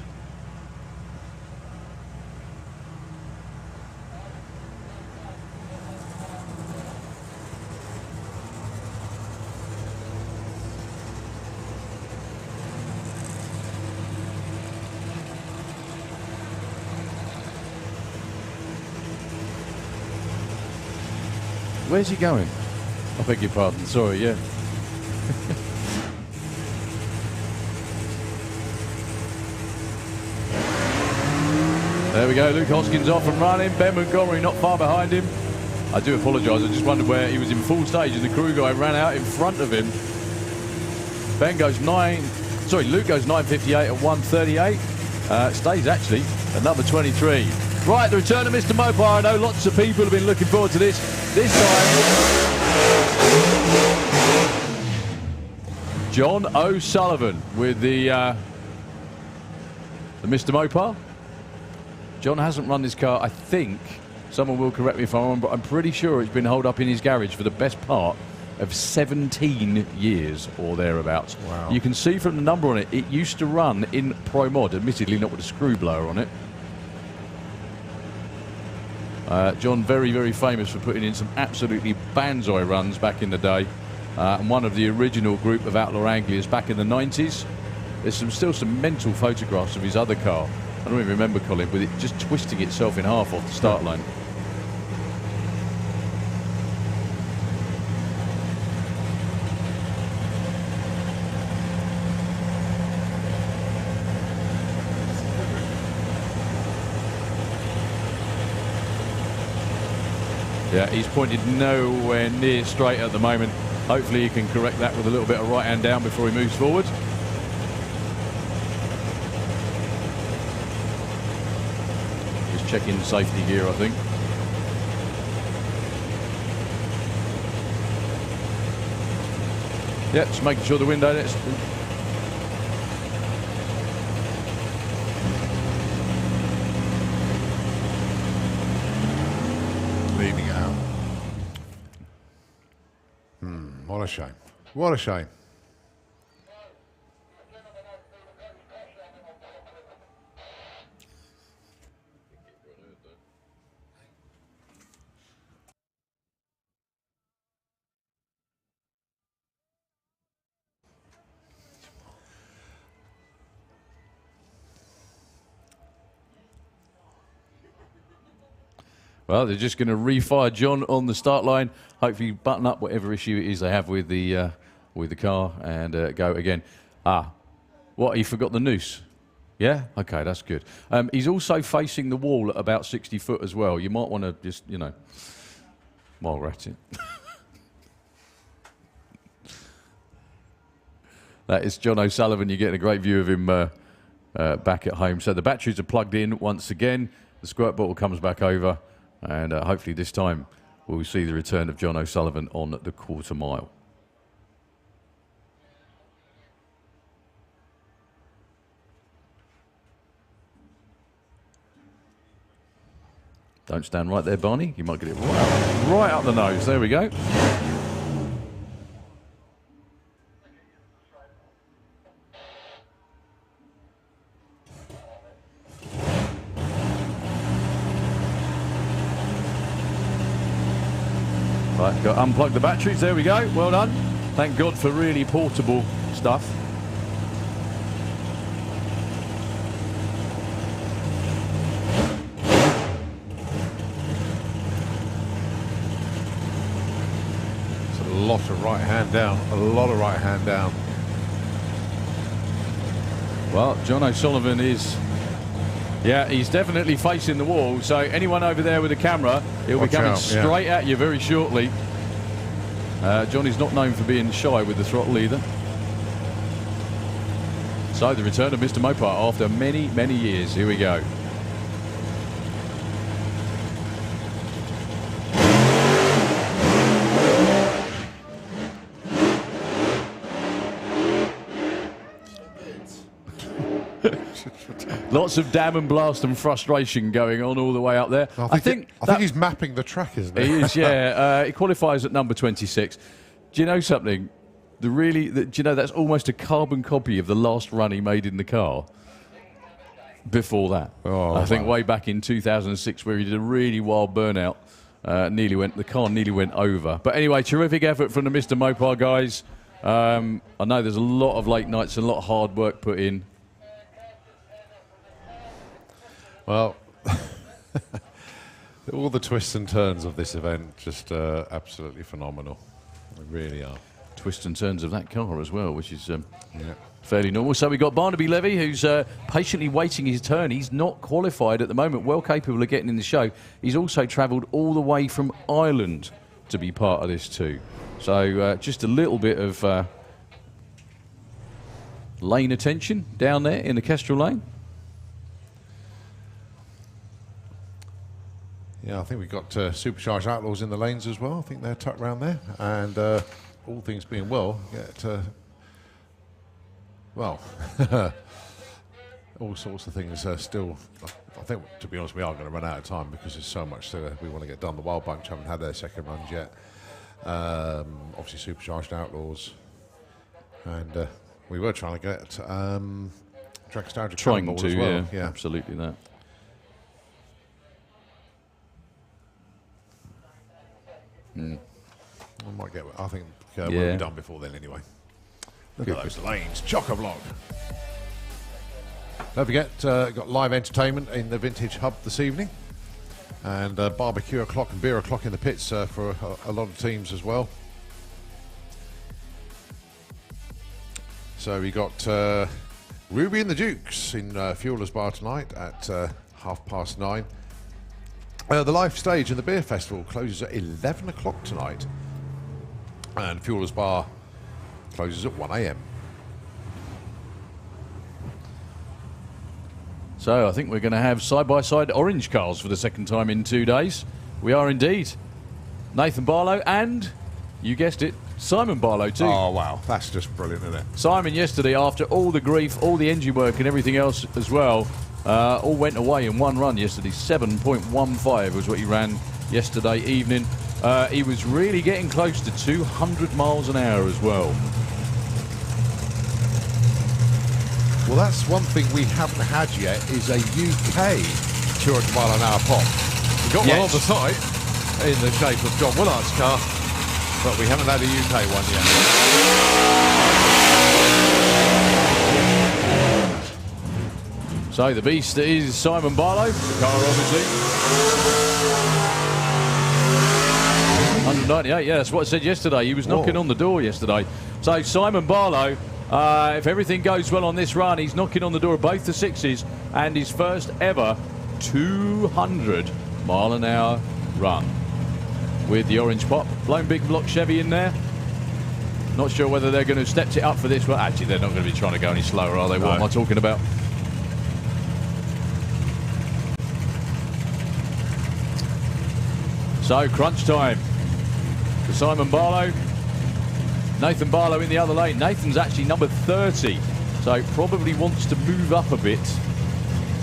Where's he going? I beg your pardon, sorry, yeah. There we go, Luke Hoskins off and running. Ben Montgomery not far behind him. I do apologise, I just wondered where he was in full stage and the crew guy ran out in front of him. Luke goes 9.58 at 1.38. Stays actually at number 23. Right, the return of Mr. Mopar. I know lots of people have been looking forward to this. This time, John O'Sullivan with the Mr. Mopar. John hasn't run this car, I think, someone will correct me if I'm wrong, but I'm pretty sure it's been holed up in his garage for the best part of 17 years or thereabouts. Wow. You can see from the number on it, it used to run in Pro Mod, admittedly not with a screw blower on it. John, very, very famous for putting in some absolutely banzai runs back in the day. And one of the original group of Outlaw Anglias back in the 90s. There's still some mental photographs of his other car. I don't even remember, Colin, with it just twisting itself in half off the start line. Yeah, he's pointed nowhere near straight at the moment. Hopefully he can correct that with a little bit of right hand down before he moves forward. Just checking safety gear, I think. Yeah, just making sure the window that's leading out. What a shame. What a shame. Well, they're just going to refire John on the start line. Hopefully button up whatever issue it is they have with the car and go again. What, he forgot the noose? Yeah? Okay, that's good. He's also facing the wall at about 60 foot as well. You might want to just, you know, while we're at it. That is John O'Sullivan. You're getting a great view of him back at home. So the batteries are plugged in once again. The squirt bottle comes back over. And hopefully this time we'll see the return of John O'Sullivan on the quarter mile. Don't stand right there, Barney. You might get it right up the nose. There we go. Right, got to unplug the batteries. There we go. Well done. Thank God for really portable stuff. It's a lot of right hand down. A lot of right hand down. Well, John O'Sullivan is... Yeah, he's definitely facing the wall, so anyone over there with a camera, he'll be coming straight at you very shortly. Johnny's not known for being shy with the throttle either. So the return of Mr. Mopar after many, many years. Here we go. Lots of damn and blast and frustration going on all the way up there. I think he's mapping the track, isn't he? He is, yeah. He qualifies at number 26. Do you know something? Do you know that's almost a carbon copy of the last run he made in the car? Before that, I think way back in 2006, where he did a really wild burnout, the car nearly went over. But anyway, terrific effort from the Mr. Mopar guys. I know there's a lot of late nights and a lot of hard work put in. Well, all the twists and turns of this event just absolutely phenomenal. They really are. Twists and turns of that car as well, which is fairly normal. So we've got Barnaby Levy, who's patiently waiting his turn. He's not qualified at the moment, well capable of getting in the show. He's also travelled all the way from Ireland to be part of this too. So just a little bit of lane attention down there in the Kestrel lane. Yeah, I think we've got Supercharged Outlaws in the lanes as well. I think they're tucked around there. And all things being well, all sorts of things are still... I think, to be honest, we are going to run out of time because there's so much we want to get done. The Wild Bunch haven't had their second runs yet. Obviously, Supercharged Outlaws. And we were trying to get Dragstlgia Cannonball as well. Yeah, absolutely that. I think we'll be done before then anyway. Look at those lanes, chock-a-block. Don't forget, got live entertainment in the Vintage Hub this evening, and barbecue o'clock and beer o'clock in the pits for a lot of teams as well. So we got Ruby and the Dukes in Fuelers Bar tonight at 9:30. The live stage in the beer festival closes at 11 o'clock tonight, and Fuelers Bar closes at 1 a.m. So I think we're going to have side-by-side orange cars for the second time in 2 days. We are indeed. Nathan Barlow and, you guessed it, Simon Barlow too. Oh, wow. That's just brilliant, isn't it? Simon yesterday, after all the grief, all the engine work and everything else as well, all went away in one run yesterday. 7.15 was what he ran yesterday evening. He was really getting close to 200 miles an hour as well. Well, that's one thing we haven't had yet, is a UK 200 mile an hour pop. We've got one on the site in the shape of John Willard's car, but we haven't had a UK one yet. So the beast is Simon Barlow, the car obviously. 198, yeah, that's what I said yesterday. He was knocking on the door yesterday. So Simon Barlow, if everything goes well on this run, he's knocking on the door of both the sixes and his first ever 200 mile an hour run with the orange pop. Blown big block Chevy in there. Not sure whether they're going to step it up for this one. Actually, they're not going to be trying to go any slower, are they? What am I talking about? So, crunch time for Simon Barlow. Nathan Barlow in the other lane. Nathan's actually number 30, so probably wants to move up a bit,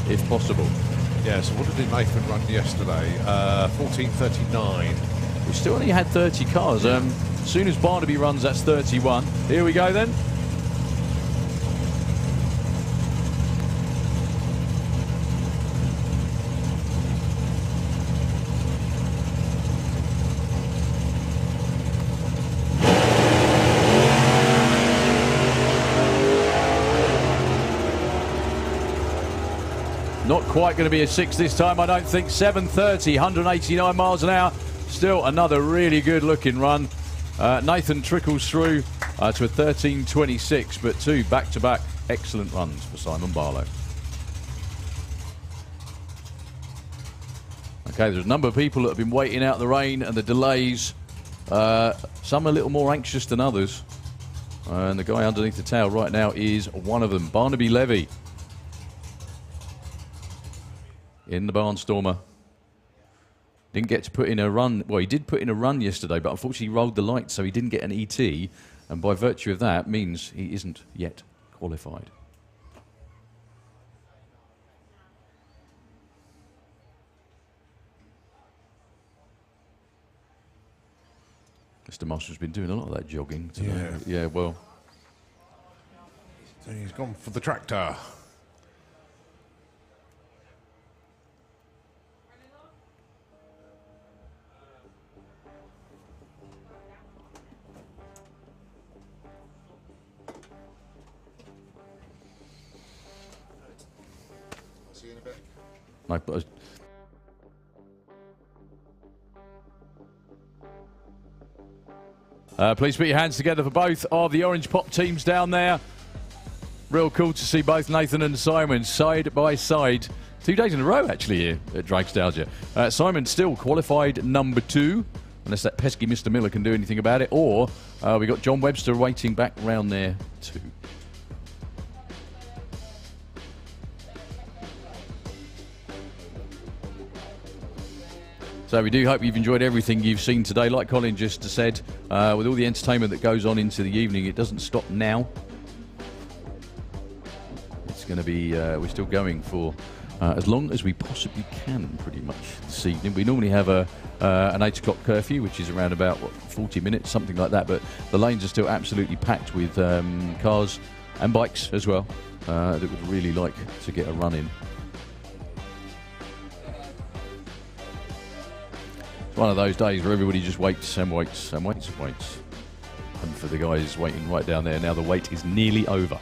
if possible. Yeah, so what did Nathan run yesterday? 14:39. We still only had 30 cars. As soon as Barnaby runs, that's 31. Here we go then. Not quite going to be a 6 this time, I don't think. 7:30, 189 miles an hour. Still another really good looking run. Nathan trickles through to a 13:26, but two back-to-back excellent runs for Simon Barlow. Okay, there's a number of people that have been waiting out the rain and the delays. Some a little more anxious than others. And the guy underneath the tail right now is one of them, Barnaby Levy. In the Barnstormer. Didn't get to put in a run. Well, he did put in a run yesterday, but unfortunately he rolled the light, so he didn't get an ET. And by virtue of that, means he isn't yet qualified. Mr. Marshall's been doing a lot of that jogging today. Yeah, well. So he's gone for the tractor. See you in a bit. No, but please put your hands together for both of the Orange Pop teams down there. Real cool to see both Nathan and Simon side by side. 2 days in a row, actually, here at Dragstlgia. Simon still qualified number 2, unless that pesky Mr. Miller can do anything about it. Or we got John Webster waiting back round there too. So we do hope you've enjoyed everything you've seen today. Like Colin just said, with all the entertainment that goes on into the evening, it doesn't stop now. It's going to be, we're still going for as long as we possibly can, pretty much, this evening. We normally have an 8 o'clock curfew, which is around about, 40 minutes, something like that. But the lanes are still absolutely packed with cars and bikes as well that would really like to get a run in. One of those days where everybody just waits and waits and waits and waits. And for the guys waiting right down there now, the wait is nearly over.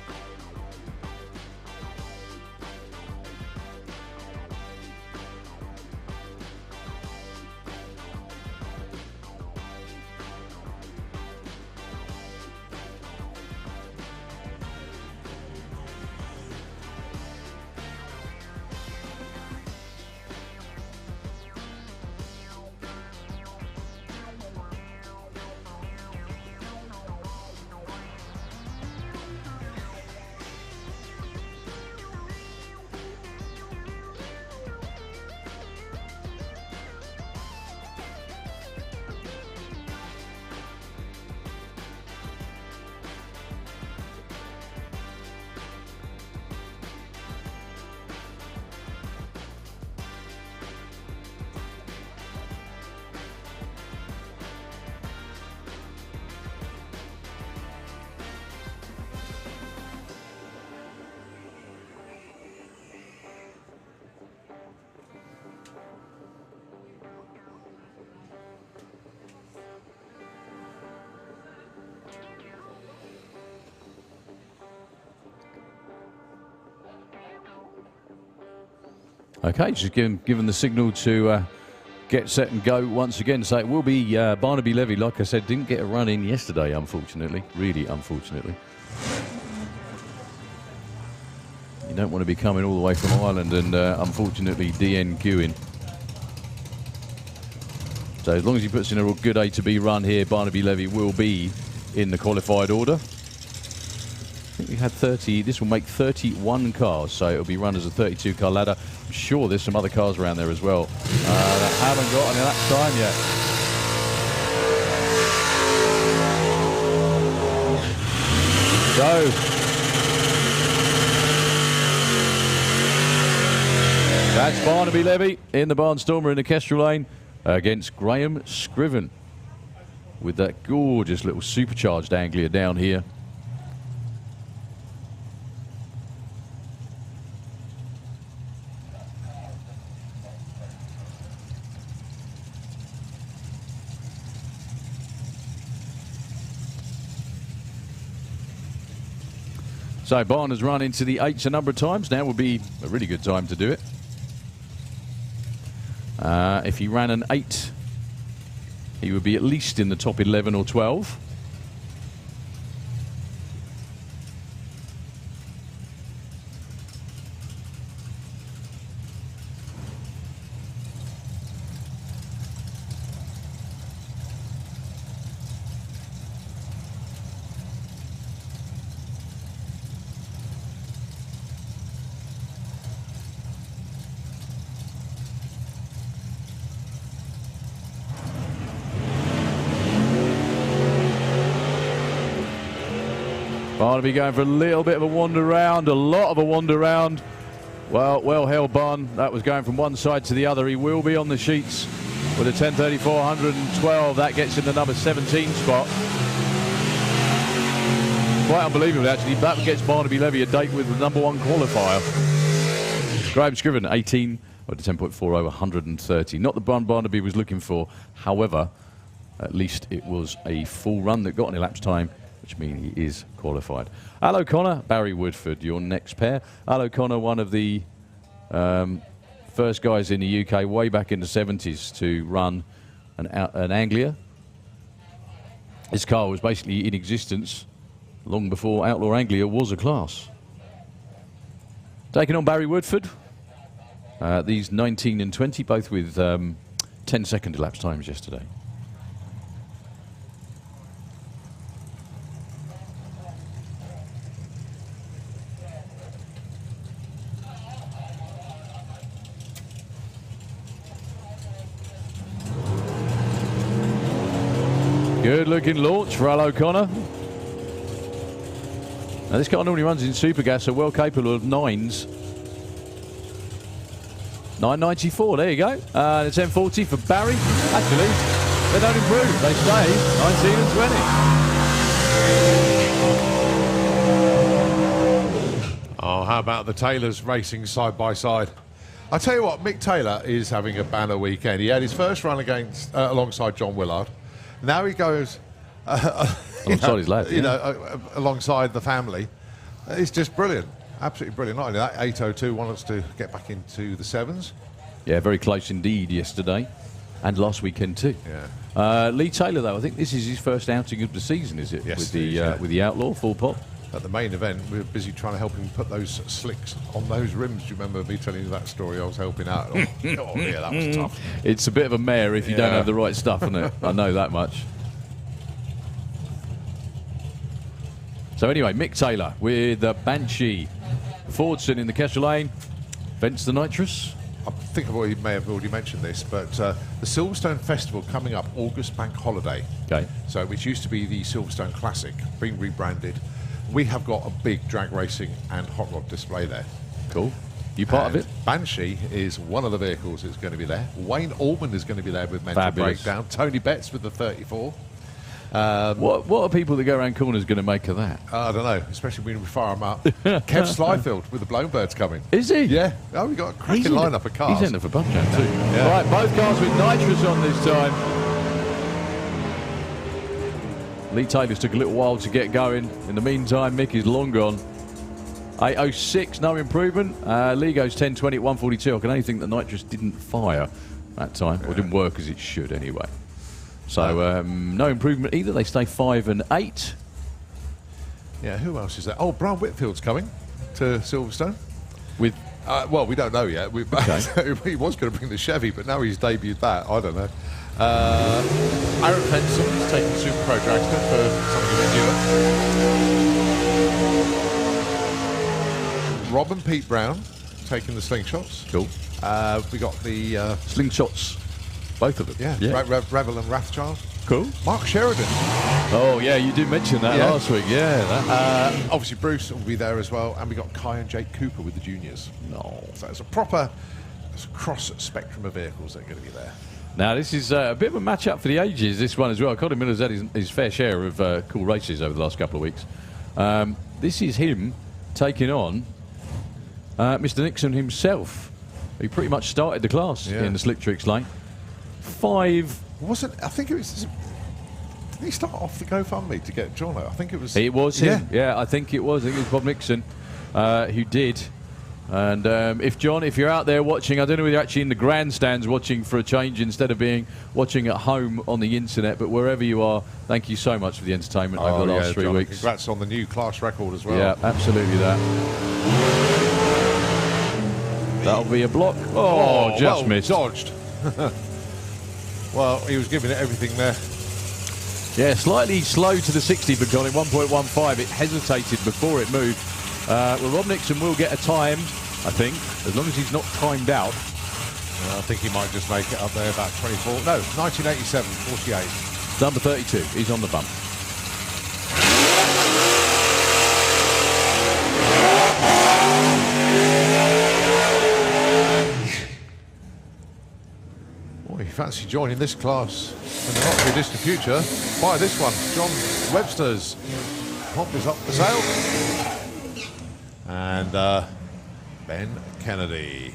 Okay, just given the signal to get set and go once again. So it will be Barnaby Levy, like I said, didn't get a run in yesterday, unfortunately. Really unfortunately. You don't want to be coming all the way from Ireland and unfortunately DNQing. So as long as he puts in a real good A to B run here, Barnaby Levy will be in the qualified order. I think we had 30, this will make 31 cars, so it'll be run as a 32 car ladder. I'm sure there's some other cars around there as well that haven't got any lap time yet. So, that's Barnaby Levy in the Barnstormer in the Kestrel lane against Graham Scriven with that gorgeous little supercharged Anglia down here. So Barn has run into the 8s a number of times. Now would be a really good time to do it. If he ran an 8, he would be at least in the top 11 or 12. Barnaby going for a little bit of a wander round, a lot of a wander round. Well held Barn. That was going from one side to the other. He will be on the sheets with a 10.34, 112. That gets him the number 17 spot. Quite unbelievable, actually. That gets Barnaby Levy a date with the number 1 qualifier. Graham Scriven, 18, with a 10.40, 130. Not the Barnaby was looking for. However, at least it was a full run that got an elapsed time, which means he is qualified. Al O'Connor, Barry Woodford, your next pair. Al O'Connor, one of the first guys in the UK way back in the 70s to run an Anglia. This car was basically in existence long before Outlaw Anglia was a class. Taking on Barry Woodford. These 19 and 20, both with 10-second elapsed times yesterday. Good looking launch for Al O'Connor. Now this car normally runs in super gas, so well capable of 9s. 994, there you go. The 1040 for Barry. Actually, they don't improve, they stay 19 and 20. Oh, how about the Taylors racing side by side? I tell you what, Mick Taylor is having a banner weekend. He had his first run against alongside John Willard. Now he goes alongside his lad, alongside the family. It's just brilliant, absolutely brilliant. Not only that, 802 wants to get back into the 7s. Yeah, very close indeed yesterday, and last weekend too. Yeah. Lee Taylor, though, I think this is his first outing of the season, is it? Yes, with it is, with the Outlaw full pop. At the main event, we were busy trying to help him put those slicks on those rims. Do you remember me telling you that story? I was helping out. Oh, yeah, that was tough. It's a bit of a mare if you don't have the right stuff, isn't it? I know that much. So anyway, Mick Taylor with the Banshee. Fordson in the Kesher Lane. Vents the Nitrous. I think I may have already mentioned this, but the Silverstone Festival coming up August bank holiday. Okay. So, which used to be the Silverstone Classic, being rebranded. We have got a big drag racing and hot rod display there. Cool. You part of it? Banshee is one of the vehicles that's going to be there. Wayne Allman is going to be there with Mental Fabulous. Breakdown. Tony Betts with the 34. What are people that go around corners going to make of that? I don't know, especially when we fire them up. Kev Slyfield with the Blown Birds coming. Is he? Yeah. Oh, we've got a cracking lineup of cars. He's in it for Bunch too. Yeah. Right, both cars with Nitrous on this time. Lee Taylor's took a little while to get going. In the meantime, Mick is long gone. 806, no improvement. Lee goes 10.20 at 142. I can only think that Nitrous didn't fire that time, or didn't work as it should anyway. So no improvement either. They stay 5 and 8. Yeah, who else is there? Oh, Brian Whitfield's coming to Silverstone. With well, we don't know yet. He was going to bring the Chevy, but now he's debuted that. I don't know. Aaron Fenson is taking Super Pro Dragster for something new. Rob and Pete Brown taking the slingshots. Cool. We got the slingshots, both of them. Yeah. Revel and Rathchild. Cool. Mark Sheridan. Oh yeah, you did mention that last week. Yeah. That. Obviously Bruce will be there as well, and we got Kai and Jake Cooper with the juniors. No. So it's a proper cross spectrum of vehicles that are going to be there. Now this is a bit of a match-up for the ages, this one as well. Colin Miller's had his fair share of cool races over the last couple of weeks. This is him taking on Mr. Nixon himself. He pretty much started the class in the Slick Tricks lane. 5... I think it was... Did he start off the GoFundMe to get John out? I think it was... It was him. Yeah, I think it was. I think it was Bob Nixon who did. And if you're out there watching, I don't know whether you're actually in the grandstands watching for a change instead of watching at home on the internet, but wherever you are, thank you so much for the entertainment over the last 3 John, weeks. Congrats on the new class record as well. Yeah, absolutely that. That'll be a block. Oh, just missed. Dodged. Well, he was giving it everything there. Yeah, slightly slow to the 60 for Colin, 1.15. It hesitated before it moved. Well, Rob Nixon will get a time, I think, as long as he's not timed out. I think he might just make it up there about 24. No, 1987, 48. Number 32, he's on the bump. fancy joining this class in the not too distant future, buy this one. John Webster's pump is up for sale. And Ben Kennedy.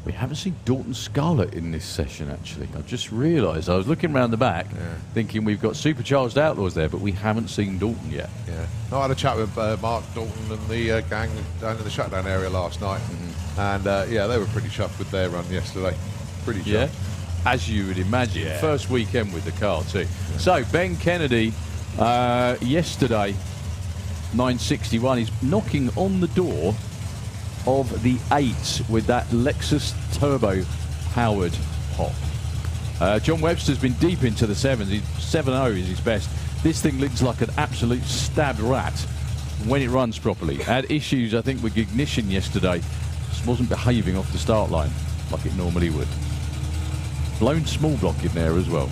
We haven't seen Dalton Scarlett in this session, actually. I've just realised. I was looking around the back, thinking we've got Supercharged Outlaws there, but we haven't seen Dalton yet. Yeah. No, I had a chat with Mark Dalton and the gang down in the shutdown area last night. And, yeah, they were pretty chuffed with their run yesterday. Pretty chuffed. Yeah, as you would imagine. Yeah. First weekend with the car, too. Yeah. So, Ben Kennedy, yesterday, 961, he's knocking on the door of the 8 with that Lexus Turbo powered hop. John Webster's been deep into the 7s. 7.0 is his best. This thing looks like an absolute stabbed rat when it runs properly. Had issues, I think, with ignition yesterday. Just wasn't behaving off the start line like it normally would. Blown small block in there as well.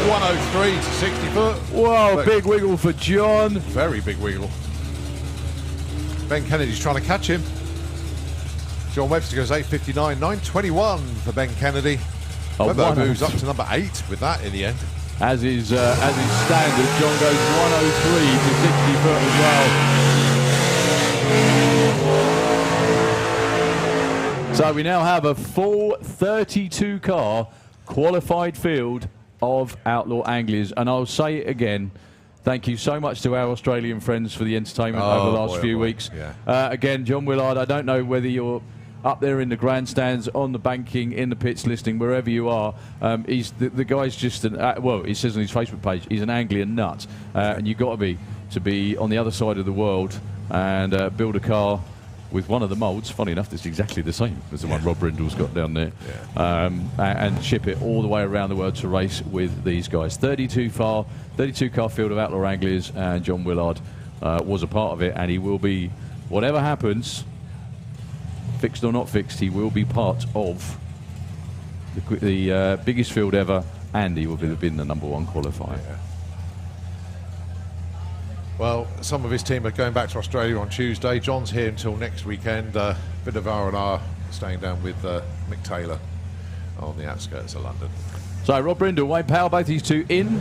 103 to 60 foot. Whoa, big wiggle for John. Very big wiggle. Ben Kennedy's trying to catch him. John Webster goes 8.59, 9.21 for Ben Kennedy. Webber moves up to number 8 with that in the end. As is standard, John goes 103 to 60 foot as well. So we now have a full 32 car qualified field of Outlaw Anglias, and I'll say it again, thank you so much to our Australian friends for the entertainment over the last few weeks. Yeah. Again, John Willard, I don't know whether you're up there in the grandstands, on the banking, in the pits listening, wherever you are. He's the guy's just an well, he says on his Facebook page, he's an Anglian nut, and you've got to be on the other side of the world and build a car with one of the moulds, funny enough, that's exactly the same as the one Rob Brindle's got down there, and ship it all the way around the world to race with these guys. 32 car field of Outlaw Anglias, and John Willard was a part of it, and he will be, whatever happens, fixed or not fixed, he will be part of the biggest field ever, and he will be the number 1 qualifier. Yeah. Well, some of his team are going back to Australia on Tuesday. John's here until next weekend. Bit of R&R, staying down with Mick Taylor on the outskirts of London. So Rob Brindle, Wayne Power, both these two in.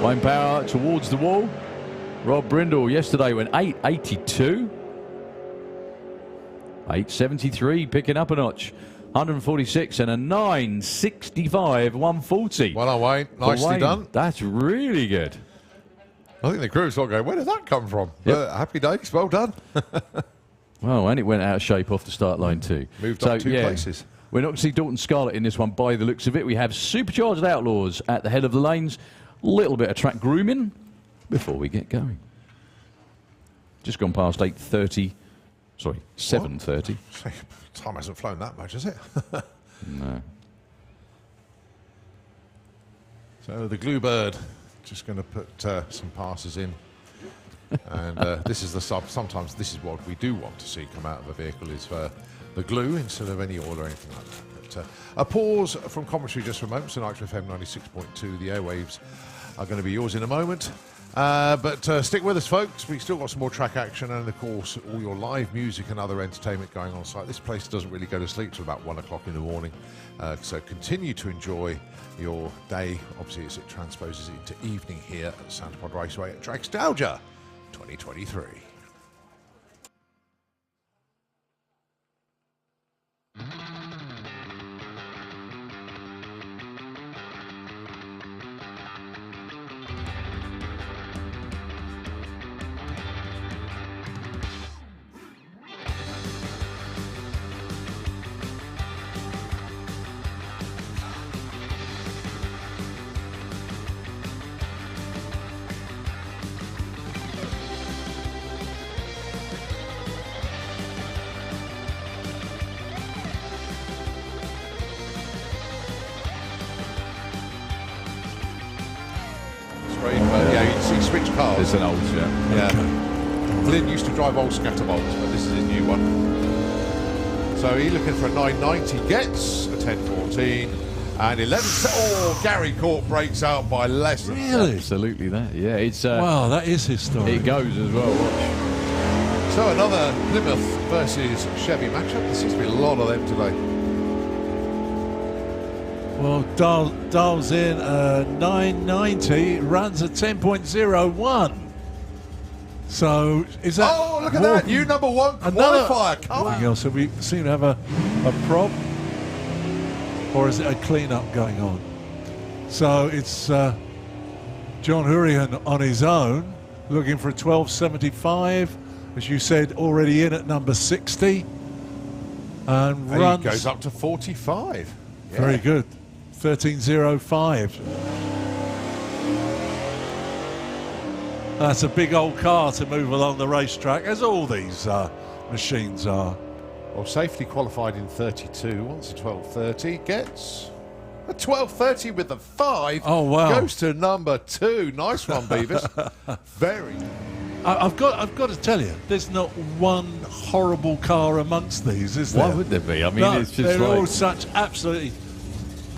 Wayne Power towards the wall. Rob Brindle yesterday went 8.82. 8.73, picking up a notch. 146 and a 9.65, 140. Well done, Wayne. Nicely done. That's really good. I think the crew's all going, where did that come from? Yep. Happy days, well done. Well, and it went out of shape off the start line too. Moved up 2 places. We're not going to see Dalton Scarlett in this one by the looks of it. We have Supercharged Outlaws at the head of the lanes. Little bit of track grooming before we get going. Just gone past 8:30. Sorry, 7:30. Time hasn't flown that much, has it? No. So the glue bird, just going to put some passes in. And this is the sub. Sometimes this is what we do want to see come out of a vehicle, is the glue instead of any oil or anything like that. But, a pause from commentary just for a moment. So Nitrous FM 96.2, the airwaves are going to be yours in a moment. But stick with us, folks. We've still got some more track action and, of course, all your live music and other entertainment going on site. This place doesn't really go to sleep till about 1 o'clock in the morning. So continue to enjoy your day, obviously, as it transposes into evening here at Santa Pod Raceway at Dragstlgia 2023. Switch cars. It's an old, yeah. Glyn used to drive old scatterbolts, but this is his new one. So he's looking for a 990, gets a 1014. And 11. Oh, Gary Court breaks out by less than Really? Absolutely that. Yeah, it's Wow, that is historic. it goes as well. Watch. So another Plymouth versus Chevy matchup. There seems to be a lot of them today. Well, dials in 990, runs a 10.01. So is that? Oh, look at that! New number one Another qualifier. Come Anything on. else? So we seem to have a prop, or is it a clean-up going on? So it's John Hurrihan on his own, looking for a 1275, as you said, already in at number 60, and And runs he goes up to 45. very good, 1305. That's a big old car to move along the racetrack, as all these machines are. Well, safely qualified in 32. Wants a 1230. Gets a 1230 with a 5. Oh, wow. Goes to number 2. Nice one, Beavis. Very. I've got to tell you, there's not one horrible car amongst these, is there? Why would there be? I mean, No, it's just they're like all such absolutely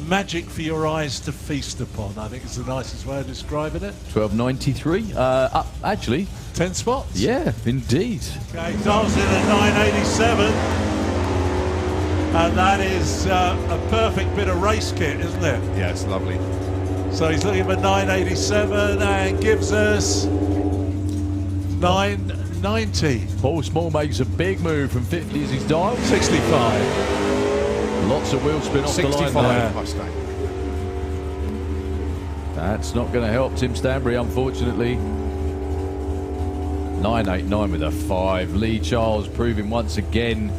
magic for your eyes to feast upon. I think it's the nicest way of describing it. 1293. Up actually. 10 spots. Yeah, indeed. Okay, dials in at 987. And that is a perfect bit of race kit, isn't it? Yeah, it's lovely. So he's looking for 987 and gives us 990. Paul Small makes a big move from 50 as he's dialed. 65. Lots of wheel spin off the line 65 there. Mustang. That's not going to help Tim Stanbury, unfortunately. 989 with a 5. Lee Charles proving once again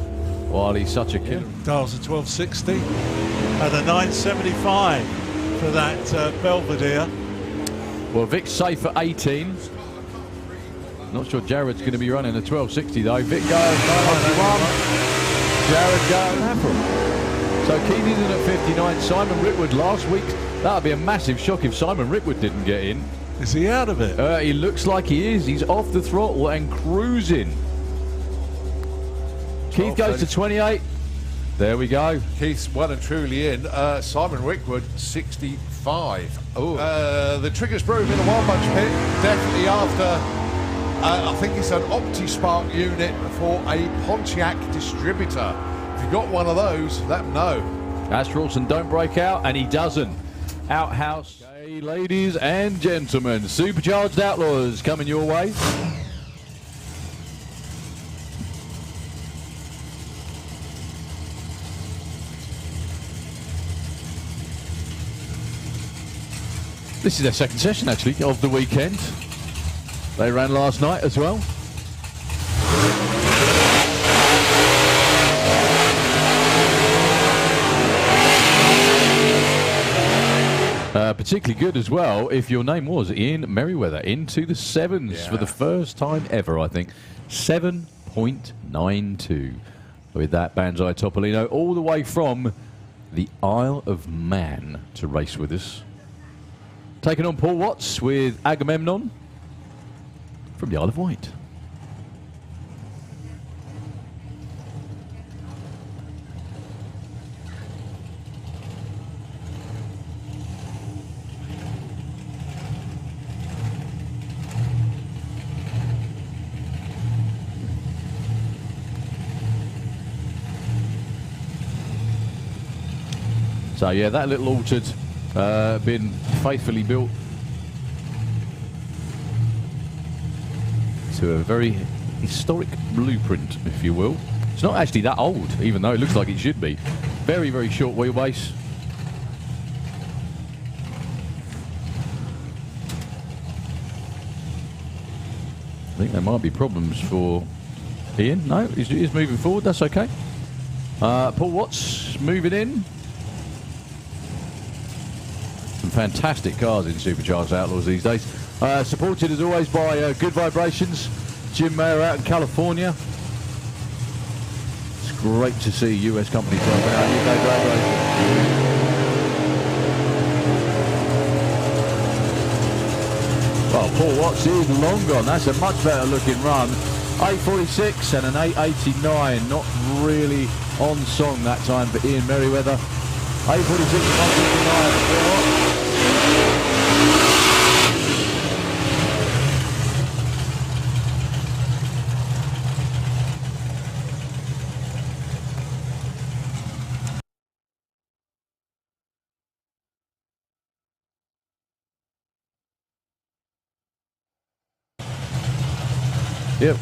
while he's such a killer. Dials a 1260 and a 975 for that Belvedere. Well, Vic's safe at 18. Not sure Jared's going to be running a 1260 though. Vic goes 991. Jared going Afro. So Keely's in at 59. Simon Ritwood last week. That would be a massive shock if Simon Ritwood didn't get in. Is he out of it? He looks like he is. He's off the throttle and cruising. Keith goes to 28. There we go. Keith's well and truly in. Simon Rickwood, 65. Oh. The Triggers Brew in a Wild Bunch pit. Definitely after, I think it's an OptiSpark unit for a Pontiac distributor. If you've got one of those, let them know. Astralson don't break out, and he doesn't. Outhouse. Okay, ladies and gentlemen, Supercharged Outlaws coming your way. This is their second session, actually, of the weekend. They ran last night as well. Particularly good as well if your name was Ian Merriweather into the 7s for the first time ever, I think. 7.92 with that Banzai Topolino all the way from the Isle of Man to race with us. Taking on Paul Watts with Agamemnon from the Isle of Wight. So yeah, that little orchard been faithfully built to a very historic blueprint, if you will. It's not actually that old, even though it looks like it should be. Very, very short wheelbase. I think there might be problems for Ian. No, he's moving forward. That's okay. Paul Watts moving in. Some fantastic cars in Supercharged Outlaws these days. Supported as always by Good Vibrations, Jim Mayer out in California. It's great to see US companies like that. UK Vibrations. Well, Paul Watts is long gone. That's a much better looking run. 8.46 and an 8.89. Not really on song that time for Ian Merriweather. 846 159. Yep.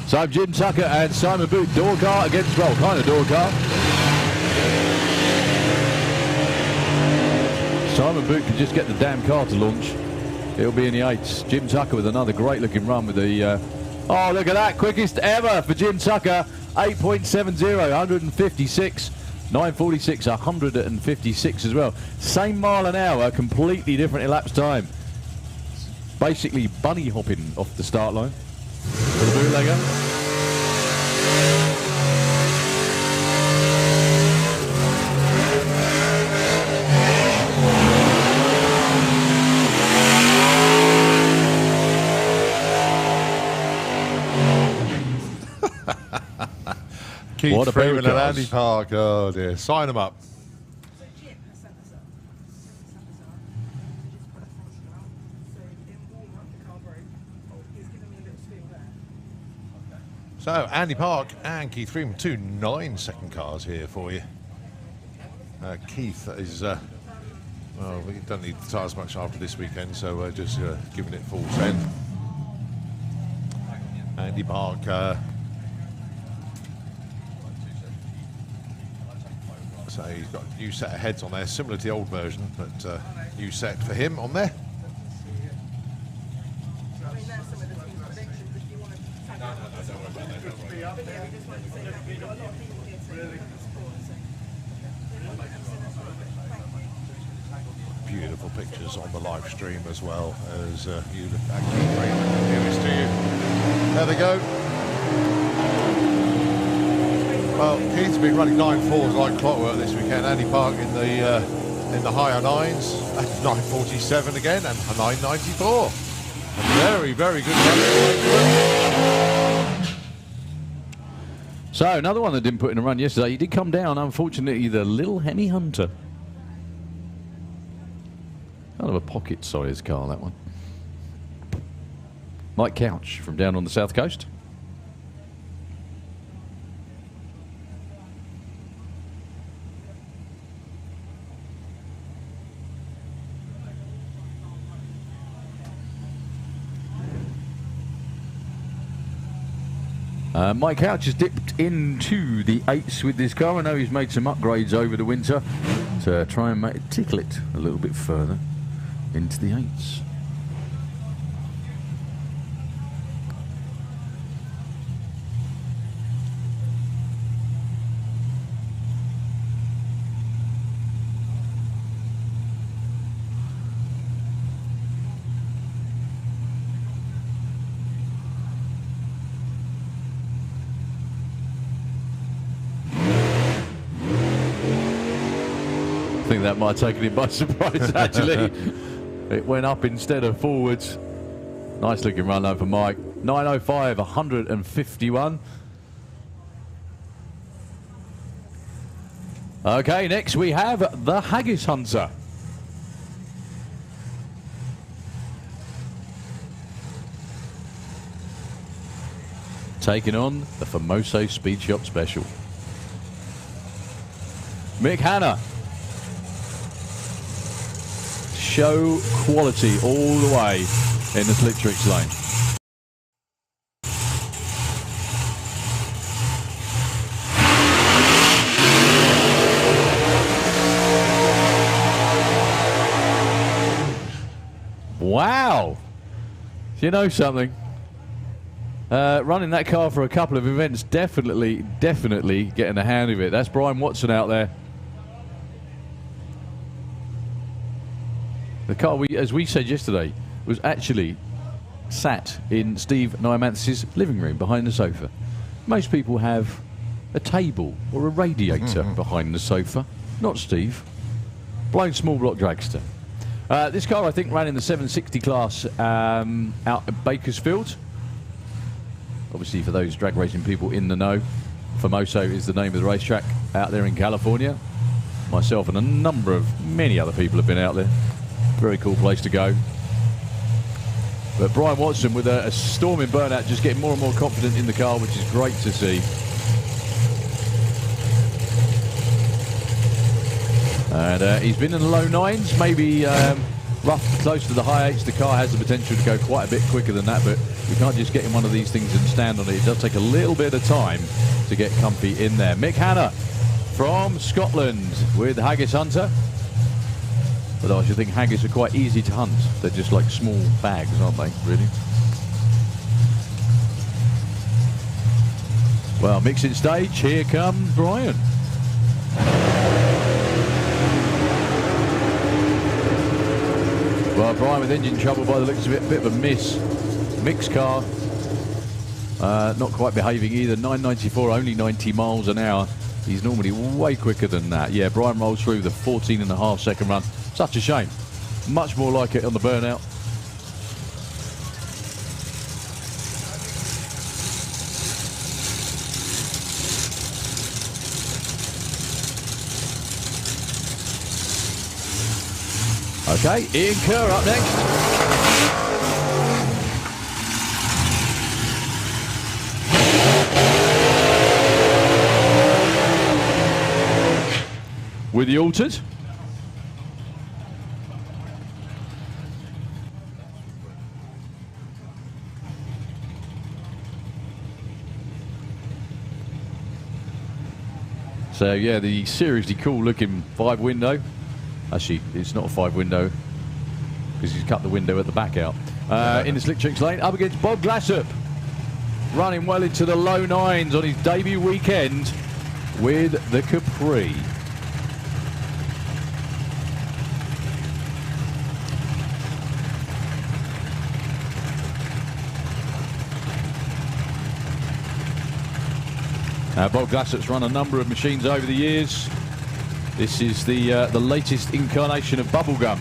So Jim Tucker and Simon Booth, door car against, well, kind of door car. Simon Booth can just get the damn car to launch. It'll be in the 8s. Jim Tucker with another great looking run with the, oh, look at that, quickest ever for Jim Tucker. 8.70, 156. 946, 156 as well. Same mile an hour, completely different elapsed time. Basically bunny hopping off the start line for the bootlegger. Keith What a pair of Freeman and cars. Andy Park. Oh dear. Sign them up. So Andy Park and Keith Freeman, 2 9-second cars here for you. Keith is, well, we don't need the tyres much after this weekend, so just giving it full send. Andy Park. So he's got a new set of heads on there, similar to the old version, but new set for him on there. Beautiful pictures on the live stream as well as you look at Keith Freeman. Here is to you. There they go. Well, Keith's been running 9.4s like clockwork this weekend. Andy Park in the higher 9s, 9.47 again, and a 9.94. A very, very good run. So another one that didn't put in a run yesterday. He did come down, unfortunately, the Little Hemi Hunter. Kind of a pocket-sized car, that one. Mike Couch from down on the south coast. Mike Couch has dipped into the 8s with this car. I know he's made some upgrades over the winter to try and tickle it a little bit further into the 8s. I think that might have taken him by surprise, actually. It went up instead of forwards. Nice looking run though for Mike. 9.05, 151. Okay, next we have the Haggis Hunter. Taking on the Famoso Speed Shop Special. Mick Hanna. Show quality all the way in the Slick Tricks lane. Wow. You know something? Running that car for a couple of events, definitely getting the hand of it. That's Brian Watson out there. The car, as we said yesterday, was actually sat in Steve Nyamanthis' living room behind the sofa. Most people have a table or a radiator behind the sofa. Not Steve. Blown small block dragster. This car, I think, ran in the 760 class out at Bakersfield. Obviously, for those drag racing people in the know, Famoso is the name of the racetrack out there in California. Myself and a number of many other people have been out there. Very cool place to go. But Brian Watson with a storming burnout, just getting more and more confident in the car, which is great to see. And he's been in the low 9s, maybe rough close to the high 8s. The car has the potential to go quite a bit quicker than that, but you can't just get in one of these things and stand on it. It does take a little bit of time to get comfy in there. Mick Hanna from Scotland with Haggis Hunter. Although I should think haggis are quite easy to hunt. They're just like small bags, aren't they, really? Well, mixing stage, here comes Brian. Well, Brian with engine trouble by the looks of it, bit of a miss. Mixed car, not quite behaving either. 994, only 90 miles an hour. He's normally way quicker than that. Yeah, Brian rolls through the 14.5 second run. Such a shame. Much more like it on the burnout. Okay, Ian Kerr up next. With the altered. So yeah, the seriously cool looking 5-window. Actually, it's not a 5-window because he's cut the window at the back out. In the slick tricks lane, up against Bob Glassop, running well into the low 9s on his debut weekend with the Capri. Bob Glassop's run a number of machines over the years. This is the latest incarnation of Bubblegum,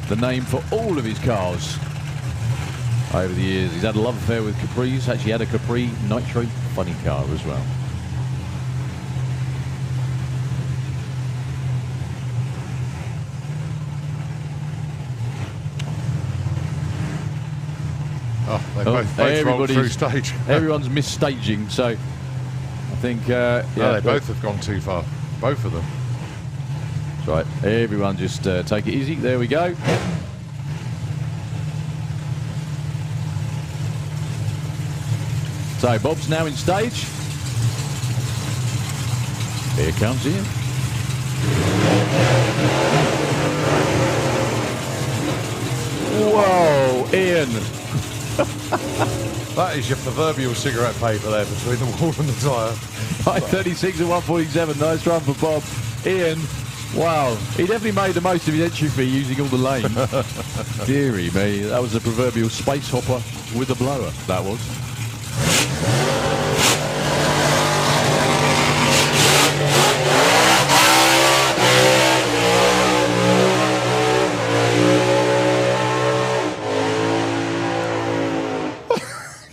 the name for all of his cars over the years. He's had a love affair with Capris. Actually had a Capri Nitro funny car as well. Oh, they both rolled through stage. Everyone's missed staging, so I think yeah, no, they both have gone too far. Both of them. That's right. Everyone just take it easy. There we go. So Bob's now in stage. Here comes Ian. Whoa, Ian. That is your proverbial cigarette paper there between the wall and the tyre. 5:36 and 1:47. Nice run for Bob. Ian, wow. He definitely made the most of his entry fee using all the lanes. Deary me. That was a proverbial space hopper with a blower. That was.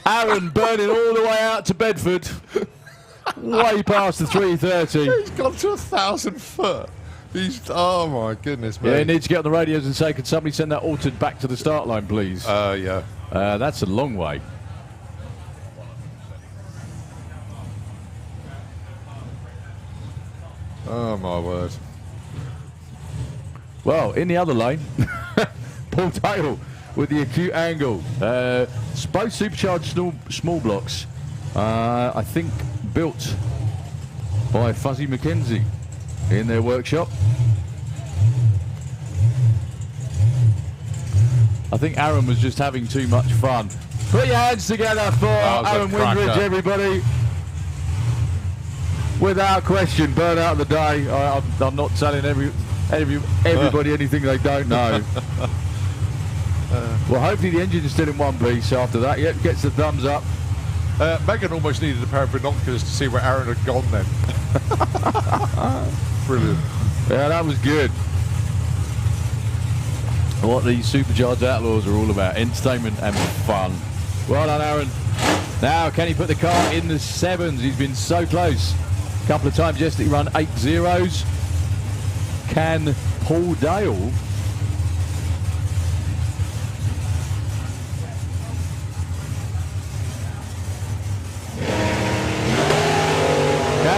Aaron burning all the way out to Bedford, way past the 330. He's gone to 1,000 foot. He's, oh my goodness, man. Yeah, he needs to get on the radios and say, could somebody send that altered back to the start line, please? Yeah. That's a long way. Oh my word. Well, in the other lane, Paul Taylor with the acute angle. Both supercharged small blocks, I think built by Fuzzy McKenzie in their workshop. I think Aaron was just having too much fun. Put your hands together for Aaron Windridge, everybody. Without question, burnout of the day. I'm not telling everybody anything they don't know. Well, hopefully the engine is still in one piece after that. Yep, gets the thumbs up. Megan almost needed a pair of binoculars to see where Aaron had gone then. Brilliant. Yeah, that was good. What these Supercharged Outlaws are all about, entertainment and fun. Well done, Aaron. Now, can he put the car in the 7s? He's been so close. A couple of times yesterday, he run 8 zeros. Can Paul Dale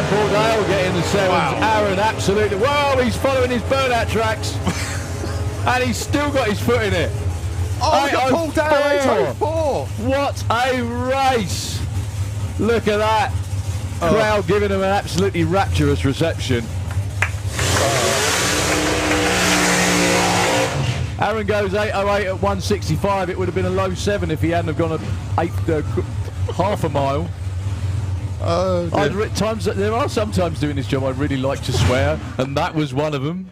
Paul Dale get in the 7s? Wow. Aaron, absolutely. Well, he's following his burnout tracks. And he's still got his foot in it. Oh, we got Paul Dale, 804. What a race. Look at that. Crowd giving him an absolutely rapturous reception. Aaron goes 808 at 165. It would have been a low 7 if he hadn't have gone half a mile. There are sometimes doing this job I'd really like to swear, and that was one of them.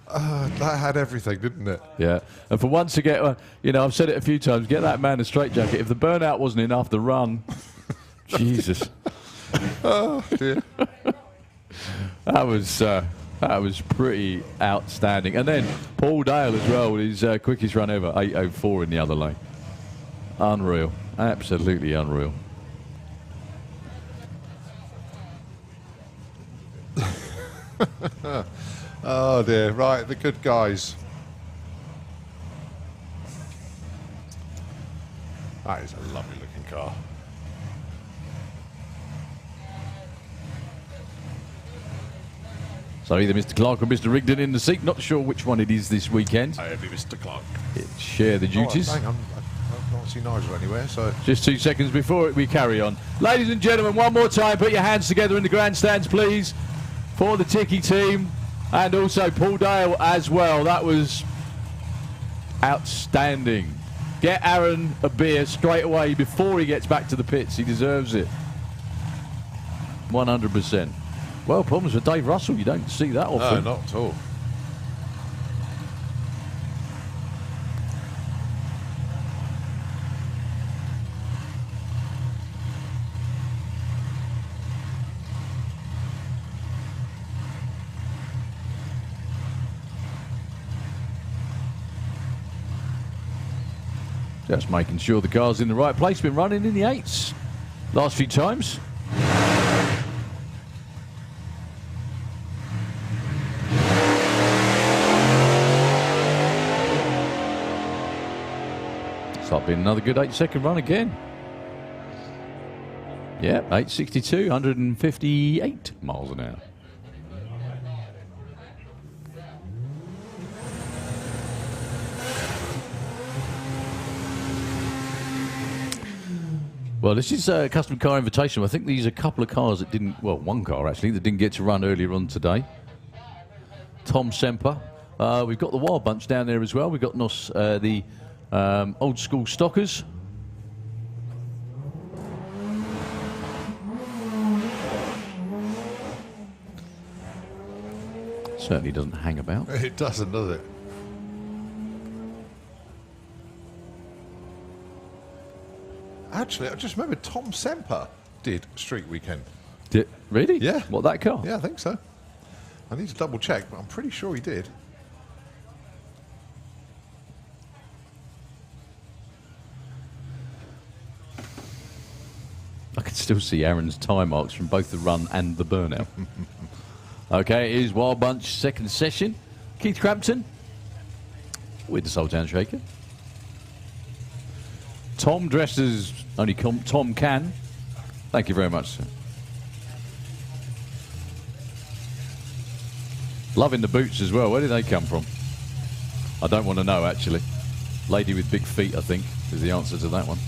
That had everything, didn't it? Yeah, and for once to get, I've said it a few times, get that man a straitjacket. If the burnout wasn't enough, the run, Jesus. Oh dear. That was pretty outstanding. And then Paul Dale as well with his quickest run ever, 8:04 in the other lane. Unreal, absolutely unreal. Oh dear, right, the good guys. That is a lovely looking car. So either Mr. Clark or Mr. Rigdon in the seat. Not sure which one it is this weekend. I'll be Mr. Clark. Share the duties. Oh, hang on, I can't see Nigel anywhere, so... Just 2 seconds before we carry on. Ladies and gentlemen, one more time, put your hands together in the grandstands, please, for the Tiki team. And also Paul Dale as well. That was outstanding. Get Aaron a beer straight away before he gets back to the pits. He deserves it. 100%. Well, problems with Dave Russell. You don't see that often. No, not at all. Just making sure the car's in the right place. Been running in the 8s last few times. So it's been another good 8-second run again. Yeah, 862, 158 miles an hour. Well, this is a custom car invitation. I think these are a couple of cars that didn't, well, one car actually, that didn't get to run earlier on today. Tom Semper. We've got the Wild Bunch down there as well. We've got the old school stockers. Certainly doesn't hang about. It doesn't, does it? Actually, I just remembered Tom Semper did Street Weekend. Really? Yeah. What, that car? Yeah, I think so. I need to double check, but I'm pretty sure he did. I can still see Aaron's tyre marks from both the run and the burnout. Okay, here's Wild Bunch second session. Keith Crampton with the Sultan Shaker. Tom dressed as only Tom can. Thank you very much, sir. Loving the boots as well. Where did they come from? I don't want to know, actually. Lady with big feet, I think, is the answer to that one.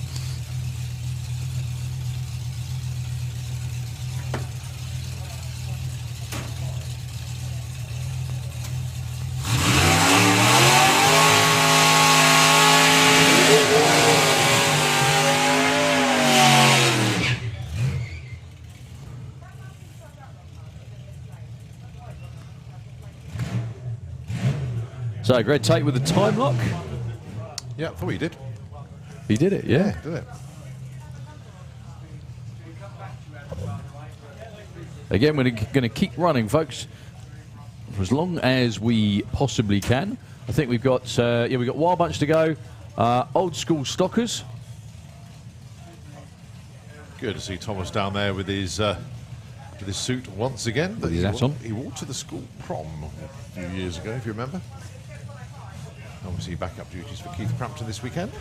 So, Greg Tate with the time lock. Yeah, I thought he did. He did it, yeah. Did it? Again, we're going to keep running, folks, for as long as we possibly can. I think we've got we've got Wild Bunch to go. Old School Stockers. Good to see Thomas down there with his suit once again. That he wore to the school prom a few years ago, if you remember. Obviously, backup duties for Keith Crampton this weekend.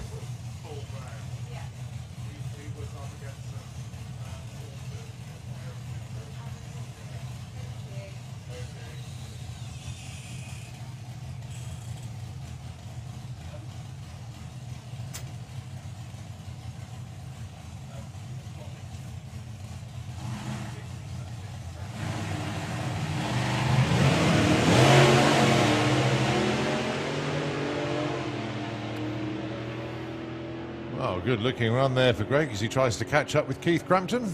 Good looking run there for Greg as he tries to catch up with Keith Crampton.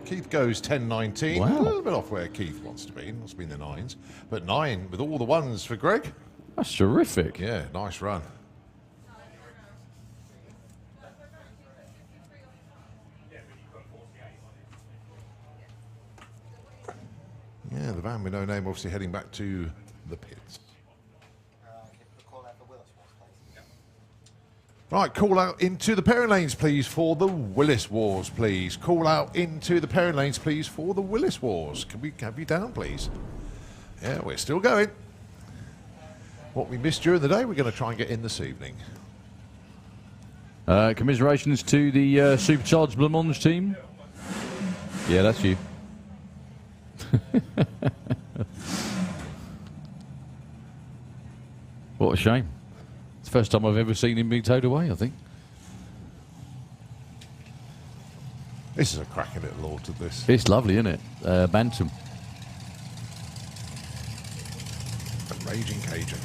Keith goes 10.19. Wow. A little bit off where Keith wants to be. He wants to be in the 9s. But 9 with all the 1s for Greg. That's terrific. Yeah, nice run. Yeah, the van with no name obviously heading back to the pits. Right, call out into the pairing lanes, please, for the Willis Wars, please. Call out into the pairing lanes, please, for the Willis Wars. Can we have you down, please? Yeah, we're still going. What we missed during the day, we're going to try and get in this evening. Commiserations to the Supercharged Blancmange team. Yeah, that's you. What a shame. It's the first time I've ever seen him being towed away, I think. This is a cracking little auto, this. It's lovely, isn't it? Bantam. A raging Cajun.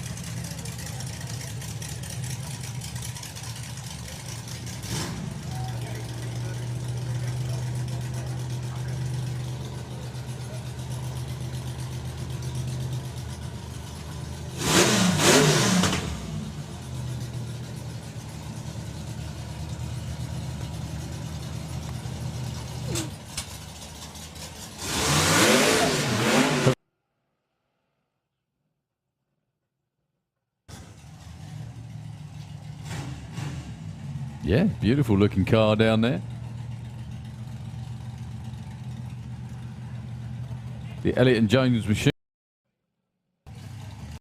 Yeah, beautiful looking car down there. The Elliott and Jones machine.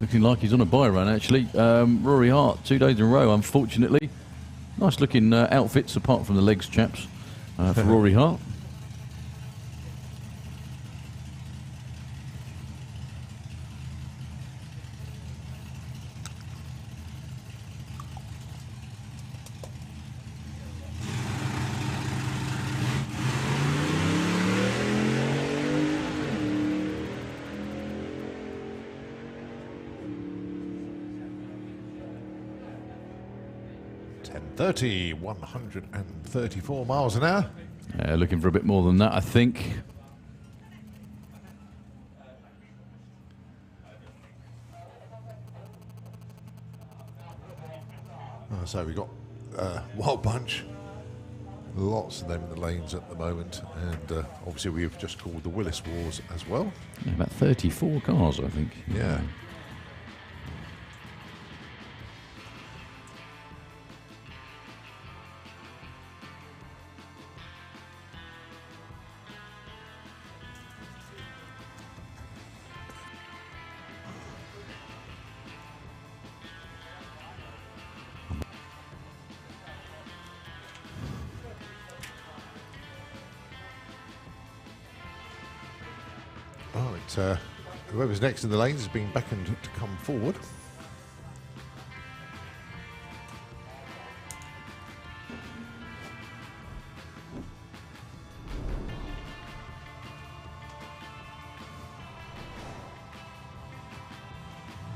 Looking like he's on a buy run, actually. Rory Hart, 2 days in a row, unfortunately. Nice looking outfits, apart from the legs, chaps, for Rory Hart. .30, 134 miles an hour. Looking for a bit more than that, I think. So we've got Wild Bunch. Lots of them in the lanes at the moment. And obviously we've just called the Willis Wars as well. Yeah, about 34 cars, I think. Yeah. Whoever's next in the lanes is being beckoned to come forward.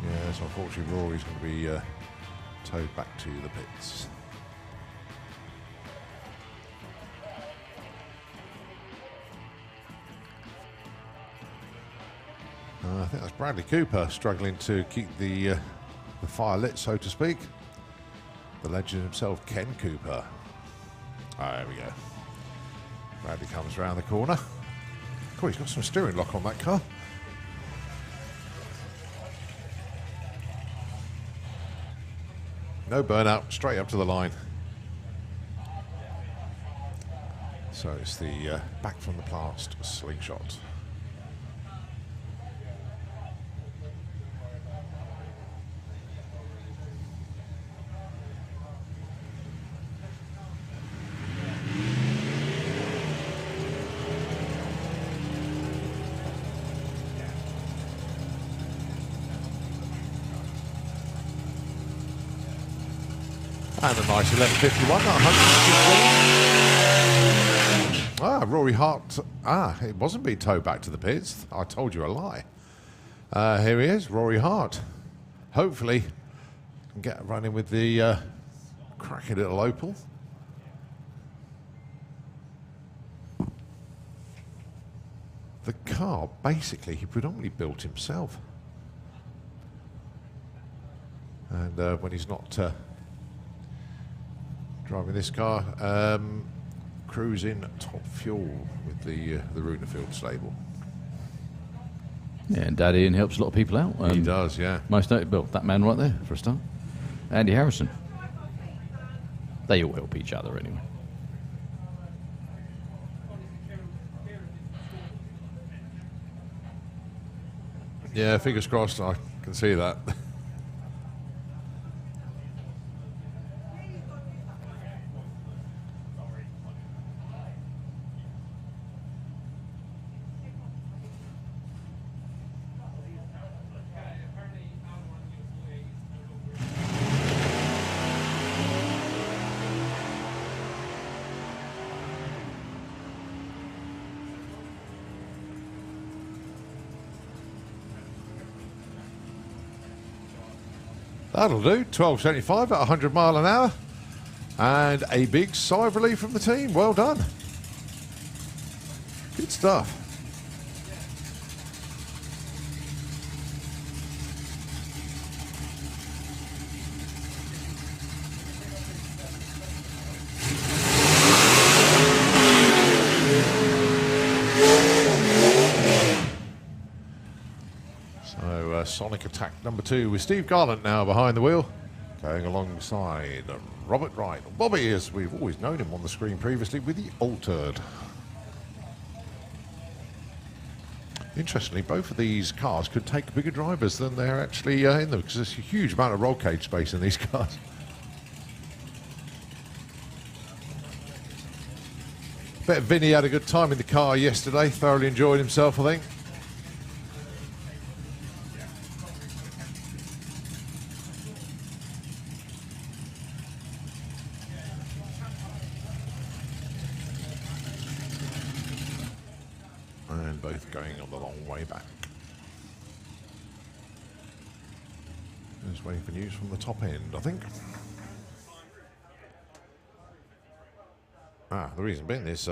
Yes, unfortunately Rory's going to be towed back to the pits. I think that's Bradley Cooper struggling to keep the fire lit, so to speak. The legend himself, Ken Cooper. There we go. Bradley comes around the corner. Cool, he's got some steering lock on that car. No burnout, straight up to the line. So it's the back from the past slingshot. And a nice 11.51, 115. Ah, Rory Hart. Ah, it wasn't being towed back to the pits. I told you a lie. Here he is, Rory Hart. Hopefully, can get running with the cracking little Opal. The car, basically, he predominantly built himself. And when he's not driving this car, cruising top fuel with the Runefield stable. Yeah, and Dad Ian helps a lot of people out. He does, yeah. Most notable, that man right there, for a start. Andy Harrison. They all help each other anyway. Yeah, fingers crossed, I can see that. That'll do, 12.75 at 100 mile an hour. And a big sigh of relief from the team. Well done. Good stuff. Sonic Attack number 2 with Steve Garland now behind the wheel, going alongside Robert Wright. Bobby, as we've always known him on the screen previously, with the Altered. Interestingly, both of these cars could take bigger drivers than they're actually in them, because there's a huge amount of roll cage space in these cars. Bet Vinny had a good time in the car yesterday, thoroughly enjoyed himself, I think. Both going on the long way back. Just waiting for news from the top end, I think. The reason being is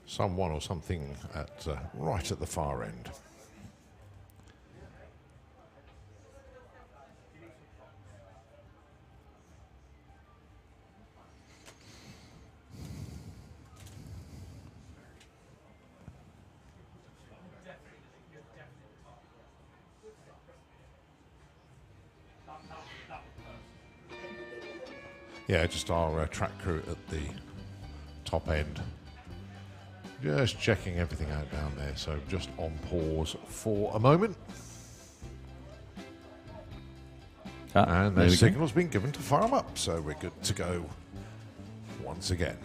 someone or something at right at the far end. Yeah, just our track crew at the top end. Just checking everything out down there, so just on pause for a moment. And the signal's been given to fire them up, so we're good to go once again.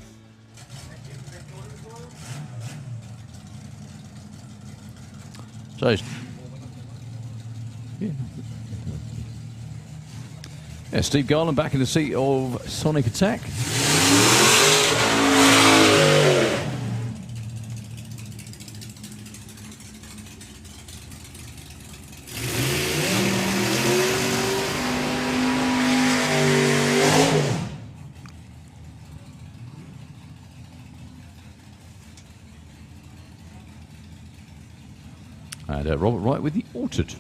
So, yeah, Steve Garland back in the seat of Sonic Attack. And Robert Wright with the Altered.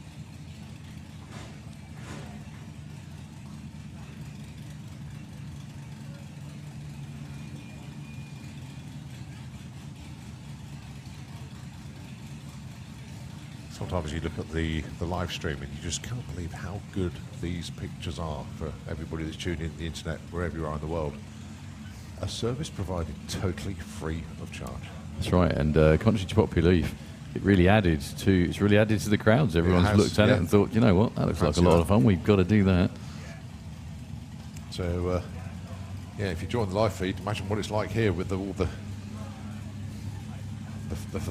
Sometimes you look at the live stream and you just can't believe how good these pictures are for everybody that's tuning in the internet, wherever you are in the world. A service provided totally free of charge. That's right, and contrary to popular belief, it's really added to the crowds. Everyone's looked at it and thought, you know what, that looks like a lot of fun. We've got to do that. So, yeah, if you join the live feed, imagine what it's like here with all the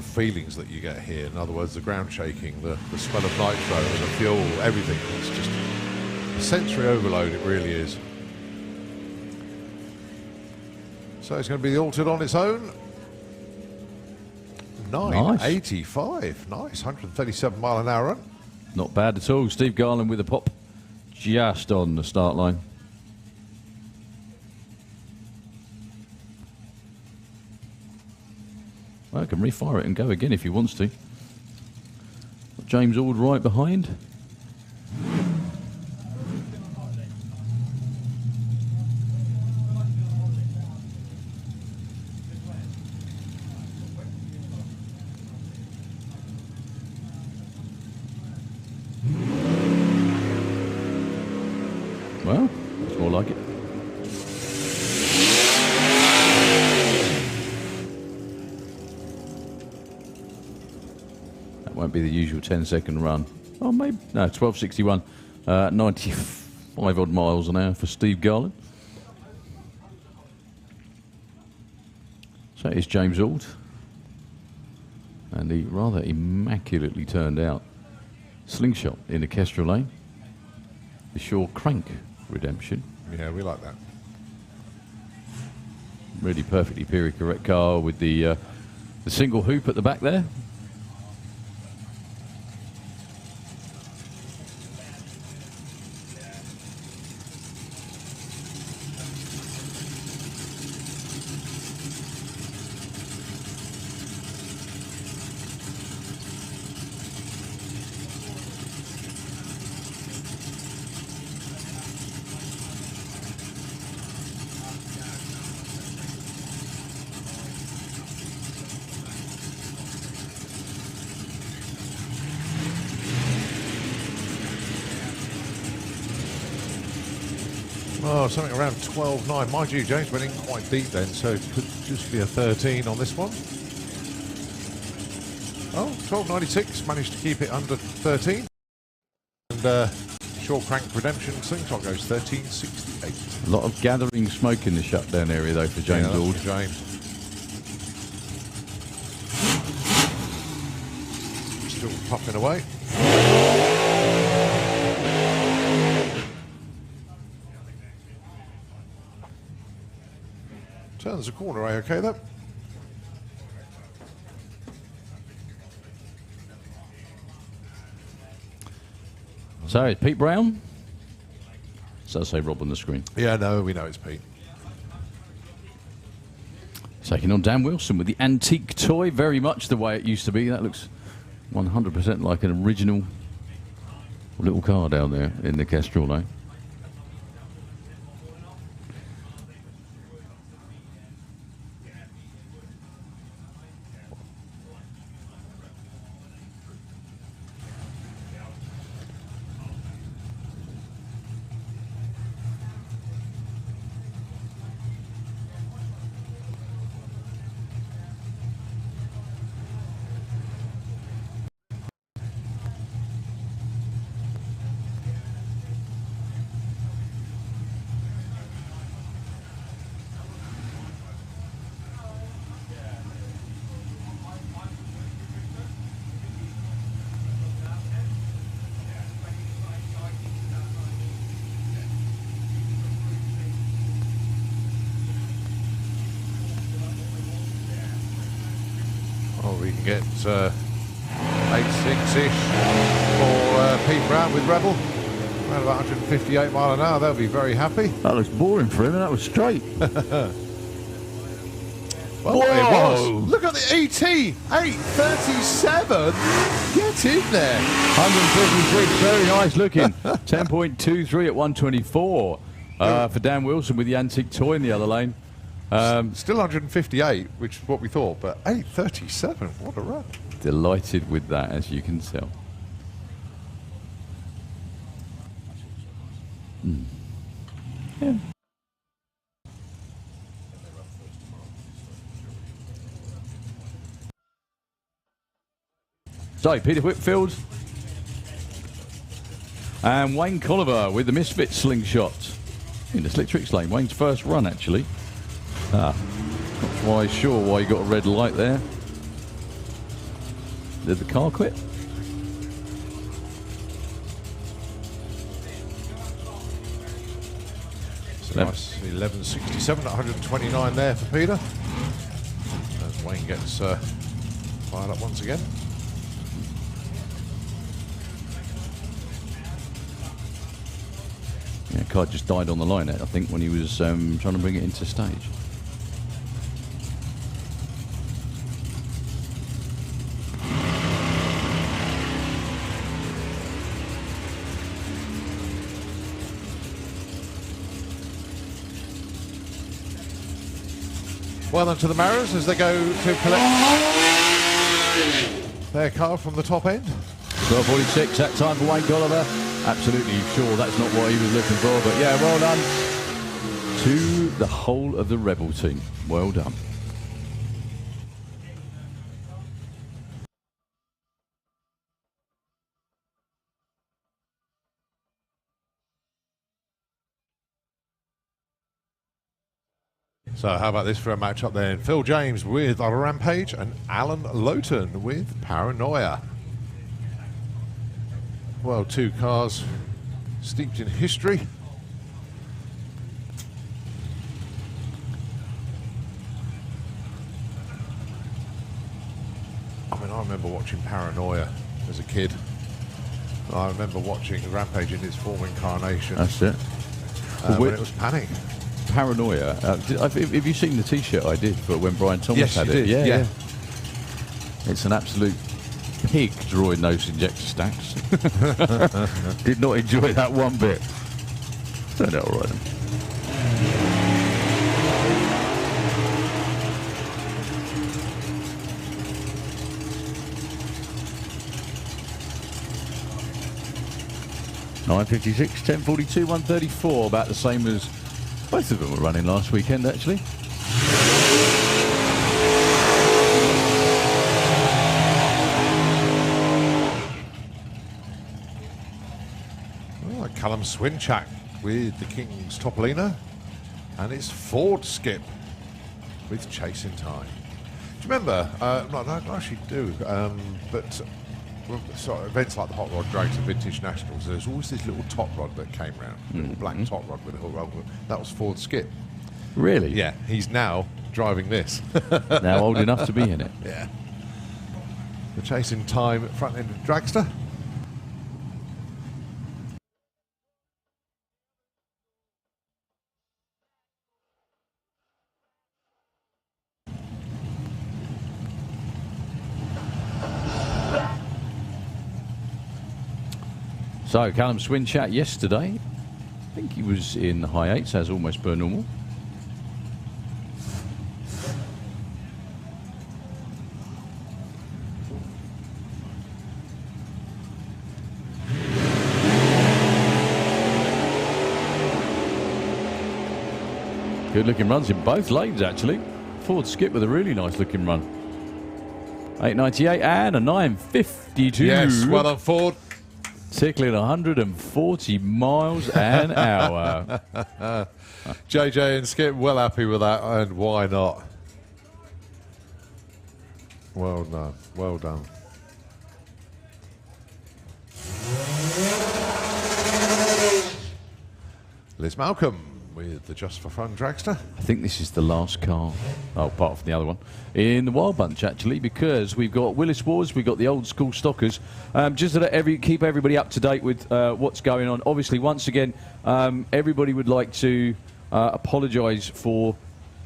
feelings that you get here. In other words, the ground shaking, the smell of nitro, the fuel, everything. It's just a sensory overload, it really is. So it's going to be altered on its own. 985, nice, 137 mile an hour run. Not bad at all. Steve Garland with a pop just on the start line. Well, I can refire it and go again if he wants to. James Ord right behind. Well, that's more like it. That won't be the usual 10-second run. Oh, maybe. No, 12.61. 95 odd miles an hour for Steve Garland. So it's James Ord. And the rather immaculately turned out slingshot in the Kestrel lane. The Shaw Crank Redemption. Yeah, we like that. Really perfectly period correct car with the single hoop at the back there. Oh, something around 12.9. Mind you, James went in quite deep then, so it could just be a 13 on this one. Oh, 12.96, managed to keep it under 13. And Short Crank Redemption slingshot goes 13.68. A lot of gathering smoke in the shutdown area though for James Ord. James. Still puffing away. Turns the corner, okay though? So it's Pete Brown. Does that say Rob on the screen? Yeah, no, we know it's Pete. Taking on Dan Wilson with the antique toy, very much the way it used to be. That looks 100% like an original little car down there in the Kestrel lane. We can get 8.6-ish for Pete Brown with Rebel. Around about 158 mile an hour, they'll be very happy. That looks boring for him, and that was straight. Well, it was. Look at the ET, 837. Get in there. 153, very nice looking. 10.23 at 124 for Dan Wilson with the antique toy in the other lane. Still 158, which is what we thought, but 8:37. What a run! Delighted with that, as you can tell. Yeah. So, Peter Whitfield and Wayne Colliver with the Misfit slingshot in the Slick Tricks lane. Wayne's first run, actually. Not quite sure why you got a red light there. Did the car quit? So nice 11:67 at 129 there for Peter. As Wayne gets fired up once again. Yeah, car just died on the line, I think, when he was trying to bring it into stage. Well done to the Maras as they go to collect their car from the top end. 12:46, that time for Wayne Colliver. Absolutely sure that's not what he was looking for, but yeah, well done to the whole of the Rebel team. Well done. So how about this for a match up there? Phil James with Rampage and Alan Lowton with Paranoia. Well, two cars steeped in history. I mean, I remember watching Paranoia as a kid. I remember watching Rampage in its form incarnation. That's it. When it was Panic. Paranoia. Have you seen the T-shirt I did for when Brian Thomas Yes, had you it? did. Yeah. It's an absolute pig drawing those injector stacks. Did not enjoy that one bit. Turned out all right then. $9.56, $10.42, $1.34, about the same as both of them were running last weekend, actually. Well, Callum Swinchak with the King's Topolino, and it's Ford Skip with Chasing Time. Do you remember? No, I actually do, but events like the Hot Rod Drags and Vintage Nationals, there's always this little top rod that came round, little black top rod with a hook roll. That was Ford Skip. Really? Yeah, he's now driving this. Now old enough to be in it. Yeah. The Chasing Time front end of Dragster. So, Callum Swinchak yesterday, I think he was in the high eights, as almost per normal. Good looking runs in both lanes, actually. Ford Skip with a really nice looking run. 8.98 and a 9.52. Yes, well done, Ford. Tickling 140 miles an hour. JJ and Skip well happy with that, and why not? Well done, well done. Liz Malcolm with the Just for Fun Dragster. I think this is the last car, apart from the other one, in the Wild Bunch, actually, because we've got Willis Wars, we've got the old school stockers. Just to keep everybody up to date with what's going on. Obviously, once again, everybody would like to apologise for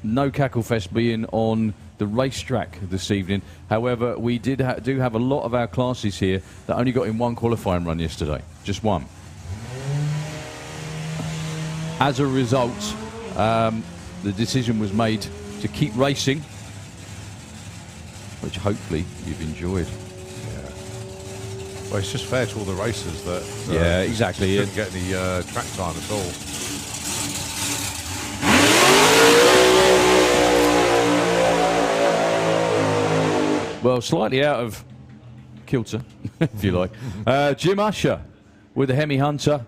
no Cacklefest being on the racetrack this evening. However, we do have a lot of our classes here that only got in one qualifying run yesterday, just one. As a result, the decision was made to keep racing, which hopefully you've enjoyed. Well, it's just fair to all the racers that Yeah, exactly. Couldn't get any track time at all. Well, slightly out of kilter, if you like. Jim Usher with the Hemi Hunter.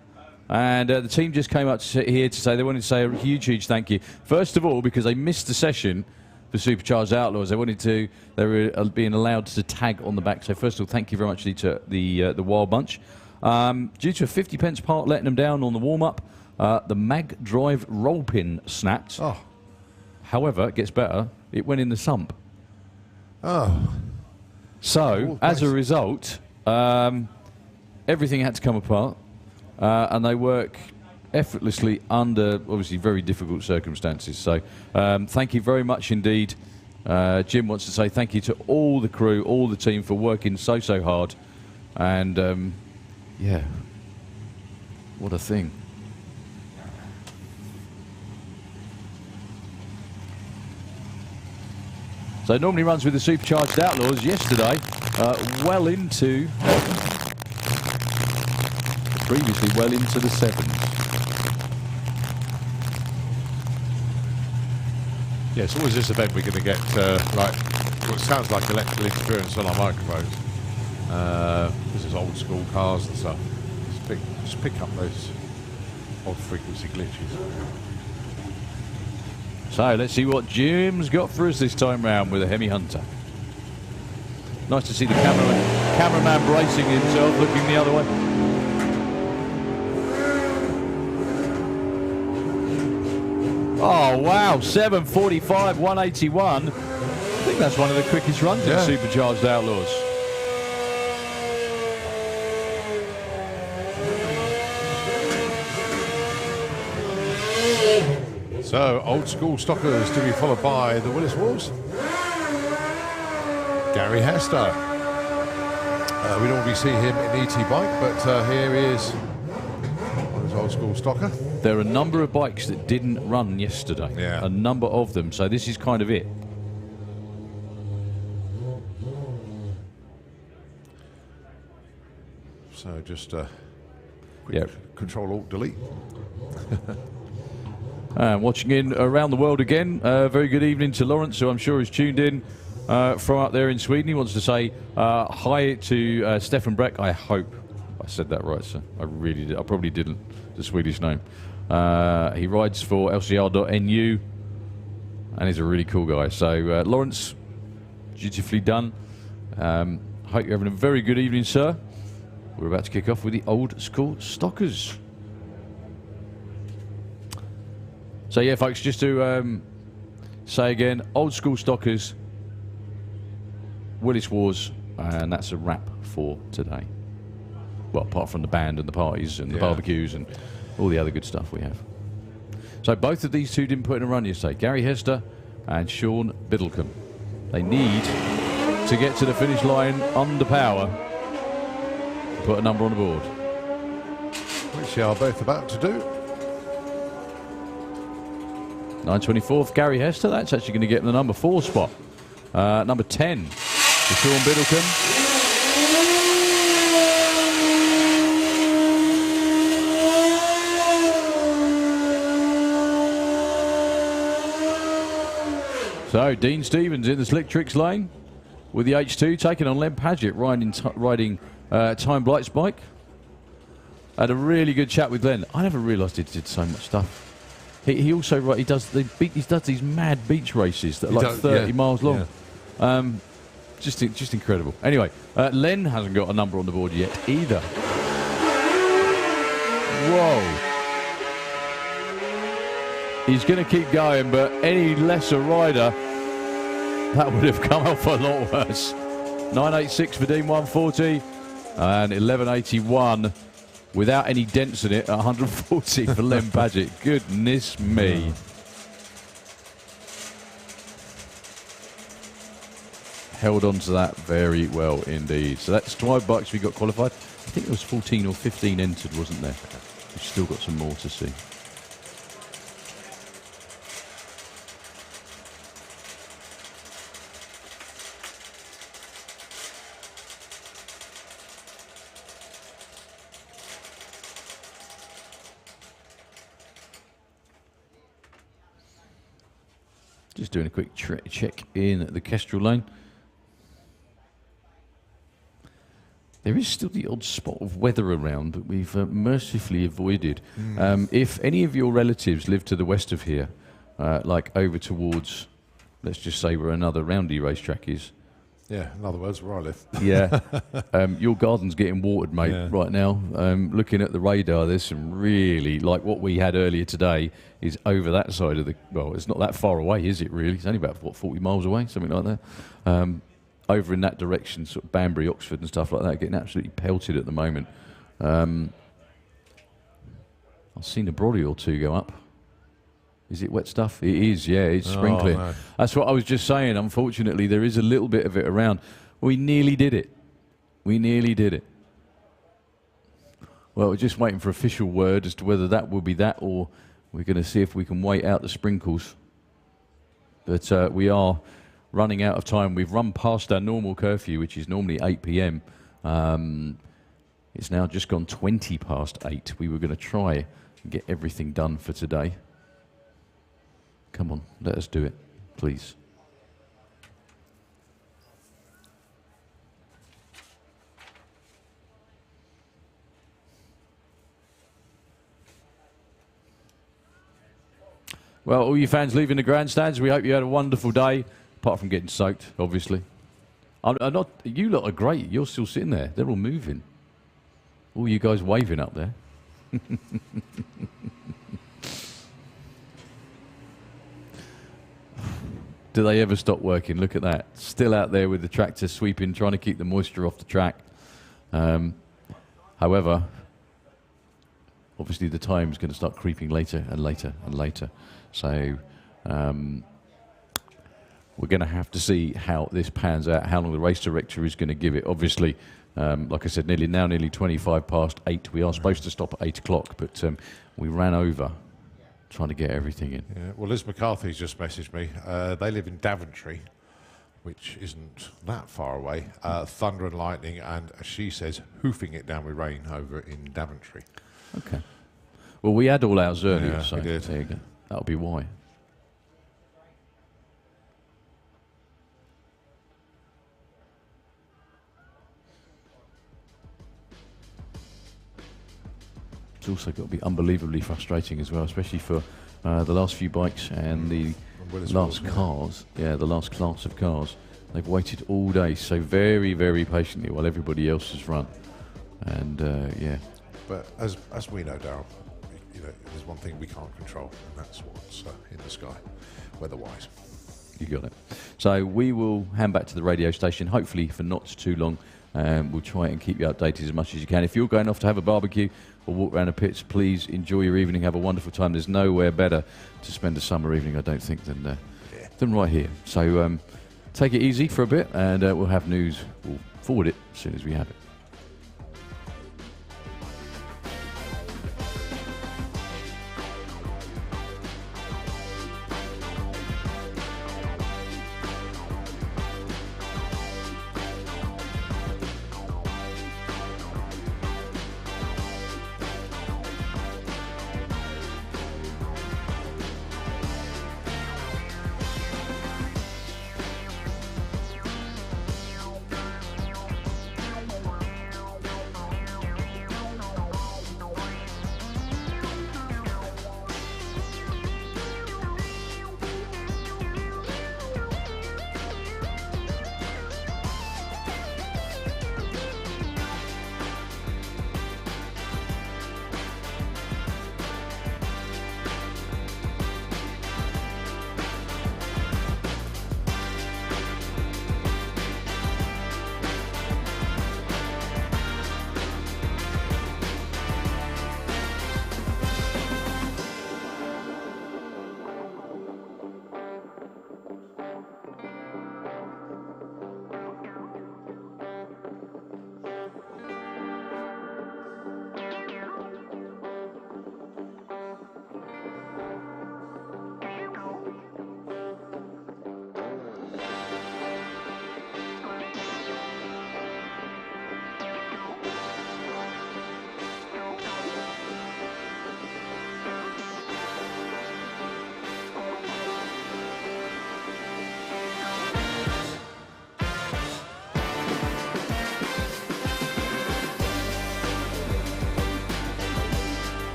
And the team just came up here to say they wanted to say a huge thank you. First of all, because they missed the session for Supercharged Outlaws. They were being allowed to tag on the back. So first of all, thank you very much to the Wild Bunch. Due to a 50p part letting them down on the warm-up, the mag drive roll pin snapped. Oh. However, it gets better. It went in the sump. Oh. So, as a result, everything had to come apart, and they work effortlessly under, obviously, very difficult circumstances. So, thank you very much indeed. Jim wants to say thank you to all the crew, all the team for working so hard. And, yeah, what a thing. So it normally runs with the Supercharged Outlaws. Yesterday, well into, previously well into the 7s. Yeah, it's always this event we're going to get like what sounds like electrical interference on our microphones. This is old school cars and stuff. Just pick up those odd frequency glitches. So let's see what Jim's got for us this time round with a Hemi Hunter. Nice to see the cameraman bracing himself, looking the other way. Oh wow, 7:45, 181. I think that's one of the quickest runs in Supercharged Outlaws. So, old school stockers to be followed by the Willis Wolves. Gary Hester. We don't really see him in ET bike, but here he is on his old school stocker. There are a number of bikes that didn't run yesterday. Yeah. A number of them. So this is kind of it. So just Yep. Control Alt Delete. Watching in around the world again. Very good evening to Lawrence, who I'm sure is tuned in from up there in Sweden. He wants to say hi to Stefan Breck. I hope I said that right, sir. I really did. I probably didn't. The Swedish name. He rides for LCR.NU and he's a really cool guy. So Lawrence, dutifully done. Hope you're having a very good evening, sir. We're about to kick off with the old school stockers. So yeah, folks, just to say again, old school stockers, Willis Wars, and that's a wrap for today. Well, apart from the band and the parties and the barbecues and all the other good stuff we have. So both of these two didn't put in a run yesterday, Gary Hester and Sean Biddlecombe. They need to get to the finish line under power, put a number on the board. Which they are both about to do. 924th, Gary Hester. That's actually going to get him the number 4 spot. Number 10 for Sean Biddlecombe. So, Dean Stevens in the Slick Tricks lane with the H2, taking on Len Padgett, riding Time Blight's bike. Had a really good chat with Len. I never realised he did so much stuff. He also he does these mad beach races that are like 30 miles long. Yeah. Just incredible. Anyway, Len hasn't got a number on the board yet either. Whoa. He's going to keep going, but any lesser rider, that would have come out for a lot worse. 986 for Dean 140 and 1181 without any dents in it at 140 for Len Padgett. Goodness me. Held on to that very well indeed. So that's $12 we got qualified. I think there was 14 or 15 entered, wasn't there? We've still got some more to see. Just doing a quick check in the Kestrel lane. There is still the odd spot of weather around that we've mercifully avoided. If any of your relatives live to the west of here, like over towards, let's just say where another roundy racetrack is. Yeah, in other words, where I live. Yeah, your garden's getting watered, mate, right now. Looking at the radar, there's some really, like what we had earlier today is over that side of the, well, it's not that far away, is it really? It's only about, what, 40 miles away, something like that. Over in that direction, sort of Banbury, Oxford and stuff like that, getting absolutely pelted at the moment. I've seen a brody or two go up. Is it wet stuff? It is, yeah, it's sprinkling. No. That's what I was just saying. Unfortunately, there is a little bit of it around. We nearly did it. We nearly did it. Well, we're just waiting for official word as to whether that will be that, or we're going to see if we can wait out the sprinkles. But we are running out of time. We've run past our normal curfew, which is normally 8 p.m. It's now just gone 20 past 8. We were going to try and get everything done for today. Come on, let us do it, please. Well, all you fans leaving the grandstands, we hope you had a wonderful day, apart from getting soaked, obviously. I'm not, you lot are great. You're still sitting there. They're all moving. All you guys waving up there. Do they ever stop working? Look at that. Still out there with the tractor sweeping, trying to keep the moisture off the track. However, obviously the time's going to start creeping later and later and later. So we're going to have to see how this pans out, how long the race director is going to give it. Obviously, like I said, nearly 25 past 8. We are supposed to stop at 8 o'clock, but we ran over trying to get everything in. Yeah. Well, Liz McCarthy's just messaged me. They live in Daventry, which isn't that far away. Thunder and lightning, and as she says, hoofing it down with rain over in Daventry. Okay. Well, we had all ours earlier, Yeah, so we did. there you go. That'll be why. It's also got to be unbelievably frustrating as well, especially for the last few bikes and the last cars. Yeah, the last class of cars. They've waited all day so very, very patiently while everybody else has run. And, yeah. But as we know, Darryl, you know, there's one thing we can't control, and that's what's in the sky, weather-wise. You got it. So we will hand back to the radio station, hopefully for not too long. We'll try and keep you updated as much as you can. If you're going off to have a barbecue or walk around the pits, please enjoy your evening, have a wonderful time. There's nowhere better to spend a summer evening, I don't think, than right here. So take it easy for a bit, and we'll have news. We'll forward it as soon as we have it.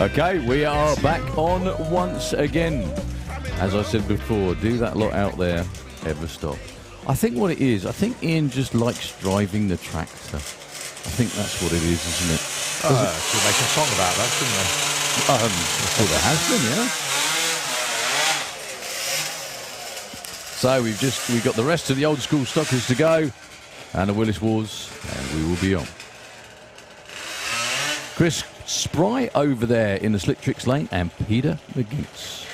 Okay, we are back on once again. As I said before, do that lot out there, ever stop. I think what it is, I think Ian just likes driving the tractor. I think that's what it is, isn't it? Should make a song about that, shouldn't they? Well, there has been, yeah. So we've got the rest of the old school stockers to go, and the Willis Wars, and we will be on. Chris Spry over there in the Slick Tricks lane, and Peter McGinnis.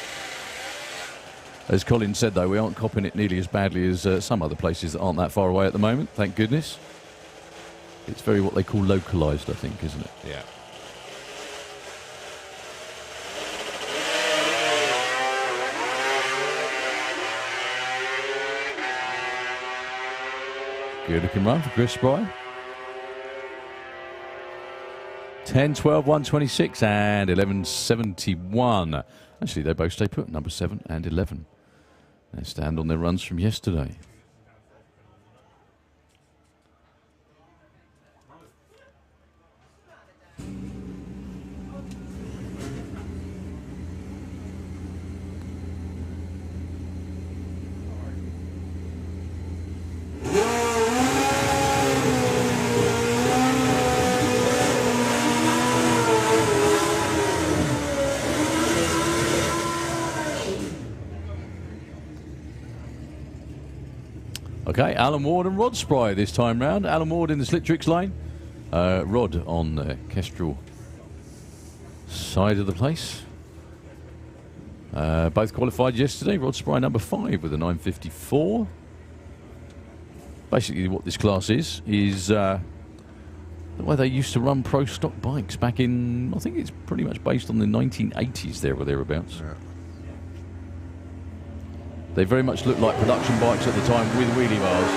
As Colin said, though, we aren't copying it nearly as badly as some other places that aren't that far away at the moment, thank goodness. It's very what they call localised, I think, isn't it? Yeah. Good looking run for Chris Spry. 10, 12, 126 and 1171. Actually, they both stay put, number 7 and 11. They stand on their runs from yesterday. Okay, Alan Ward and Rod Spry this time round. Alan Ward in the Slick Tricks lane. Rod on the Kestrel side of the place. Both qualified yesterday. Rod Spry number 5 with a 954. Basically what this class is the way they used to run pro stock bikes back in, I think it's pretty much based on the 1980s there or thereabouts. Yeah. They very much looked like production bikes at the time with wheelie bars.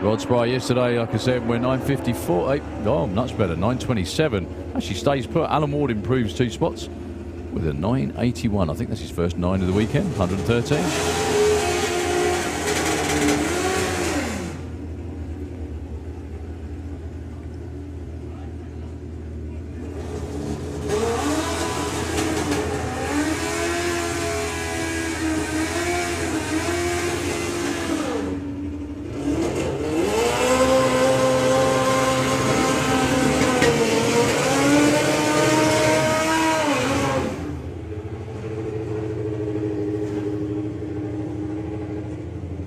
Rod Spry yesterday, like I said, we're 954. Oh, much better, 927. Actually stays put. Alan Ward improves 2 spots with a 981. I think that's his first 9 of the weekend, 113.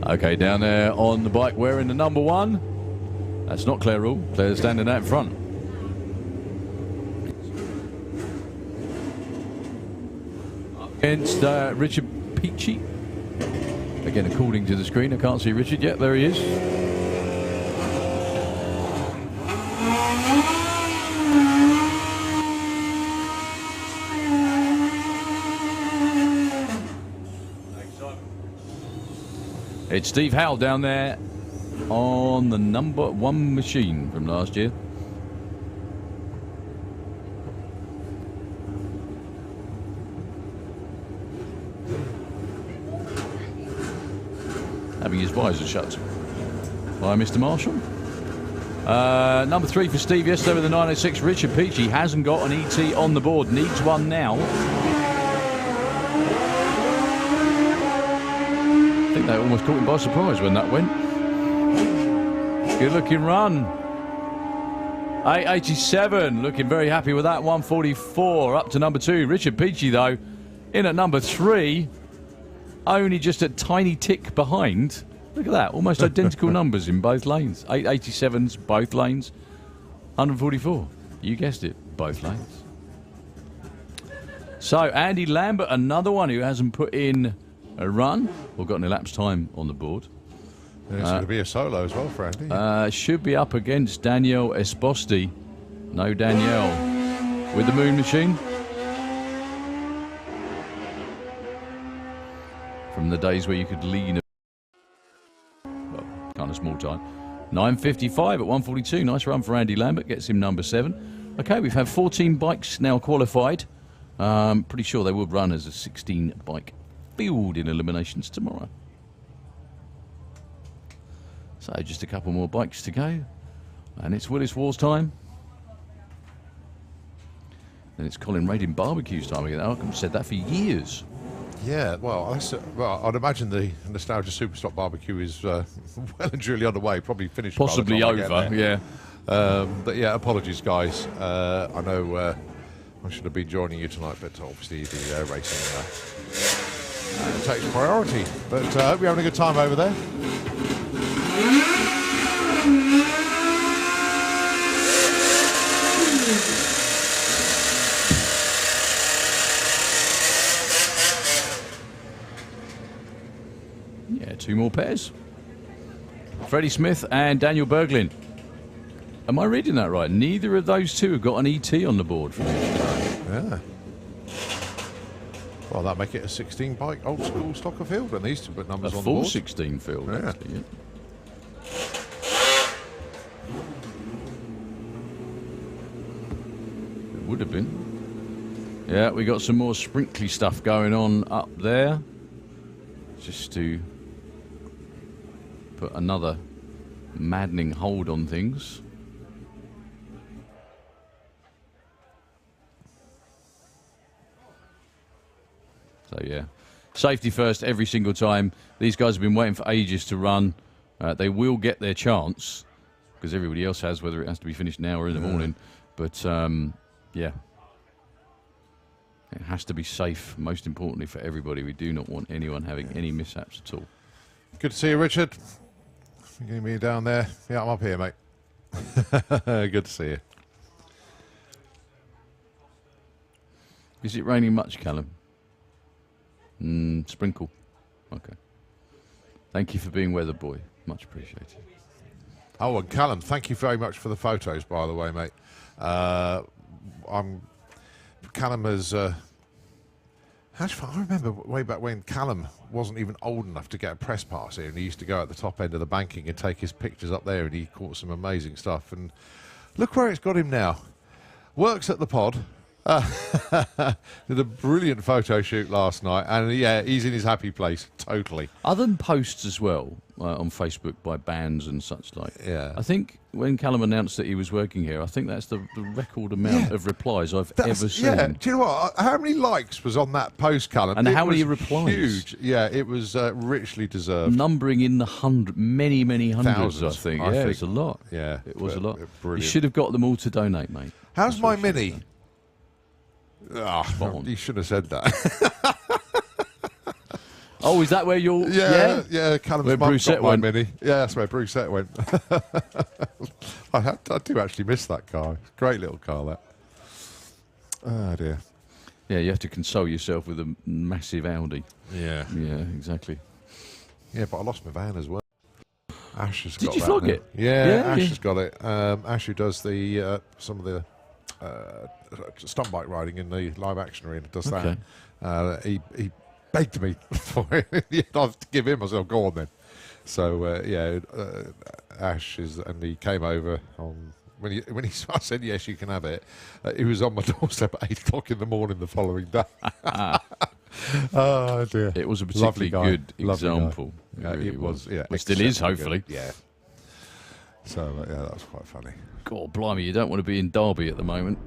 Okay, down there on the bike wearing the number 1. That's not Claire Rule. Claire's standing out in front. Against Richard Peachy. Again, according to the screen, I can't see Richard yet. There he is. It's Steve Howell down there on the number 1 machine from last year. Having his visor shut by Mr. Marshall. Number 3 for Steve yesterday with the 906. Richard Peachy hasn't got an ET on the board. Needs one now. I think they almost caught him by surprise when that went. Good looking run. 887, looking very happy with that. 144 up to number 2. Richard Peachy though in at number 3, only just a tiny tick behind. Look at that, almost identical numbers in both lanes. 887s both lanes. 144, you guessed it, both lanes. So Andy Lambert, another one who hasn't put in a run or got an elapsed time on the board. And it's going to be a solo as well for Andy. Should be up against Danielle Esposti. No Danielle with the Moon Machine. From the days where you could lean well, kind of small time. 955 at 142. Nice run for Andy Lambert. Gets him number 7. Okay, we've had 14 bikes now qualified. Pretty sure they would run as a 16 bike field in eliminations tomorrow. So just a couple more bikes to go. And it's Willis Wars time. And it's Colin Radin Barbecues time again. I've said that for years. Yeah, well, I'd imagine the Nostalgia Superstock barbecue is well and truly underway, probably finished. Possibly by the time I over, get yeah. there. But yeah, apologies, guys. I know I should have been joining you tonight, but obviously the racing takes priority. But I hope you're having a good time over there. Yeah, two more pairs. Freddie Smith and Daniel Berglin. Am I reading that right? Neither of those two have got an ET on the board for me. Yeah. Well, that'll make it a 16 bike old school stocker field when these two put numbers A on full the board. 16 field, Yeah. actually. Yeah. It would have been. Yeah, we got some more sprinkly stuff going on up there. Just to put another maddening hold on things. So yeah, safety first every single time. These guys have been waiting for ages to run. They will get their chance because everybody else has, whether it has to be finished now or in the morning. But yeah, it has to be safe, most importantly for everybody. We do not want anyone having any mishaps at all. Good to see you, Richard. You getting me down there? Yeah, I'm up here, mate. Good to see you. Is it raining much, Callum? Sprinkle. Okay. Thank you for being weather boy. Much appreciated. Oh, and Callum, thank you very much for the photos, by the way, mate. Callum has... Actually, I remember way back when Callum wasn't even old enough to get a press pass here, and he used to go at the top end of the banking and take his pictures up there, and he caught some amazing stuff. And look where it's got him now. Works at the pod. Did a brilliant photo shoot last night, and yeah, he's in his happy place, totally. Other than posts as well on Facebook by bands and such like. Yeah. I think when Callum announced that he was working here, I think that's the record amount of replies I've ever seen. Yeah, do you know what? How many likes was on that post, Callum? And how many was replies? Huge. Yeah, it was richly deserved. Numbering in the many hundreds, Thousands, I think. I Yeah, think. it's a lot. Yeah, It was a lot. brilliant. You should have got them all to donate, mate. How's That's my what you should Mini? have done. You should have said that. Oh, is that where you're... yeah. Callum's Where mum Brucette got my went. Mini. Yeah, that's where Brucette went. I do actually miss that car. Great little car, that. Oh, dear. Yeah, you have to console yourself with a massive Audi. Yeah. Yeah, exactly. Yeah, but I lost my van as well. Ash has Did got you that flog now. it? Yeah, Yeah, Ash yeah. has got it. Ash, who does the some of the stunt bike riding in the live action arena, does Okay. that. He begged me for it. I'd have to give him. I said, go on then. So Ash is, and he came over on when he I said yes, you can have it. He was on my doorstep at 8 o'clock in the morning the following day. Oh dear! It was a Lovely particularly guy. good Lovely guy. example. Yeah, really it was. Yeah, it still is, exceptionally hopefully. good. Yeah. So yeah, that was quite funny. God, blimey, you don't want to be in Derby at the moment.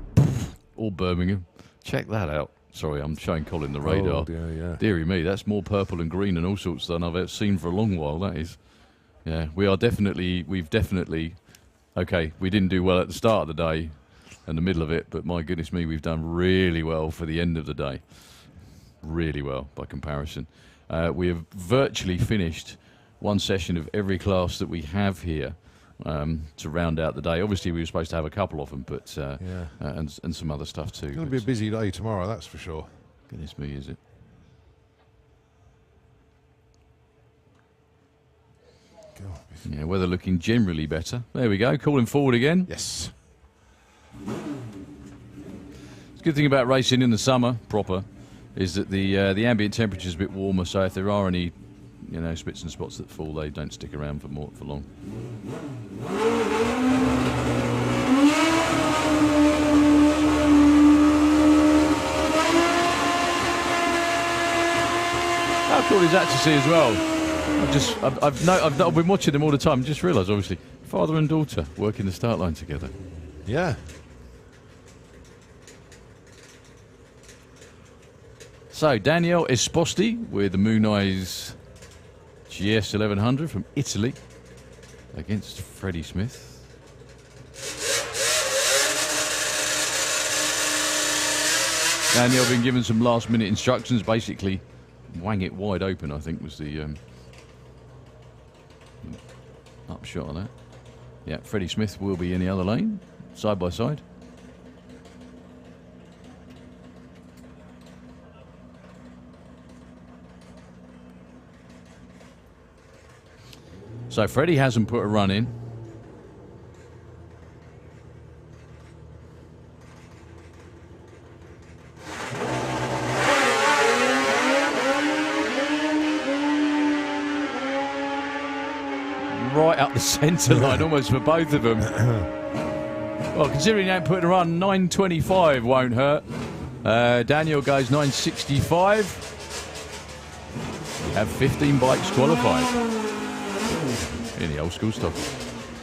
Or Birmingham. Check that out. Sorry, I'm showing Colin the radar. Oh, dear, yeah. Deary me, that's more purple and green and all sorts than I've ever seen for a long while, that is. Yeah, we've definitely, okay, we didn't do well at the start of the day and the middle of it, but my goodness me, we've done really well for the end of the day. Really well, by comparison. We have virtually finished one session of every class that we have here to round out the day. Obviously, we were supposed to have a couple of them, but and some other stuff too. It's going to be a busy day tomorrow, that's for sure. Goodness me, is it? God. Yeah, weather looking generally better. There we go, calling forward again. Yes. It's a good thing about racing in the summer proper is that the ambient temperature is a bit warmer, so if there are any spits and spots that fall, they don't stick around for long. How cool is that to see as well? I've been watching them all the time. Just realised, obviously, father and daughter working the start line together. Yeah. So Daniel Esposti with the Moon Eyes GS 1100 from Italy against Freddie Smith. Daniel been given some last-minute instructions. Basically, wang it wide open, I think, was the upshot of that. Yeah, Freddie Smith will be in the other lane, side by side. So Freddie hasn't put a run in. Right up the centre line, almost for both of them. Well, considering he ain't putting a run, 9.25 won't hurt. Daniel goes 9.65. We have 15 bikes qualified in the old school stock.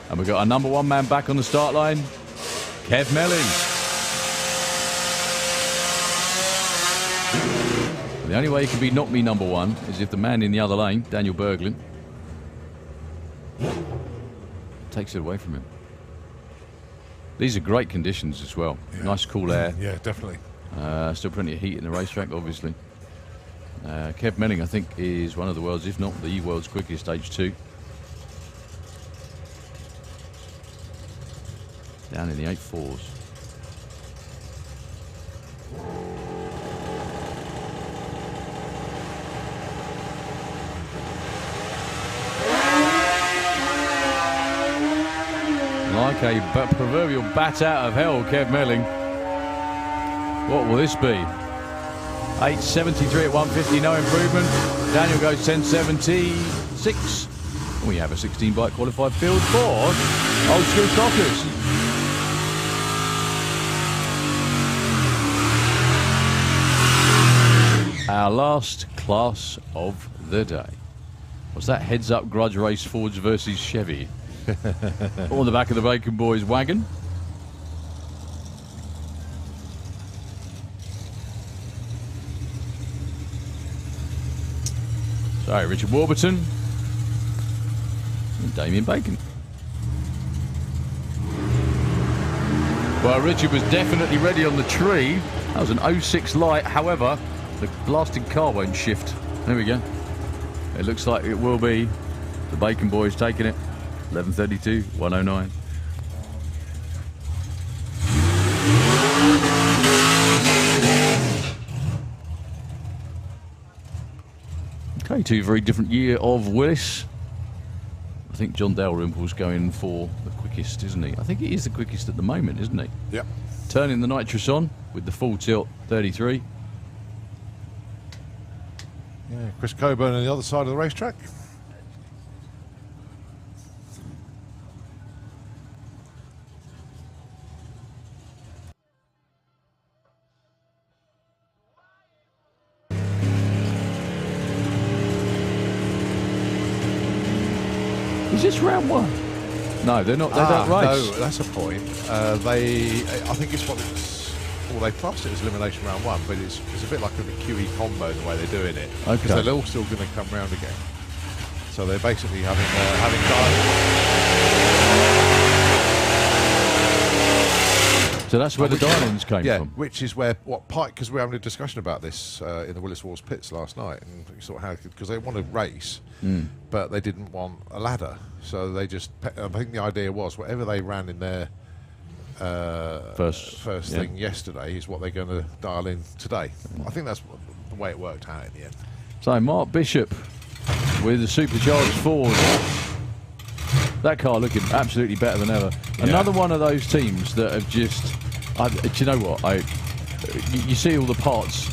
And we've got our number one man back on the start line, Kev Melling. The only way he can be not me number one is if the man in the other lane, Daniel Berglund, takes it away from him. These are great conditions as well. Yeah. Nice cool air. Yeah, definitely. Still plenty of heat in the racetrack, obviously. Kev Melling, I think, is one of the world's, if not the world's quickest stage 2. Down in the 8.4s. Like a proverbial bat out of hell, Kev Melling. What will this be? 8.73 at 150, no improvement. Daniel goes 10.76. We have a 16 bike qualified field for old school stockers. Our last class of the day. Was that heads up grudge race Fords versus Chevy? On the back of the Bacon Boys wagon. Sorry, Richard Warburton and Damien Bacon. Well, Richard was definitely ready on the tree. That was an 06 light. However, the blasted car won't shift. There we go. It looks like it will be the Bacon Boys taking it. 11.32, 109. Okay, two very different year of Willis. I think John Dalrymple's going for the quickest, isn't he? I think he is the quickest at the moment, isn't he? Yep. Turning the Nitrous on with the full tilt 33. Yeah, Chris Coburn on the other side of the racetrack. Is this round one? No, they're not. They don't race. No, that's a point. I think it's what it's. Well, they classed it as elimination round one, but it's a bit like a QE combo the way they're doing it. Okay. Because they're all still going to come round again. So they're basically having died. So that's where the dial-ins came from. Which is where Pike, because we were having a discussion about this in the Willis Wars pits last night, and we sort of how because they wanted to race, but they didn't want a ladder, so they just. I think the idea was whatever they ran in their first thing yesterday is what they're going to dial in today. I think that's the way it worked out in the end. So Mark Bishop with the supercharged Ford. That car looking absolutely better than ever. Yeah. Another one of those teams that have just. Do you know what? You see all the parts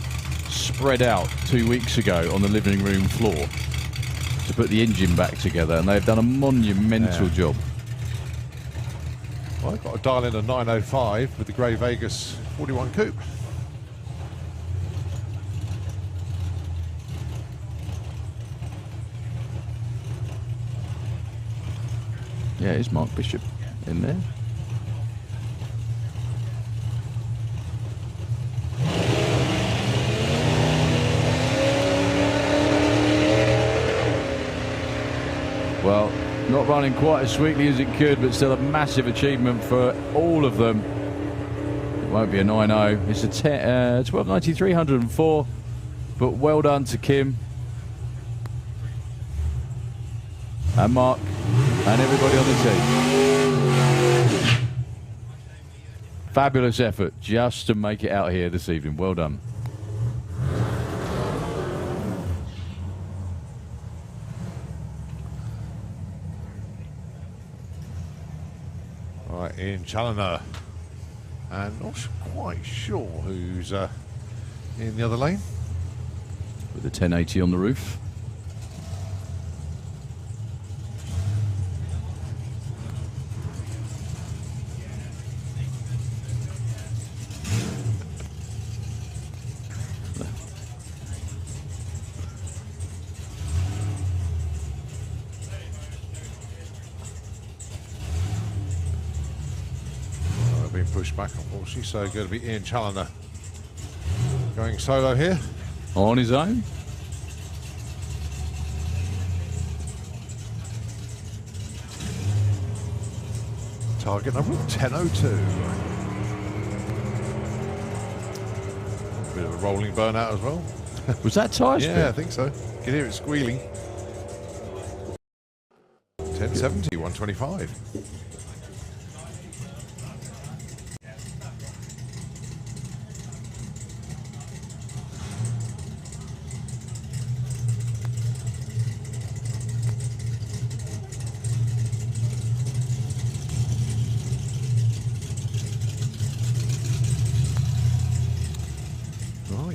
spread out 2 weeks ago on the living room floor to put the engine back together, and they've done a monumental job. Well, I've got to dial in a 905 with the Grey Vegas 41 Coupe. Yeah, it's Mark Bishop in there. Well, not running quite as sweetly as it could, but still a massive achievement for all of them. It won't be a 9-0. It's a 12.93, 104. But well done to Kim and Mark and everybody on the team. Fabulous effort just to make it out here this evening. Well done. Right, Ian Challoner. And not quite sure who's in the other lane. With a 1080 on the roof. Being pushed back, unfortunately, so going to be Ian Challoner going solo here. On his own. Target number 1002. Bit of a rolling burnout as well. Was that tyre spin? Yeah, I think so. You can hear it squealing. 1070, 125.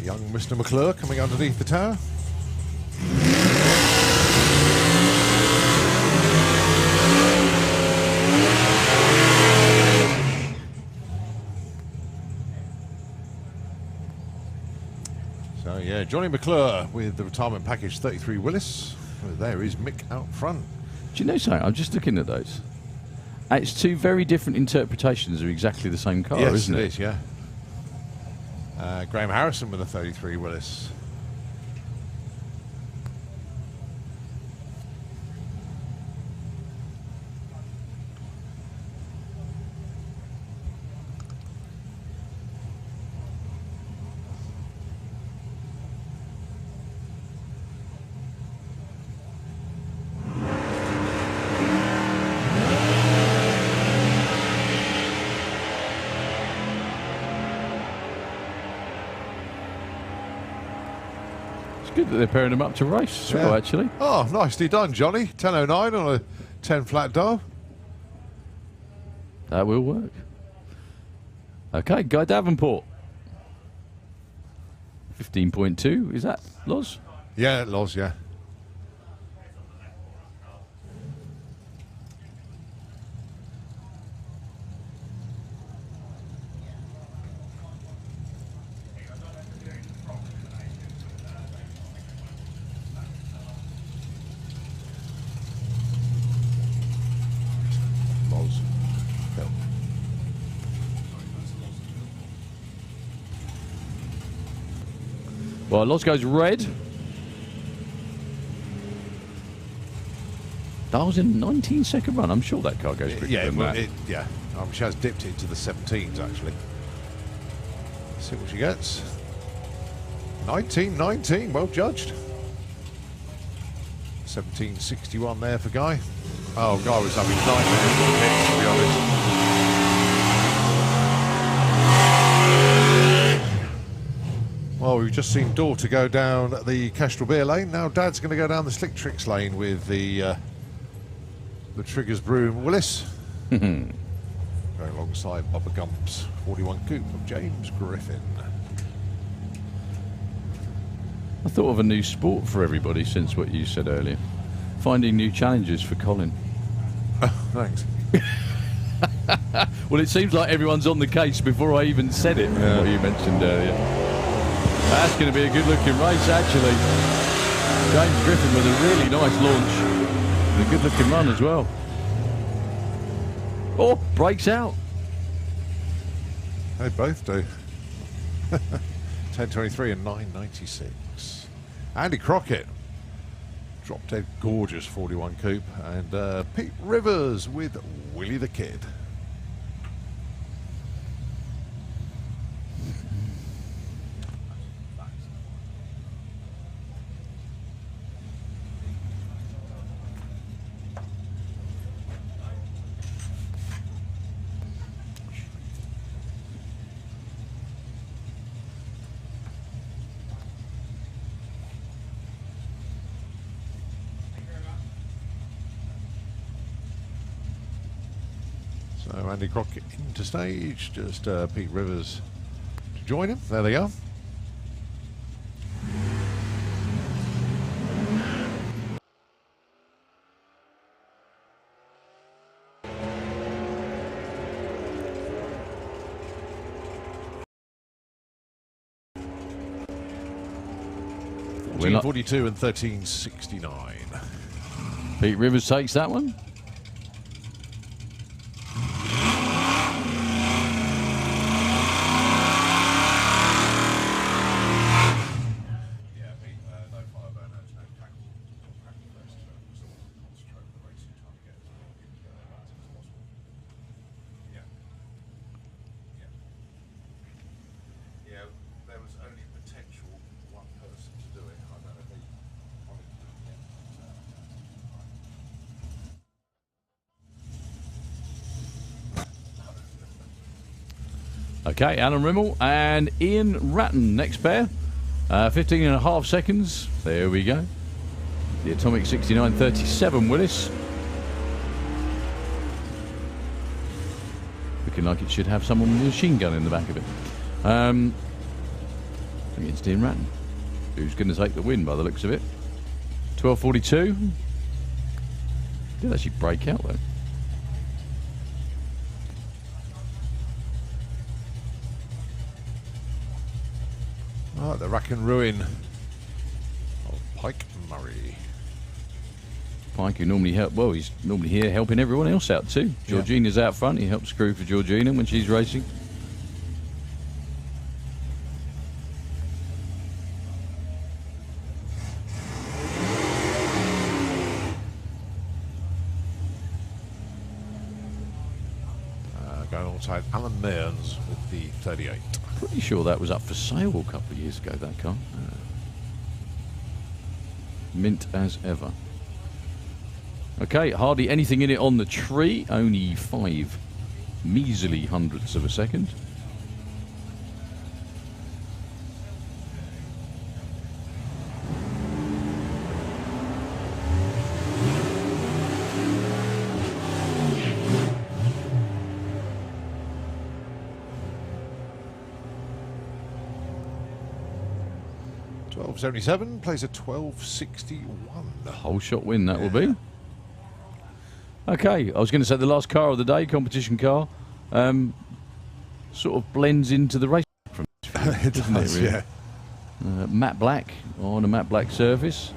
Young Mr. McClure coming underneath the tower. So yeah, Johnny McClure with the retirement package 33 Willis. There is Mick out front. Do you know something? I'm just looking at those. It's two very different interpretations of exactly the same car, Yes, isn't it? It is, yeah. Graham Harrison with a 33 Willis. Good that they're pairing them up to race, Yeah. well, actually. Oh, nicely done, Johnny. 1009 on a 10 flat dial. That will work. Okay, Guy Davenport. 15.2, is that Loz? Yeah, it was, yeah. Well, Loz goes red. That was a 19-second run. I'm sure that car goes quicker Yeah, than well, that. yeah. She has dipped it to the 17s, actually. Let's see what she gets. 19.19, well judged. 17.61 there for Guy. Oh, Guy was having nightmares with the pits, to be honest. Well, we've just seen Daughter go down the Kestrel Beer lane. Now Dad's going to go down the Slick Tricks lane with the Triggers Broom Willis. Going alongside Bubba Gump's 41 Coupe of James Griffin. I thought of a new sport for everybody since what you said earlier. Finding new challenges for Colin. Thanks. Well, it seems like everyone's on the case before I even said it, what you mentioned earlier. That's going to be a good-looking race, actually. James Griffin with a really nice launch. And a good-looking run as well. Oh, breaks out. They both do. 10.23 and 9.96. Andy Crockett. Drop dead gorgeous 41 coupe. And Pete Rivers with Willie the Kid. So Andy Crockett into stage, just Pete Rivers to join him. There they go. We're not- 14.42 and 13.69. Pete Rivers takes that one. Okay, Alan Rimmel and Ian Ratton next pair. 15 and a half seconds. There we go. The Atomic 6937 Willis. Looking like it should have someone with a machine gun in the back of it. Against Ian Ratton, who's going to take the win by the looks of it. 12.42. Did actually break out though. Oh, the rack and ruin of Pike Murray. Pike, who normally he's normally here helping everyone else out too. Georgina's out front. He helps crew for Georgina when she's racing. Going alongside Alan Mearns with the 38. Pretty sure that was up for sale a couple of years ago, that car. Mint as ever. Okay, hardly anything in it on the tree. Only 5 measly hundredths of a second. .77 plays a 12.61. The whole shot win that will be. Okay, I was going to say the last car of the day, competition car, sort of blends into the race from It does, really? yeah. Matte black on a matte black surface.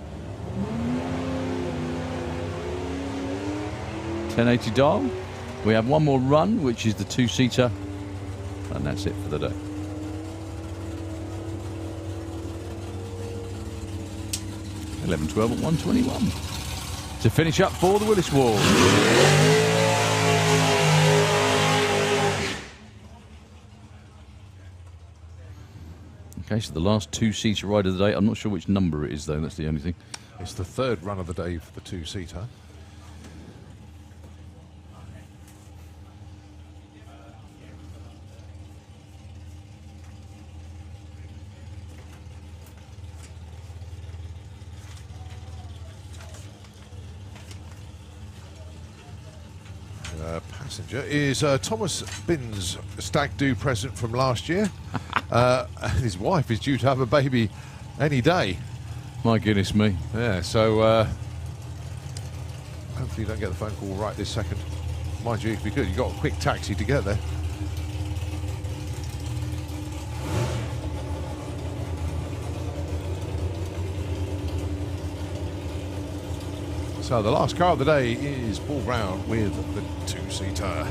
1080 dial. We have one more run, which is the 2-seater, and that's it for the day. .11.12 at 121 to finish up for the Willis Wall. Okay, so the last 2-seater ride of the day. I'm not sure which number it is, though. That's the only thing. It's the third run of the day for the 2-seater. Passenger is Thomas Binns' stag do present from last year. His wife is due to have a baby any day. My goodness me. Yeah, so hopefully you don't get the phone call right this second. Mind you, if you could, you got a quick taxi to get there. So the last car of the day is Paul Brown with the two-seater. I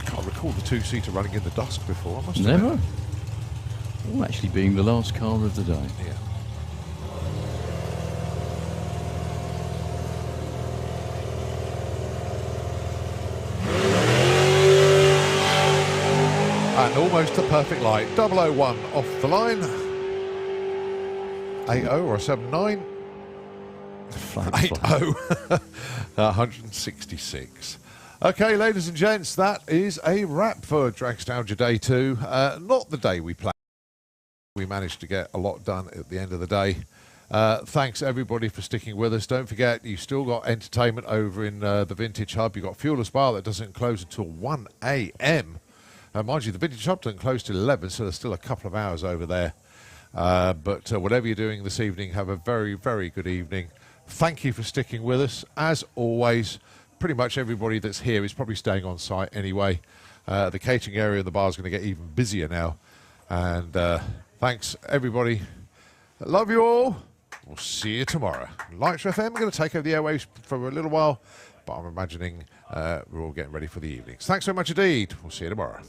can't recall the two-seater running in the dusk before. I must admit. Never. Well, actually being the last car of the day. Yeah. And almost a perfect light. 001 off the line. 80 or a 79. Flag. 80. 166. Okay, ladies and gents, that is a wrap for Dragstlgia Day 2. Not the day we planned. We managed to get a lot done at the end of the day. Thanks everybody for sticking with us. Don't forget, you've still got entertainment over in the Vintage Hub. You've got Fueler's Bar that doesn't close until 1 a.m. Mind you, the Vintage Hub doesn't close till 11, so there's still a couple of hours over there. But whatever you're doing this evening, have a very, very good evening. Thank you for sticking with us. As always, pretty much everybody that's here is probably staying on site anyway. The catering area in the bar is going to get even busier now. And thanks, everybody. Love you all. We'll see you tomorrow. Nitrous FM, we're going to take over the airwaves for a little while, but I'm imagining we're all getting ready for the evenings. Thanks so much indeed. We'll see you tomorrow.